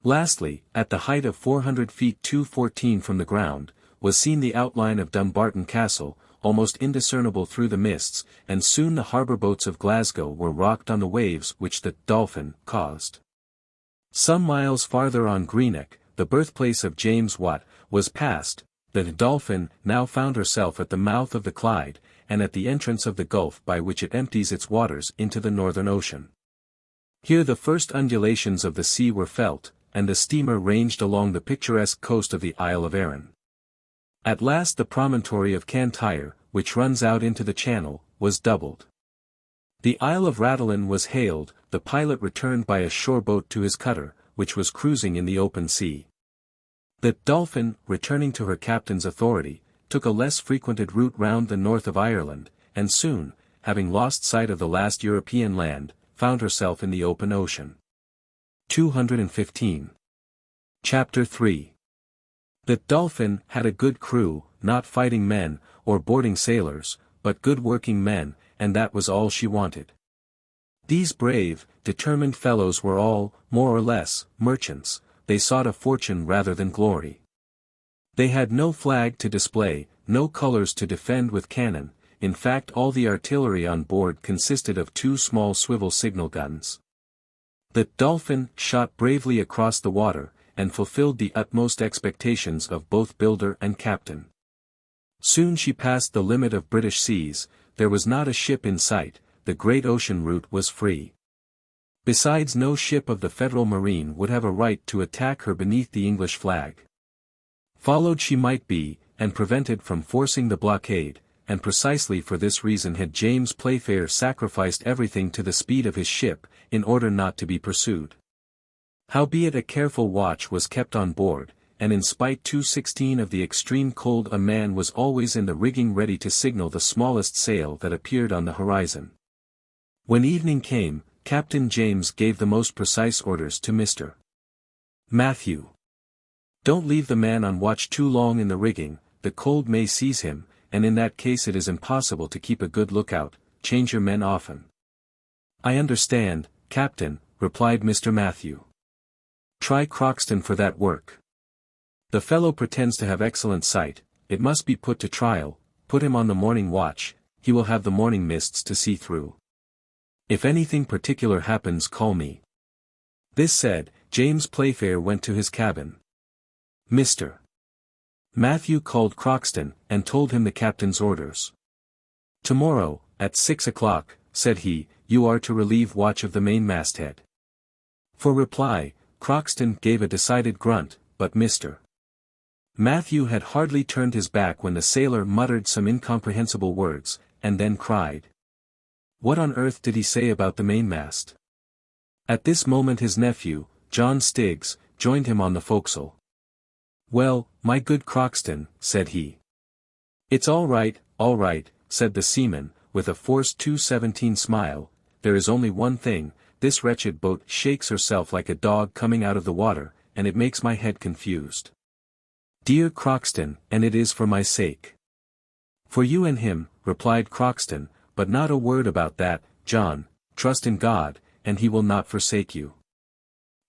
Lastly, at the height of 400 feet 214 from the ground, was seen the outline of Dumbarton Castle, almost indiscernible through the mists, and soon the harbour boats of Glasgow were rocked on the waves which the Dolphin caused. Some miles farther on Greenock, the birthplace of James Watt, was passed. The Dolphin now found herself at the mouth of the Clyde, and at the entrance of the gulf by which it empties its waters into the Northern Ocean. Here the first undulations of the sea were felt, and the steamer ranged along the picturesque coast of the Isle of Arran. At last the promontory of Cantyre, which runs out into the channel, was doubled. The Isle of Rathlin was hailed, the pilot returned by a shore boat to his cutter, which was cruising in the open sea. The Dolphin, returning to her captain's authority, took a less frequented route round the north of Ireland, and soon, having lost sight of the last European land, found herself in the open ocean. 215. Chapter 3. The Dolphin had a good crew, not fighting men, or boarding sailors, but good working men, and that was all she wanted. These brave, determined fellows were all, more or less, merchants. They sought a fortune rather than glory. They had no flag to display, no colours to defend with cannon. In fact all the artillery on board consisted of 2 small swivel signal guns. The Dolphin shot bravely across the water, and fulfilled the utmost expectations of both builder and captain. Soon she passed the limit of British seas, there was not a ship in sight, the great ocean route was free. Besides, no ship of the Federal Marine would have a right to attack her beneath the English flag. Followed she might be, and prevented from forcing the blockade, and precisely for this reason had James Playfair sacrificed everything to the speed of his ship, in order not to be pursued. Howbeit a careful watch was kept on board, and in spite 2:16 of the extreme cold a man was always in the rigging ready to signal the smallest sail that appeared on the horizon. When evening came, Captain James gave the most precise orders to Mr. Matthew. Don't leave the man on watch too long in the rigging, the cold may seize him, and in that case it is impossible to keep a good lookout. Change your men often. I understand, Captain, replied Mr. Matthew. Try Crockston for that work. The fellow pretends to have excellent sight, it must be put to trial. Put him on the morning watch, he will have the morning mists to see through. If anything particular happens, call me. This said, James Playfair went to his cabin. Mr. Matthew called Crockston, and told him the captain's orders. Tomorrow, at 6 o'clock, said he, you are to relieve watch of the main masthead. For reply, Crockston gave a decided grunt, but Mr. Matthew had hardly turned his back when the sailor muttered some incomprehensible words, and then cried. What on earth did he say about the mainmast? At this moment his nephew, John Stiggs, joined him on the forecastle. Well, my good Crockston, said he. It's all right, said the seaman, with a forced 217 smile, there is only one thing, this wretched boat shakes herself like a dog coming out of the water, and it makes my head confused. Dear Crockston, and it is for my sake. For you and him, replied Crockston, but not a word about that, John, trust in God, and he will not forsake you.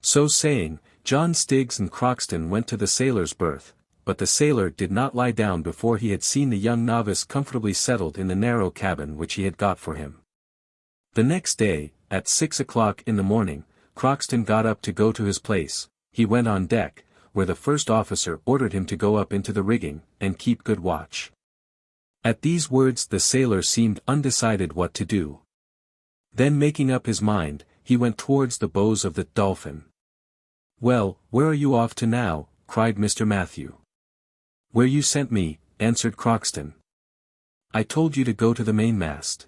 So saying, John Stiggs and Crockston went to the sailor's berth, but the sailor did not lie down before he had seen the young novice comfortably settled in the narrow cabin which he had got for him. The next day, at 6 o'clock in the morning, Crockston got up to go to his place. He went on deck, where the first officer ordered him to go up into the rigging, and keep good watch. At these words the sailor seemed undecided what to do. Then making up his mind, he went towards the bows of the Dolphin. Well, where are you off to now? Cried Mr. Matthew. Where you sent me, answered Crockston. I told you to go to the mainmast.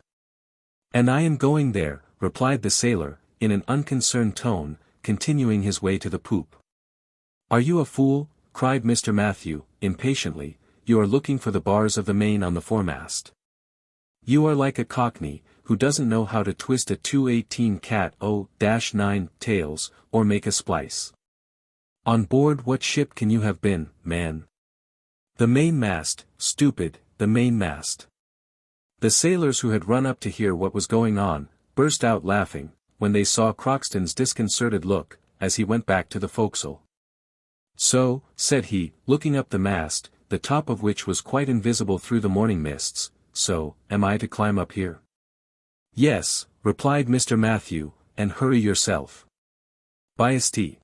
And I am going there, replied the sailor, in an unconcerned tone, continuing his way to the poop. Are you a fool? Cried Mr. Matthew, impatiently, you are looking for the bars of the main on the foremast. You are like a cockney, who doesn't know how to twist a 218 cat o-9 tails, or make a splice. On board what ship can you have been, man? The mainmast, stupid, the mainmast. The sailors who had run up to hear what was going on, burst out laughing, when they saw Crockston's disconcerted look, as he went back to the forecastle. So, said he, looking up the mast, the top of which was quite invisible through the morning mists, so, am I to climb up here? Yes, replied Mr. Matthew, and hurry yourself. VI.ST.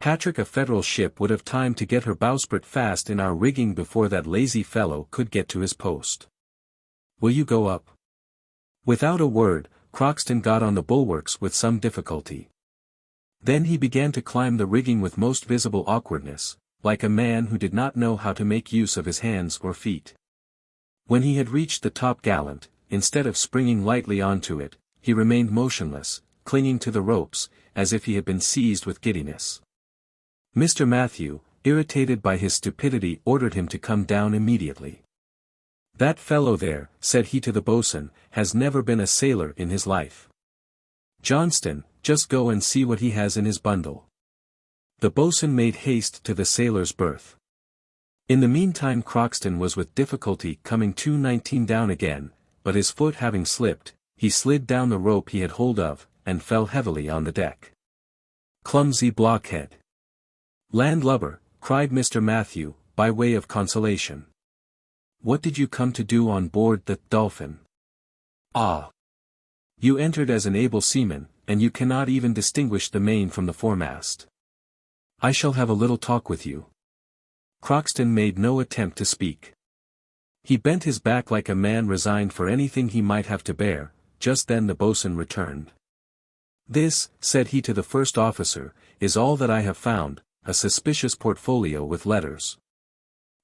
Patrick, a federal ship would have time to get her bowsprit fast in our rigging before that lazy fellow could get to his post. Will you go up? Without a word, Crockston got on the bulwarks with some difficulty. Then he began to climb the rigging with most visible awkwardness, like a man who did not know how to make use of his hands or feet. When he had reached the top-gallant, instead of springing lightly onto it, he remained motionless, clinging to the ropes, as if he had been seized with giddiness. Mr. Matthew, irritated by his stupidity, ordered him to come down immediately. That fellow there, said he to the boatswain, has never been a sailor in his life. Johnston, just go and see what he has in his bundle. The boatswain made haste to the sailor's berth. In the meantime Crockston was with difficulty coming 219 down again, but his foot having slipped, he slid down the rope he had hold of, and fell heavily on the deck. Clumsy blockhead! Landlubber, cried Mr. Matthew, by way of consolation. What did you come to do on board the Dolphin? Ah! You entered as an able seaman, and you cannot even distinguish the main from the foremast. I shall have a little talk with you. Crockston made no attempt to speak. He bent his back like a man resigned for anything he might have to bear. Just then the boatswain returned. This, said he to the first officer, is all that I have found, a suspicious portfolio with letters.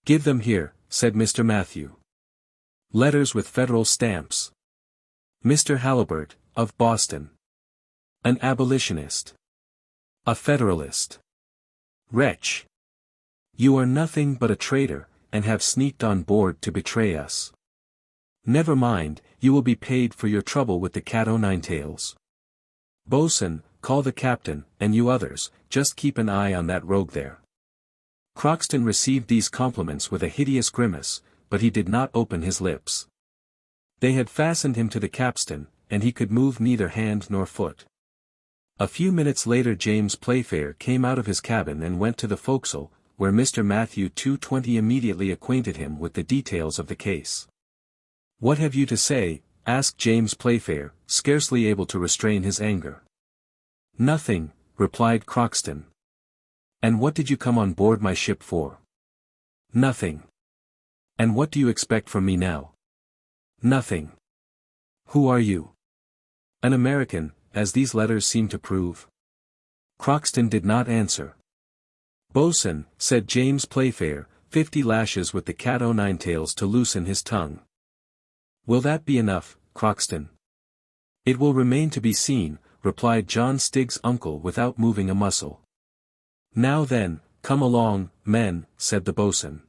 Give them here, said Mr. Matthew. Letters with federal stamps. Mr. Halliburtt, of Boston. An abolitionist. A federalist. Wretch! You are nothing but a traitor, and have sneaked on board to betray us. Never mind, you will be paid for your trouble with the cat o' nine tails. Boatswain, call the captain, and you others, just keep an eye on that rogue there. Crockston received these compliments with a hideous grimace, but he did not open his lips. They had fastened him to the capstan, and he could move neither hand nor foot. A few minutes later James Playfair came out of his cabin and went to the forecastle, where Mr. Matthew 220 immediately acquainted him with the details of the case. What have you to say? Asked James Playfair, scarcely able to restrain his anger. Nothing, replied Crockston. And what did you come on board my ship for? Nothing. And what do you expect from me now? Nothing. Who are you? An American, as these letters seem to prove. Crockston did not answer. "Boatswain," said James Playfair, 50 lashes with the cat-o'-nine-tails to loosen his tongue. "Will that be enough, Crockston?" "It will remain to be seen," replied John Stiggs' uncle without moving a muscle. "Now then, come along, men," said the boatswain.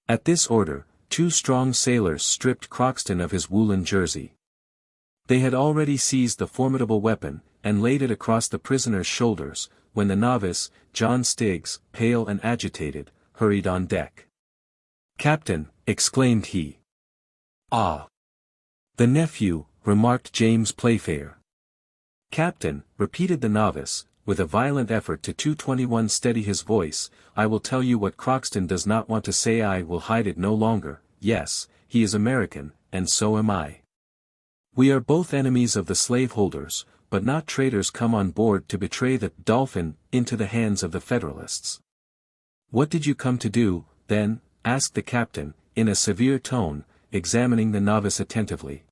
At this order, 2 strong sailors stripped Crockston of his woolen jersey. They had already seized the formidable weapon, and laid it across the prisoner's shoulders, when the novice, John Stiggs, pale and agitated, hurried on deck. "Captain," exclaimed he. "Ah! The nephew," remarked James Playfair. "Captain," repeated the novice, with a violent effort to 221 steady his voice, "I will tell you what Crockston does not want to say. I will hide it no longer. Yes, he is American, and so am I. We are both enemies of the slaveholders, but not traitors come on board to betray the Dolphin into the hands of the Federalists." "What did you come to do, then?" asked the captain, in a severe tone, examining the novice attentively.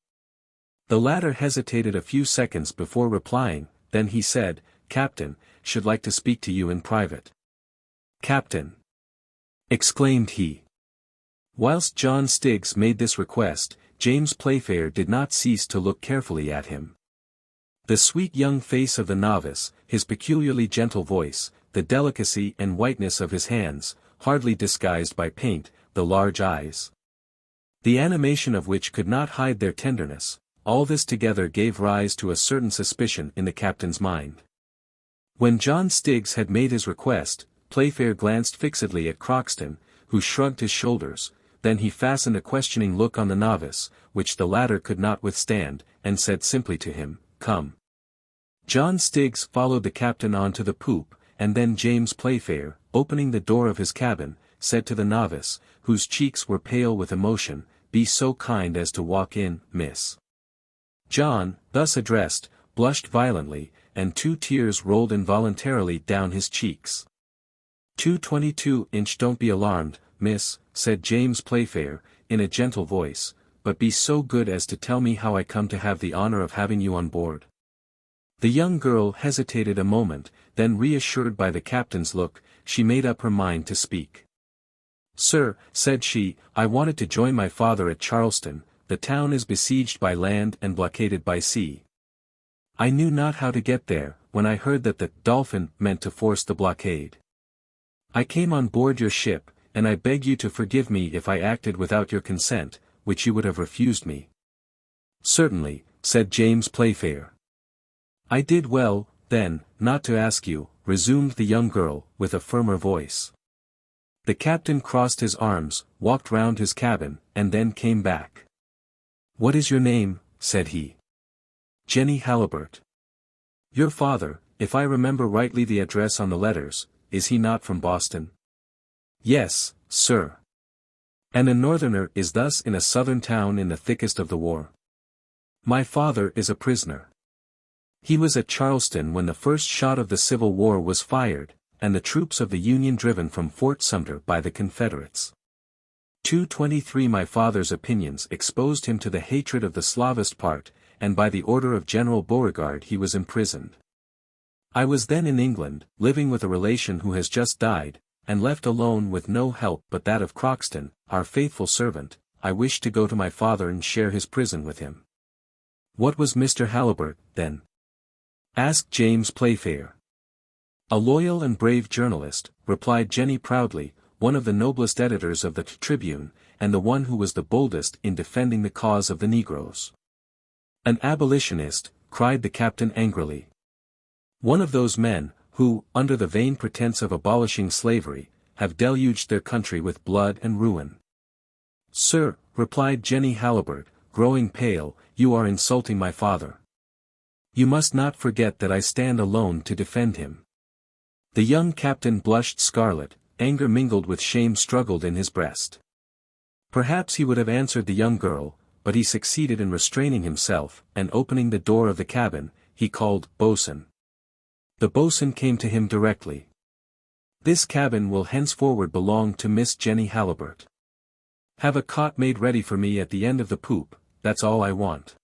The latter hesitated a few seconds before replying, then he said, "Captain, should like to speak to you in private." "Captain!" exclaimed he. Whilst John Stiggs made this request, James Playfair did not cease to look carefully at him. The sweet young face of the novice, his peculiarly gentle voice, the delicacy and whiteness of his hands, hardly disguised by paint, the large eyes, the animation of which could not hide their tenderness, all this together gave rise to a certain suspicion in the captain's mind. When John Stiggs had made his request, Playfair glanced fixedly at Crockston, who shrugged his shoulders, then he fastened a questioning look on the novice, which the latter could not withstand, and said simply to him, "Come." John Stiggs followed the captain on to the poop, and then James Playfair, opening the door of his cabin, said to the novice, whose cheeks were pale with emotion, "Be so kind as to walk in, miss." John, thus addressed, blushed violently, and 2 tears rolled involuntarily down his cheeks. 222" Don't be alarmed, miss," said James Playfair, in a gentle voice, "but be so good as to tell me how I come to have the honor of having you on board." The young girl hesitated a moment, then reassured by the captain's look, she made up her mind to speak. "Sir," said she, "I wanted to join my father at Charleston. The town is besieged by land and blockaded by sea. I knew not how to get there, when I heard that the Dolphin meant to force the blockade. I came on board your ship, and I beg you to forgive me if I acted without your consent, which you would have refused me." "Certainly," said James Playfair. "I did well, then, not to ask you," resumed the young girl, with a firmer voice. The captain crossed his arms, walked round his cabin, and then came back. "What is your name?" said he. "Jenny Halliburtt." "Your father, if I remember rightly the address on the letters, is he not from Boston?" "Yes, sir." "And a northerner is thus in a southern town in the thickest of the war?" "My father is a prisoner. He was at Charleston when the first shot of the Civil War was fired, and the troops of the Union driven from Fort Sumter by the Confederates. 223 My father's opinions exposed him to the hatred of the Slavist part, and by the order of General Beauregard he was imprisoned. I was then in England, living with a relation who has just died, and left alone with no help but that of Crockston, our faithful servant. I wished to go to my father and share his prison with him." "What was Mr. Halliburtt, then?" asked James Playfair. "A loyal and brave journalist," replied Jenny proudly, "one of the noblest editors of the Tribune, and the one who was the boldest in defending the cause of the Negroes." "An abolitionist," cried the captain angrily. "One of those men, who, under the vain pretense of abolishing slavery, have deluged their country with blood and ruin." "Sir," replied Jenny Halliburtt, growing pale, "you are insulting my father. You must not forget that I stand alone to defend him." The young captain blushed scarlet, anger mingled with shame struggled in his breast. Perhaps he would have answered the young girl, but he succeeded in restraining himself, and opening the door of the cabin, he called, "Boatswain." The boatswain came to him directly. "This cabin will henceforward belong to Miss Jenny Halliburtt. Have a cot made ready for me at the end of the poop, that's all I want."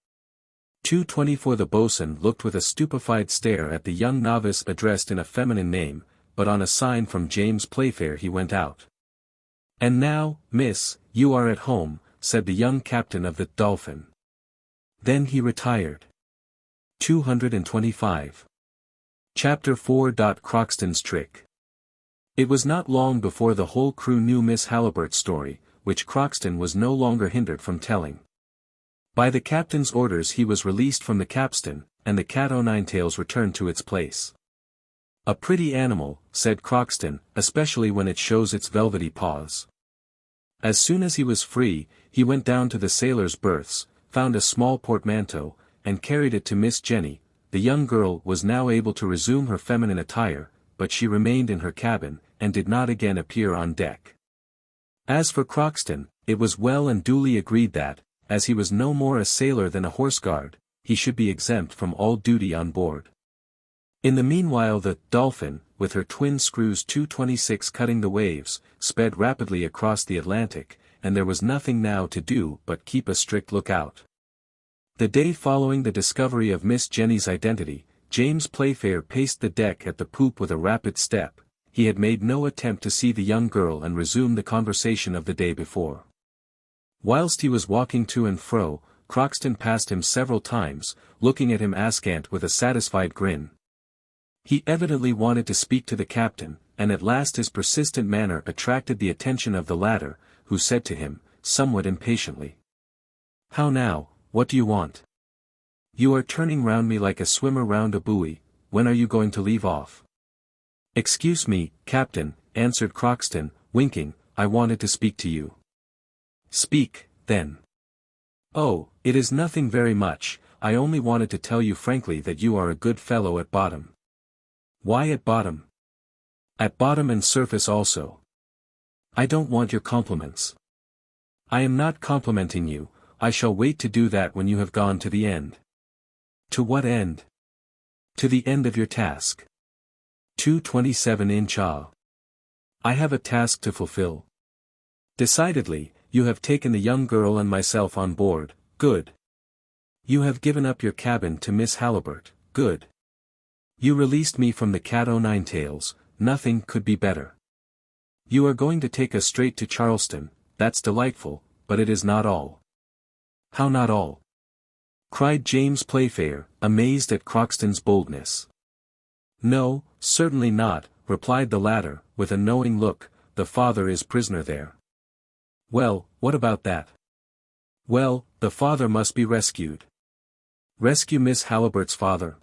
224 The boatswain looked with a stupefied stare at the young novice addressed in a feminine name, but on a sign from James Playfair he went out. "And now, miss, you are at home," said the young captain of the Dolphin. Then he retired. 225. Chapter 4. Crockston's Trick. It was not long before the whole crew knew Miss Haliburt's story, which Crockston was no longer hindered from telling. By the captain's orders he was released from the capstan, and the cat o'9 returned to its place. "A pretty animal," said Crockston, "especially when it shows its velvety paws." As soon as he was free, he went down to the sailors' berths, found a small portmanteau, and carried it to Miss Jenny. The young girl was now able to resume her feminine attire, but she remained in her cabin, and did not again appear on deck. As for Crockston, it was well and duly agreed that, as he was no more a sailor than a horse-guard, he should be exempt from all duty on board. In the meanwhile the Dolphin, with her twin screws 226 cutting the waves, sped rapidly across the Atlantic, and there was nothing now to do but keep a strict lookout. The day following the discovery of Miss Jenny's identity, James Playfair paced the deck at the poop with a rapid step. He had made no attempt to see the young girl and resume the conversation of the day before. Whilst he was walking to and fro, Crockston passed him several times, looking at him askant with a satisfied grin. He evidently wanted to speak to the captain, and at last his persistent manner attracted the attention of the latter, who said to him, somewhat impatiently, "How now, what do you want? You are turning round me like a swimmer round a buoy. When are you going to leave off?" "Excuse me, captain," answered Crockston, winking, "I wanted to speak to you." "Speak, then." "Oh, it is nothing very much, I only wanted to tell you frankly that you are a good fellow at bottom." "Why at bottom?" "At bottom and surface also." "I don't want your compliments." "I am not complimenting you, I shall wait to do that when you have gone to the end." "To what end?" "To the end of your task." 227 Inshallah. "I have a task to fulfill." "Decidedly, you have taken the young girl and myself on board, good. You have given up your cabin to Miss Haliburt, good. You released me from the cat o'9, nothing could be better. You are going to take us straight to Charleston, that's delightful, but it is not all." "How not all?" cried James Playfair, amazed at Crockston's boldness. "No, certainly not," replied the latter, with a knowing look, "the father is prisoner there." "Well, what about that?" "Well, the father must be rescued." "Rescue Miss Haliburt's father?"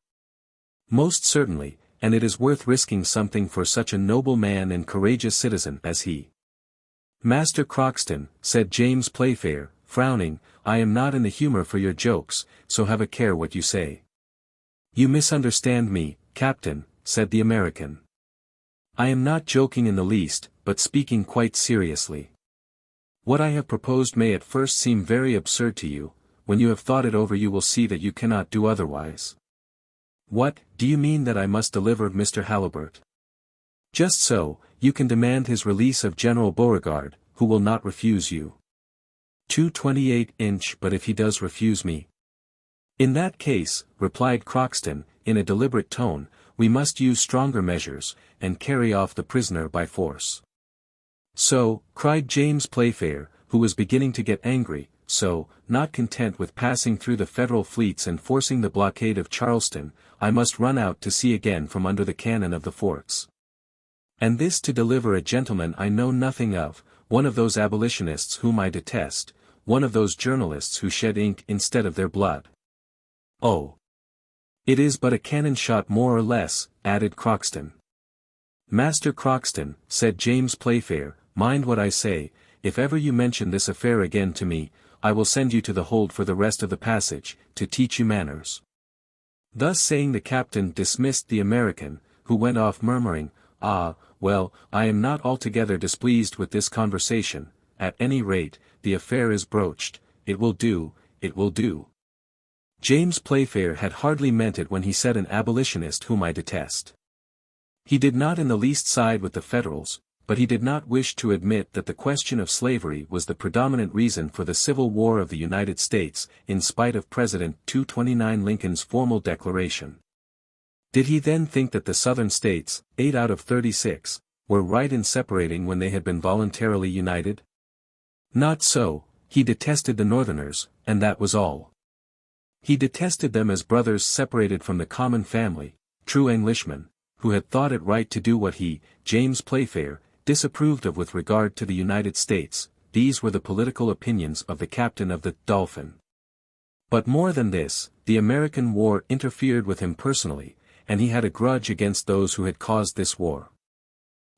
"Most certainly, and it is worth risking something for such a noble man and courageous citizen as he." "Master Crockston," said James Playfair, frowning, "I am not in the humor for your jokes, so have a care what you say." "You misunderstand me, Captain," said the American. "I am not joking in the least, but speaking quite seriously. What I have proposed may at first seem very absurd to you, when you have thought it over you will see that you cannot do otherwise." "What, do you mean that I must deliver Mr. Haliburt?" "Just so, you can demand his release of General Beauregard, who will not refuse you." 228 But if he does refuse me?" "In that case," replied Crockston, in a deliberate tone, "we must use stronger measures, and carry off the prisoner by force." "So," cried James Playfair, who was beginning to get angry, "so, not content with passing through the Federal fleets and forcing the blockade of Charleston, I must run out to sea again from under the cannon of the forts. And this to deliver a gentleman I know nothing of, one of those abolitionists whom I detest, one of those journalists who shed ink instead of their blood. Oh! It is but a cannon shot more or less," added Crockston. "Master Crockston," said James Playfair, "mind what I say, if ever you mention this affair again to me, I will send you to the hold for the rest of the passage, to teach you manners." Thus saying the captain dismissed the American, who went off murmuring, "Ah, well, I am not altogether displeased with this conversation, at any rate, the affair is broached, it will do, it will do." James Playfair had hardly meant it when he said an abolitionist whom I detest. He did not in the least side with the Federals, but he did not wish to admit that the question of slavery was the predominant reason for the Civil War of the United States, in spite of President 229 Lincoln's formal declaration. Did he then think that the Southern states, 8 out of 36, were right in separating when they had been voluntarily united? Not so, he detested the Northerners, and that was all. He detested them as brothers separated from the common family, true Englishmen, who had thought it right to do what he, James Playfair, disapproved of with regard to the United States. These were the political opinions of the captain of the Dolphin. But more than this, the American war interfered with him personally, and he had a grudge against those who had caused this war.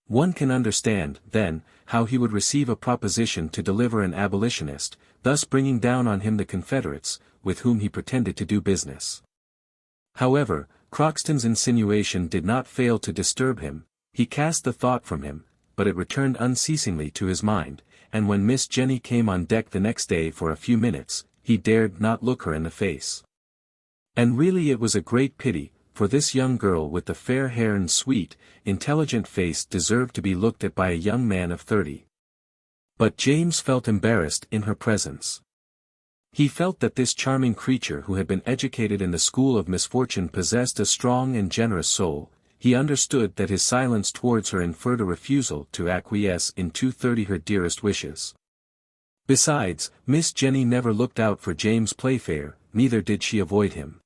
One can understand, then, how he would receive a proposition to deliver an abolitionist, thus bringing down on him the Confederates, with whom he pretended to do business. However, Crockston's insinuation did not fail to disturb him. He cast the thought from him, but it returned unceasingly to his mind, and when Miss Jenny came on deck the next day for a few minutes, he dared not look her in the face. And really it was a great pity, for this young girl with the fair hair and sweet, intelligent face deserved to be looked at by a young man of 30. But James felt embarrassed in her presence. He felt that this charming creature who had been educated in the school of misfortune possessed a strong and generous soul. He understood that his silence towards her inferred a refusal to acquiesce in 230 her dearest wishes. Besides, Miss Jenny never looked out for James Playfair, neither did she avoid him.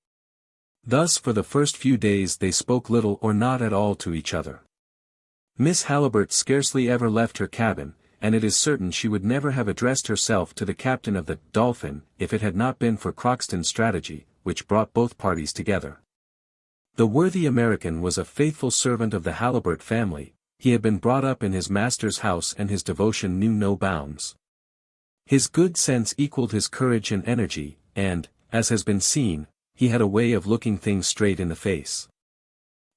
Thus for the first few days they spoke little or not at all to each other. Miss Halliburtt scarcely ever left her cabin, and it is certain she would never have addressed herself to the captain of the Dolphin if it had not been for Crockston's strategy, which brought both parties together. The worthy American was a faithful servant of the Halliburtt family. He had been brought up in his master's house and his devotion knew no bounds. His good sense equaled his courage and energy, and, as has been seen, he had a way of looking things straight in the face.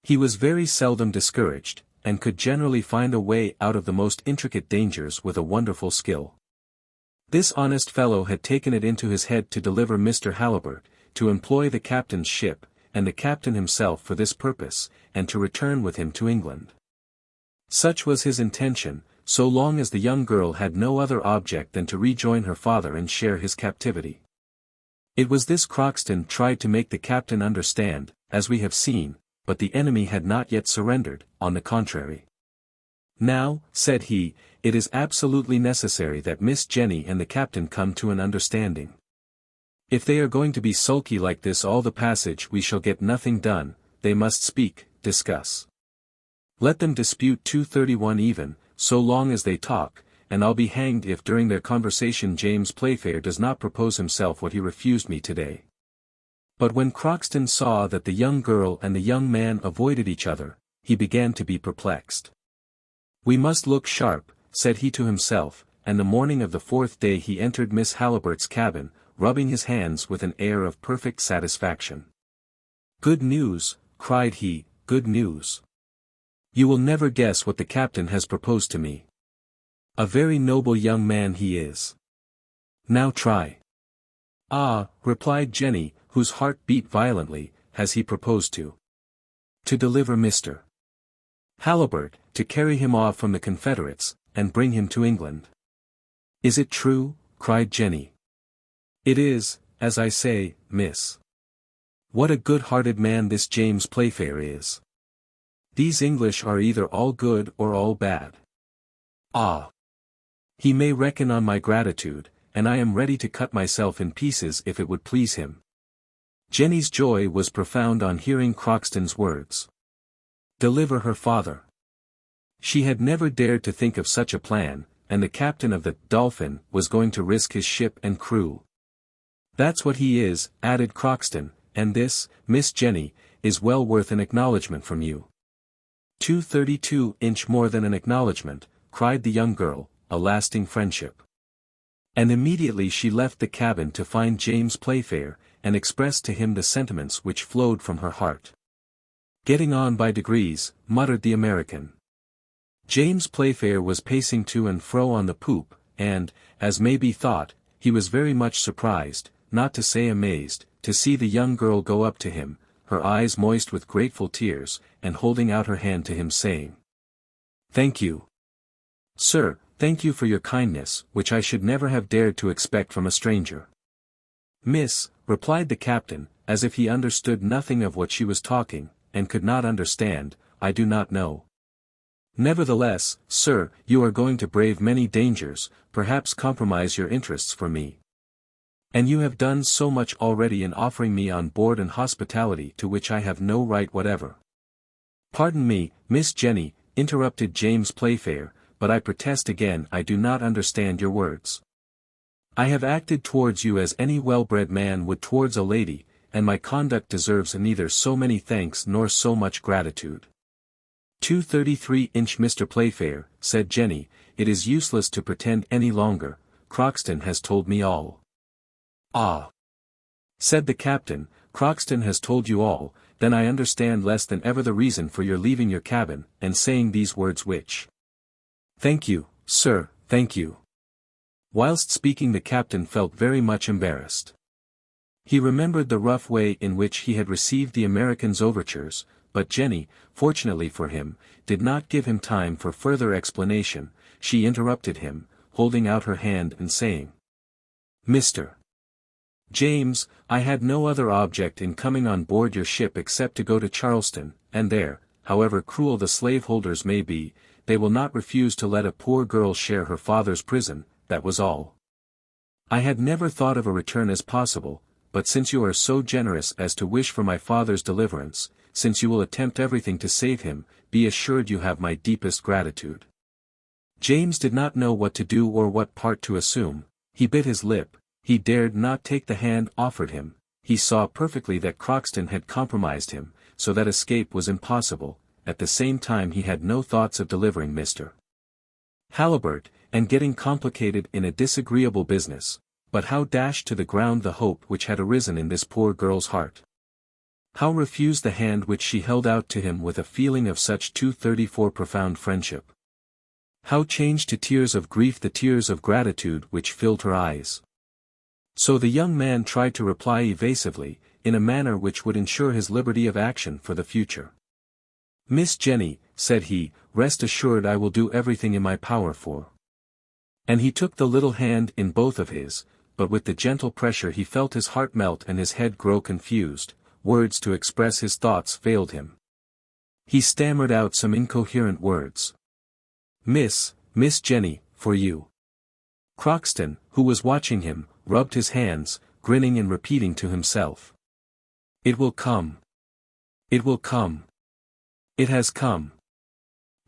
He was very seldom discouraged, and could generally find a way out of the most intricate dangers with a wonderful skill. This honest fellow had taken it into his head to deliver Mr. Halliburtt, to employ the captain's ship, and the captain himself for this purpose, and to return with him to England. Such was his intention, so long as the young girl had no other object than to rejoin her father and share his captivity. It was this Crockston tried to make the captain understand, as we have seen, but the enemy had not yet surrendered, on the contrary. Now, said he, it is absolutely necessary that Miss Jenny and the captain come to an understanding. If they are going to be sulky like this all the passage we shall get nothing done. They must speak, discuss. Let them dispute 231 even, so long as they talk, and I'll be hanged if during their conversation James Playfair does not propose himself what he refused me today. But when Crockston saw that the young girl and the young man avoided each other, he began to be perplexed. We must look sharp, said he to himself, and the morning of the 4th day he entered Miss Halliburtt's cabin, rubbing his hands with an air of perfect satisfaction. Good news, cried he, good news. You will never guess what the captain has proposed to me. A very noble young man he is. Now try. Ah, replied Jenny, whose heart beat violently. Has he proposed to deliver Mr. Halliburtt, to carry him off from the Confederates, and bring him to England? Is it true? Cried Jenny. It is, as I say, miss. What a good-hearted man this James Playfair is. These English are either all good or all bad. Ah! He may reckon on my gratitude, and I am ready to cut myself in pieces if it would please him. Jenny's joy was profound on hearing Crockston's words. Deliver her father. She had never dared to think of such a plan, and the captain of the Dolphin was going to risk his ship and crew. That's what he is, added Crockston, and this, Miss Jenny, is well worth an acknowledgment from you. 232 more than an acknowledgment, cried the young girl, a lasting friendship. And immediately she left the cabin to find James Playfair, and expressed to him the sentiments which flowed from her heart. Getting on by degrees, muttered the American. James Playfair was pacing to and fro on the poop, and, as may be thought, he was very much surprised, not to say amazed, to see the young girl go up to him, her eyes moist with grateful tears, and holding out her hand to him saying, "Thank you. "Sir, thank you for your kindness, which I should never have dared to expect from a stranger." "Miss," replied the captain, as if he understood nothing of what she was talking, and could not understand, "I do not know." "Nevertheless, sir, you are going to brave many dangers, perhaps compromise your interests for me. And you have done so much already in offering me on board an hospitality to which I have no right whatever." "Pardon me, Miss Jenny," interrupted James Playfair, "but I protest again I do not understand your words. I have acted towards you as any well-bred man would towards a lady, and my conduct deserves neither so many thanks nor so much gratitude." 233-inch Mr. Playfair, said Jenny, "it is useless to pretend any longer, Crockston has told me all." "Ah!" said the captain, "Crockston has told you all, then I understand less than ever the reason for your leaving your cabin, and saying these words which—" "Thank you, sir, thank you." Whilst speaking the captain felt very much embarrassed. He remembered the rough way in which he had received the American's overtures, but Jenny, fortunately for him, did not give him time for further explanation. She interrupted him, holding out her hand and saying, "Mr. James, I had no other object in coming on board your ship except to go to Charleston, and there, however cruel the slaveholders may be, they will not refuse to let a poor girl share her father's prison, that was all. I had never thought of a return as possible, but since you are so generous as to wish for my father's deliverance, since you will attempt everything to save him, be assured you have my deepest gratitude." James did not know what to do or what part to assume. He bit his lip, he dared not take the hand offered him, he saw perfectly that Crockston had compromised him, so that escape was impossible, at the same time he had no thoughts of delivering Mr. Halliburtt, and getting complicated in a disagreeable business, but how dash to the ground the hope which had arisen in this poor girl's heart? How refuse the hand which she held out to him with a feeling of such 234 profound friendship? How change to tears of grief the tears of gratitude which filled her eyes? So the young man tried to reply evasively, in a manner which would ensure his liberty of action for the future. "Miss Jenny," said he, "rest assured I will do everything in my power for." And he took the little hand in both of his, but with the gentle pressure he felt his heart melt and his head grow confused, words to express his thoughts failed him. He stammered out some incoherent words. Miss Jenny, for you." Crockston, who was watching him, rubbed his hands, grinning and repeating to himself, "It will come. It will come. It has come."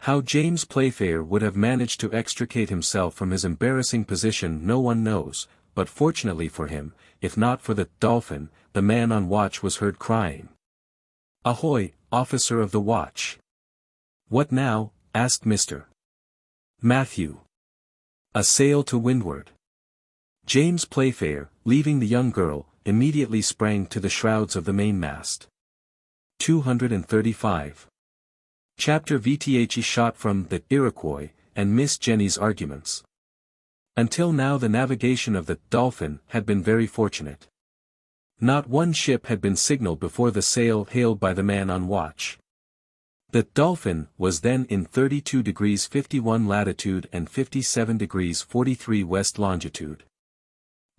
How James Playfair would have managed to extricate himself from his embarrassing position no one knows, but fortunately for him, if not for the Dolphin, the man on watch was heard crying, "Ahoy, officer of the watch!" "What now?" asked Mr. Matthew. "A sail to windward." James Playfair, leaving the young girl, immediately sprang to the shrouds of the mainmast. 235. Chapter VIII shot from the Iroquois, and Miss Jenny's arguments. Until now the navigation of the Dolphin had been very fortunate. Not one ship had been signaled before the sail hailed by the man on watch. The Dolphin was then in 32 degrees 51 latitude and 57 degrees 43 west longitude.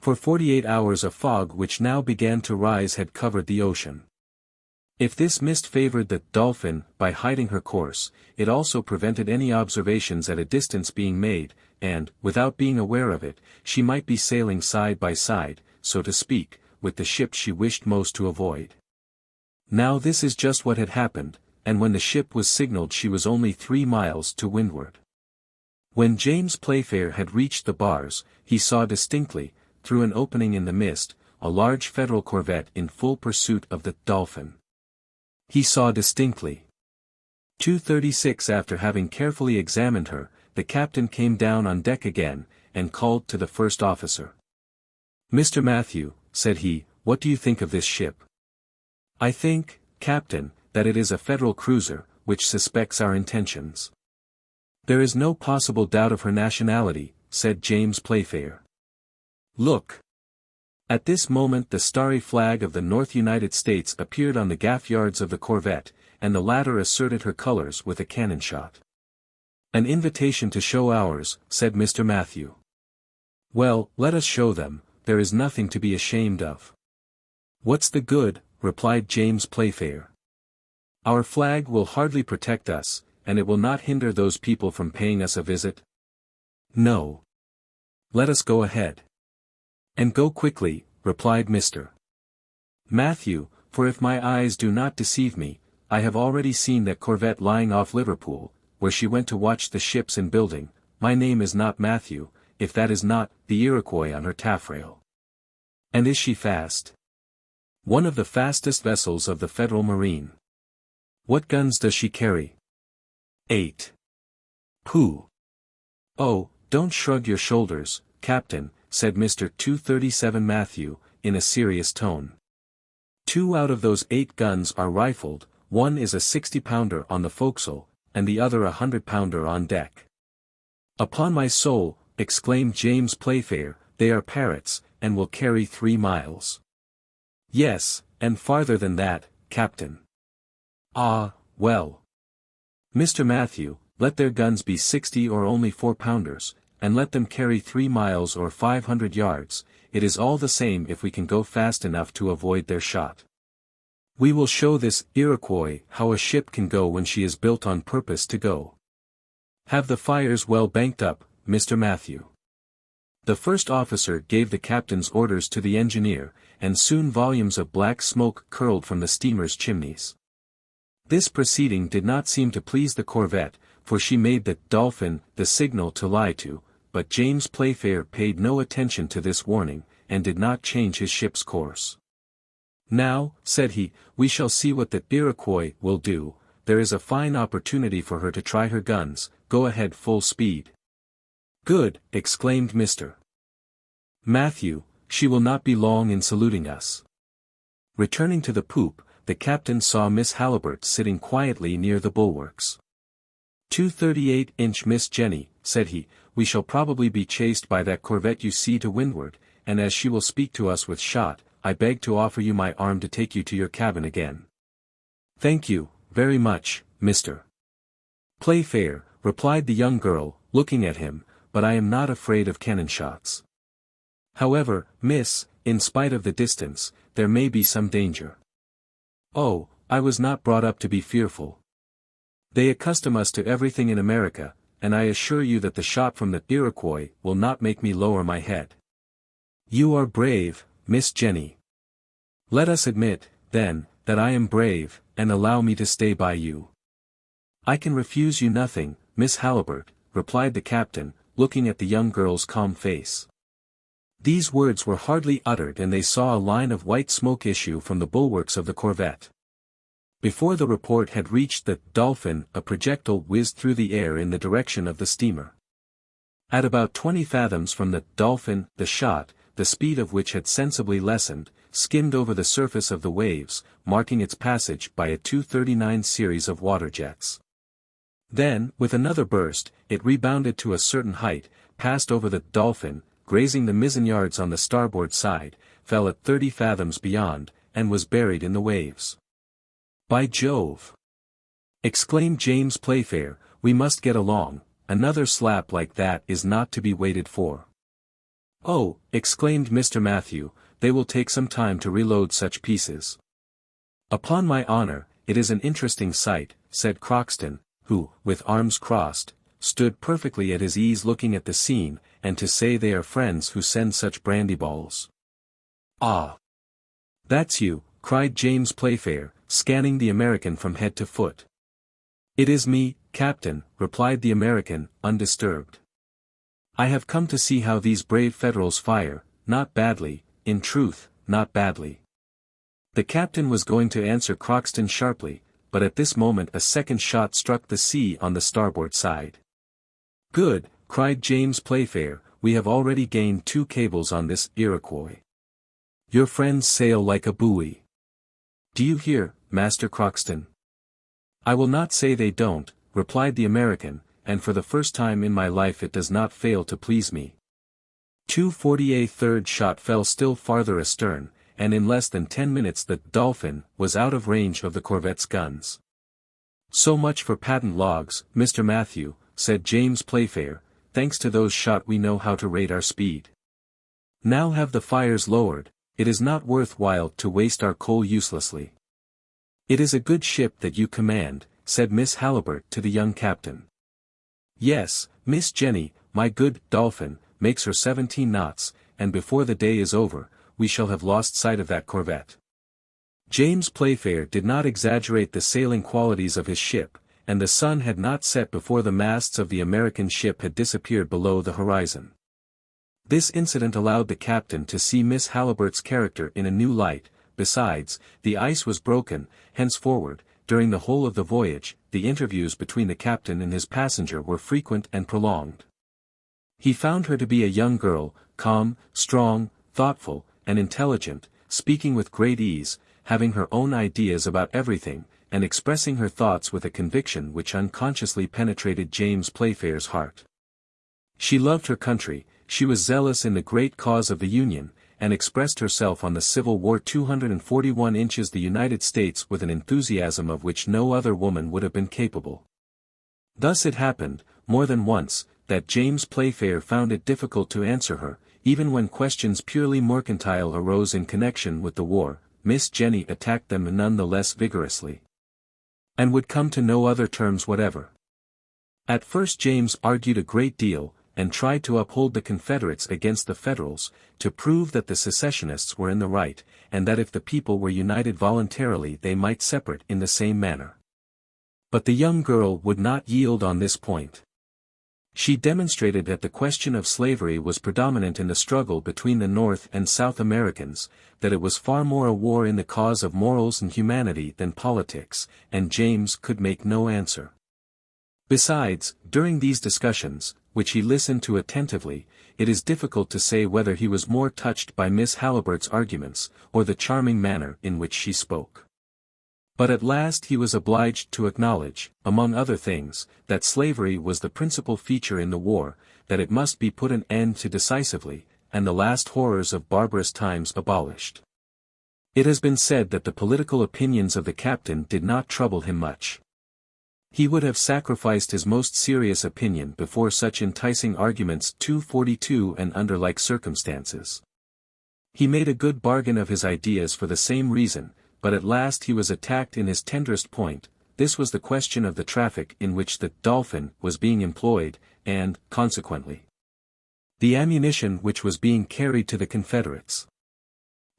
For 48 hours a fog which now began to rise had covered the ocean. If this mist favored the Dolphin by hiding her course, it also prevented any observations at a distance being made, and, without being aware of it, she might be sailing side by side, so to speak, with the ship she wished most to avoid. Now this is just what had happened, and when the ship was signaled she was only 3 miles to windward. When James Playfair had reached the bars, he saw distinctly, through an opening in the mist, a large Federal corvette in full pursuit of the Dolphin. He saw distinctly. 2:36 After having carefully examined her, the captain came down on deck again, and called to the first officer. "Mr. Matthew," said he, "what do you think of this ship?" "I think, Captain, that it is a Federal cruiser, which suspects our intentions." "There is no possible doubt of her nationality," said James Playfair. "Look!" At this moment the starry flag of the North United States appeared on the gaff yards of the corvette, and the latter asserted her colors with a cannon shot. An invitation to show ours, said Mr. Matthew. Well, let us show them, there is nothing to be ashamed of. What's the good, replied James Playfair. Our flag will hardly protect us, and it will not hinder those people from paying us a visit. No. Let us go ahead. And go quickly, replied Mr. Matthew, for if my eyes do not deceive me, I have already seen that corvette lying off Liverpool, where she went to watch the ships in building. My name is not Matthew, if that is not the Iroquois on her taffrail. And is she fast? One of the fastest vessels of the Federal Marine. What guns does she carry? 8. Pooh. Oh, don't shrug your shoulders, Captain, said Mr. 237 Matthew, in a serious tone. 2 out of those 8 guns are rifled, one is a 60-pounder on the forecastle, and the other a 100-pounder on deck. Upon my soul, exclaimed James Playfair, they are parrots, and will carry 3 miles. Yes, and farther than that, Captain. Ah, well. Mr. Matthew, let their guns be 60 or only 4-pounders, and let them carry 3 miles or 500 yards, it is all the same if we can go fast enough to avoid their shot. We will show this Iroquois how a ship can go when she is built on purpose to go. Have the fires well banked up, Mr. Matthew. The first officer gave the captain's orders to the engineer, and soon volumes of black smoke curled from the steamer's chimneys. This proceeding did not seem to please the corvette, for she made the Dolphin the signal to lie to, but James Playfair paid no attention to this warning, and did not change his ship's course. Now, said he, we shall see what the Iroquois will do, there is a fine opportunity for her to try her guns, go ahead full speed. Good, exclaimed Mr. Matthew, she will not be long in saluting us. Returning to the poop, the captain saw Miss Halliburtt sitting quietly near the bulwarks. 238-inch Miss Jenny, said he, we shall probably be chased by that corvette you see to windward, and as she will speak to us with shot, I beg to offer you my arm to take you to your cabin again. Thank you, very much, Mr. Playfair, replied the young girl, looking at him, but I am not afraid of cannon shots. However, miss, in spite of the distance, there may be some danger. Oh, I was not brought up to be fearful. They accustom us to everything in America, and I assure you that the shot from the Iroquois will not make me lower my head. You are brave, Miss Jenny. Let us admit, then, that I am brave, and allow me to stay by you. I can refuse you nothing, Miss Halliburtt, replied the captain, looking at the young girl's calm face. These words were hardly uttered and they saw a line of white smoke issue from the bulwarks of the corvette. Before the report had reached the Dolphin, a projectile whizzed through the air in the direction of the steamer. At about 20 fathoms from the Dolphin, the shot, the speed of which had sensibly lessened, skimmed over the surface of the waves, marking its passage by a 239 series of water jets. Then, with another burst, it rebounded to a certain height, passed over the Dolphin, grazing the mizzenyards on the starboard side, fell at 30 fathoms beyond, and was buried in the waves. By Jove! Exclaimed James Playfair, we must get along, another slap like that is not to be waited for. Oh, exclaimed Mr. Matthew, they will take some time to reload such pieces. Upon my honor, it is an interesting sight, said Crockston, who, with arms crossed, stood perfectly at his ease looking at the scene, and to say they are friends who send such brandy balls. Ah! That's you, cried James Playfair, scanning the American from head to foot. It is me, Captain, replied the American, undisturbed. I have come to see how these brave Federals fire, not badly, in truth, not badly. The captain was going to answer Crockston sharply, but at this moment a second shot struck the sea on the starboard side. Good, cried James Playfair, we have already gained 2 cables on this Iroquois. Your friends sail like a buoy. Do you hear, Master Crockston? I will not say they don't, replied the American, and for the first time in my life it does not fail to please me. 240 third shot fell still farther astern, and in less than 10 minutes the Dolphin was out of range of the corvette's guns. So much for patent logs, Mr. Matthew, said James Playfair, thanks to those shot we know how to rate our speed. Now have the fires lowered, it is not worth while to waste our coal uselessly. It is a good ship that you command, said Miss Halliburtt to the young captain. Yes, Miss Jenny, my good Dolphin, makes her 17 knots, and before the day is over, we shall have lost sight of that corvette. James Playfair did not exaggerate the sailing qualities of his ship, and the sun had not set before the masts of the American ship had disappeared below the horizon. This incident allowed the captain to see Miss Halliburtt's character in a new light. Besides, the ice was broken. Henceforward, during the whole of the voyage, the interviews between the captain and his passenger were frequent and prolonged. He found her to be a young girl, calm, strong, thoughtful, and intelligent, speaking with great ease, having her own ideas about everything, and expressing her thoughts with a conviction which unconsciously penetrated James Playfair's heart. She loved her country, she was zealous in the great cause of the Union, and expressed herself on the Civil War 241 inches the United States with an enthusiasm of which no other woman would have been capable. Thus it happened, more than once, that James Playfair found it difficult to answer her, even when questions purely mercantile arose in connection with the war. Miss Jenny attacked them none the less vigorously, and would come to no other terms whatever. At first James argued a great deal, and tried to uphold the Confederates against the Federals, to prove that the secessionists were in the right, and that if the people were united voluntarily they might separate in the same manner. But the young girl would not yield on this point. She demonstrated that the question of slavery was predominant in the struggle between the North and South Americans, that it was far more a war in the cause of morals and humanity than politics, and James could make no answer. Besides, during these discussions, which he listened to attentively, it is difficult to say whether he was more touched by Miss Halliburtt's arguments, or the charming manner in which she spoke. But at last he was obliged to acknowledge, among other things, that slavery was the principal feature in the war, that it must be put an end to decisively, and the last horrors of barbarous times abolished. It has been said that the political opinions of the captain did not trouble him much. He would have sacrificed his most serious opinion before such enticing arguments 242 and under like circumstances. He made a good bargain of his ideas for the same reason, but at last he was attacked in his tenderest point. This was the question of the traffic in which the Dolphin was being employed, and, consequently, the ammunition which was being carried to the Confederates.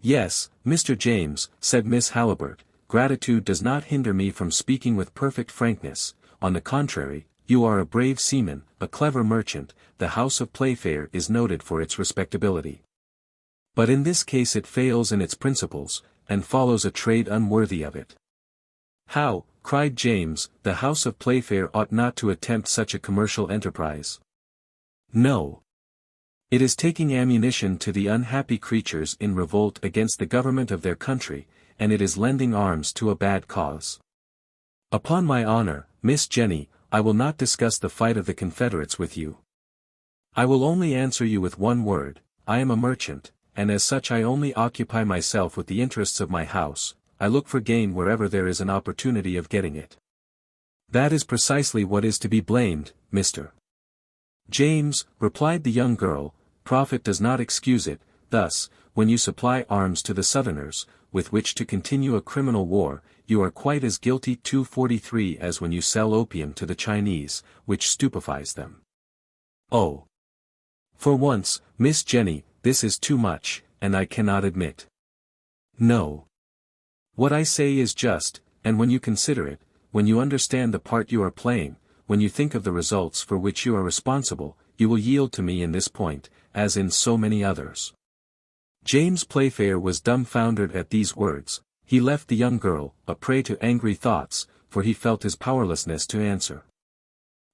Yes, Mr. James, said Miss Halliburtt, gratitude does not hinder me from speaking with perfect frankness. On the contrary, you are a brave seaman, a clever merchant, the house of Playfair is noted for its respectability. But in this case it fails in its principles, and follows a trade unworthy of it. How, cried James, the house of Playfair ought not to attempt such a commercial enterprise. No. It is taking ammunition to the unhappy creatures in revolt against the government of their country, and it is lending arms to a bad cause. Upon my honor, Miss Jenny, I will not discuss the fight of the Confederates with you. I will only answer you with one word. I am a merchant, and as such I only occupy myself with the interests of my house. I look for gain wherever there is an opportunity of getting it. That is precisely what is to be blamed, Mr. James, replied the young girl. Profit does not excuse it. Thus, when you supply arms to the Southerners, with which to continue a criminal war, you are quite as guilty 243 as when you sell opium to the Chinese, which stupefies them. Oh! For once, Miss Jenny, this is too much, and I cannot admit. No. What I say is just, and when you consider it, when you understand the part you are playing, when you think of the results for which you are responsible, you will yield to me in this point, as in so many others. James Playfair was dumbfounded at these words. He left the young girl, a prey to angry thoughts, for he felt his powerlessness to answer.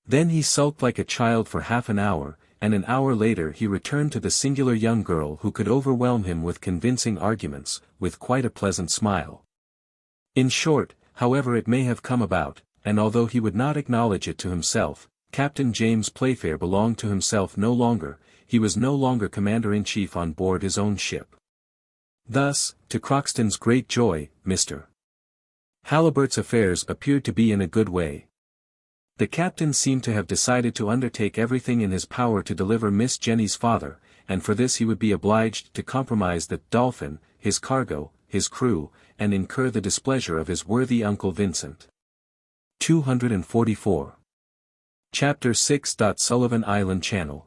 Then he sulked like a child for half an hour, and an hour later he returned to the singular young girl who could overwhelm him with convincing arguments, with quite a pleasant smile. In short, however it may have come about, and although he would not acknowledge it to himself, Captain James Playfair belonged to himself no longer. He was no longer commander-in-chief on board his own ship. Thus, to Crockston's great joy, Mr. Halliburtt's affairs appeared to be in a good way. The captain seemed to have decided to undertake everything in his power to deliver Miss Jenny's father, and for this he would be obliged to compromise the Dolphin, his cargo, his crew, and incur the displeasure of his worthy Uncle Vincent. 244. Chapter 6. Sullivan Island Channel.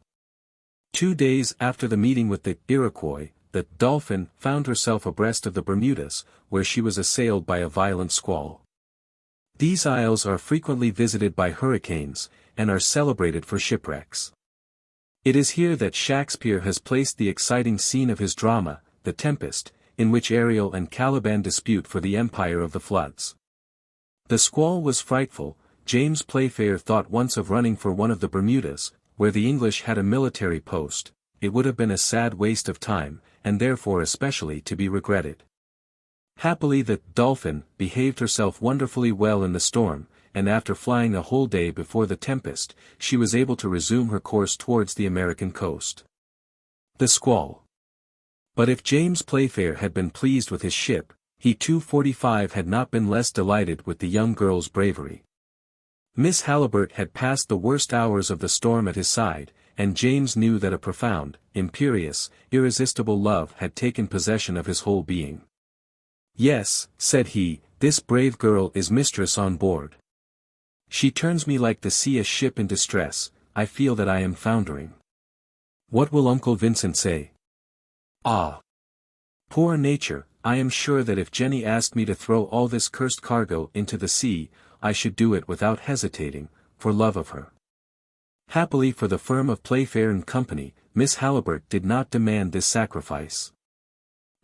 2 days after the meeting with the Iroquois, the Dolphin found herself abreast of the Bermudas, where she was assailed by a violent squall. These isles are frequently visited by hurricanes, and are celebrated for shipwrecks. It is here that Shakespeare has placed the exciting scene of his drama, The Tempest, in which Ariel and Caliban dispute for the empire of the floods. The squall was frightful. James Playfair thought once of running for one of the Bermudas, where the English had a military post. It would have been a sad waste of time, and therefore especially to be regretted. Happily the Dolphin behaved herself wonderfully well in the storm, and after flying a whole day before the tempest, she was able to resume her course towards the American coast. The squall. But if James Playfair had been pleased with his ship, he too 45 had not been less delighted with the young girl's bravery. Miss Halliburtt had passed the worst hours of the storm at his side, and James knew that a profound, imperious, irresistible love had taken possession of his whole being. "Yes," said he, "this brave girl is mistress on board. She turns me like the sea a ship in distress. I feel that I am foundering. What will Uncle Vincent say? Ah! Poor nature, I am sure that if Jenny asked me to throw all this cursed cargo into the sea, I should do it without hesitating, for love of her." Happily for the firm of Playfair and Company, Miss Halliburtt did not demand this sacrifice.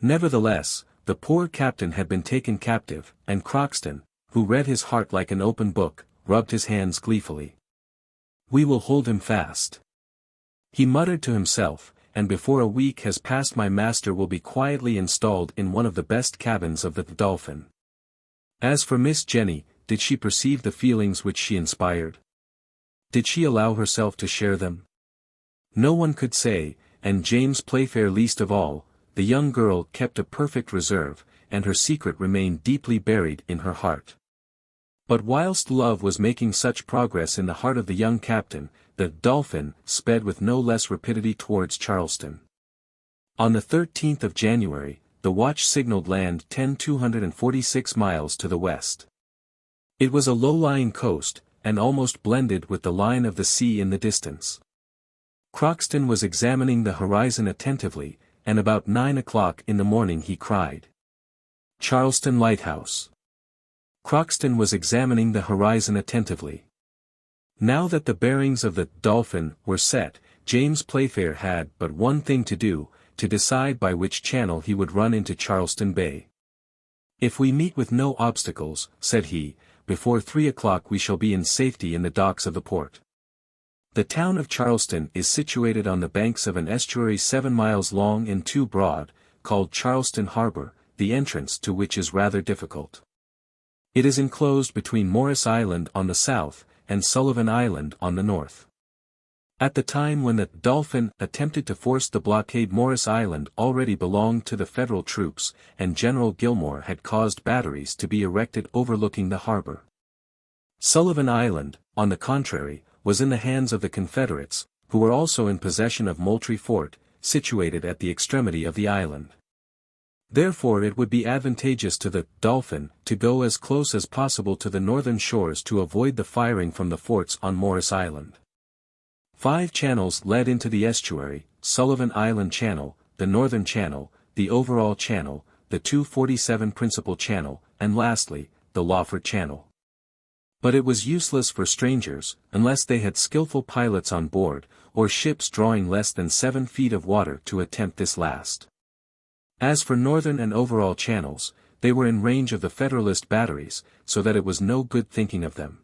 Nevertheless, the poor captain had been taken captive, and Crockston, who read his heart like an open book, rubbed his hands gleefully. "We will hold him fast," he muttered to himself, "and before a week has passed my master will be quietly installed in one of the best cabins of the Dolphin." As for Miss Jenny, did she perceive the feelings which she inspired? Did she allow herself to share them? No one could say, and James Playfair least of all. The young girl kept a perfect reserve, and her secret remained deeply buried in her heart. But whilst love was making such progress in the heart of the young captain, the Dolphin sped with no less rapidity towards Charleston. On the 13th of January, the watch signaled land 246 miles to the west. It was a low-lying coast, and almost blended with the line of the sea in the distance. Crockston was examining the horizon attentively, and about 9 o'clock in the morning he cried, "Charleston Lighthouse." Crockston was examining the horizon attentively. Now that the bearings of the Dolphin were set, James Playfair had but one thing to do, to decide by which channel he would run into Charleston Bay. "If we meet with no obstacles," said he, "before 3 o'clock we shall be in safety in the docks of the port." The town of Charleston is situated on the banks of an estuary 7 miles long and 2 broad, called Charleston Harbor, the entrance to which is rather difficult. It is enclosed between Morris Island on the south, and Sullivan Island on the north. At the time when the Dolphin attempted to force the blockade, Morris Island already belonged to the Federal troops, and General Gillmore had caused batteries to be erected overlooking the harbor. Sullivan Island, on the contrary, was in the hands of the Confederates, who were also in possession of Moultrie Fort, situated at the extremity of the island. Therefore it would be advantageous to the Dolphin to go as close as possible to the northern shores to avoid the firing from the forts on Morris Island. 5 channels led into the estuary: Sullivan Island Channel, the Northern Channel, the Overall Channel, the 247 Principal Channel, and lastly, the Lawford Channel. But it was useless for strangers, unless they had skillful pilots on board, or ships drawing less than 7 feet of water, to attempt this last. As for Northern and Overall Channels, they were in range of the Federalist batteries, so that it was no good thinking of them.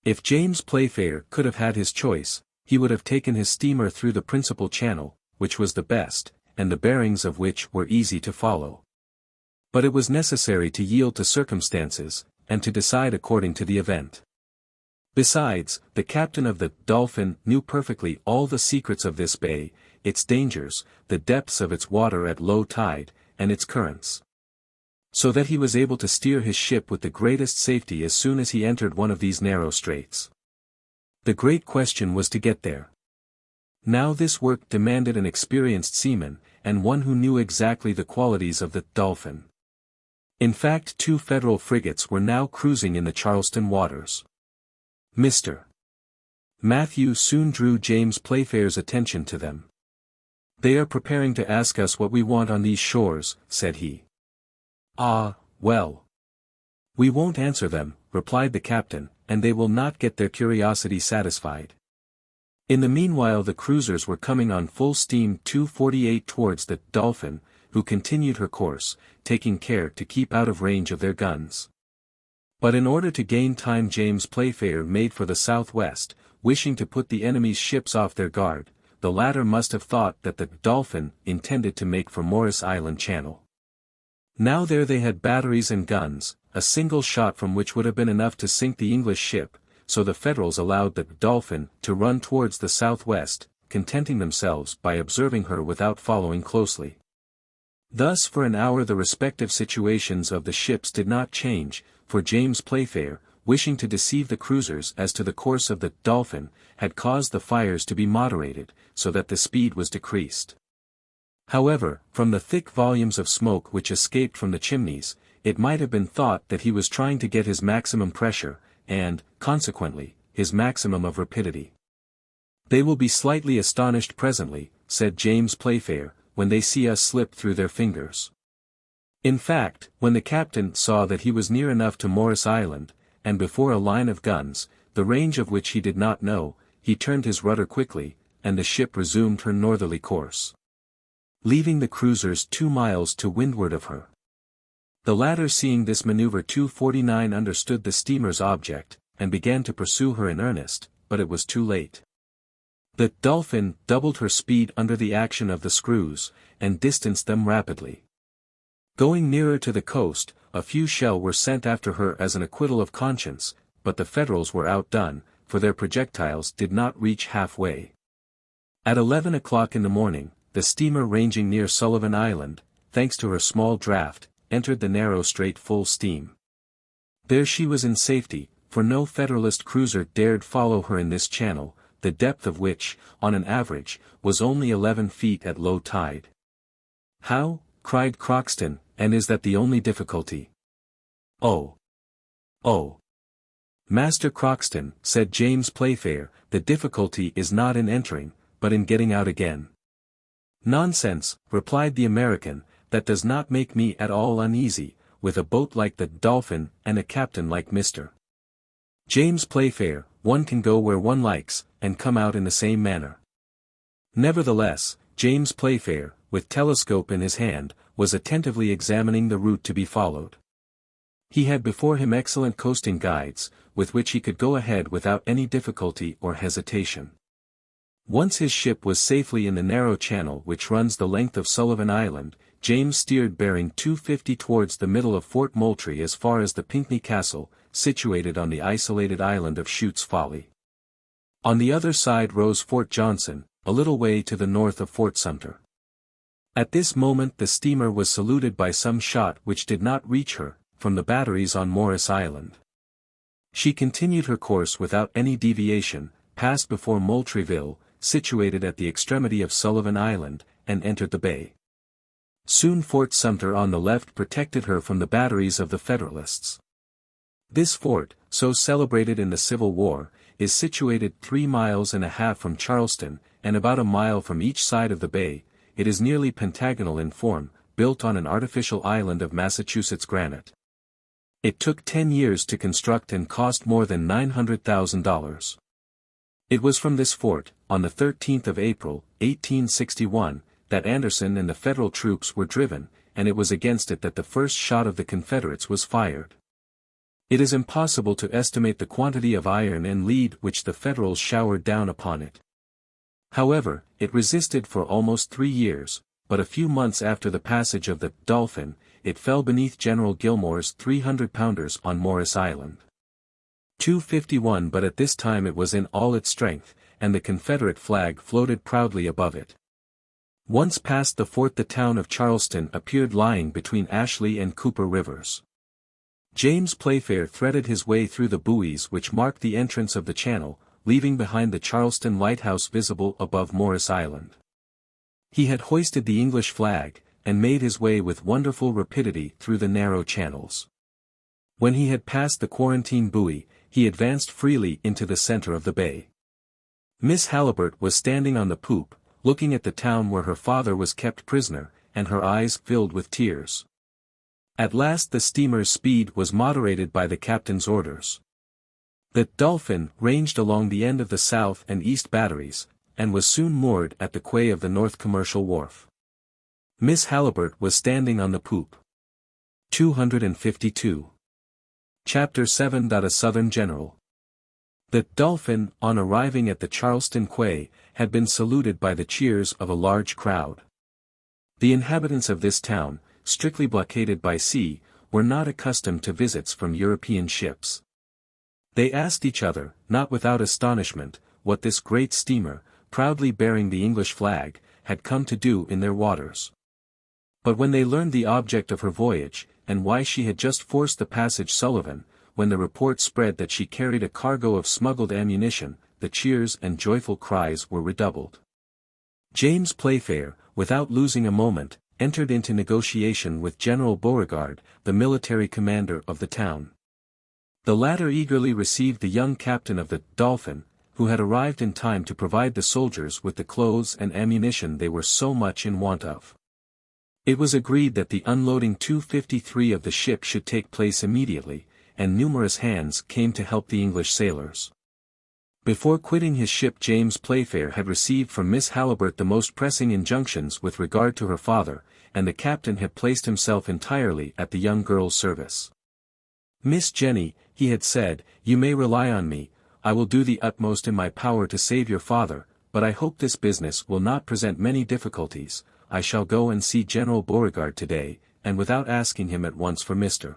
If James Playfair could have had his choice, he would have taken his steamer through the principal channel, which was the best, and the bearings of which were easy to follow. But it was necessary to yield to circumstances, and to decide according to the event. Besides, the captain of the Dolphin knew perfectly all the secrets of this bay, its dangers, the depths of its water at low tide, and its currents. So that he was able to steer his ship with the greatest safety as soon as he entered one of these narrow straits. The great question was to get there. Now this work demanded an experienced seaman, and one who knew exactly the qualities of the Dolphin. In fact, 2 Federal frigates were now cruising in the Charleston waters. Mr. Matthew soon drew James Playfair's attention to them. "They are preparing to ask us what we want on these shores," said he. "Ah, well. We won't answer them," replied the captain, "and they will not get their curiosity satisfied." In the meanwhile the cruisers were coming on full steam 248 towards the Dolphin, who continued her course, taking care to keep out of range of their guns. But in order to gain time James Playfair made for the southwest, wishing to put the enemy's ships off their guard. The latter must have thought that the Dolphin intended to make for Morris Island Channel. Now there they had batteries and guns, a single shot from which would have been enough to sink the English ship, so the Federals allowed the Dolphin to run towards the southwest, contenting themselves by observing her without following closely. Thus for an hour the respective situations of the ships did not change, for James Playfair, wishing to deceive the cruisers as to the course of the Dolphin, had caused the fires to be moderated, so that the speed was decreased. However, from the thick volumes of smoke which escaped from the chimneys, it might have been thought that he was trying to get his maximum pressure, and, consequently, his maximum of rapidity. "They will be slightly astonished presently," said James Playfair, "when they see us slip through their fingers." In fact, when the captain saw that he was near enough to Morris Island, and before a line of guns, the range of which he did not know, he turned his rudder quickly, and the ship resumed her northerly course, leaving the cruisers 2 miles to windward of her. The latter, seeing this maneuver 249, understood the steamer's object, and began to pursue her in earnest, but it was too late. The Dolphin doubled her speed under the action of the screws, and distanced them rapidly. Going nearer to the coast, a few shell were sent after her as an acquittal of conscience, but the Federals were outdone, for their projectiles did not reach halfway. At 11 o'clock in the morning, the steamer ranging near Sullivan Island, thanks to her small draft, entered the narrow strait full steam. There she was in safety, for no Federalist cruiser dared follow her in this channel, the depth of which, on an average, was only 11 feet at low tide. "How?" cried Crockston, "and is that the only difficulty?" "Oh! Master Crockston," said James Playfair, "the difficulty is not in entering, but in getting out again." "Nonsense," replied the American, "that does not make me at all uneasy, with a boat like the Dolphin and a captain like Mr. James Playfair, one can go where one likes, and come out in the same manner." Nevertheless, James Playfair, with telescope in his hand, was attentively examining the route to be followed. He had before him excellent coasting guides, with which he could go ahead without any difficulty or hesitation. Once his ship was safely in the narrow channel which runs the length of Sullivan Island, James steered bearing 250 towards the middle of Fort Moultrie as far as the Pinckney Castle, situated on the isolated island of Shute's Folly. On the other side rose Fort Johnson, a little way to the north of Fort Sumter. At this moment the steamer was saluted by some shot which did not reach her, from the batteries on Morris Island. She continued her course without any deviation, passed before Moultrieville, situated at the extremity of Sullivan Island, and entered the bay. Soon Fort Sumter on the left protected her from the batteries of the Federalists. This fort, so celebrated in the Civil War, is situated 3.5 miles from Charleston, and about a mile from each side of the bay. It is nearly pentagonal in form, built on an artificial island of Massachusetts granite. It took 10 years to construct and cost more than $900,000. It was from this fort, on the 13th of April, 1861, that Anderson and the Federal troops were driven, and it was against it that the first shot of the Confederates was fired. It is impossible to estimate the quantity of iron and lead which the Federals showered down upon it. However, it resisted for almost 3 years, but a few months after the passage of the Dolphin, it fell beneath General Gillmore's 300-pounders on Morris Island. 251, but at this time it was in all its strength, and the Confederate flag floated proudly above it. Once past the fort the town of Charleston appeared lying between Ashley and Cooper rivers. James Playfair threaded his way through the buoys which marked the entrance of the channel, leaving behind the Charleston lighthouse visible above Morris Island. He had hoisted the English flag, and made his way with wonderful rapidity through the narrow channels. When he had passed the quarantine buoy, he advanced freely into the center of the bay. Miss Halliburtt was standing on the poop, looking at the town where her father was kept prisoner, and her eyes filled with tears. At last the steamer's speed was moderated by the captain's orders. The Dolphin ranged along the end of the south and east batteries, and was soon moored at the quay of the north commercial wharf. Miss Halliburtt was standing on the poop. 252. Chapter 7. A Southern General. The Dolphin, on arriving at the Charleston quay, had been saluted by the cheers of a large crowd. The inhabitants of this town, strictly blockaded by sea, were not accustomed to visits from European ships. They asked each other, not without astonishment, what this great steamer, proudly bearing the English flag, had come to do in their waters. But when they learned the object of her voyage, and why she had just forced the passage Sullivan, when the report spread that she carried a cargo of smuggled ammunition, the cheers and joyful cries were redoubled. James Playfair, without losing a moment, entered into negotiation with General Beauregard, the military commander of the town. The latter eagerly received the young captain of the Dolphin, who had arrived in time to provide the soldiers with the clothes and ammunition they were so much in want of. It was agreed that the unloading 253 of the ship should take place immediately, and numerous hands came to help the English sailors. Before quitting his ship James Playfair had received from Miss Halliburtt the most pressing injunctions with regard to her father, and the captain had placed himself entirely at the young girl's service. "Miss Jenny," he had said, "you may rely on me, I will do the utmost in my power to save your father, but I hope this business will not present many difficulties. I shall go and see General Beauregard today, and without asking him at once for Mr.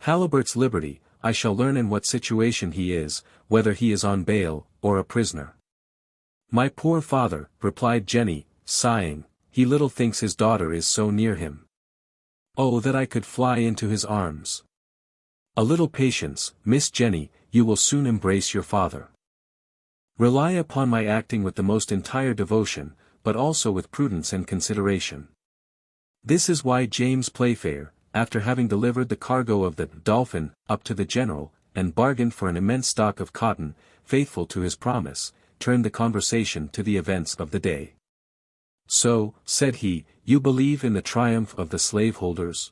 Halliburtt's liberty, I shall learn in what situation he is, whether he is on bail, or a prisoner." "My poor father," replied Jenny, sighing, "he little thinks his daughter is so near him. Oh, that I could fly into his arms." "A little patience, Miss Jenny, you will soon embrace your father. Rely upon my acting with the most entire devotion, but also with prudence and consideration." This is why James Playfair, after having delivered the cargo of the Dolphin up to the general, and bargained for an immense stock of cotton, faithful to his promise, turned the conversation to the events of the day. "So," said he, "you believe in the triumph of the slaveholders?"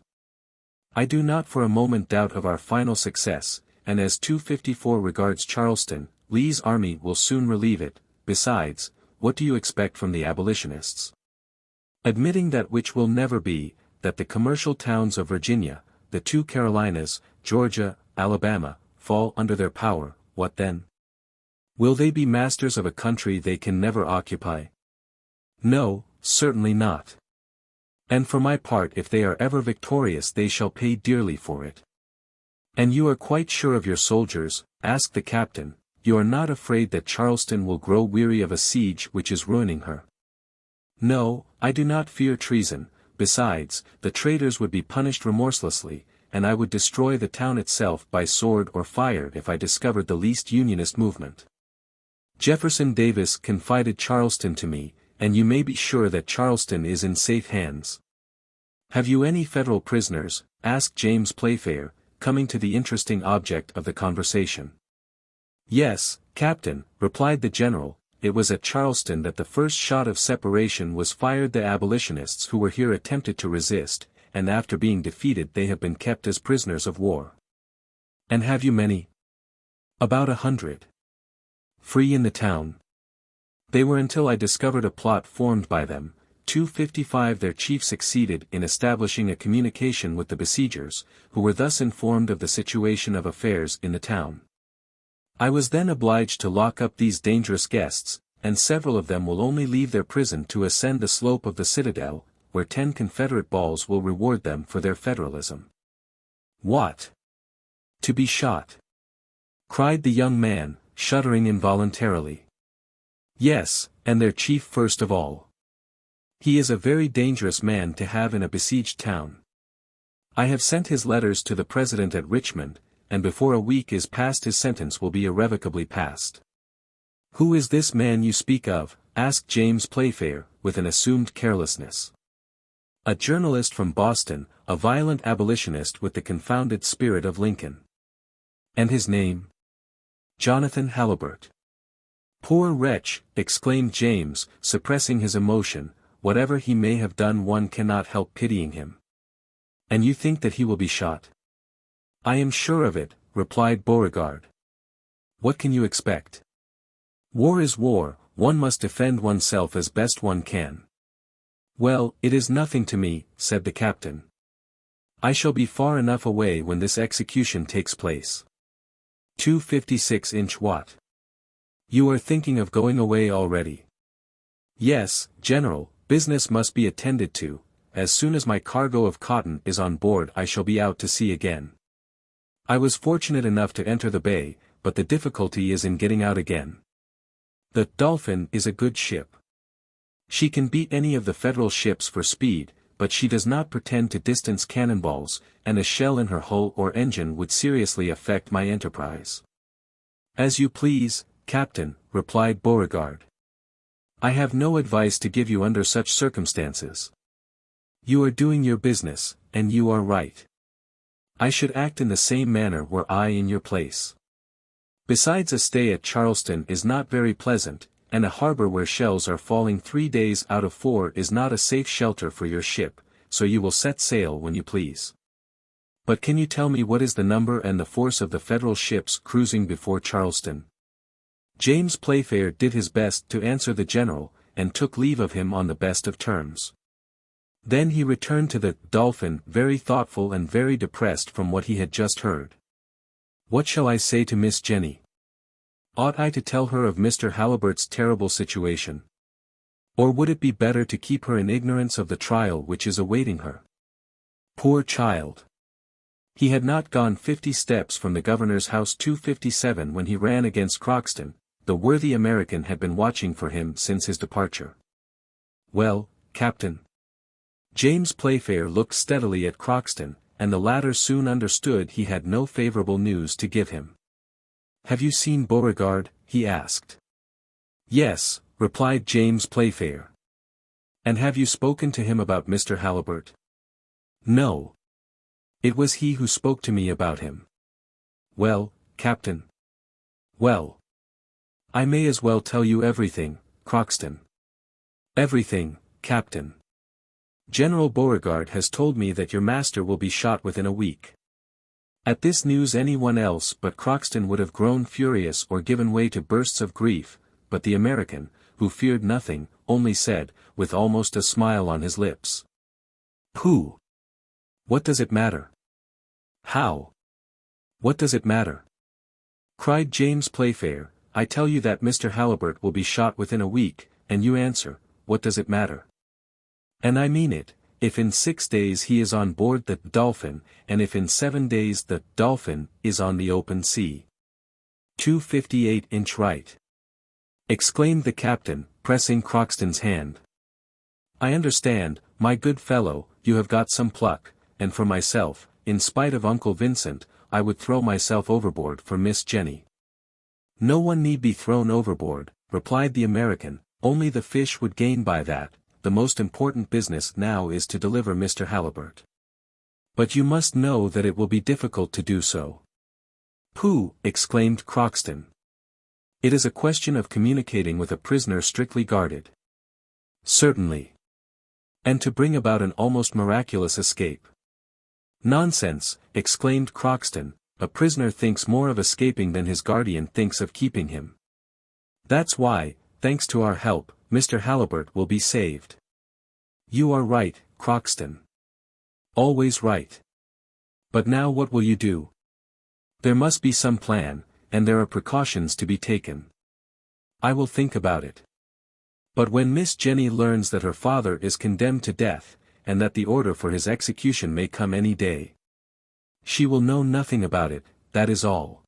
"I do not for a moment doubt of our final success, and as 254 regards Charleston, Lee's army will soon relieve it. Besides, what do you expect from the abolitionists? Admitting that which will never be, that the commercial towns of Virginia, the two Carolinas, Georgia, Alabama, fall under their power, what then? Will they be masters of a country they can never occupy? No, certainly not. And for my part, if they are ever victorious, they shall pay dearly for it." "And you are quite sure of your soldiers?" asked the captain. "You are not afraid that Charleston will grow weary of a siege which is ruining her?" "No, I do not fear treason. Besides, the traitors would be punished remorselessly, and I would destroy the town itself by sword or fire if I discovered the least Unionist movement. Jefferson Davis confided Charleston to me, and you may be sure that Charleston is in safe hands." "Have you any Federal prisoners?" asked James Playfair, coming to the interesting object of the conversation. "Yes, Captain," replied the general, "it was at Charleston that the first shot of separation was fired. The abolitionists who were here attempted to resist, and after being defeated they have been kept as prisoners of war." "And have you many?" "About 100. "Free in the town?" "They were until I discovered a plot formed by them. 255 Their chief succeeded in establishing a communication with the besiegers, who were thus informed of the situation of affairs in the town. I was then obliged to lock up these dangerous guests, and several of them will only leave their prison to ascend the slope of the citadel, where 10 Confederate balls will reward them for their federalism." "What? To be shot?" cried the young man, shuddering involuntarily. "Yes, and their chief first of all. He is a very dangerous man to have in a besieged town. I have sent his letters to the President at Richmond, and before a week is past his sentence will be irrevocably passed. Who is this man you speak of? Asked James Playfair, with an assumed carelessness. A journalist from Boston, a violent abolitionist with the confounded spirit of Lincoln. And his name? Jonathan Halliburtt. Poor wretch, exclaimed James, suppressing his emotion, whatever he may have done one cannot help pitying him. And you think that he will be shot? I am sure of it, replied Beauregard. What can you expect? War is war, one must defend oneself as best one can. Well, it is nothing to me, said the captain. I shall be far enough away when this execution takes place. 256-inch watt. You are thinking of going away already? Yes, General, business must be attended to. As soon as my cargo of cotton is on board I shall be out to sea again. I was fortunate enough to enter the bay, but the difficulty is in getting out again. The Dolphin is a good ship. She can beat any of the Federal ships for speed, but she does not pretend to distance cannonballs, and a shell in her hull or engine would seriously affect my enterprise. As you please, Captain, replied Beauregard. I have no advice to give you under such circumstances. You are doing your business, and you are right. I should act in the same manner were I in your place. Besides, a stay at Charleston is not very pleasant, and a harbor where shells are falling 3 days out of 4 is not a safe shelter for your ship, so you will set sail when you please. But can you tell me what is the number and the force of the Federal ships cruising before Charleston? James Playfair did his best to answer the general, and took leave of him on the best of terms. Then he returned to the Dolphin very thoughtful and very depressed from what he had just heard. What shall I say to Miss Jenny? Ought I to tell her of Mr. Halliburtt's terrible situation? Or would it be better to keep her in ignorance of the trial which is awaiting her? Poor child! He had not gone 50 steps from the governor's house 257 when he ran against Crockston. The worthy American had been watching for him since his departure. Well, Captain? James Playfair looked steadily at Crockston, and the latter soon understood he had no favorable news to give him. Have you seen Beauregard? He asked. Yes, replied James Playfair. And have you spoken to him about Mr. Halliburtt? No. It was he who spoke to me about him. Well, Captain? Well. I may as well tell you everything, Crockston. Everything, Captain. General Beauregard has told me that your master will be shot within a week. At this news anyone else but Crockston would have grown furious or given way to bursts of grief, but the American, who feared nothing, only said, with almost a smile on his lips. Pooh! What does it matter? How? What does it matter? Cried James Playfair, I tell you that Mr. Halliburtt will be shot within a week, and you answer, what does it matter? And I mean it, if in 6 days he is on board the Dolphin, and if in 7 days the Dolphin is on the open sea. 258-inch right. Exclaimed the captain, pressing Crockston's hand. I understand, my good fellow, you have got some pluck, and for myself, in spite of Uncle Vincent, I would throw myself overboard for Miss Jenny. No one need be thrown overboard, replied the American, only the fish would gain by that. The most important business now is to deliver Mr. Halliburtt. But you must know that it will be difficult to do so. Pooh! Exclaimed Crockston. It is a question of communicating with a prisoner strictly guarded. Certainly. And to bring about an almost miraculous escape. Nonsense! Exclaimed Crockston, a prisoner thinks more of escaping than his guardian thinks of keeping him. That's why, thanks to our help, Mr. Halliburtt will be saved. You are right, Crockston. Always right. But now what will you do? There must be some plan, and there are precautions to be taken. I will think about it. But when Miss Jenny learns that her father is condemned to death, and that the order for his execution may come any day. She will know nothing about it, that is all.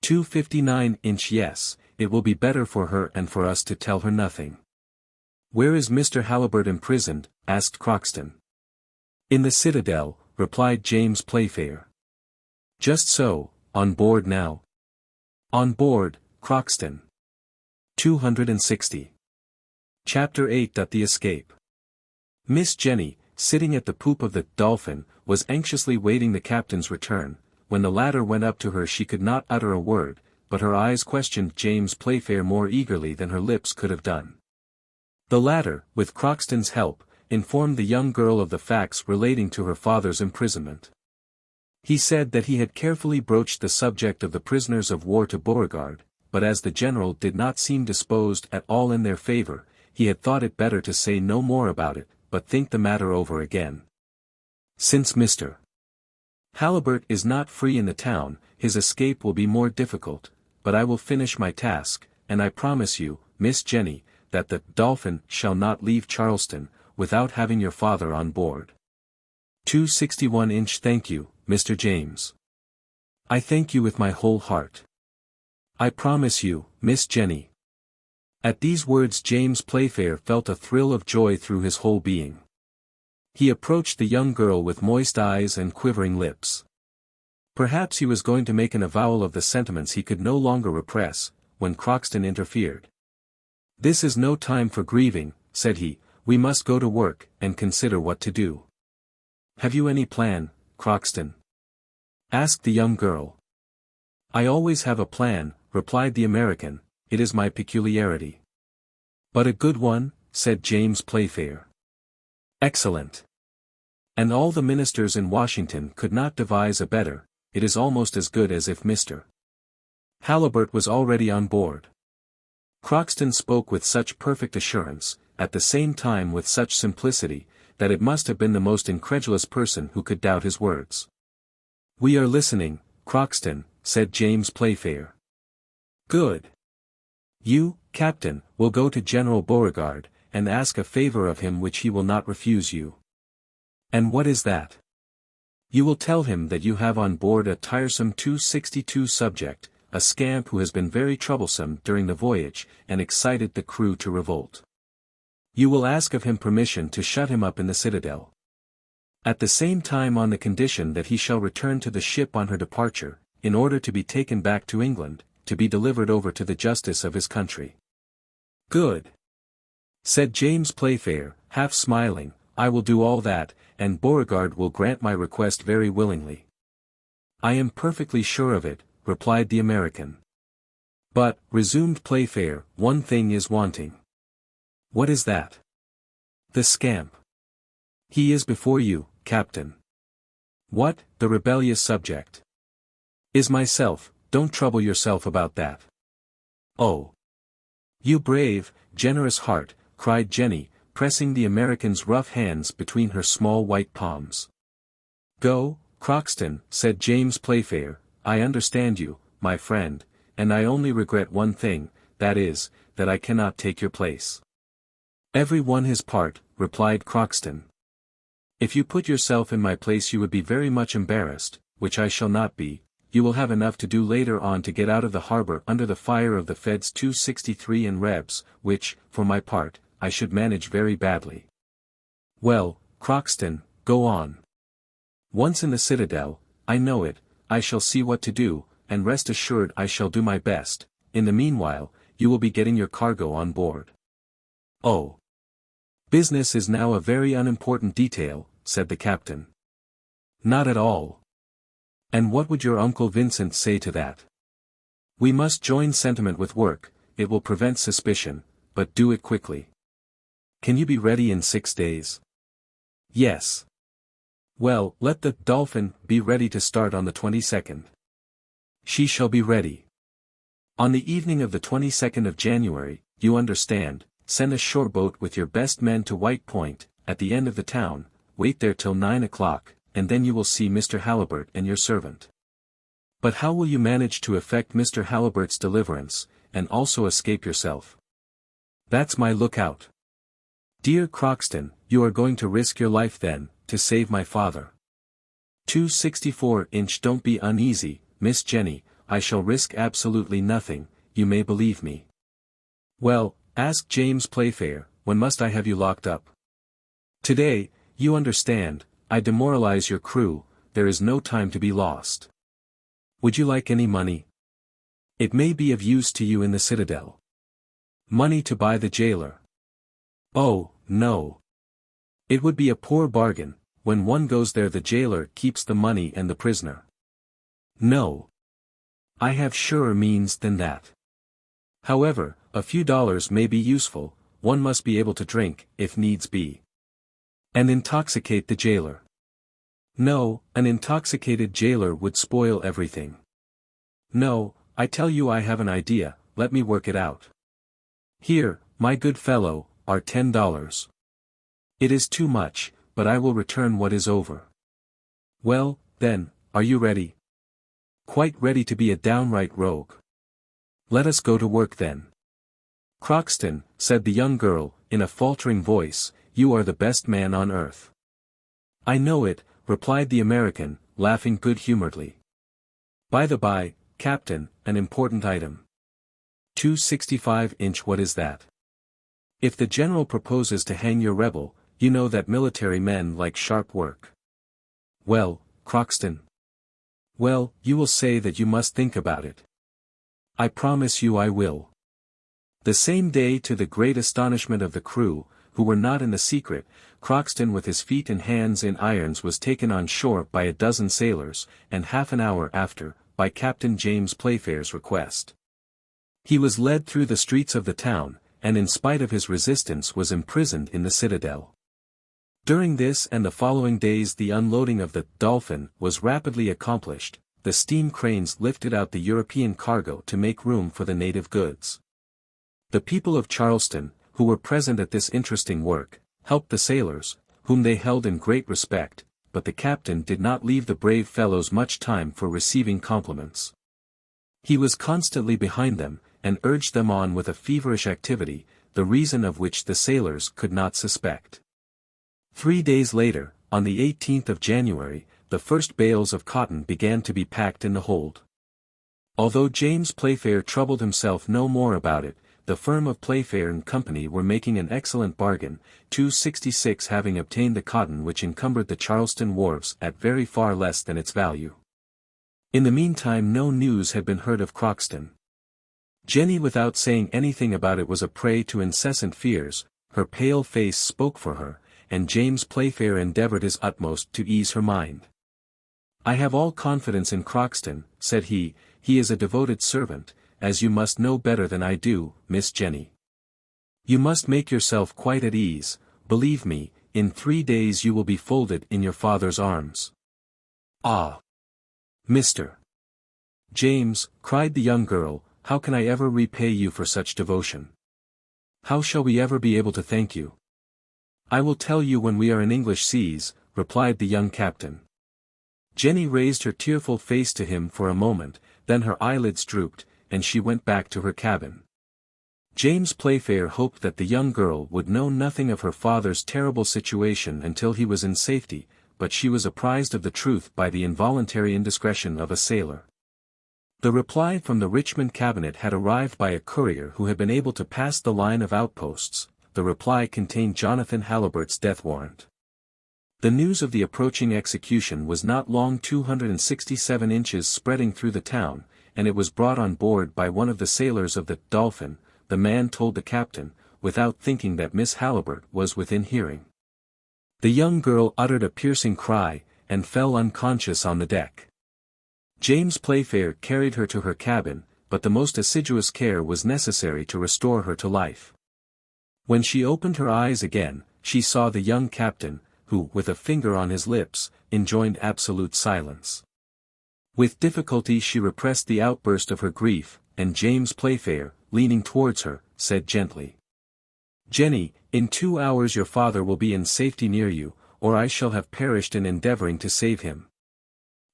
259-inch yes. It will be better for her and for us to tell her nothing. Where is Mr. Halliburtt imprisoned? Asked Crockston. In the Citadel, replied James Playfair. Just so, on board now? On board, Crockston. 260. Chapter 8. The Escape. Miss Jenny, sitting at the poop of the Dolphin, was anxiously waiting the captain's return. When the latter went up to her she could not utter a word, but her eyes questioned James Playfair more eagerly than her lips could have done. The latter, with Crockston's help, informed the young girl of the facts relating to her father's imprisonment. He said that he had carefully broached the subject of the prisoners of war to Beauregard, but as the general did not seem disposed at all in their favor, he had thought it better to say no more about it, but think the matter over again. Since Mr. Halliburtt is not free in the town, his escape will be more difficult, but I will finish my task, and I promise you, Miss Jenny, that the Dolphin shall not leave Charleston, without having your father on board. 261 inch. Thank you, Mr. James. I thank you with my whole heart. I promise you, Miss Jenny. At these words James Playfair felt a thrill of joy through his whole being. He approached the young girl with moist eyes and quivering lips. Perhaps he was going to make an avowal of the sentiments he could no longer repress, when Crockston interfered. This is no time for grieving, said he, we must go to work, and consider what to do. Have you any plan, Crockston? Asked the young girl. I always have a plan, replied the American, it is my peculiarity. But a good one, said James Playfair. Excellent. And all the ministers in Washington could not devise a better, it is almost as good as if Mr. Halliburtt was already on board. Crockston spoke with such perfect assurance, at the same time with such simplicity, that it must have been the most incredulous person who could doubt his words. We are listening, Crockston, said James Playfair. Good. You, Captain, will go to General Beauregard, and ask a favor of him which he will not refuse you. And what is that? You will tell him that you have on board a tiresome 262 subject, a scamp who has been very troublesome during the voyage, and excited the crew to revolt. You will ask of him permission to shut him up in the citadel. At the same time on the condition that he shall return to the ship on her departure, in order to be taken back to England, to be delivered over to the justice of his country. Good. Said James Playfair, half smiling, I will do all that, and Beauregard will grant my request very willingly. I am perfectly sure of it, replied the American. But, resumed Playfair, one thing is wanting. What is that? The scamp. He is before you, Captain. What, the rebellious subject? Is myself, don't trouble yourself about that. Oh. You brave, generous heart, cried Jenny, pressing the American's rough hands between her small white palms. Go, Crockston, said James Playfair, I understand you, my friend, and I only regret one thing, that is, that I cannot take your place. Every one his part, replied Crockston. If you put yourself in my place you would be very much embarrassed, which I shall not be, you will have enough to do later on to get out of the harbor under the fire of the Feds 263 and Rebs, which, for my part, I should manage very badly. Well, Crockston, go on. Once in the citadel, I know it, I shall see what to do, and rest assured I shall do my best. In the meanwhile, you will be getting your cargo on board. Oh. Business is now a very unimportant detail, said the captain. Not at all. And what would your Uncle Vincent say to that? We must join sentiment with work, it will prevent suspicion, but do it quickly. Can you be ready in 6 days? Yes. Well, let the Dolphin be ready to start on the 22nd. She shall be ready. On the evening of the 22nd of January, you understand, send a shore boat with your best men to White Point, at the end of the town, wait there till 9 o'clock, and then you will see Mr. Halliburtt and your servant. But how will you manage to effect Mr. Halliburtt's deliverance, and also escape yourself? That's my lookout. Dear Crockston, you are going to risk your life then, to save my father. 264 inch. Don't be uneasy, Miss Jenny, I shall risk absolutely nothing, you may believe me. Well, asked James Playfair, when must I have you locked up? Today, you understand, I demoralize your crew, there is no time to be lost. Would you like any money? It may be of use to you in the citadel. Money to buy the jailer. Oh, no. It would be a poor bargain. When one goes there the jailer keeps the money and the prisoner. No. I have surer means than that. However, a few dollars may be useful, one must be able to drink, if needs be. And intoxicate the jailer. No, an intoxicated jailer would spoil everything. No, I tell you I have an idea, let me work it out. Here, my good fellow, are $10. It is too much, but I will return what is over. Well, then, are you ready? Quite ready to be a downright rogue. Let us go to work then. Crockston, said the young girl, in a faltering voice, you are the best man on earth. I know it, replied the American, laughing good-humoredly. By the by, Captain, an important item. 265-inch what is that? If the general proposes to hang your rebel, you know that military men like sharp work. Well, Crockston. Well, you will say that you must think about it. I promise you I will. The same day, to the great astonishment of the crew, who were not in the secret, Crockston with his feet and hands in irons was taken on shore by a dozen sailors, and half an hour after, by Captain James Playfair's request. He was led through the streets of the town, and in spite of his resistance was imprisoned in the citadel. During this and the following days the unloading of the Dolphin was rapidly accomplished, the steam cranes lifted out the European cargo to make room for the native goods. The people of Charleston, who were present at this interesting work, helped the sailors, whom they held in great respect, but the captain did not leave the brave fellows much time for receiving compliments. He was constantly behind them, and urged them on with a feverish activity, the reason of which the sailors could not suspect. 3 days later, on the 18th of January, the first bales of cotton began to be packed in the hold. Although James Playfair troubled himself no more about it, the firm of Playfair and Company were making an excellent bargain, 266 having obtained the cotton which encumbered the Charleston wharves at very far less than its value. In the meantime no news had been heard of Crockston. Jenny without saying anything about it was a prey to incessant fears, her pale face spoke for her, and James Playfair endeavored his utmost to ease her mind. I have all confidence in Crockston, said he is a devoted servant, as you must know better than I do, Miss Jenny. You must make yourself quite at ease, believe me, in 3 days you will be folded in your father's arms. Ah! Mr. James, cried the young girl, how can I ever repay you for such devotion? How shall we ever be able to thank you? I will tell you when we are in English seas, replied the young captain. Jenny raised her tearful face to him for a moment, then her eyelids drooped, and she went back to her cabin. James Playfair hoped that the young girl would know nothing of her father's terrible situation until he was in safety, but she was apprised of the truth by the involuntary indiscretion of a sailor. The reply from the Richmond cabinet had arrived by a courier who had been able to pass the line of outposts. The reply contained Jonathan Haliburt's death warrant. The news of the approaching execution was not long 267 inches spreading through the town, and it was brought on board by one of the sailors of the Dolphin. The man told the captain, without thinking that Miss Haliburt was within hearing. The young girl uttered a piercing cry, and fell unconscious on the deck. James Playfair carried her to her cabin, but the most assiduous care was necessary to restore her to life. When she opened her eyes again, she saw the young captain, who, with a finger on his lips, enjoined absolute silence. With difficulty she repressed the outburst of her grief, and James Playfair, leaning towards her, said gently, "Jenny, in 2 hours your father will be in safety near you, or I shall have perished in endeavoring to save him."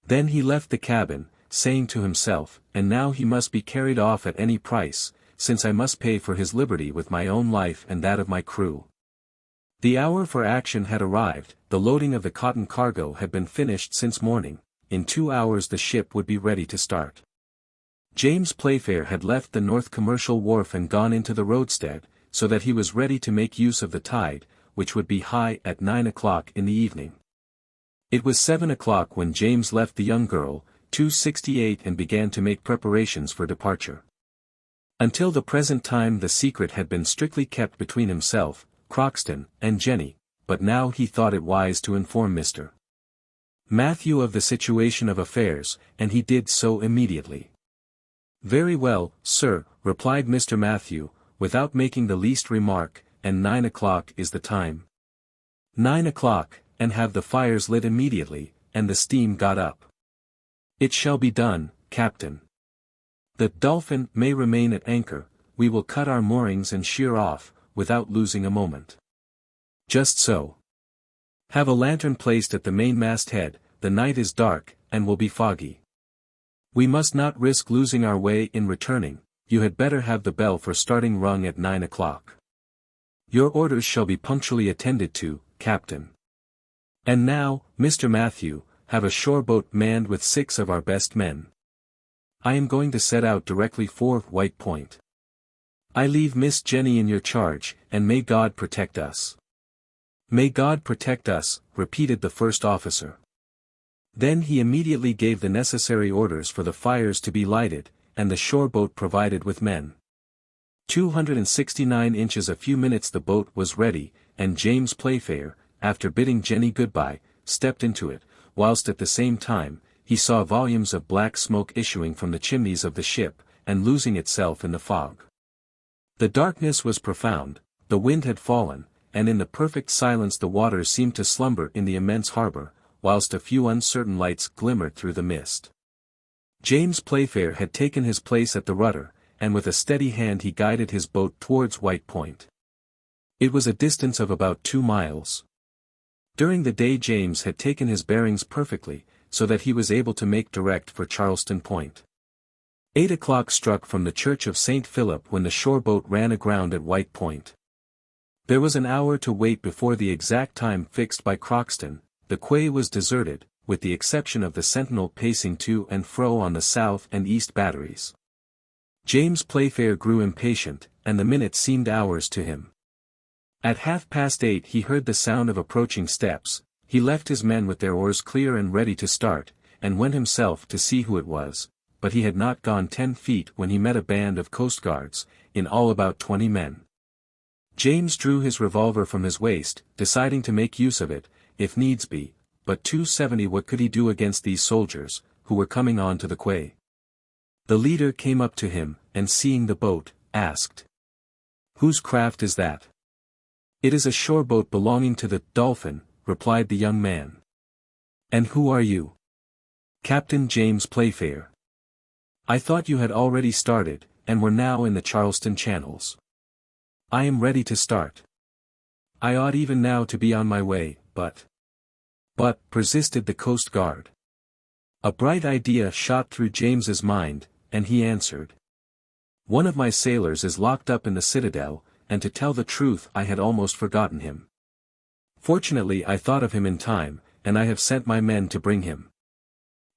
Then he left the cabin, saying to himself, "And now he must be carried off at any price, since I must pay for his liberty with my own life and that of my crew." The hour for action had arrived, the loading of the cotton cargo had been finished since morning, in 2 hours the ship would be ready to start. James Playfair had left the North Commercial Wharf and gone into the roadstead, so that he was ready to make use of the tide, which would be high at 9 o'clock in the evening. It was 7 o'clock when James left the young girl, 268, and began to make preparations for departure. Until the present time the secret had been strictly kept between himself, Crockston, and Jenny, but now he thought it wise to inform Mr. Matthew of the situation of affairs, and he did so immediately. "Very well, sir," replied Mr. Matthew, without making the least remark, "and 9 o'clock is the time." 9 o'clock, and have the fires lit immediately, and the steam got up. "It shall be done, Captain. The Dolphin may remain at anchor, we will cut our moorings and sheer off, without losing a moment." "Just so. Have a lantern placed at the mainmast head, the night is dark, and will be foggy. We must not risk losing our way in returning, you had better have the bell for starting rung at 9 o'clock. Your orders shall be punctually attended to, Captain. And now, Mr. Matthew, have a shore boat manned with 6 of our best men. I am going to set out directly for White Point. I leave Miss Jenny in your charge, and may God protect us." "May God protect us," repeated the first officer. Then he immediately gave the necessary orders for the fires to be lighted, and the shore boat provided with men. 269 inches. A few minutes the boat was ready, and James Playfair, after bidding Jenny goodbye, stepped into it, whilst at the same time, he saw volumes of black smoke issuing from the chimneys of the ship, and losing itself in the fog. The darkness was profound, the wind had fallen, and in the perfect silence the waters seemed to slumber in the immense harbour, whilst a few uncertain lights glimmered through the mist. James Playfair had taken his place at the rudder, and with a steady hand he guided his boat towards White Point. It was a distance of about 2 miles. During the day James had taken his bearings perfectly, so that he was able to make direct for Charleston Point. 8 o'clock struck from the church of St. Philip when the shore boat ran aground at White Point. There was an hour to wait before the exact time fixed by Crockston. The quay was deserted, with the exception of the sentinel pacing to and fro on the south and east batteries. James Playfair grew impatient, and the minutes seemed hours to him. At 8:30 he heard the sound of approaching steps. He left his men with their oars clear and ready to start, and went himself to see who it was, but he had not gone 10 feet when he met a band of coastguards, in all about 20 men. James drew his revolver from his waist, deciding to make use of it, if needs be, but 270 what could he do against these soldiers, who were coming on to the quay? The leader came up to him, and seeing the boat, asked, "Whose craft is that?" "It is a shore boat belonging to the Dolphin," replied the young man. "And who are you?" "Captain James Playfair." "I thought you had already started, and were now in the Charleston channels." "I am ready to start. I ought even now to be on my way, but, persisted the Coast Guard. A bright idea shot through James's mind, and he answered. "One of my sailors is locked up in the citadel, and to tell the truth I had almost forgotten him. Fortunately I thought of him in time, and I have sent my men to bring him."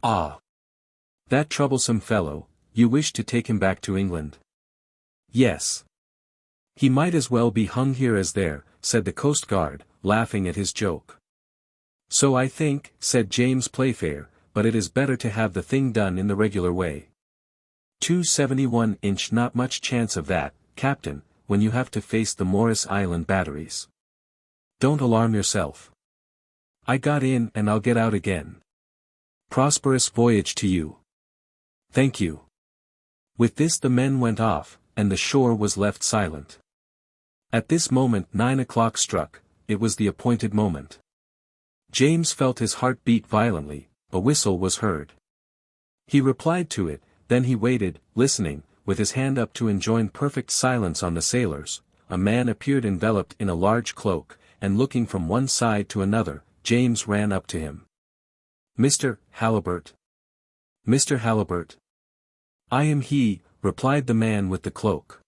"Ah! That troublesome fellow, you wish to take him back to England?" "Yes. He might as well be hung here as there," said the Coast Guard, laughing at his joke. "So I think," said James Playfair, "but it is better to have the thing done in the regular way." 271 inch. Not much chance of that, Captain, when you have to face the Morris Island batteries. Don't alarm yourself. I got in and I'll get out again. Prosperous voyage to you. Thank you. With this the men went off, and the shore was left silent. At this moment 9 o'clock struck. It was the appointed moment. James felt his heart beat violently. A whistle was heard. He replied to it, then he waited, listening, with his hand up to enjoin perfect silence on the sailors. A man appeared enveloped in a large cloak, and looking from one side to another, James ran up to him. "Mr. Halliburtt." "Mr. Halliburtt." "I am he," replied the man with the cloak.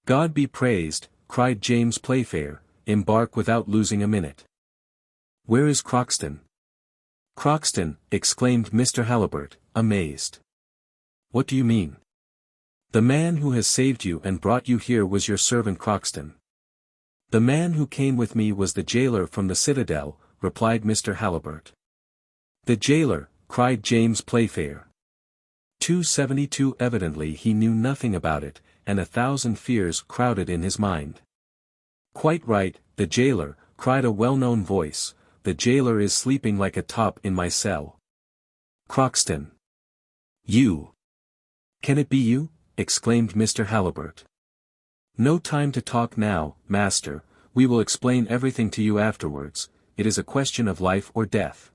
"God be praised," cried James Playfair, "embark without losing a minute." "Where is Crockston?" "Crockston," exclaimed Mr. Halliburtt, amazed. "What do you mean?" "The man who has saved you and brought you here was your servant Crockston." "The man who came with me was the jailer from the citadel," replied Mr. Halliburtt. "The jailer," cried James Playfair. 272 Evidently he knew nothing about it, and 1,000 fears crowded in his mind. "Quite right, the jailer," cried a well-known voice, "the jailer is sleeping like a top in my cell." "Crockston. You! Can it be you?" exclaimed Mr. Halliburtt. "No time to talk now, master, we will explain everything to you afterwards, it is a question of life or death.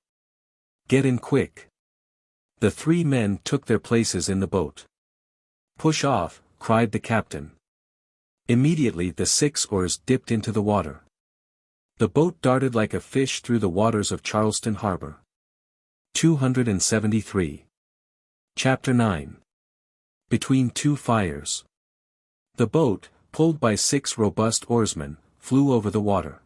Get in quick." The three men took their places in the boat. "Push off," cried the captain. Immediately the 6 oars dipped into the water. The boat darted like a fish through the waters of Charleston Harbor. 273. Chapter 9. Between Two Fires. The boat, pulled by 6 robust oarsmen, flew over the water.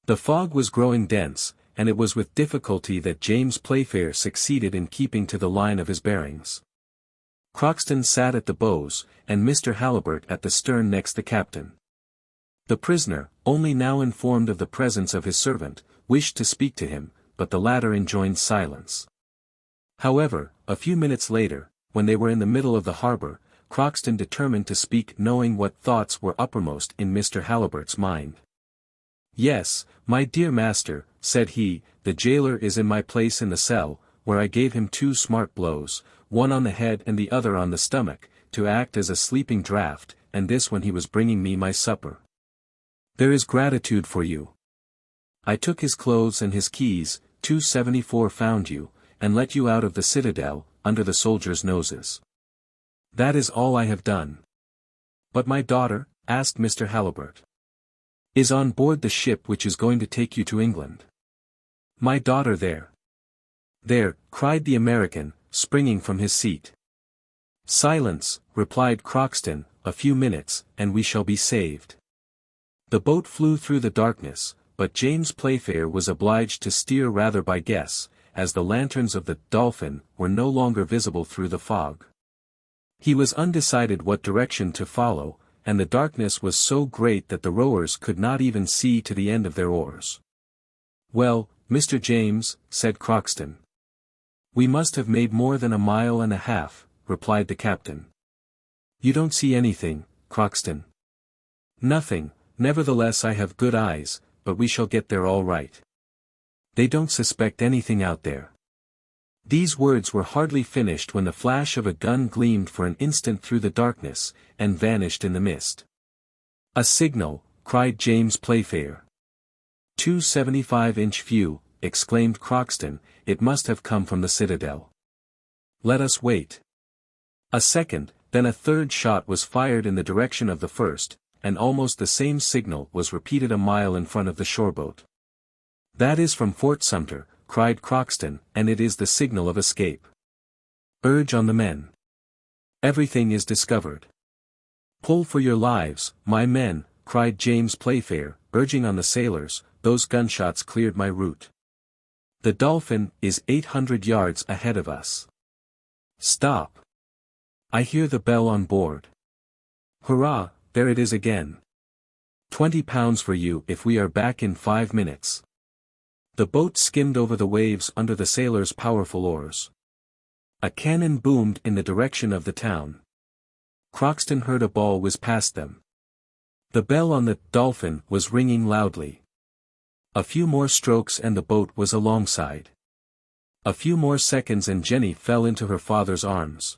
The fog was growing dense, and it was with difficulty that James Playfair succeeded in keeping to the line of his bearings. Crockston sat at the bows, and Mr. Halliburtt at the stern next the captain. The prisoner, only now informed of the presence of his servant, wished to speak to him, but the latter enjoined silence. However, a few minutes later, when they were in the middle of the harbor, Crockston determined to speak, knowing what thoughts were uppermost in Mr. Halliburtt's mind. "Yes, my dear master," said he, "the jailer is in my place in the cell, where I gave him 2 smart blows, one on the head and the other on the stomach, to act as a sleeping draught, and this when he was bringing me my supper. There is gratitude for you. I took his clothes and his keys, 274 found you, and let you out of the citadel, under the soldiers' noses. That is all I have done." "But my daughter?" asked Mr. Halliburtt. "Is on board the ship which is going to take you to England." "My daughter there." "There," cried the American, springing from his seat. "Silence," replied Crockston, "a few minutes, and we shall be saved." The boat flew through the darkness, but James Playfair was obliged to steer rather by guess, as the lanterns of the Dolphin were no longer visible through the fog. He was undecided what direction to follow, and the darkness was so great that the rowers could not even see to the end of their oars. "Well, Mr. James," said Crockston. "We must have made more than 1.5 miles," replied the captain. "You don't see anything, Crockston." "Nothing, nevertheless I have good eyes, but we shall get there all right. They don't suspect anything out there." These words were hardly finished when the flash of a gun gleamed for an instant through the darkness, and vanished in the mist. "A signal," cried James Playfair. 275-inch view, exclaimed Crockston, "it must have come from the citadel. Let us wait." A second, then a third shot was fired in the direction of the first, and almost the same signal was repeated a mile in front of the shoreboat. "That is from Fort Sumter," cried Crockston, "and it is the signal of escape. Urge on the men. Everything is discovered. Pull for your lives, my men," cried James Playfair, urging on the sailors, "those gunshots cleared my route. The Dolphin is 800 yards ahead of us. Stop. I hear the bell on board. Hurrah, there it is again. £20 for you if we are back in 5 minutes. The boat skimmed over the waves under the sailors' powerful oars. A cannon boomed in the direction of the town. Crockston heard a ball whiz past them. The bell on the Dolphin was ringing loudly. A few more strokes and the boat was alongside. A few more seconds and Jenny fell into her father's arms.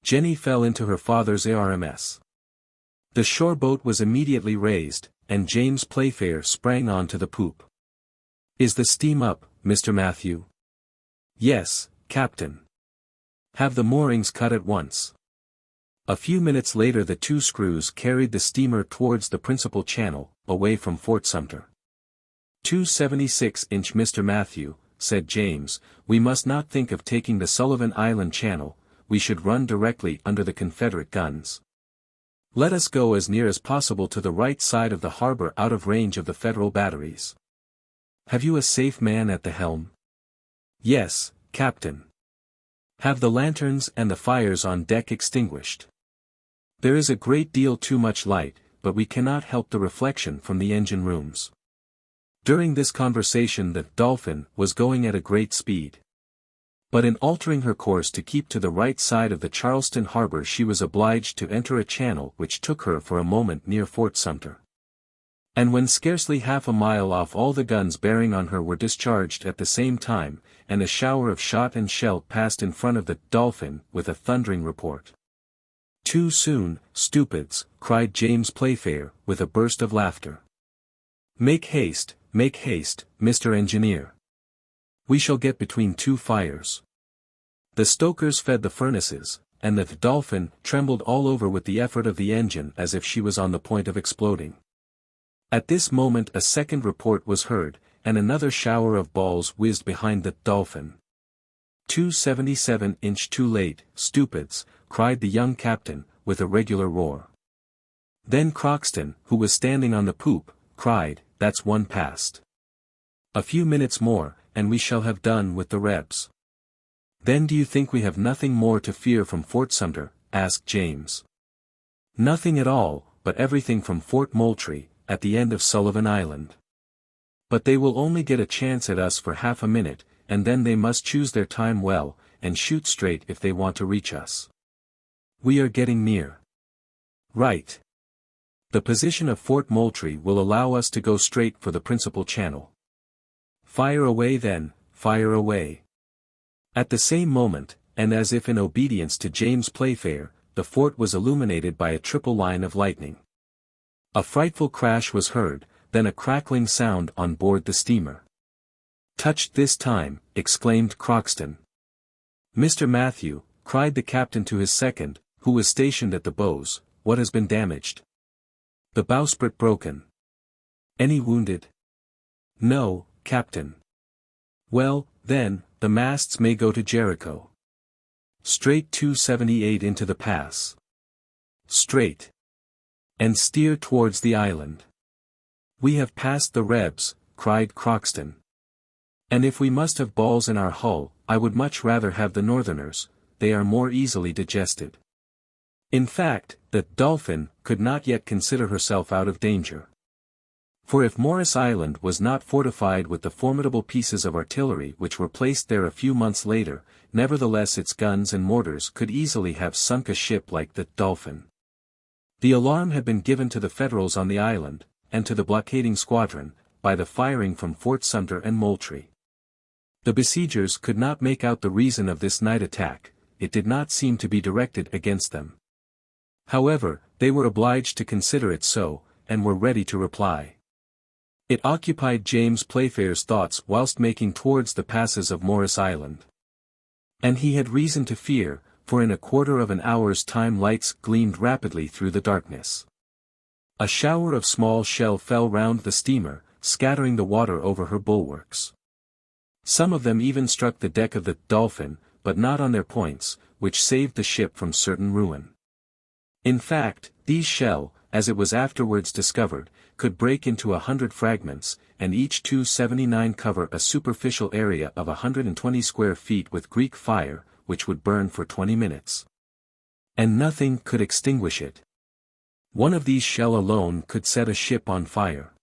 Jenny fell into her father's arms. The shore boat was immediately raised, and James Playfair sprang on to the poop. "Is the steam up, Mr. Matthew?" "Yes, Captain." "Have the moorings cut at once." A few minutes later the 2 screws carried the steamer towards the principal channel, away from Fort Sumter. 276-inch Mr. Matthew, said James, "we must not think of taking the Sullivan Island channel, we should run directly under the Confederate guns. Let us go as near as possible to the right side of the harbor out of range of the Federal batteries. Have you a safe man at the helm?" "Yes, Captain." "Have the lanterns and the fires on deck extinguished. There is a great deal too much light, but we cannot help the reflection from the engine rooms." During this conversation the Dolphin was going at a great speed. But in altering her course to keep to the right side of the Charleston harbor she was obliged to enter a channel which took her for a moment near Fort Sumter. And when scarcely half a mile off all the guns bearing on her were discharged at the same time, and a shower of shot and shell passed in front of the Dolphin with a thundering report. "Too soon, stupids," cried James Playfair, with a burst of laughter. Make haste, Mr. Engineer. We shall get between two fires." The stokers fed the furnaces, and the Dolphin trembled all over with the effort of the engine as if she was on the point of exploding. At this moment a second report was heard, and another shower of balls whizzed behind the Dolphin. 277" too late, stupids," cried the young captain, with a regular roar. Then Crockston, who was standing on the poop, cried, "That's one past. A few minutes more, and we shall have done with the Rebs." "Then do you think we have nothing more to fear from Fort Sumter?" asked James. "Nothing at all, but everything from Fort Moultrie, at the end of Sullivan Island. But they will only get a chance at us for half a minute, and then they must choose their time well, and shoot straight if they want to reach us. We are getting near." "Right. The position of Fort Moultrie will allow us to go straight for the principal channel." "Fire away then, fire away." At the same moment, and as if in obedience to James Playfair, the fort was illuminated by a triple line of lightning. A frightful crash was heard, then a crackling sound on board the steamer. "Touched this time," exclaimed Crockston. "Mr. Matthew," cried the captain to his second, who was stationed at the bows, "what has been damaged?" "The bowsprit broken." "Any wounded?" "No, Captain." "Well, then, the masts may go to Jericho." "Straight 278 into the pass." "Straight. And steer towards the island." "We have passed the Rebs," cried Crockston. "And if we must have balls in our hull, I would much rather have the Northerners, they are more easily digested." In fact, the Dolphin could not yet consider herself out of danger. For if Morris Island was not fortified with the formidable pieces of artillery which were placed there a few months later, nevertheless its guns and mortars could easily have sunk a ship like the Dolphin. The alarm had been given to the Federals on the island, and to the blockading squadron, by the firing from Fort Sumter and Moultrie. The besiegers could not make out the reason of this night attack, it did not seem to be directed against them. However, they were obliged to consider it so, and were ready to reply. It occupied James Playfair's thoughts whilst making towards the passes of Morris Island. And he had reason to fear, for in a quarter of an hour's time lights gleamed rapidly through the darkness. A shower of small shell fell round the steamer, scattering the water over her bulwarks. Some of them even struck the deck of the Dolphin, but not on their points, which saved the ship from certain ruin. In fact, these shell, as it was afterwards discovered, could break into 100 fragments, and each 279 cover a superficial area of 120 square feet with Greek fire, which would burn for 20 minutes. And nothing could extinguish it. One of these shell alone could set a ship on fire.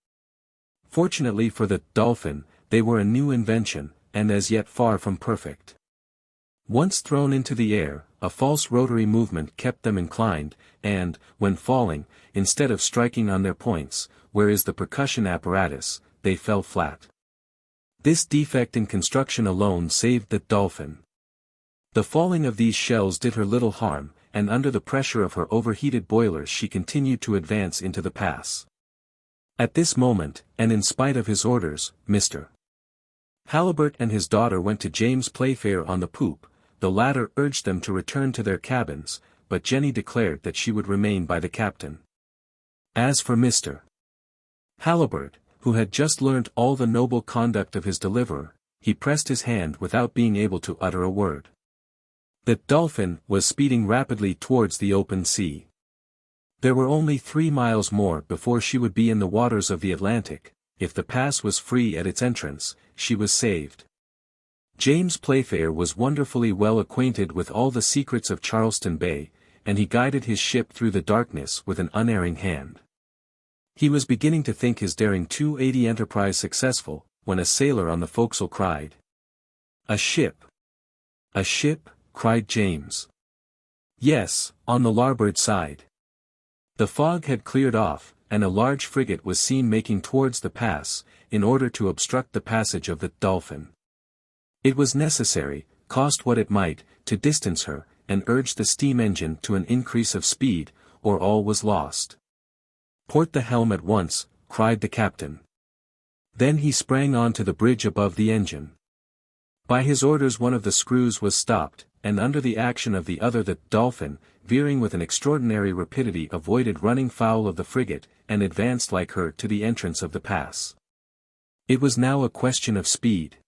Fortunately for the Dolphin, they were a new invention, and as yet far from perfect. Once thrown into the air, a false rotary movement kept them inclined, and, when falling, instead of striking on their points, where is the percussion apparatus, they fell flat. This defect in construction alone saved the Dolphin. The falling of these shells did her little harm, and under the pressure of her overheated boilers she continued to advance into the pass. At this moment, and in spite of his orders, Mr. Halliburtt and his daughter went to James Playfair on the poop. The latter urged them to return to their cabins, but Jenny declared that she would remain by the captain. As for Mr. Halliburtt, who had just learnt all the noble conduct of his deliverer, he pressed his hand without being able to utter a word. The Dolphin was speeding rapidly towards the open sea. There were only 3 miles more before she would be in the waters of the Atlantic. If the pass was free at its entrance, she was saved. James Playfair was wonderfully well acquainted with all the secrets of Charleston Bay, and he guided his ship through the darkness with an unerring hand. He was beginning to think his daring 280 enterprise successful, when a sailor on the forecastle cried, "A ship! "A ship?" cried James. "Yes, on the larboard side." The fog had cleared off, and a large frigate was seen making towards the pass, in order to obstruct the passage of the Dolphin. It was necessary, cost what it might, to distance her, and urge the steam engine to an increase of speed, or all was lost. "Port the helm at once," cried the captain. Then he sprang on to the bridge above the engine. By his orders one of the screws was stopped, and under the action of the other the Dolphin, veering with an extraordinary rapidity, avoided running foul of the frigate, and advanced like her to the entrance of the pass. It was now a question of speed.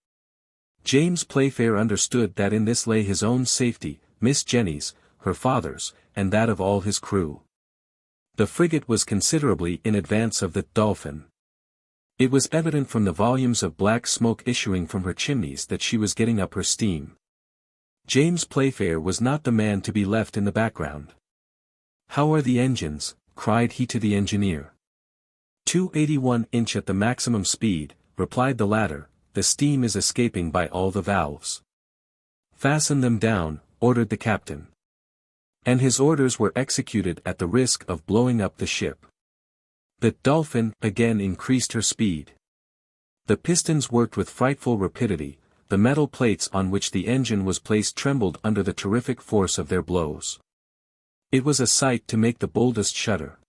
James Playfair understood that in this lay his own safety, Miss Jenny's, her father's, and that of all his crew. The frigate was considerably in advance of the Dolphin. It was evident from the volumes of black smoke issuing from her chimneys that she was getting up her steam. James Playfair was not the man to be left in the background. "How are the engines?" cried he to the engineer. 281 inch at the maximum speed," replied the latter, "the steam is escaping by all the valves." "Fasten them down," ordered the captain. And his orders were executed at the risk of blowing up the ship. The Dolphin again increased her speed. The pistons worked with frightful rapidity, the metal plates on which the engine was placed trembled under the terrific force of their blows. It was a sight to make the boldest shudder.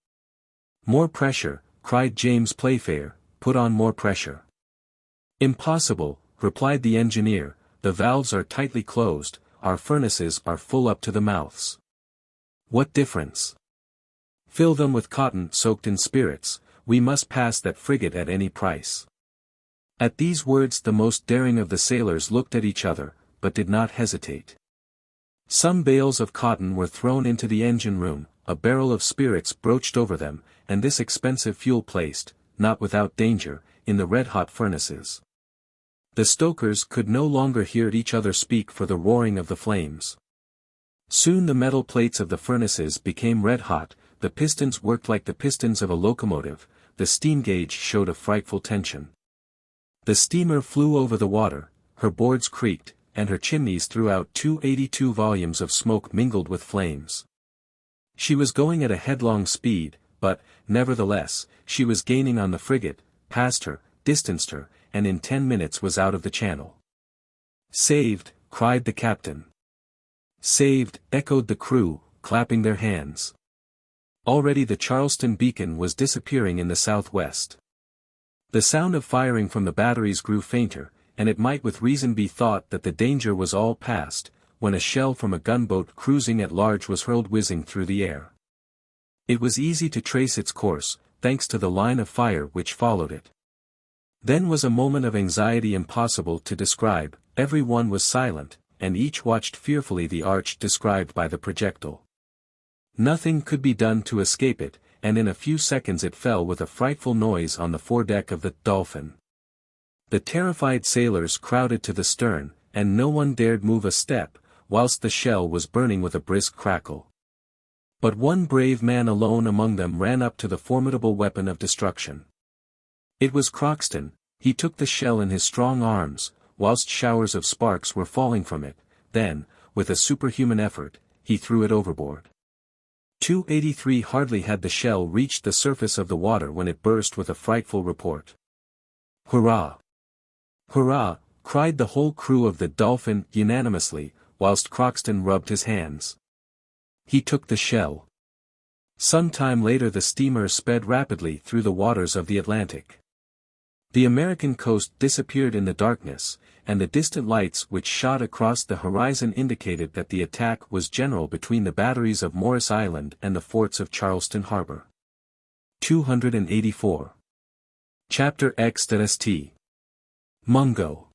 "More pressure," cried James Playfair, "put on more pressure." "Impossible," replied the engineer, "the valves are tightly closed, our furnaces are full up to the mouths." "What difference? Fill them with cotton soaked in spirits, we must pass that frigate at any price." At these words the most daring of the sailors looked at each other, but did not hesitate. Some bales of cotton were thrown into the engine room, a barrel of spirits broached over them, and this expensive fuel placed, not without danger, in the red-hot furnaces. The stokers could no longer hear each other speak for the roaring of the flames. Soon the metal plates of the furnaces became red-hot, the pistons worked like the pistons of a locomotive, the steam gauge showed a frightful tension. The steamer flew over the water, her boards creaked, and her chimneys threw out 282 volumes of smoke mingled with flames. She was going at a headlong speed, but, nevertheless, she was gaining on the frigate, passed her, distanced her, and in 10 minutes was out of the channel. "Saved!" cried the captain. "Saved!" echoed the crew, clapping their hands. Already the Charleston beacon was disappearing in the southwest. The sound of firing from the batteries grew fainter, and it might with reason be thought that the danger was all past, when a shell from a gunboat cruising at large was hurled whizzing through the air. It was easy to trace its course, thanks to the line of fire which followed it. Then was a moment of anxiety impossible to describe, every one was silent, and each watched fearfully the arch described by the projectile. Nothing could be done to escape it, and in a few seconds it fell with a frightful noise on the foredeck of the Dolphin. The terrified sailors crowded to the stern, and no one dared move a step, whilst the shell was burning with a brisk crackle. But one brave man alone among them ran up to the formidable weapon of destruction. It was Crockston. He took the shell in his strong arms, whilst showers of sparks were falling from it, then, with a superhuman effort, he threw it overboard. 283 hardly had the shell reached the surface of the water when it burst with a frightful report. "Hurrah! Hurrah!" cried the whole crew of the Dolphin unanimously, whilst Crockston rubbed his hands. He took the shell. Some time later the steamer sped rapidly through the waters of the Atlantic. The American coast disappeared in the darkness, and the distant lights which shot across the horizon indicated that the attack was general between the batteries of Morris Island and the forts of Charleston Harbor. 284. Chapter X.ST. Mungo.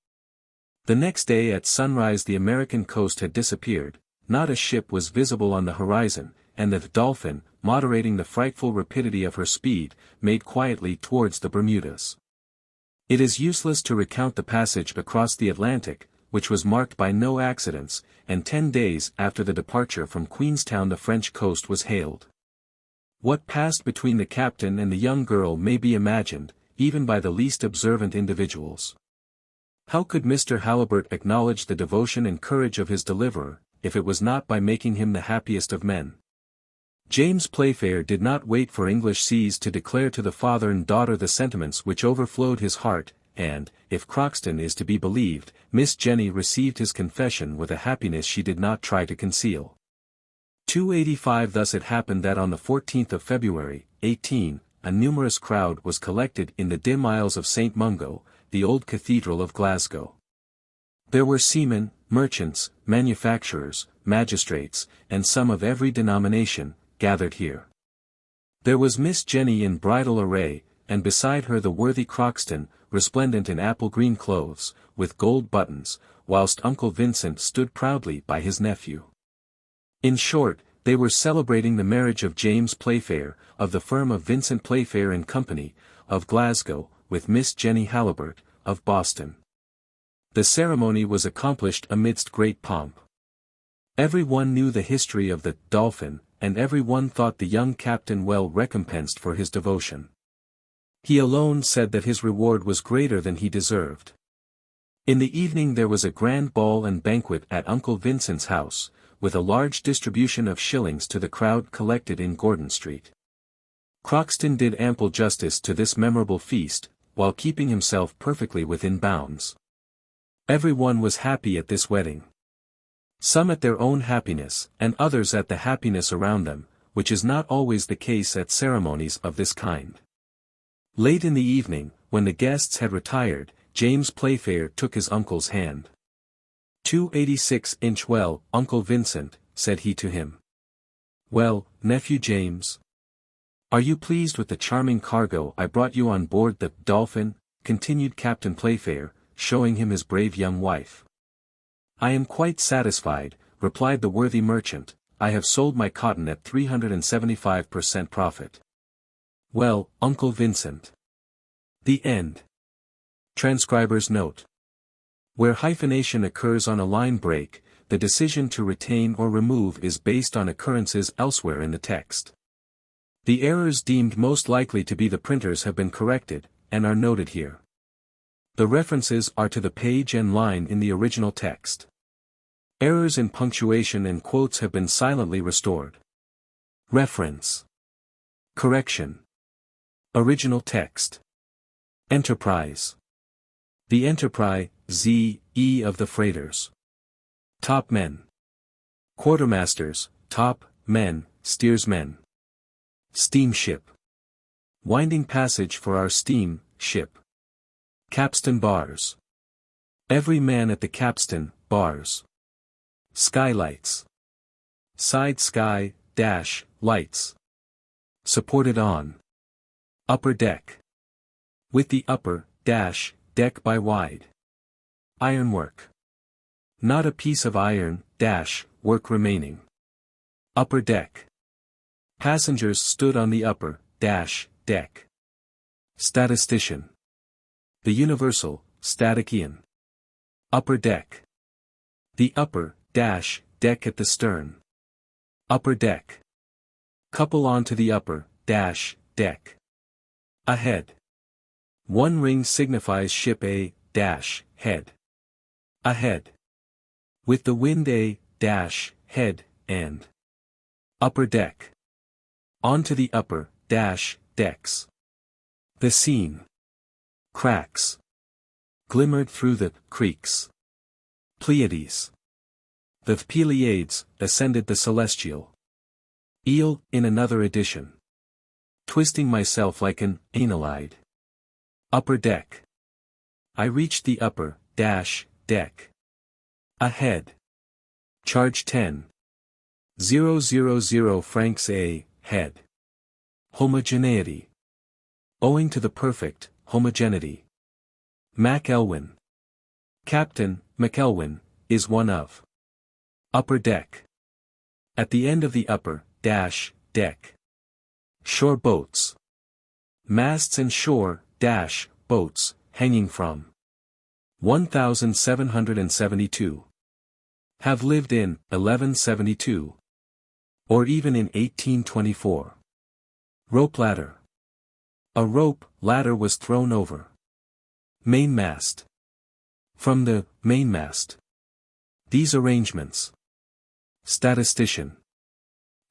The next day at sunrise the American coast had disappeared, not a ship was visible on the horizon, and the Dolphin, moderating the frightful rapidity of her speed, made quietly towards the Bermudas. It is useless to recount the passage across the Atlantic, which was marked by no accidents, and 10 days after the departure from Queenstown the French coast was hailed. What passed between the captain and the young girl may be imagined, even by the least observant individuals. How could Mr. Halibut acknowledge the devotion and courage of his deliverer, if it was not by making him the happiest of men? James Playfair did not wait for English seas to declare to the father and daughter the sentiments which overflowed his heart, and, if Crockston is to be believed, Miss Jenny received his confession with a happiness she did not try to conceal. 285 Thus it happened that on the 14th of February, 18, a numerous crowd was collected in the dim aisles of St. Mungo, the old cathedral of Glasgow. There were seamen, merchants, manufacturers, magistrates, and some of every denomination, gathered here. There was Miss Jenny in bridal array, and beside her the worthy Crockston, resplendent in apple-green clothes, with gold buttons, whilst Uncle Vincent stood proudly by his nephew. In short, they were celebrating the marriage of James Playfair, of the firm of Vincent Playfair and Company, of Glasgow, with Miss Jenny Halibut, of Boston. The ceremony was accomplished amidst great pomp. Every one knew the history of the Dolphin, and every one thought the young captain well recompensed for his devotion. He alone said that his reward was greater than he deserved. In the evening there was a grand ball and banquet at Uncle Vincent's house, with a large distribution of shillings to the crowd collected in Gordon Street. Crockston did ample justice to this memorable feast, while keeping himself perfectly within bounds. Every one was happy at this wedding. Some at their own happiness, and others at the happiness around them, which is not always the case at ceremonies of this kind. Late in the evening, when the guests had retired, James Playfair took his uncle's hand. 286 Well, Uncle Vincent, said he to him. Well, nephew James? Are you pleased with the charming cargo I brought you on board the Dolphin? Continued Captain Playfair, showing him his brave young wife. I am quite satisfied, replied the worthy merchant. I have sold my cotton at 375% profit. Well, Uncle Vincent. The end. Transcriber's note. Where hyphenation occurs on a line break, the decision to retain or remove is based on occurrences elsewhere in the text. The errors deemed most likely to be the printers have been corrected, and are noted here. The references are to the page and line in the original text. Errors in punctuation and quotes have been silently restored. Reference. Correction. Original text. Enterprise. The Enterprise, Z.E. of the freighters. Top men. Quartermasters, top, men, steersmen. Steamship. Winding passage for our steam, ship. Capstan bars. Every man at the capstan, bars. Skylights. Side sky, dash, lights. Supported on. Upper deck. With the upper, dash, deck by wide. Ironwork. Not a piece of iron, dash, work remaining. Upper deck. Passengers stood on the upper, dash, deck. Statistician. The universal, statician. Upper deck. The upper, dash, deck at the stern. Upper deck. Couple onto the upper, dash, deck. Ahead. One ring signifies ship A, dash, head. Ahead. With the wind A, dash, head, and. Upper deck. Onto the upper, dash, decks. The scene. Cracks. Glimmered through the creeks. Pleiades. The Pleiades ascended the celestial. Eel, in another edition. Twisting myself like an annelide. Upper deck. I reached the upper, dash, deck. Ahead. Charge 10,000 francs a head. Homogeneity. Owing to the perfect homogeneity. MacElwyn. Captain MacElwyn is one of. Upper deck. At the end of the upper, dash, deck. Shore boats. Masts and shore, dash, boats, hanging from. 1772. Have lived in 1172. Or even in 1824. Rope ladder. A rope ladder was thrown over. Mainmast. From the mainmast. These arrangements. Statistician.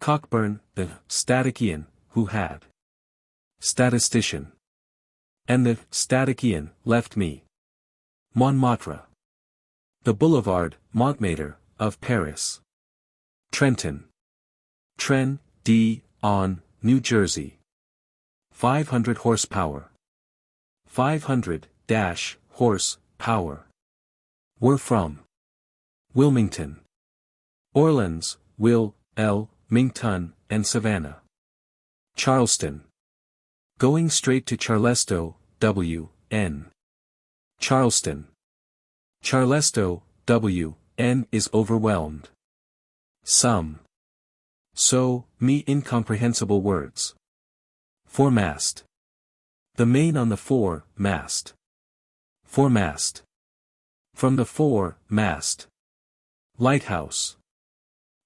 Cockburn, the statistician, who had. Statistician. And the statistician left me. Montmartre. The Boulevard, Montmartre, of Paris. Trenton. Tren, D, on, New Jersey. 500 horsepower. 500, horse, power. Were from. Wilmington. Orleans, Will, L, Mington, and Savannah. Charleston. Going straight to Charlestown, W, N. Charleston. Charlestown, W, N is overwhelmed. Some. So, me incomprehensible words. Foremast. The main on the fore-mast. Foremast. From the fore-mast. Lighthouse.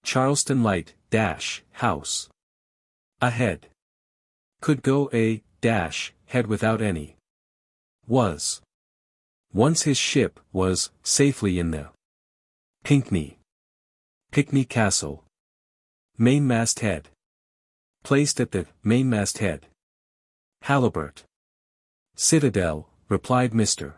Charleston Light, house. Ahead. Could go a, head without any. Was. Once his ship was, safely in the. Pinckney. Pinckney Castle. Mainmast head. Placed at the, mainmast head. Halibut. Citadel, replied Mr.